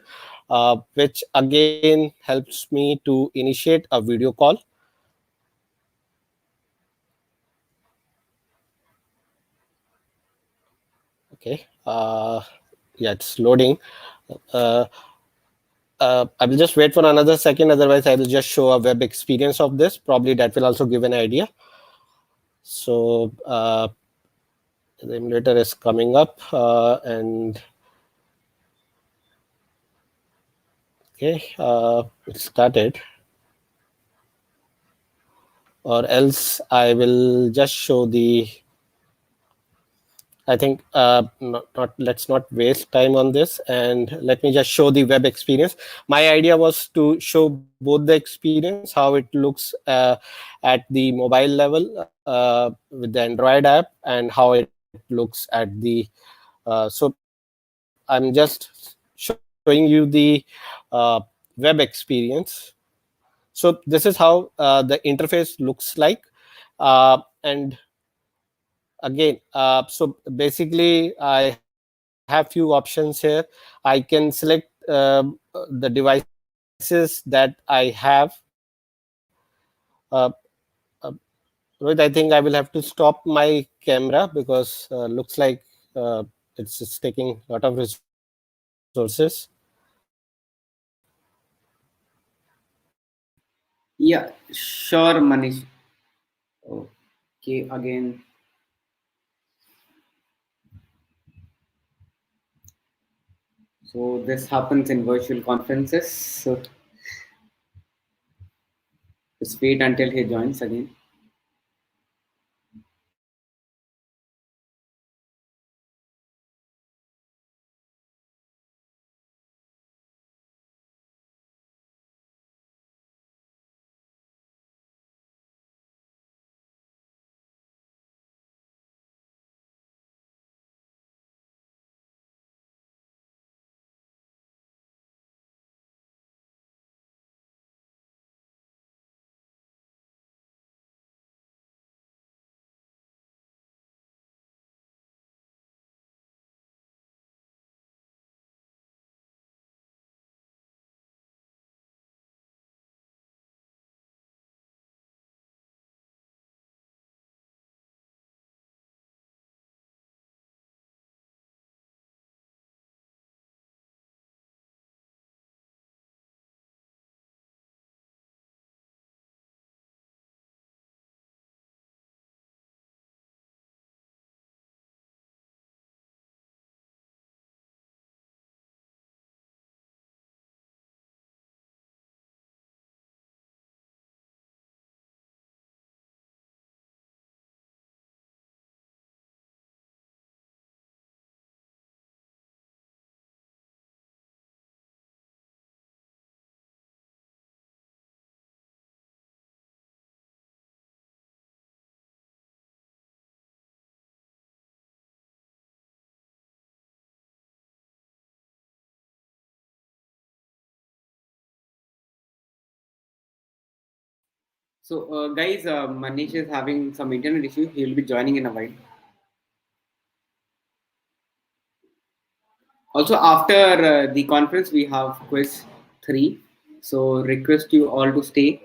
which again helps me to initiate a video call. Okay, yeah, it's loading. Uh, I will just wait for another second. Otherwise, I will just show a web experience of this. Probably that will also give an idea. So the emulator is coming up, and okay, it started. Or else I will just show the. I think not let's not waste time on this, and let me just show the web experience. My idea was to show both the experience, how it looks at the mobile level with the Android app, and how it looks at the. So I'm just showing you the web experience. So this is how the interface looks like, and again, so basically I have few options here. I can select the devices that I have. uh, Rohit, I think I will have to stop my camera because looks like it's taking a lot of resources. Yeah, sure, Manish. Okay, again. So this happens in virtual conferences. So just wait until he joins again. So, guys, Manish is having some internet issue. He will be joining in a while. Also, after the conference, we have quiz 3. So, request you all to stay.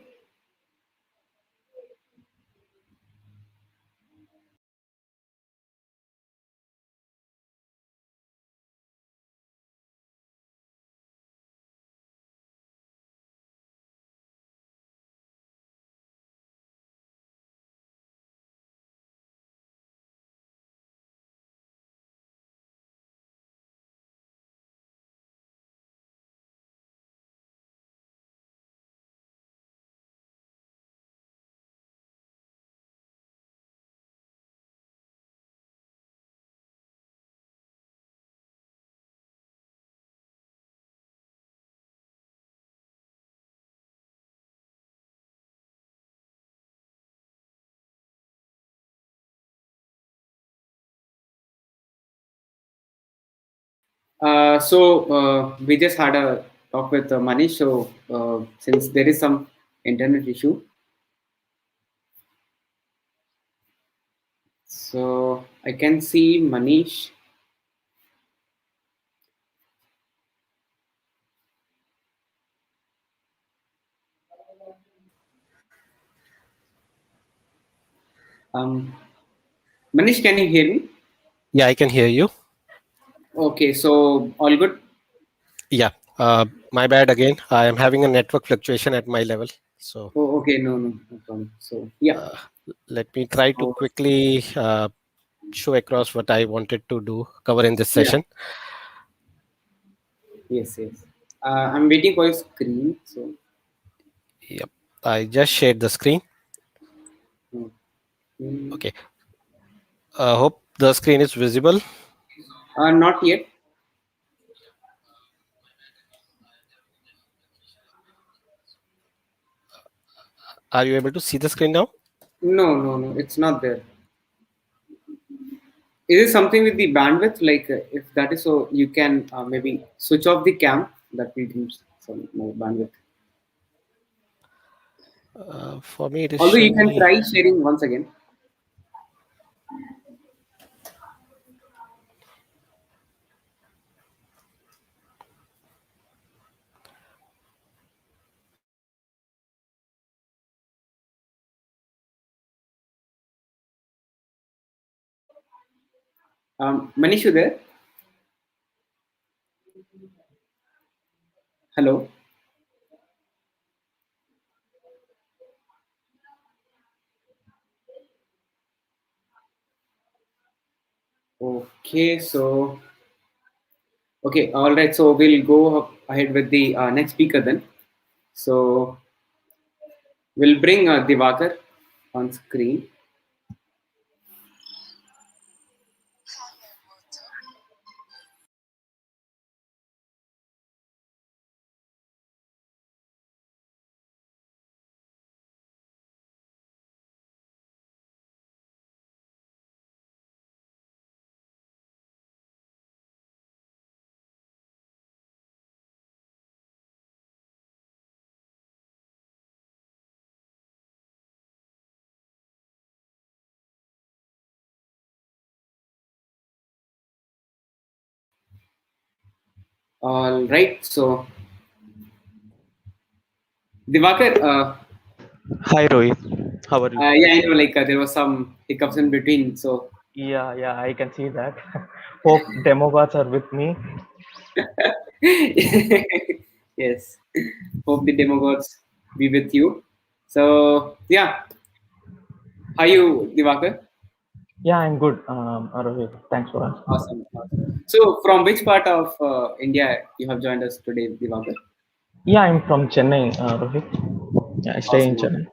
We just had a talk with Manish. So, since there is some internet issue, so I can see Manish. Um, Manish, can you hear me? Yeah, I can hear you. Okay, so all good. Yeah, my bad again. I am having a network fluctuation at my level. So Oh, okay, no problem. So, yeah. uh, let me try to So, quickly show across what I wanted to do cover in this yeah, session. yes. I'm waiting for your screen. So, Yep, I just shared the screen. mm, Okay, hope the screen is visible. not yet. Are you able to see the screen now? No, it's not there. Is it something with the bandwidth? Like, if that is so, you can maybe switch off the cam. That will give some more bandwidth. For me, it is Although you showing can me. try sharing once again. Manish, you there? Hello. Okay, so okay, all right. So we'll go ahead with the next speaker then. So we'll bring Divakar on screen. All right. So Divakar, Hi Rohit, how are you? yeah, I know like there was some hiccups in between. So Yeah, I can see that. Hope demo gods are with me. yes, hope the demo gods be with you. So yeah, how you, Divakar? Yeah, I'm good. Rohit, thanks for asking. Awesome. So from which part of India you have joined us today, Divakar? Yeah, I'm from Chennai, Rohit. Yeah, I stay in Awesome. Chennai.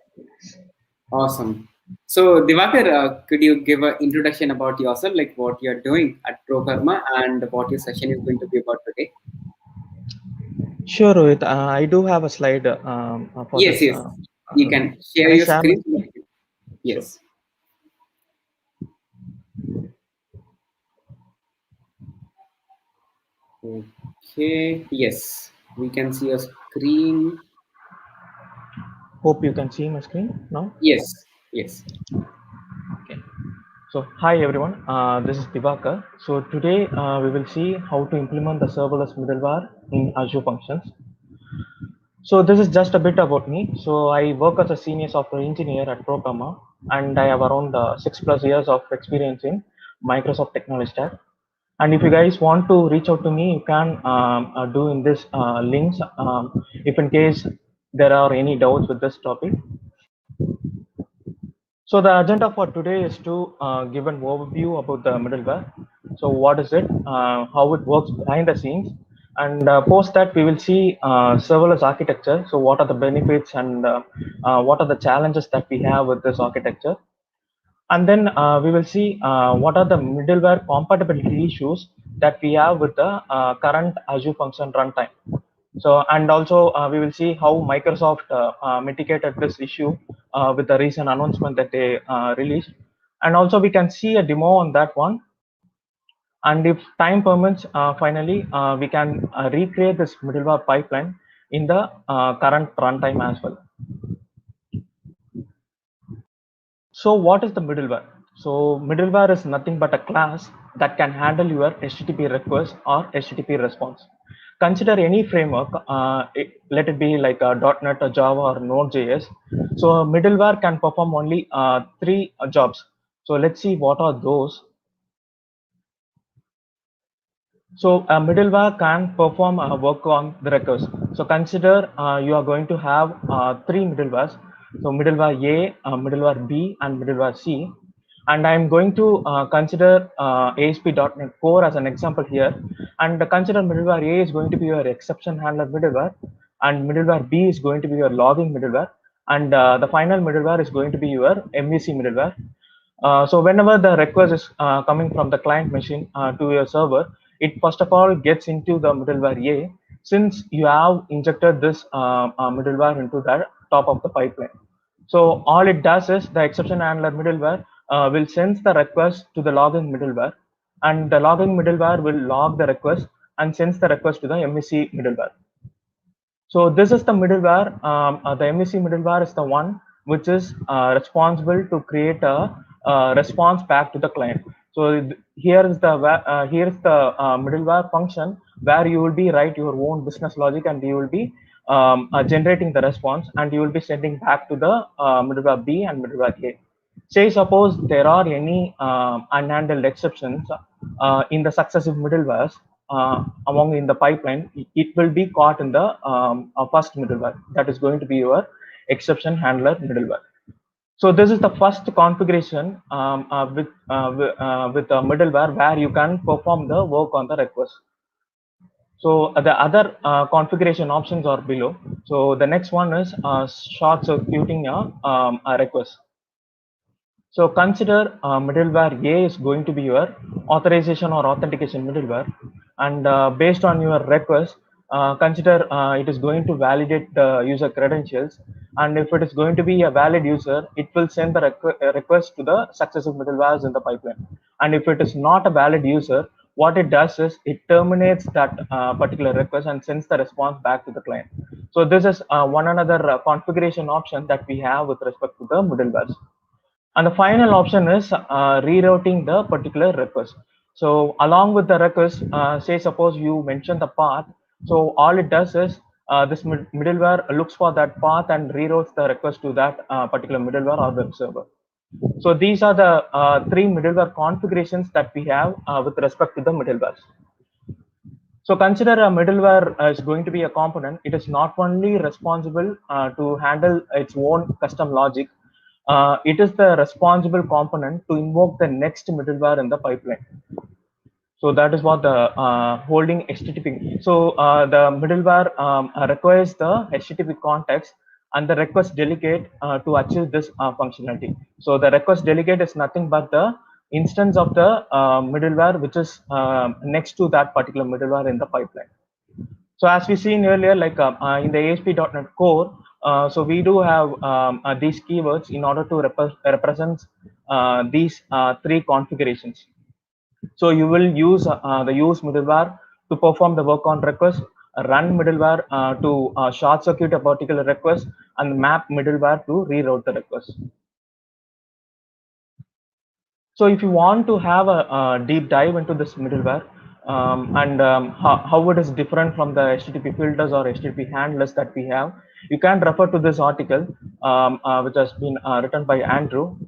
Awesome. So, Divakar, could you give an introduction about yourself, like what you're doing at ProKarma and what your session is going to be about today? Sure, Rohit. I do have a slide for this. Yes. You can share Can I your share my screen. screen? Sure. Yes. Okay. Yes. We can see your screen. Hope you can see my screen now. Yes. Yes. Okay. So hi everyone, this is Divakar. So today we will see how to implement the serverless middleware in Azure Functions. So this is just a bit about me. So I work as a senior software engineer at Procama, and I have around 6+ years of experience in Microsoft technology stack. And if you guys want to reach out to me, you can do in this links if in case there are any doubts with this topic. So the agenda for today is to give an overview about the middleware. So what is it, how it works behind the scenes, and post that we will see serverless architecture. So what are the benefits and what are the challenges that we have with this architecture. And then we will see what are the middleware compatibility issues that we have with the current Azure function runtime. So, and also we will see how Microsoft mitigated this issue with the recent announcement that they released. And also we can see a demo on that one. And if time permits, finally, we can recreate this middleware pipeline in the current runtime as well. So what is the middleware? So middleware is nothing but a class that can handle your HTTP request or HTTP response. Consider any framework, let it be like .NET or Java or Node.js. So middleware can perform only 3 jobs. So let's see what are those. So a middleware can perform work on the request. So consider you are going to have 3 middlewares. So middleware A, middleware B, and middleware C. And I'm going to consider ASP.NET Core as an example here. And consider middleware A is going to be your exception handler middleware, and middleware B is going to be your logging middleware, and the final middleware is going to be your MVC middleware. So whenever the request is coming from the client machine to your server, it first of all gets into the middleware A, since you have injected this middleware into the top of the pipeline. So all it does is the exception handler middleware will send the request to the logging middleware, and the logging middleware will log the request and sends the request to the MVC middleware. So this is the middleware. The MVC middleware is the one which is responsible to create a response back to the client. So here is the middleware function where you will be write your own business logic, and you will be generating the response, and you will be sending back to the middleware B and middleware A. Say suppose there are any unhandled exceptions in the successive middlewares among in the pipeline, it will be caught in the first middleware. That is going to be your exception handler middleware. So this is the first configuration with a middleware where you can perform the work on the request. So the other configuration options are below. So the next one is short circuiting a request. So consider middleware A is going to be your authorization or authentication middleware, and based on your request, consider it is going to validate the user credentials, and if it is going to be a valid user, it will send the request to the successive middlewares in the pipeline. And if it is not a valid user, what it does is it terminates that particular request and sends the response back to the client. So this is one another configuration option that we have with respect to the middlewares. And the final option is rerouting the particular request. So along with the request, say suppose you mention the path. So all it does is this middleware looks for that path and reroutes the request to that particular middleware or web server. So these are the 3 middleware configurations that we have with respect to the middlewares. So consider a middleware is going to be a component. It is not only responsible to handle its own custom logic, it is the responsible component to invoke the next middleware in the pipeline. So that is what the holding HTTP. So the middleware requires the HTTP context and the request delegate to achieve this functionality. So the request delegate is nothing but the instance of the middleware which is next to that particular middleware in the pipeline. So as we seen earlier, like in the ASP.NET Core, so we do have these keywords in order to represent these 3 configurations. So you will use the use middleware to perform the work on request, run middleware to short circuit a particular request, and map middleware to reroute the request. So if you want to have a deep dive into this middleware and how it is different from the HTTP filters or HTTP handlers that we have, you can refer to this article which has been written by Andrew.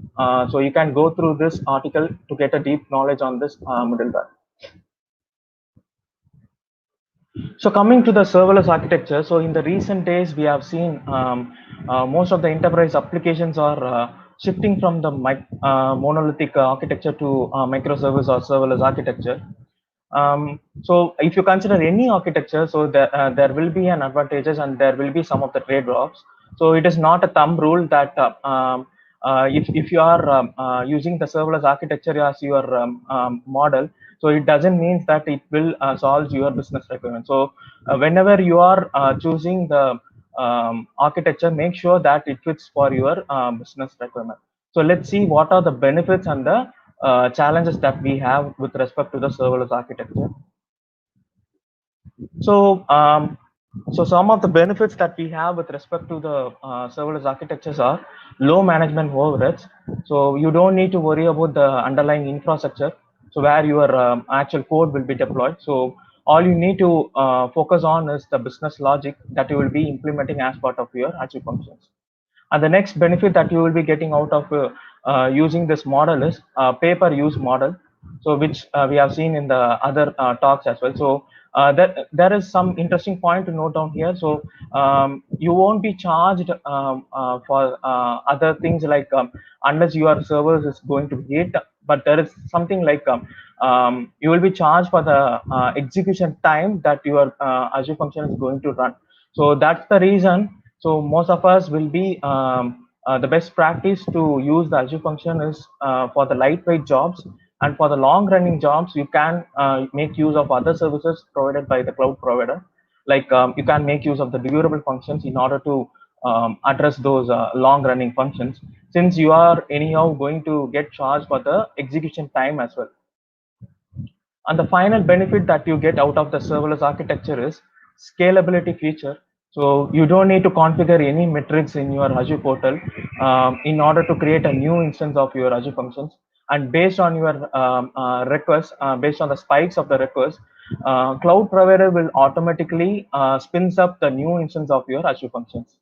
So you can go through this article to get a deep knowledge on this middleware. So coming to the serverless architecture, so in the recent days, we have seen most of the enterprise applications are shifting from the monolithic architecture to microservice or serverless architecture. So if you consider any architecture, so there will be an advantages and there will be some of the trade-offs. So it is not a thumb rule that if you are using the serverless architecture as your model, so it doesn't mean that it will solve your business requirement. So whenever you are choosing the architecture, make sure that it fits for your business requirement. So let's see what are the benefits and the challenges that we have with respect to the serverless architecture. So, so some of the benefits that we have with respect to the serverless architectures are low management overheads. So you don't need to worry about the underlying infrastructure. So where your actual code will be deployed. So all you need to focus on is the business logic that you will be implementing as part of your Azure functions. And the next benefit that you will be getting out of using this model is pay-per-use model, so which we have seen in the other talks as well. So there is some interesting point to note down here. So you won't be charged for other things like unless your servers is going to hit, but there is something like you will be charged for the execution time that your Azure function is going to run. So that's the reason. So most of us will be the best practice to use the Azure function is for the lightweight jobs, and for the long running jobs, you can make use of other services provided by the cloud provider. Like you can make use of the durable functions in order to address those long running functions, since you are anyhow going to get charged for the execution time as well. And the final benefit that you get out of the serverless architecture is scalability feature. So you don't need to configure any metrics in your Azure portal in order to create a new instance of your Azure functions. And based on your requests, based on the spikes of the requests, cloud provider will automatically spins up the new instance of your Azure functions.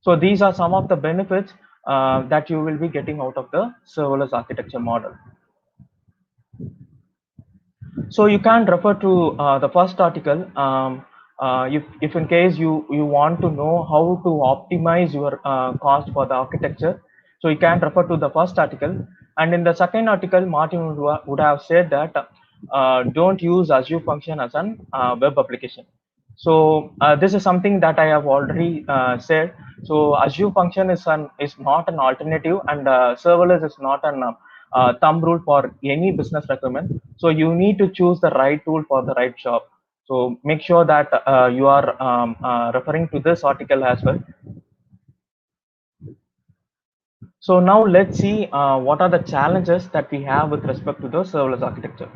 So these are some of the benefits that you will be getting out of the serverless architecture model. So you can refer to the first article if in case you want to know how to optimize your cost for the architecture. So you can refer to the first article, and in the second article, Martin would have said that don't use Azure function as an web application. So this is something that I have already said. So Azure function is not an alternative, and serverless is not an thumb rule for any business requirement. So you need to choose the right tool for the right job. So make sure that you are referring to this article as well. So now let's see what are the challenges that we have with respect to the serverless architecture.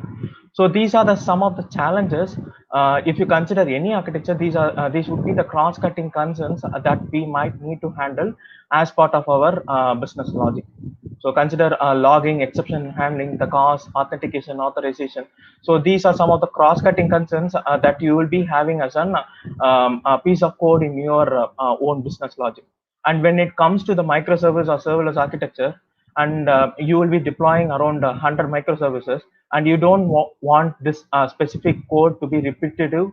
So these are some of the challenges. If you consider any architecture, these would be the cross-cutting concerns that we might need to handle as part of our business logic. So consider logging, exception handling, the cost, authentication, authorization. So these are some of the cross-cutting concerns that you will be having as a piece of code in your own business logic. And when it comes to the microservice or serverless architecture, and you will be deploying around 100 microservices, and you don't want this specific code to be repetitive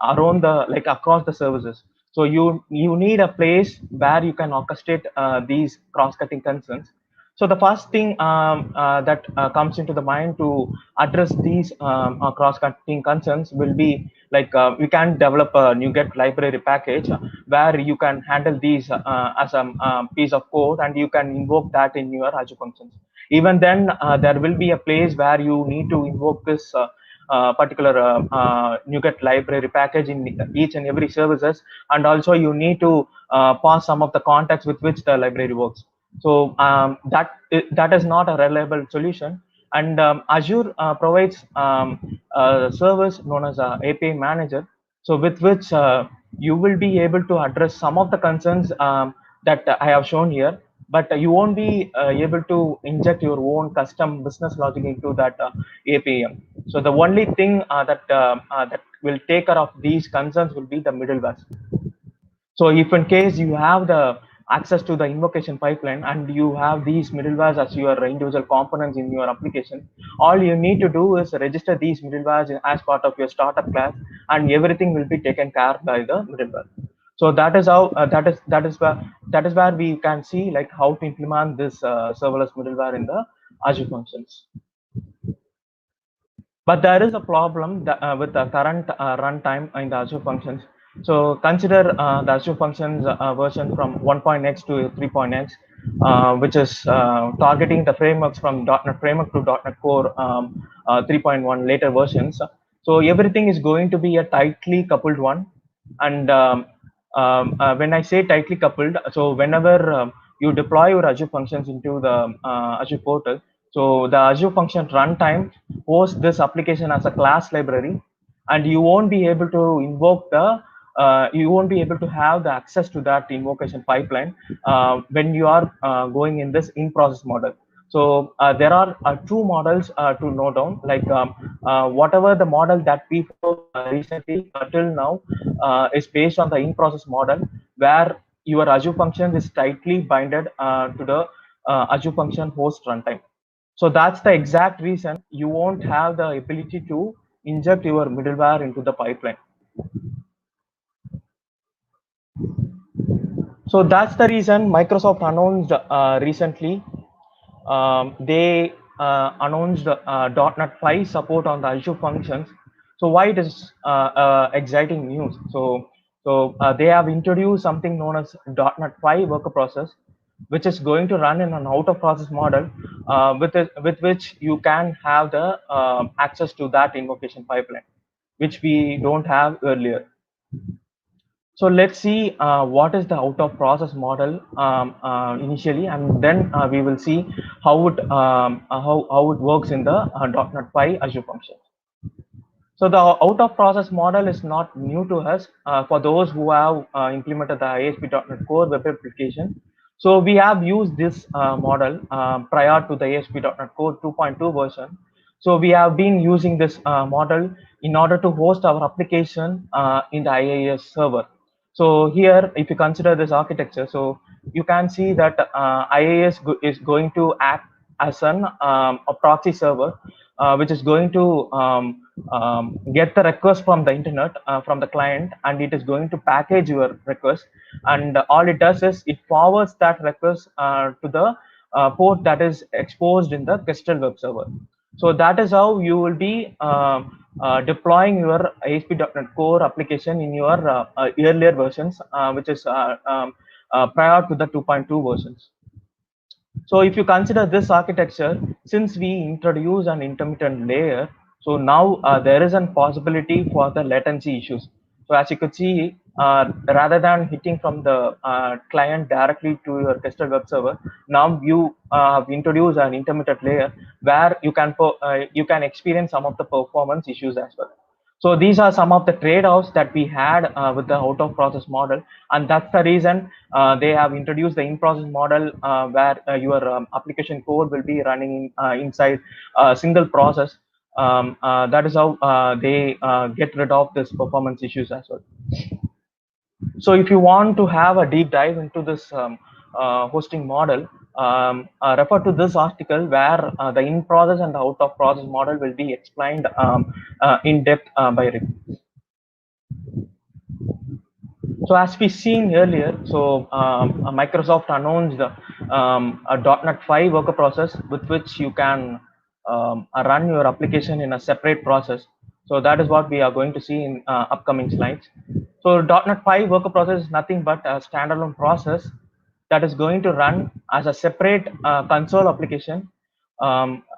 around across the services. So you need a place where you can orchestrate these cross-cutting concerns. So the first thing that comes into the mind to address these cross-cutting concerns will be like we can develop a NuGet library package where you can handle these as a piece of code, and you can invoke that in your Azure functions. Even then, there will be a place where you need to invoke this particular NuGet library package in each and every services, and also you need to pass some of the context with which the library works. So that is not a reliable solution. And Azure provides a service known as a API manager. So with which you will be able to address some of the concerns that I have shown here, but you won't be able to inject your own custom business logic into that APM. So the only thing that will take care of these concerns will be the middleware. So if in case you have the access to the invocation pipeline and you have these middlewares as your individual components in your application, all you need to do is register these middlewares as part of your startup class, and everything will be taken care by the middleware. So that is how that is where we can see like how to implement this serverless middleware in the Azure functions. But there is a problem that, with the current runtime in the Azure functions. So consider the Azure functions version from 1.x to 3.x, which is targeting the frameworks from .NET Framework to .NET Core 3.1 later versions. So everything is going to be a tightly coupled one. And when I say tightly coupled, so whenever you deploy your Azure functions into the Azure portal, so the Azure function runtime hosts this application as a class library, and you won't be able to invoke the you won't be able to have the access to that invocation pipeline when you are going in this in-process model. So there are two models to note down, like whatever the model that we followed recently till now is based on the in-process model, where your Azure function is tightly binded to the Azure function host runtime. So that's the exact reason you won't have the ability to inject your middleware into the pipeline. So that's the reason Microsoft announced recently. They announced .NET 5 support on the Azure functions. So why it is exciting news? So they have introduced something known as .NET 5 worker process, which is going to run in an out of process model with which you can have the access to that invocation pipeline, which we don't have earlier. So let's see what is the out of process model initially, and then we will see how it works in the .NET 5 Azure function. So the out of process model is not new to us for those who have implemented the ASP.NET Core web application. So we have used this model prior to the ASP.NET Core 2.2 version. So we have been using this model in order to host our application in the IaaS server. So here, if you consider this architecture, so you can see that IaaS is going to act as a proxy server, which is going to get the request from the internet, from the client, and it is going to package your request. And all it does is it forwards that request to the port that is exposed in the Crystal web server. So that is how you will be deploying your ASP.NET Core application in your earlier versions, which is prior to the 2.2 versions. So if you consider this architecture, since we introduce an intermittent layer, so now there is a possibility for the latency issues. So as you could see, rather than hitting from the client directly to your Crystal web server, now you have introduced an intermittent layer where you can experience some of the performance issues as well. So these are some of the trade-offs that we had with the out-of-process model, and that's the reason they have introduced the in-process model where your application code will be running inside a single process. That is how they get rid of this performance issues as well. So if you want to have a deep dive into this hosting model, refer to this article where the in-process and the out-of-process model will be explained in depth by Rick. So as we seen earlier, so Microsoft announced a .NET 5 worker process with which you can run your application in a separate process. So that is what we are going to see in upcoming slides. So .NET 5 worker process is nothing but a standalone process that is going to run as a separate console application.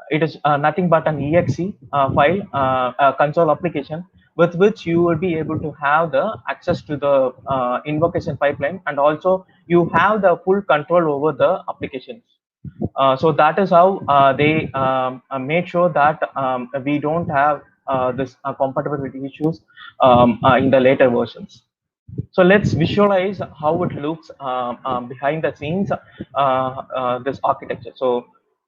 It is nothing but an exe file, a console application with which you will be able to have the access to the invocation pipeline, and also you have the full control over the applications. So that is how they made sure that we don't have this compatibility issues in the later versions. So let's visualize how it looks behind the scenes, this architecture. So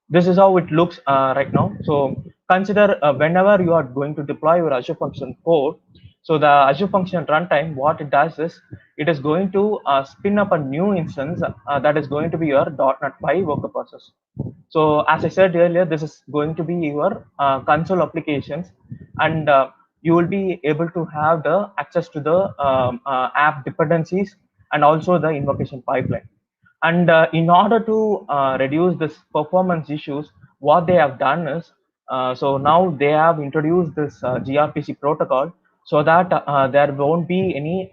this is how it looks right now. So consider whenever you are going to deploy your Azure function code, so the Azure function runtime, what it does is it is going to spin up a new instance that is going to be your .NET 5 worker process. So as I said earlier, this is going to be your console applications, and you will be able to have the access to the app dependencies and also the invocation pipeline. And in order to reduce this performance issues, what they have done is, so now they have introduced this gRPC protocol, so that there won't be any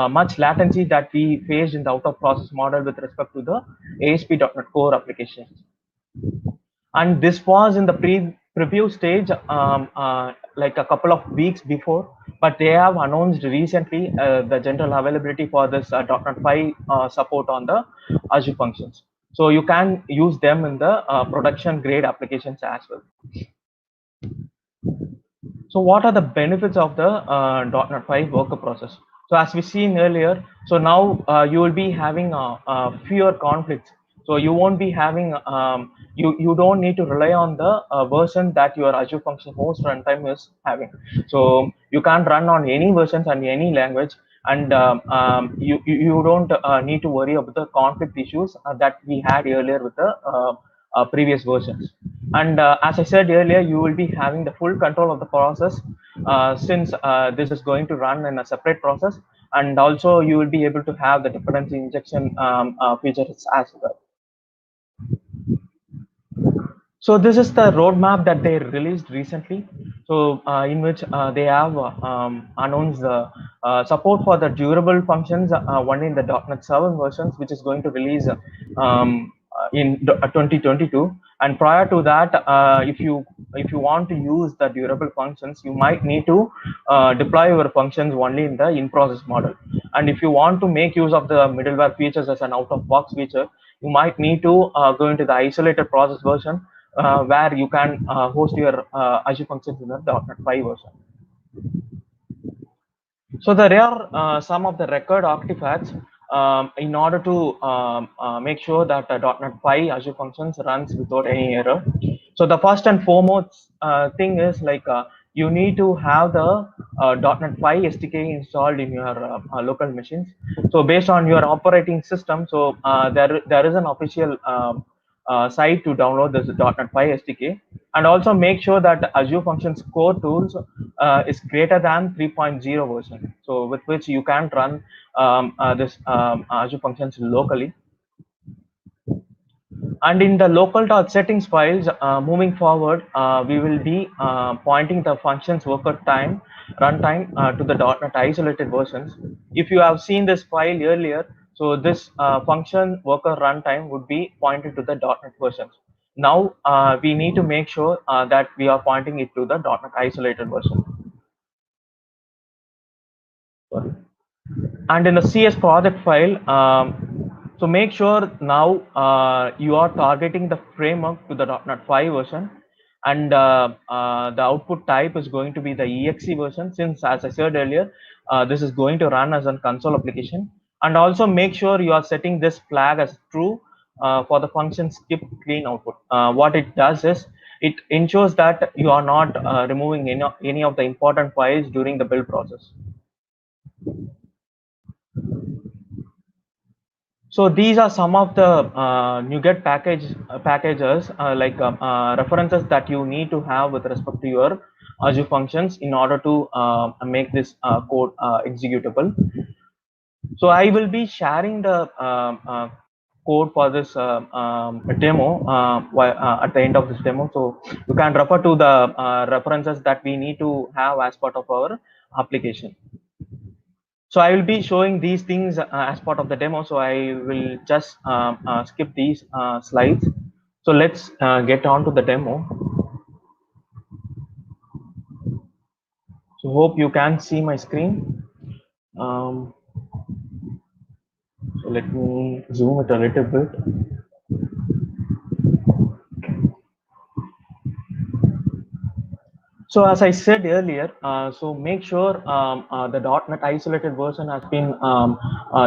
much latency that we faced in the out of process model with respect to the ASP.NET Core applications. And this was in the preview stage like a couple of weeks before, but they have announced recently the general availability for this .NET 5 support on the Azure functions. So you can use them in the production grade applications as well. So what are the benefits of the .NET 5 worker process? So as we seen earlier, so now you will be having fewer conflicts. So you won't be having, you don't need to rely on the version that your Azure function host runtime is having. So you can run on any versions and any language, and you don't need to worry about the conflict issues that we had earlier with the previous versions. And as I said earlier, you will be having the full control of the process since this is going to run in a separate process, and also you will be able to have the dependency injection features as well. So this is the roadmap that they released recently. So in which they have announced the support for the durable functions one in the .NET 7 versions, which is going to release in 2022. And prior to that, if you want to use the durable functions, you might need to deploy your functions only in the in-process model. And if you want to make use of the middleware features as an out-of-box feature, you might need to go into the isolated process version, where you can host your Azure functions in the .NET 5 version. So there are some of the record artifacts in order to make sure that .NET 5 Azure functions runs without any error. So the first and foremost thing is like you need to have the .NET 5 SDK installed in your local machines. So based on your operating system, so there is an official site to download this .NET 5 SDK, and also make sure that Azure Functions Core Tools is greater than 3.0 version, so with which you can run this Azure Functions locally. And in the local.settings files, moving forward, we will be pointing the functions worker time runtime to the .NET isolated versions. If you have seen this file earlier, so this function worker runtime would be pointed to the .NET versions. Now we need to make sure that we are pointing it to the .NET isolated version. Sorry. And in the CS project file, so make sure now you are targeting the framework to the .NET 5 version, and the output type is going to be the exe version, since as I said earlier, this is going to run as a console application. And also make sure you are setting this flag as true for the function skip clean output. What it does is it ensures that you are not removing any of the important files during the build process. So these are some of the NuGet packages like references that you need to have with respect to your Azure functions in order to make this code executable. So I will be sharing the code for this demo at the end of this demo. So you can refer to the references that we need to have as part of our application. So I will be showing these things as part of the demo. So I will just skip these slides. So let's get on to the demo. So hope you can see my screen. So let me zoom it a little bit. So as I said earlier, so make sure the .NET isolated version has been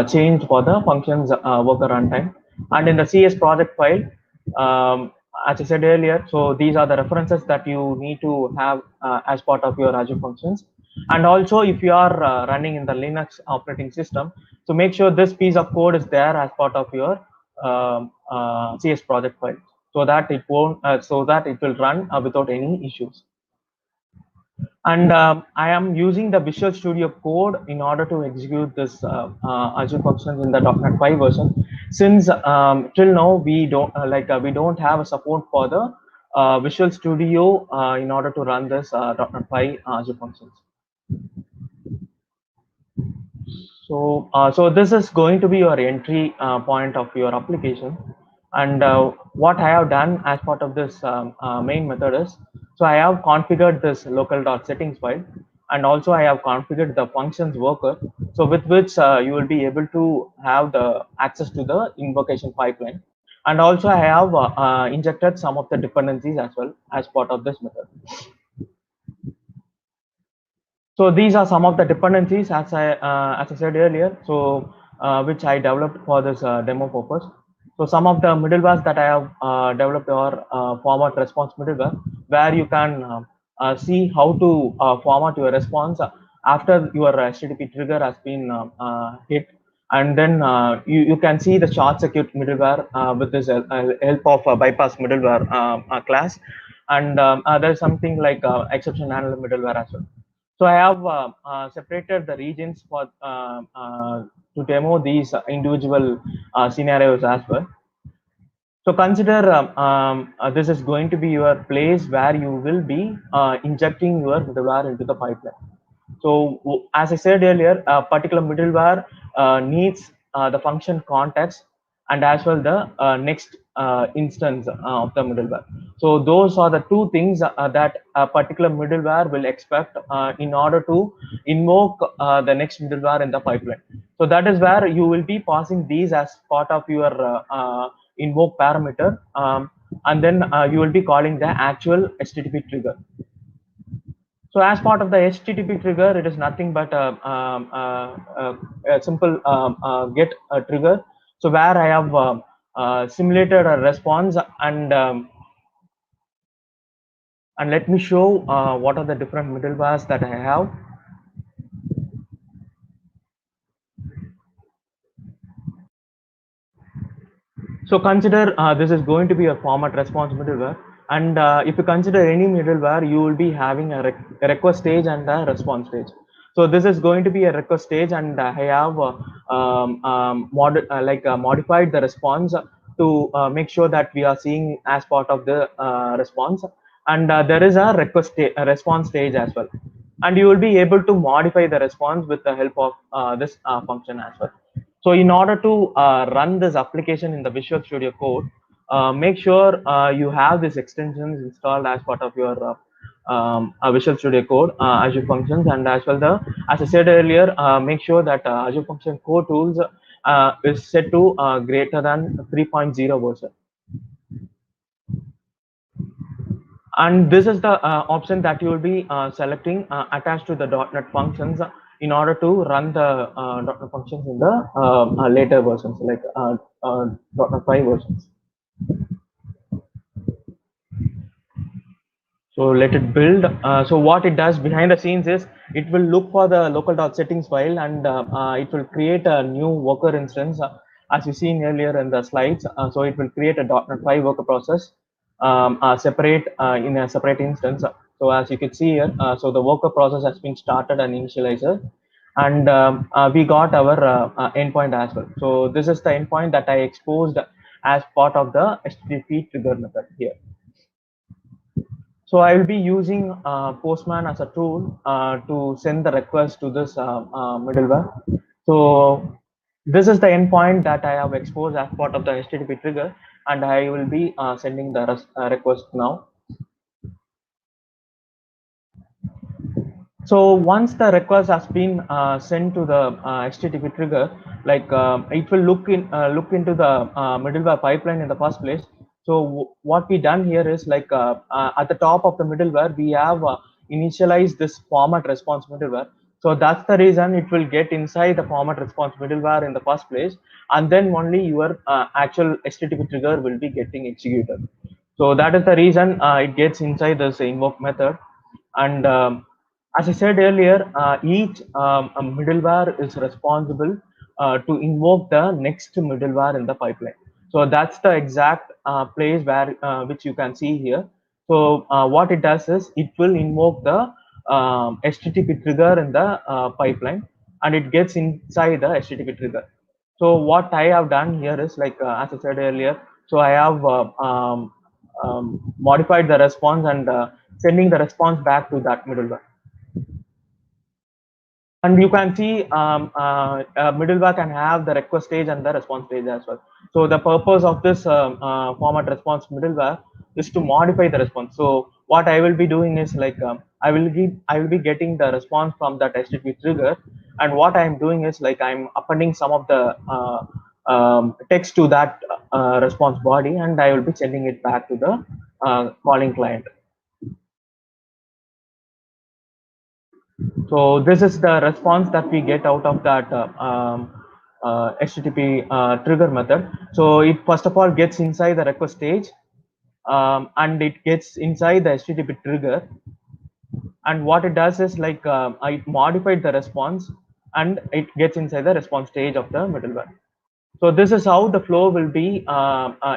changed for the functions worker runtime. And in the CS project file, as I said earlier, so these are the references that you need to have as part of your Azure functions. And also, if you are running in the Linux operating system, so make sure this piece of code is there as part of your CS project file, so that it won't, so that it will run without any issues. And I am using the Visual Studio Code in order to execute this Azure functions in the .NET 5 version. Since till now we don't we don't have a support for the Visual Studio in order to run this .NET 5 Azure functions. So this is going to be your entry point of your application. And what I have done as part of this main method is, so I have configured this local.settings file, and also I have configured the functions worker, so with which you will be able to have the access to the invocation pipeline. And also I have injected some of the dependencies as well as part of this method. So these are some of the dependencies, as I said earlier, so which I developed for this demo purpose. So some of the middlewares that I have developed are format response middleware, where you can see how to format your response after your HTTP trigger has been hit. And then you can see the short circuit middleware with this help of a bypass middleware class. And there's something like exception handler middleware as well. So I have separated the regions for to demo these individual scenarios as well. So consider this is going to be your place where you will be injecting your middleware into the pipeline. So as I said earlier, a particular middleware needs the function context and as well the next instance of the middleware. So those are the two things that a particular middleware will expect in order to invoke the next middleware in the pipeline. So that is where you will be passing these as part of your invoke parameter, and then you will be calling the actual HTTP trigger. So as part of the HTTP trigger, it is nothing but a simple get a trigger. So where I have simulated a response, and let me show what are the different middlewares that I have. So consider this is going to be a format response middleware, and if you consider any middleware, you will be having a request stage and a response stage. So this is going to be a request stage, and I have modified the response to make sure that we are seeing as part of the response, and there is a response stage as well, and you will be able to modify the response with the help of this function as well. So in order to run this application in the Visual Studio Code, make sure you have these extensions installed as part of your Visual Studio Code, Azure Functions, and as well as I said earlier, make sure that Azure Function Core Tools is set to greater than 3.0 version. And this is the option that you will be selecting attached to the .NET functions in order to run the .NET functions in the later versions, like .NET 5 versions. So let it build. So what it does behind the scenes is it will look for the local.settings file, and it will create a new worker instance as you seen earlier in the slides. So it will create a .NET 5 worker process separate in a separate instance. So as you can see here, so the worker process has been started and initializer, and we got our endpoint as well. So this is the endpoint that I exposed as part of the HTTP trigger method here. So I will be using Postman as a tool to send the request to this middleware. So this is the endpoint that I have exposed as part of the HTTP trigger, and I will be sending the request now. So once the request has been sent to the HTTP trigger, like it will look into the middleware pipeline in the first place. So what we done here is like at the top of the middleware, we have initialize this format response middleware. So that's the reason it will get inside the format response middleware in the first place, and then only your actual HTTP trigger will be getting executed. So that is the reason it gets inside this invoke method. And as I said earlier, each middleware is responsible to invoke the next middleware in the pipeline. So that's the exact place where which you can see here. So what it does is it will invoke the HTTP trigger in the pipeline, and it gets inside the HTTP trigger. So what I have done here is like as I said earlier. So I have modified the response and sending the response back to that middleware. And you can see middleware can have the request stage and the response stage as well. So the purpose of this format response middleware is to modify the response. So what I will be doing is like I will be getting the response from that HTTP trigger, and what I am doing is like I'm appending some of the text to that response body, and I will be sending it back to the calling client. So this is the response that we get out of that HTTP trigger method. So it first of all gets inside the request stage, and it gets inside the HTTP trigger. And what it does is like I modified the response, and it gets inside the response stage of the middleware. So this is how the flow will be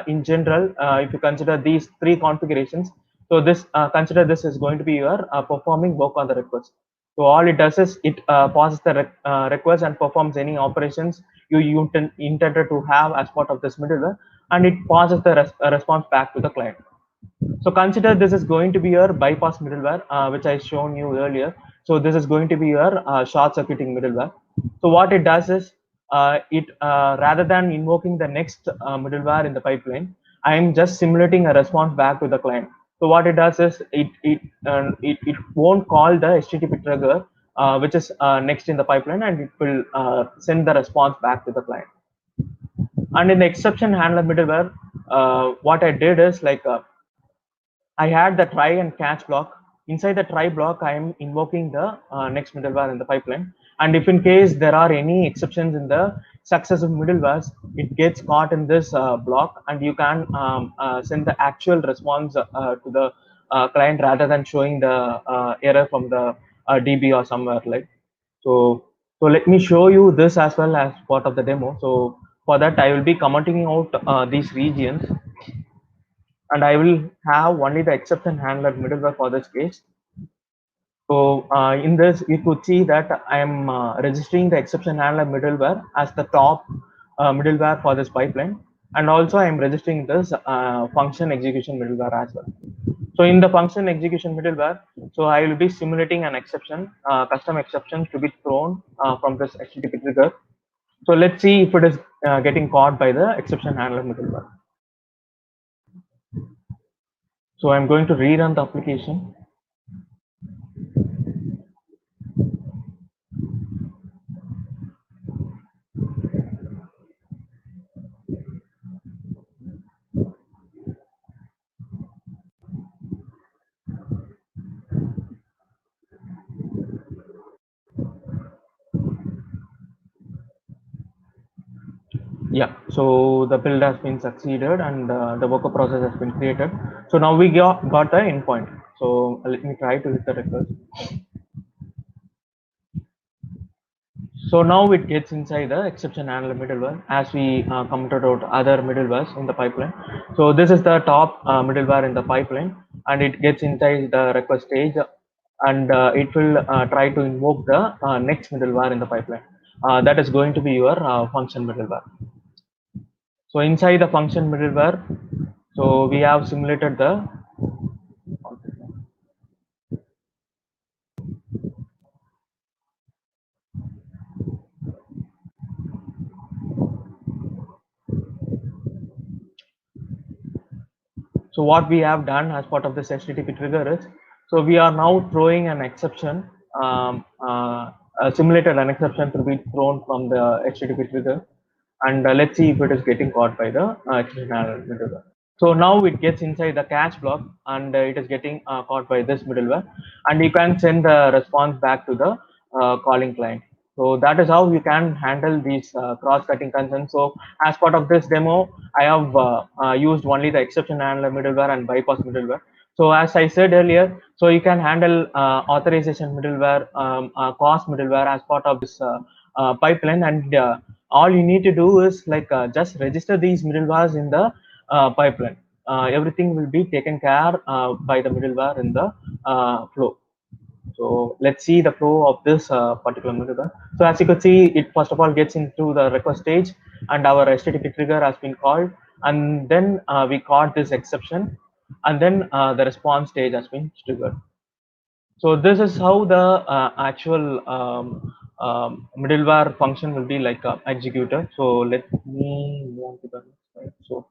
in general. If you consider these three configurations, so this consider this is going to be your performing work on the request. So all it does is it passes the request and performs any operations you intended to have as part of this middleware, and it passes the response back to the client. So consider this is going to be your bypass middleware, which I shown you earlier. So this is going to be your short circuiting middleware. So what it does is it rather than invoking the next middleware in the pipeline, I am just simulating a response back to the client. So what it does is it won't call the HTTP trigger, which is next in the pipeline, and it will send the response back to the client. And in the exception handler middleware, what I did is like I had the try and catch block. Inside the try block, I am invoking the next middleware in the pipeline. And if in case there are any exceptions in the successive middlewares, it gets caught in this block, and you can send the actual response to the client rather than showing the error from the DB or somewhere like. So let me show you this as well as part of the demo. So for that, I will be commenting out these regions, and I will have only the exception handler middleware for this case. So in this, you could see that I am registering the exception handler middleware as the top middleware for this pipeline, and also I am registering this function execution middleware as well. So in the function execution middleware, so I will be simulating an exception, custom exception to be thrown from this HTTP trigger. So let's see if it is getting caught by the exception handler middleware. So I'm going to rerun the application. Yeah, so the build has been succeeded, and the worker process has been created. So now we got the endpoint. So let me try to hit the request. So now it gets inside the exception handler middleware as we commented out other middlewares in the pipeline. So this is the top middleware in the pipeline, and it gets inside the request stage, and it will try to invoke the next middleware in the pipeline. That is going to be your function middleware. So inside the function middleware, so we have simulated the so what we have done as part of this HTTP trigger is, so we are now throwing an exception, simulated an exception to be thrown from the HTTP trigger, and let's see if it is getting caught by the exception handler middleware. So now it gets inside the catch block, and it is getting caught by this middleware, and you can send the response back to the calling client. So that is how you can handle these cross-cutting concerns. So as part of this demo, I have used only the exception handler middleware and bypass middleware. So as I said earlier, so you can handle authorization middleware, cost middleware as part of this pipeline, and all you need to do is like just register these middlewares in the pipeline. Everything will be taken care by the middleware in the flow. So let's see the flow of this particular middleware. So as you could see, it first of all gets into the request stage, and our HTTP trigger has been called, and then we caught this exception, and then the response stage has been triggered. So this is how the actual middleware function will be like executed. So let me move on to the next slide.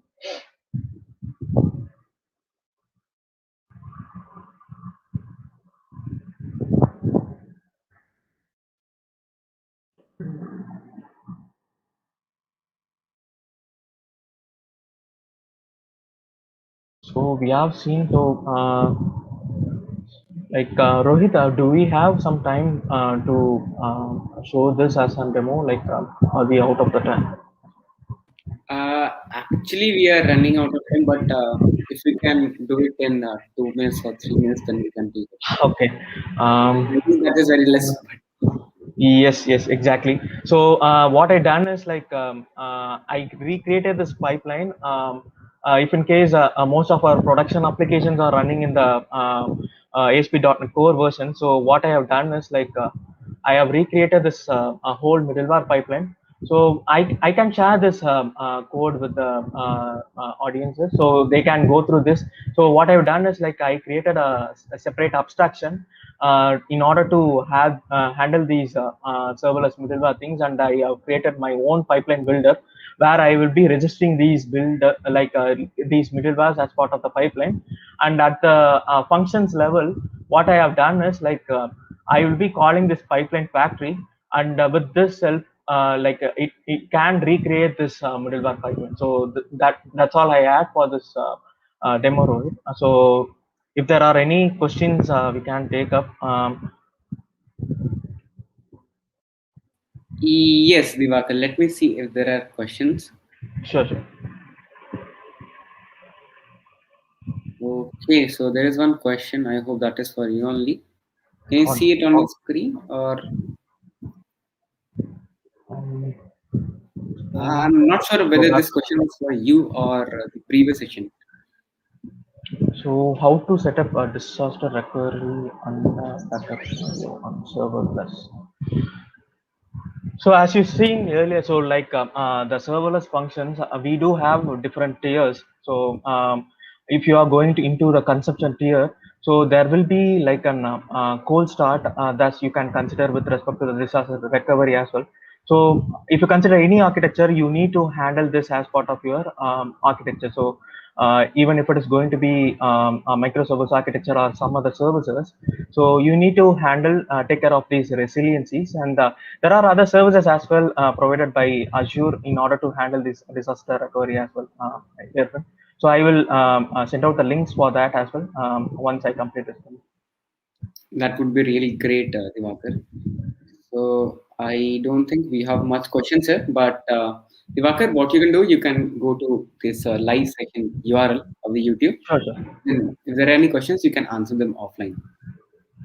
So we have seen, so like Rohit, do we have some time to show this as a demo? Like, are we out of the time? Actually, we are running out of time, but if we can do it in 2 minutes or 3 minutes, then we can do it. Okay. I think that is very less. Yes, exactly. So what I done is like I recreated this pipeline. If in case most of our production applications are running in the ASP.NET Core version, so what I have done is like I have recreated this a whole middleware pipeline. So I can share this code with the audiences, so they can go through this. So what I've done is like I created a separate abstraction in order to have handle these serverless middleware things, and I have created my own pipeline builder where I will be registering these these middlewares as part of the pipeline. And at the functions level, what I have done is like I will be calling this pipeline factory, and with this self it can recreate this middleware pipeline. So that's all I had for this demo, Rohit. So if there are any questions, we can take up. Yes, Divakar. Let me see if there are questions. Sure. Okay, so there is one question. I hope that is for you only. Can you see it on your screen, or I'm not sure whether this question is for you or the previous session. So how to set up a disaster recovery and backup scenario on serverless? So as you've seen earlier, so like the serverless functions, we do have different tiers. So if you are going to into the consumption tier, so there will be like an cold start that you can consider with respect to the disaster recovery as well. So if you consider any architecture, you need to handle this as part of your architecture. So even if it is going to be a microservice architecture or some other services, so you need to handle take care of these resiliencies, and there are other services as well provided by Azure in order to handle this disaster recovery as well. So I will send out the links for that as well once I complete this. That would be really great, Divakar. So I don't think we have much questions here, but Divakar, what you can do, you can go to this live session URL of the YouTube. Sure. And if there are any questions, you can answer them offline.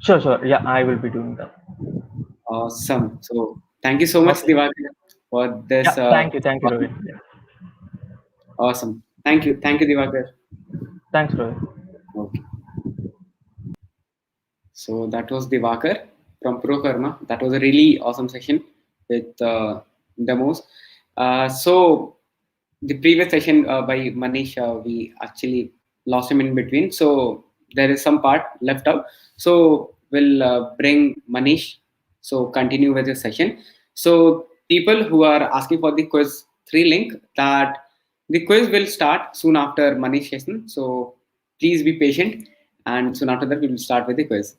Sure. Yeah, I will be doing that. Awesome. So thank you so much, Okay. Divakar, for this. Yeah, thank you, Rohit. Yeah. Awesome. Thank you, Divakar. Thanks, Rohit. Okay. So that was Divakar from ProKarma. That was a really awesome session with demos. So the previous session by Manish, we actually lost him in between. So there is some part left out. So we'll bring Manish. So continue with the session. So people who are asking for the quiz 3 link, that the quiz will start soon after Manish session. So please be patient, and soon after that we will start with the quiz.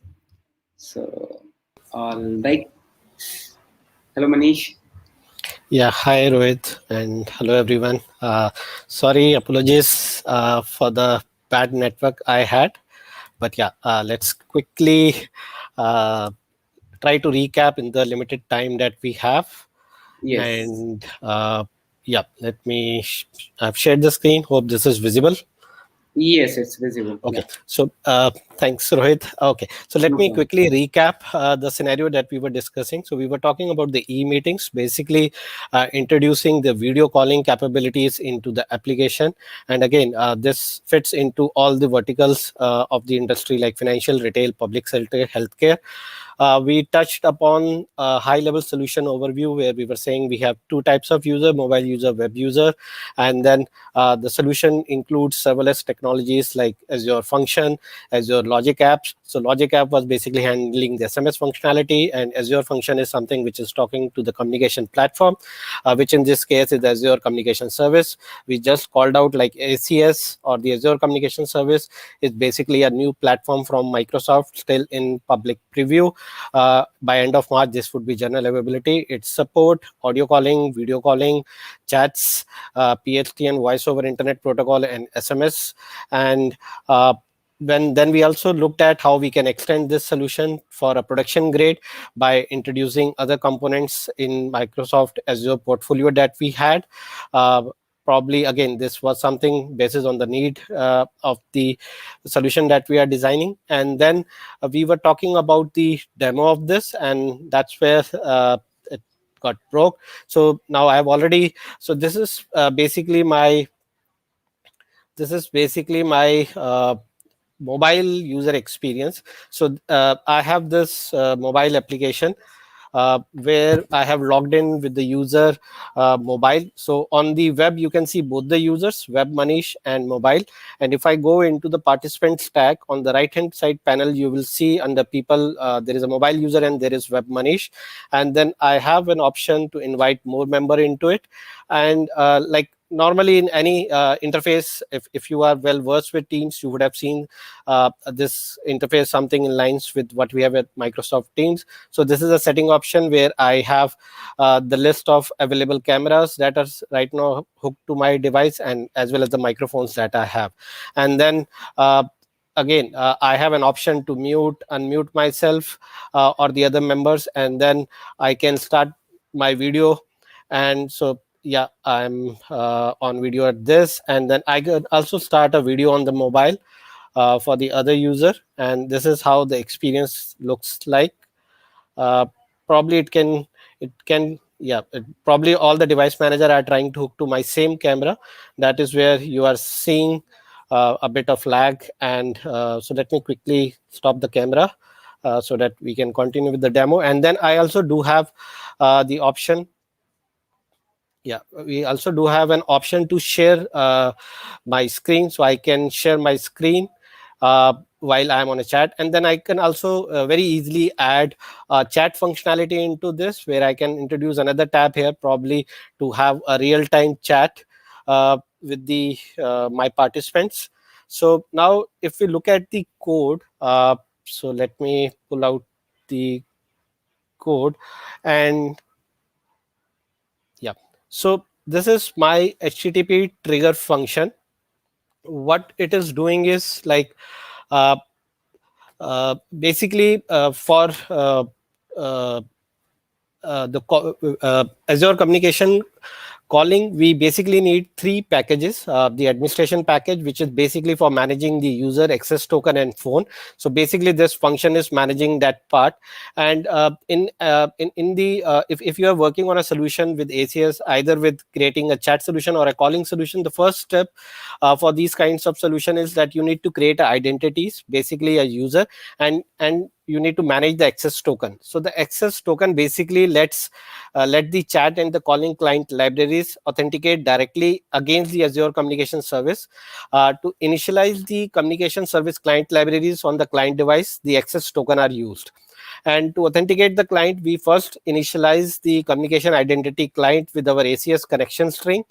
So all right. Hello, Manish. Yeah, hi Rohit, and hello everyone. Sorry, apologies for the bad network I had, but yeah, let's quickly uh, try to recap in the limited time that we have. Yes. And yeah, let me. I've shared the screen. Hope this is visible. Yes, it's visible. Okay, Yeah. so thanks, Rohit. Okay, so let No me problem. quickly recap the scenario that we were discussing. So we were talking about the e-meetings, basically introducing the video calling capabilities into the application. And again, this fits into all the verticals of the industry like financial, retail, public sector, healthcare. We touched upon a high-level solution overview where we were saying we have two types of user: mobile user, web user, and then the solution includes serverless technologies like Azure Function, Azure Logic Apps. So Logic App was basically handling the SMS functionality, and Azure Function is something which is talking to the communication platform, which in this case is Azure Communication Service. We just called out like ACS, or the Azure Communication Service is basically a new platform from Microsoft, still in public preview. By end of March, this would be general availability. It support audio calling, video calling, chats, PHT and voice over internet protocol, and SMS. And then we also looked at how we can extend this solution for a production grade by introducing other components in Microsoft Azure portfolio that we had. Uh, Probably again, this was something based on the need of the solution that we are designing. And then we were talking about the demo of this, and that's where it got broke. So now I've already, so this is basically my mobile user experience. So I have this mobile application where I have logged in with the user mobile. So on the web, you can see both the users, Web Manish and mobile. And if I go into the participant stack on the right hand side panel, you will see under people, there is a mobile user and there is Web Manish. And then I have an option to invite more member into it. And like normally in any interface, if you are well versed with Teams, you would have seen this interface something in lines with what we have at Microsoft Teams. So this is a setting option where I have the list of available cameras that are right now hooked to my device, and as well as the microphones that I have. And then again, I have an option to mute, unmute myself or the other members, and then I can start my video. And so yeah, I'm on video at this, and then I could also start a video on the mobile for the other user, and this is how the experience looks like. uh, Probably probably all the device manager are trying to hook to my same camera. That is where you are seeing a bit of lag. And so let me quickly stop the camera so that we can continue with the demo. And then I also do have the option, we also do have an option to share my screen. So I can share my screen while I'm on a chat, and then I can also very easily add chat functionality into this, where I can introduce another tab here, probably to have a real-time chat with the my participants. So now if we look at the code, so let me pull out the code. And yeah, so this is my HTTP trigger function. What it is doing is like uh, basically for uh, Azure communication calling, we basically need three packages. The administration package, which is basically for managing the user access token and phone. So basically this function is managing that part. And in the if you are working on a solution with ACS, either with creating a chat solution or a calling solution, the first step for these kinds of solution is that you need to create identities, basically a user, and you need to manage the access token. So the access token basically let the chat and the calling client libraries authenticate directly against the Azure communication service. To initialize the communication service client libraries on the client device, the access token are used. And to authenticate the client, we first initialize the communication identity client with our ACS connection string.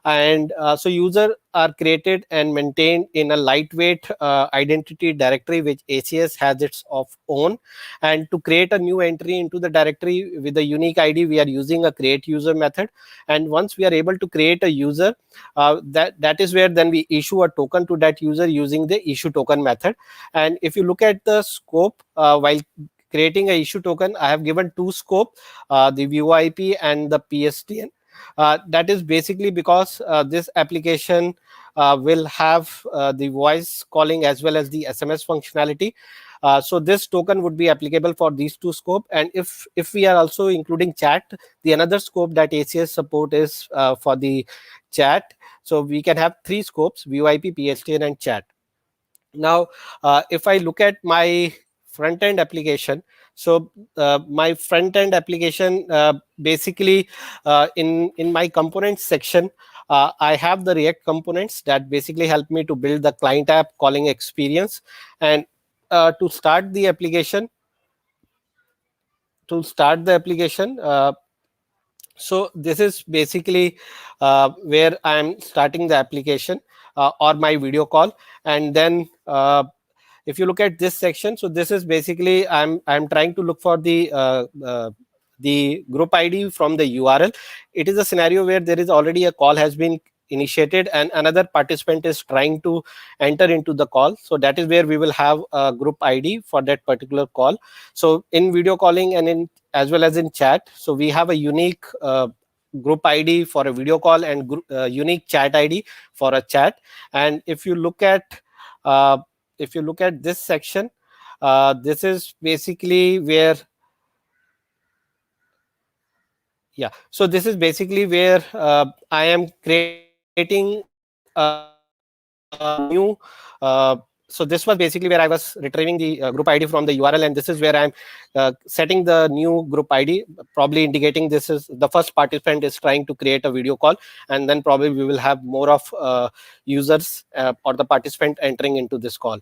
And so user are created and maintained in a lightweight identity directory which ACS has its of own. And to create a new entry into the directory with a unique ID, we are using a create user method. And once we are able to create a user, that is where then we issue a token to that user using the issue token method. And if you look at the scope, while creating a issue token, I have given two scope, the VoIP and the PSTN. That is basically because this application will have the voice calling as well as the SMS functionality. So this token would be applicable for these two scope. And if we are also including chat, the another scope that ACS support is for the chat. So we can have three scopes: VoIP, PSTN, and chat. Now, if I look at my front end application, so my front end application basically in my components section, I have the React components that basically help me to build the client app calling experience. And to start the application, so this is basically where I'm starting the application or my video call. And then if you look at this section, so this is basically I'm trying to look for the group ID from the URL. It is a scenario where there is already a call has been initiated and another participant is trying to enter into the call. So that is where we will have a group ID for that particular call. So in video calling and in as well as in chat, so we have a unique group ID for a video call and unique chat ID for a chat. And if you look at this section, this is basically where so this is basically where I am creating new so this was basically where I was retrieving the group ID from the URL, and this is where I'm setting the new group ID, probably indicating this is the first participant is trying to create a video call, and then probably we will have more of users or the participant entering into this call.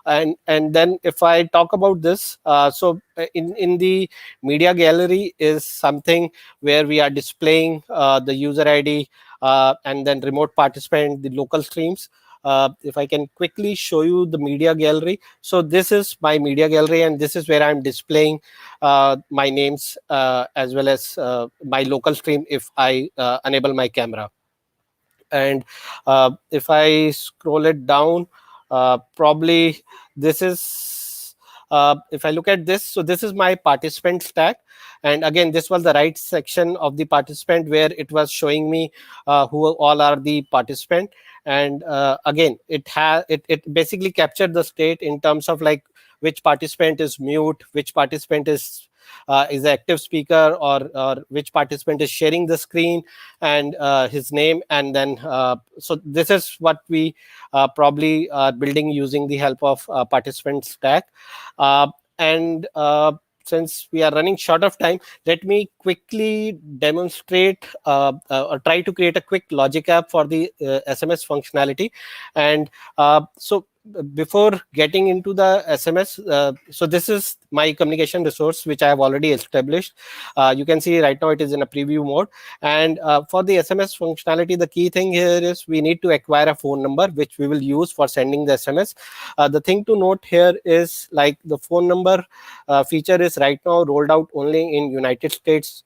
And then if I talk about this, so in the media gallery is something where we are displaying the user ID and then remote participant, the local streams. If I can quickly show you the media gallery. So this is my media gallery, and this is where I'm displaying my names as well as my local stream if I enable my camera. And if I scroll it down, probably this is if I look at this, so this is my participant stack. And again, this was the right section of the participant where it was showing me who all are the participant. And again, it basically captured the state in terms of like which participant is mute, which participant is an active speaker, or which participant is sharing the screen, and his name. And then so this is what we probably are building using the help of participant stack. And since we are running short of time, let me quickly demonstrate or try to create a quick logic app for the SMS functionality. And so before getting into the SMS, so this is my communication resource which I have already established. You can see right now it is in a preview mode. And for the SMS functionality, the key thing here is we need to acquire a phone number which we will use for sending the SMS. The thing to note here is like the phone number feature is right now rolled out only in United States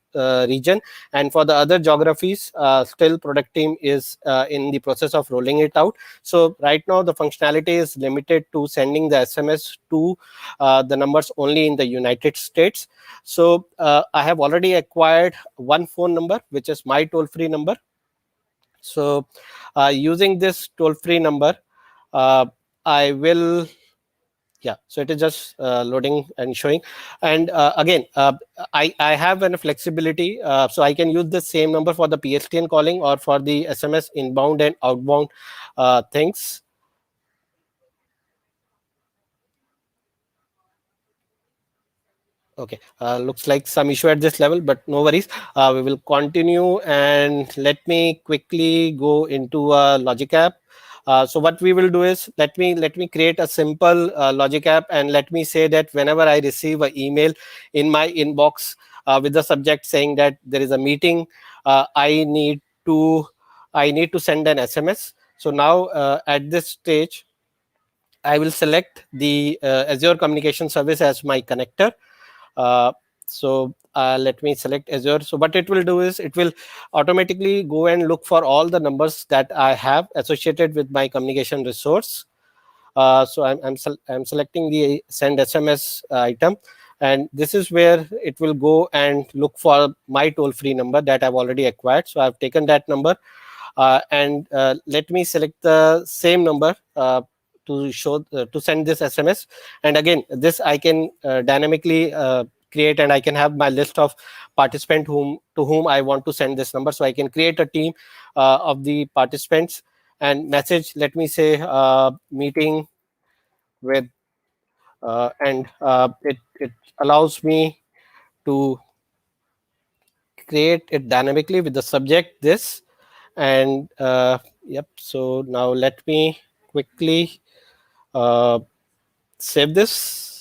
region, and for the other geographies still product team is in the process of rolling it out. So right now the functionality is limited to sending the SMS to the numbers only in the United States. So I have already acquired one phone number which is my toll-free number. So using this toll-free number, I will so it is just loading and showing. And again, I have a flexibility, so I can use the same number for the PSTN calling or for the SMS inbound and outbound things. Okay, looks like some issue at this level, but no worries. We will continue, and let me quickly go into a logic app. So what we will do is, let me create a simple logic app, and let me say that whenever I receive an email in my inbox with the subject saying that there is a meeting, I need to send an SMS. So now at this stage, I will select the Azure Communication Service as my connector. Uh, let me select Azure. So what it will do is, it will automatically go and look for all the numbers that I have associated with my communication resource. I'm selecting the send SMS item, and this is where it will go and look for my toll-free number that I've already acquired. So I've taken that number, and let me select the same number to send this SMS. And again, this I can dynamically create, and I can have my list of participants to whom I want to send this number. So I can create a team of the participants and message, let me say, meeting with, and it allows me to create it dynamically with the subject this. And yep, so now let me quickly save this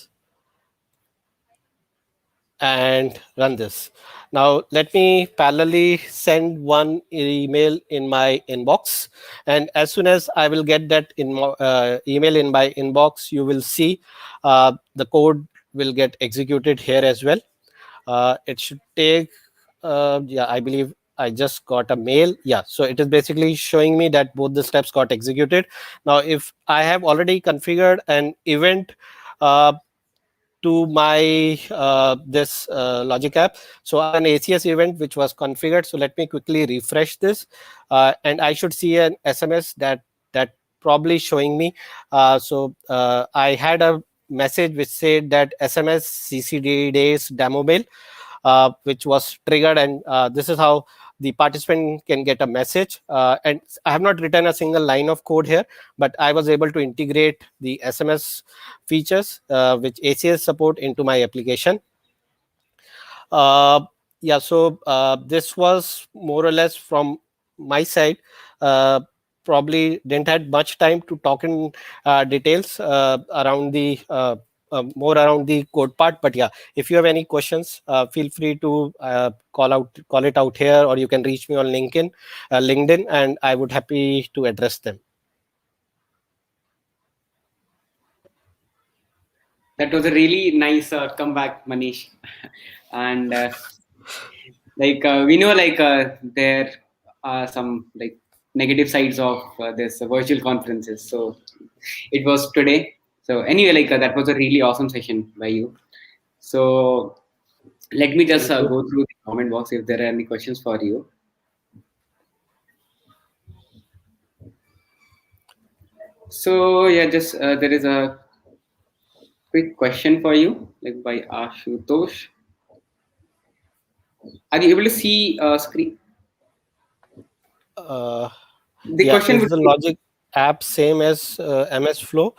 and run this. Now let me parallelly send one email in my inbox, and as soon as I will get that email in my inbox, you will see the code will get executed here as well. It should take, yeah, I believe I just got a mail. Yeah, so it is basically showing me that both the steps got executed. Now, if I have already configured an event to my this logic app, so I have an ACS event which was configured. So let me quickly refresh this, and I should see an SMS that probably showing me. I had a message which said that SMS CCD days demo mail, which was triggered, and this is how the participant can get a message. And I have not written a single line of code here, but I was able to integrate the SMS features which ACS support into my application. Yeah, so this was more or less from my side. Probably didn't had much time to talk in details around the more around the code part, but yeah, if you have any questions, feel free to call it out here, or you can reach me on LinkedIn, and I would happy to address them. That was a really nice comeback, Manish. And we know there are some negative sides of this virtual conferences. So it was today. So anyway, that was a really awesome session by you. So let me just go through the comment box if there are any questions for you. So yeah, just there is a quick question for you, by Ashutosh. Are you able to see screen? The Yeah, question is would the be, logic app same as MS Flow?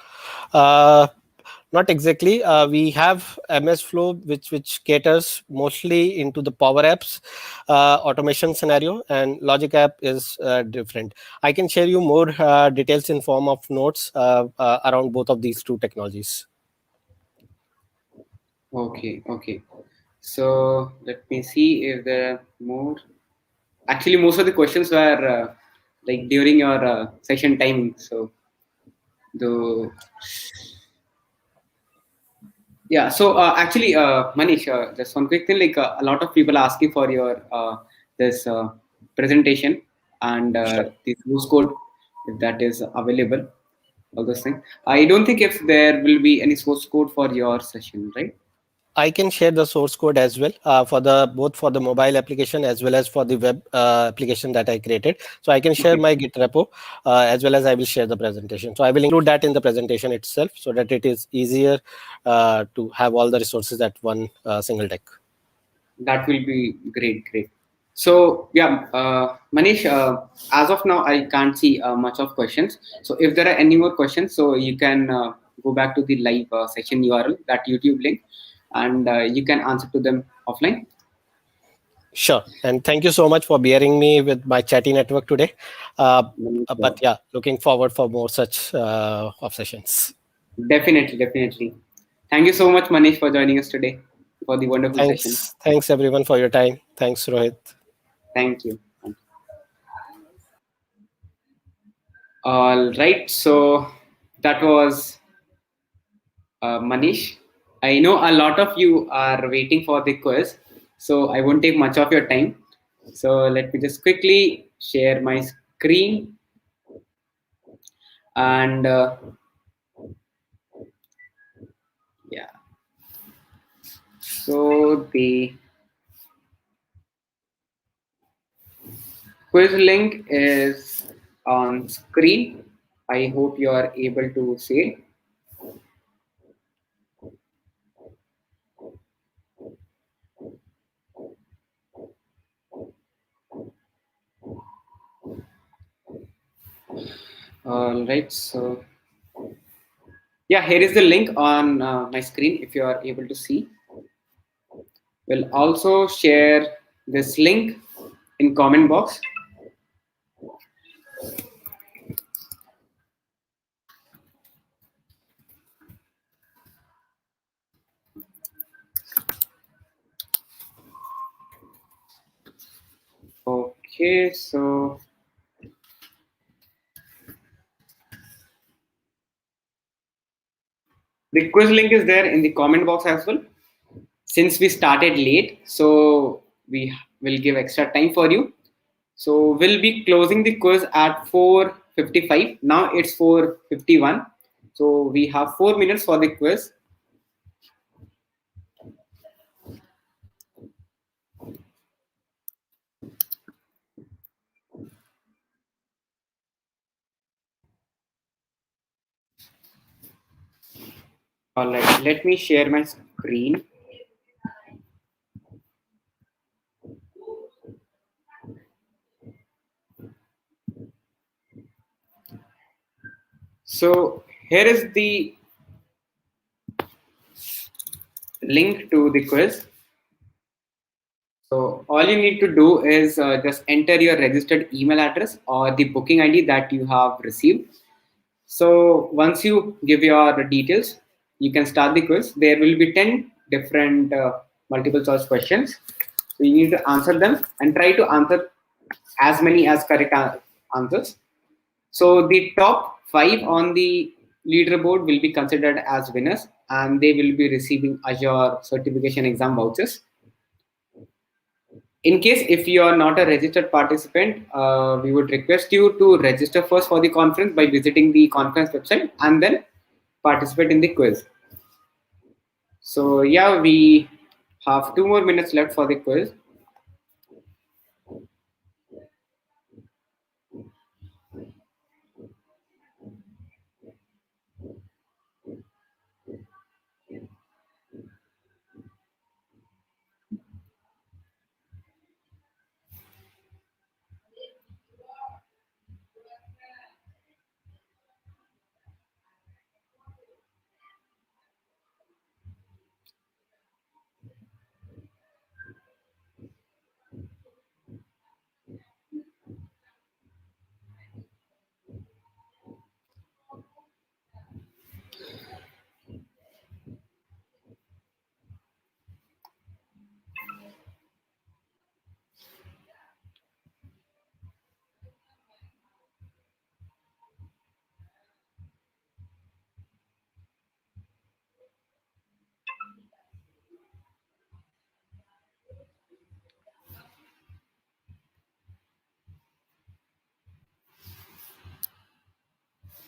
Not exactly. We have MS Flow, which caters mostly into the Power Apps automation scenario, and Logic App is different. I can share you more details in form of notes around both of these two technologies. okay. So let me see if there are more. Actually, most of the questions were during your session timing. So the yeah. So actually, Manish, just one quick thing. A lot of people asking for your this presentation and Sure. the source code, if that is available. All those things. I don't think if there will be any source code for your session, right? I can share the source code as well for the both for the mobile application as well as for the web application that I created. So I can share Okay. my Git repo as well as I will share the presentation. So I will include that in the presentation itself so that it is easier to have all the resources at one single deck. That will be great. So yeah, Manish, as of now, I can't see much of questions. So if there are any more questions, so you can go back to the live session URL, that YouTube link, and you can answer to them offline. Sure. And thank you so much for bearing me with my chatty network today. But yeah, looking forward for more such of sessions. Definitely. Thank you so much, Manish, for joining us today for the wonderful session. Thanks everyone for your time. Thanks, Rohit. Thank you. All right. So that was Manish. I know a lot of you are waiting for the quiz, so I won't take much of your time. So let me just quickly share my screen and yeah. So the quiz link is on screen. I hope you are able to see it. All right. So yeah, here is the link on my screen if you are able to see. We'll also share this link in comment box. Okay, so the quiz link is there in the comment box as well. Since we started late, so we will give extra time for you. So we'll be closing the quiz at 4:55. Now it's 4:51. So we have 4 minutes for the quiz. All right, let me share my screen. So here is the link to the quiz. So all you need to do is just enter your registered email address or the booking ID that you have received. So once you give your details, you can start the quiz. There will be 10 different multiple choice questions. So you need to answer them and try to answer as many as correct answers. So the top 5 on the leaderboard will be considered as winners and they will be receiving Azure certification exam vouchers. In case if you are not a registered participant, we would request you to register first for the conference by visiting the conference website and then participate in the quiz. So yeah, we have 2 more minutes left for the quiz.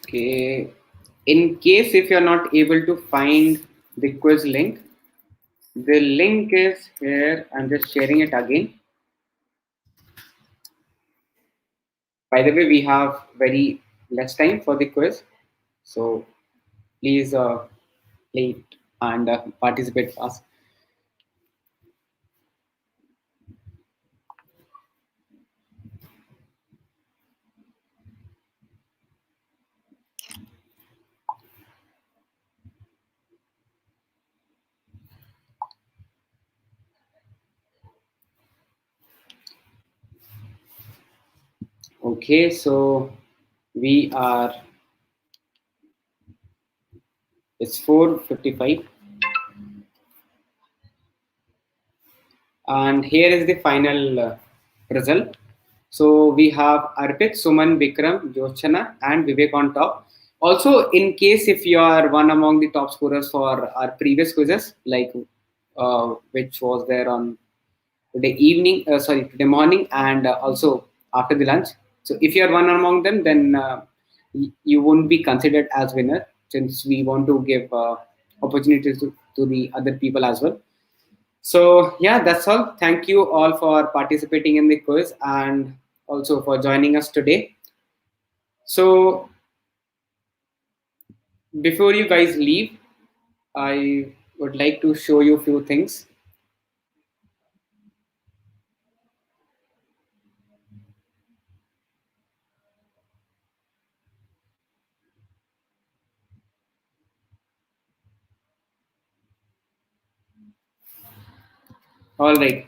Okay. In case if you're not able to find the quiz link, the link is here. I'm just sharing it again. By the way, we have very less time for the quiz. So please play it and participate fast. Okay, so we are, it's 4:55. And here is the final result. So we have Arpit, Suman, Vikram, Joshana, and Vivek on top. Also, in case if you are one among the top scorers for our previous quizzes, like which was there on today evening, today morning, and also after the lunch. So if you are one among them, then you won't be considered as winner, since we want to give opportunities to the other people as well. So yeah, that's all. Thank you all for participating in the quiz and also for joining us today. So before you guys leave, I would like to show you a few things. All right.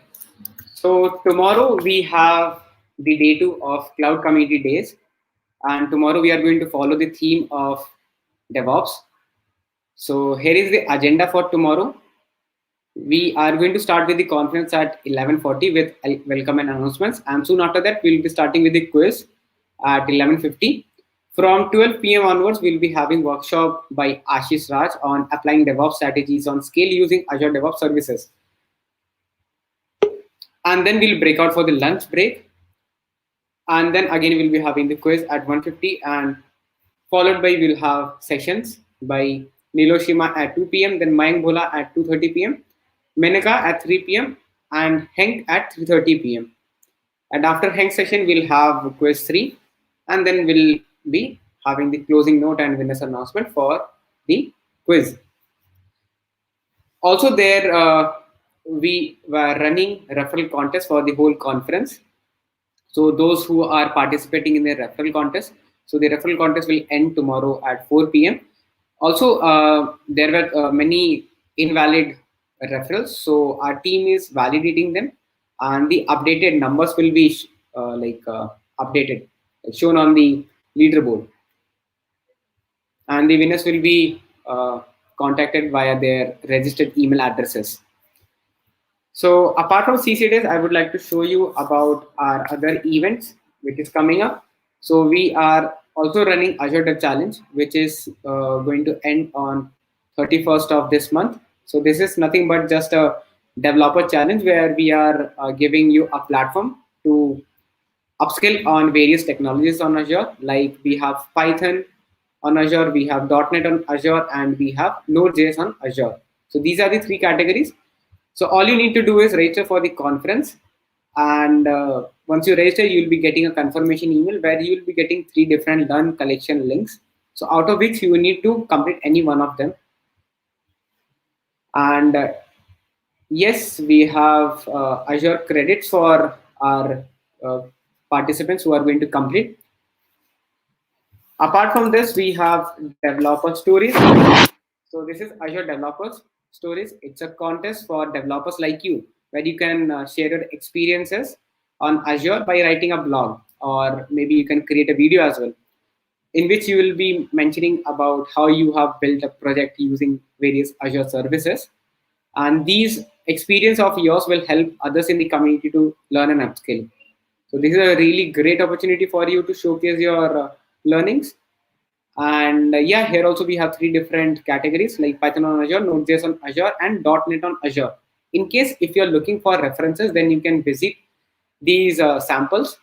So tomorrow we have the day 2 of Cloud Community Days, and tomorrow we are going to follow the theme of DevOps. So here is the agenda for tomorrow. We are going to start with the conference at 11:40 with welcome and announcements, and soon after that we'll be starting with the quiz at 11:50. From 12 p.m. onwards, we'll be having workshop by Ashish Raj on applying DevOps strategies on scale using Azure DevOps services. And then we'll break out for the lunch break. And then again, we'll be having the quiz at 1:50, and followed by we'll have sessions by Niloshima at 2 p.m., then Mayank Bhola at 2:30 p.m., Menaka at 3 p.m., and Henk at 3:30 p.m. And after Henk's session, we'll have quiz 3, and then we'll be having the closing note and winners announcement for the quiz. Also there, we were running referral contest for the whole conference. So those who are participating in the referral contest, so the referral contest will end tomorrow at 4 p.m. Also, there were many invalid referrals, so our team is validating them, and the updated numbers will be updated, shown on the leaderboard, and the winners will be contacted via their registered email addresses. So apart from CC days, I would like to show you about our other events which is coming up. So we are also running Azure Dev Challenge, which is going to end on 31st of this month. So this is nothing but just a developer challenge where we are giving you a platform to upskill on various technologies on Azure. Like we have Python on Azure, we have .NET on Azure, and we have Node.js on Azure. So these are the 3 categories. So all you need to do is register for the conference, and once you register, you'll be getting a confirmation email where you'll be getting 3 different learn collection links. So out of which you need to complete any one of them. And yes, we have Azure Credits for our participants who are going to complete. Apart from this, we have Developer Stories. So this is Azure Developer Stories. It's a contest for developers like you, where you can share your experiences on Azure by writing a blog, or maybe you can create a video as well, in which you will be mentioning about how you have built a project using various Azure services. And these experience of yours will help others in the community to learn and upskill. So this is a really great opportunity for you to showcase your learnings. And yeah, here also we have 3 different categories like Python on Azure, Node.js on Azure, and .NET on Azure. In case if you're looking for references, then you can visit these samples.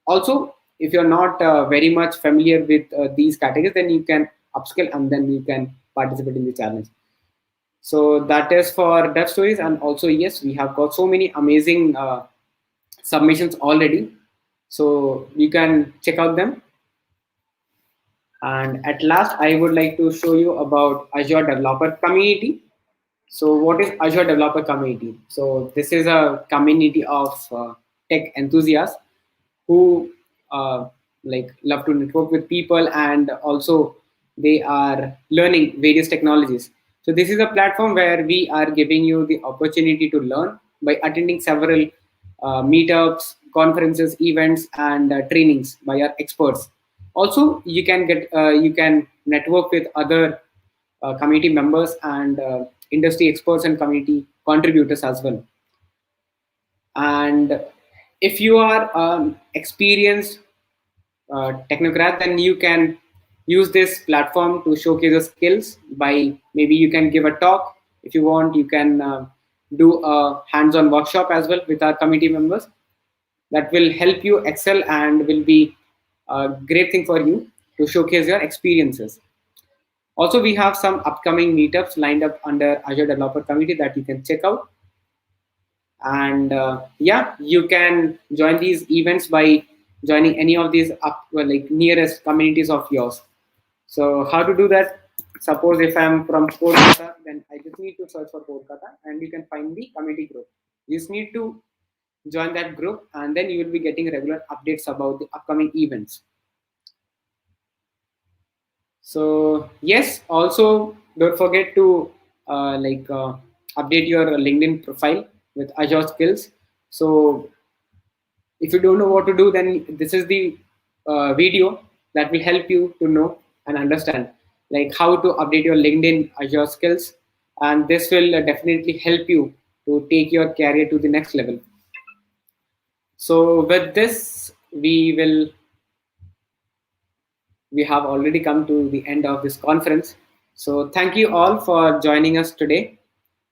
Also, if you're not very much familiar with these categories, then you can upskill and then you can participate in the challenge. So that is for Dev Stories. And also, yes, we have got so many amazing submissions already. So you can check out them. And at last, I would like to show you about Azure Developer Community. So what is Azure Developer Community? So this is a community of tech enthusiasts who love to network with people, and also they are learning various technologies. So this is a platform where we are giving you the opportunity to learn by attending several meetups, conferences, events, and trainings by our experts. Also, you can network with other community members and industry experts and community contributors as well. And if you are experienced technocrat, then you can use this platform to showcase your skills. By maybe you can give a talk. If you want, you can do a hands-on workshop as well with our committee members. That will help you excel and will be a great thing for you to showcase your experiences. Also, we have some upcoming meetups lined up under Azure Developer Community that you can check out. And yeah, you can join these events by joining any of these nearest communities of yours. So how to do that? Suppose if I'm from Kolkata, then I just need to search for Kolkata, and you can find the community group. You just need to join that group, and then you will be getting regular updates about the upcoming events. So yes, also don't forget to update your LinkedIn profile with Azure skills. So if you don't know what to do, then this is the video that will help you to know and understand like how to update your LinkedIn Azure skills, and this will definitely help you to take your career to the next level. So with this, we have already come to the end of this conference. So thank you all for joining us today,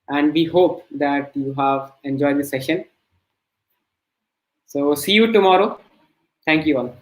and we hope that you have enjoyed the session. So see you tomorrow. Thank you all.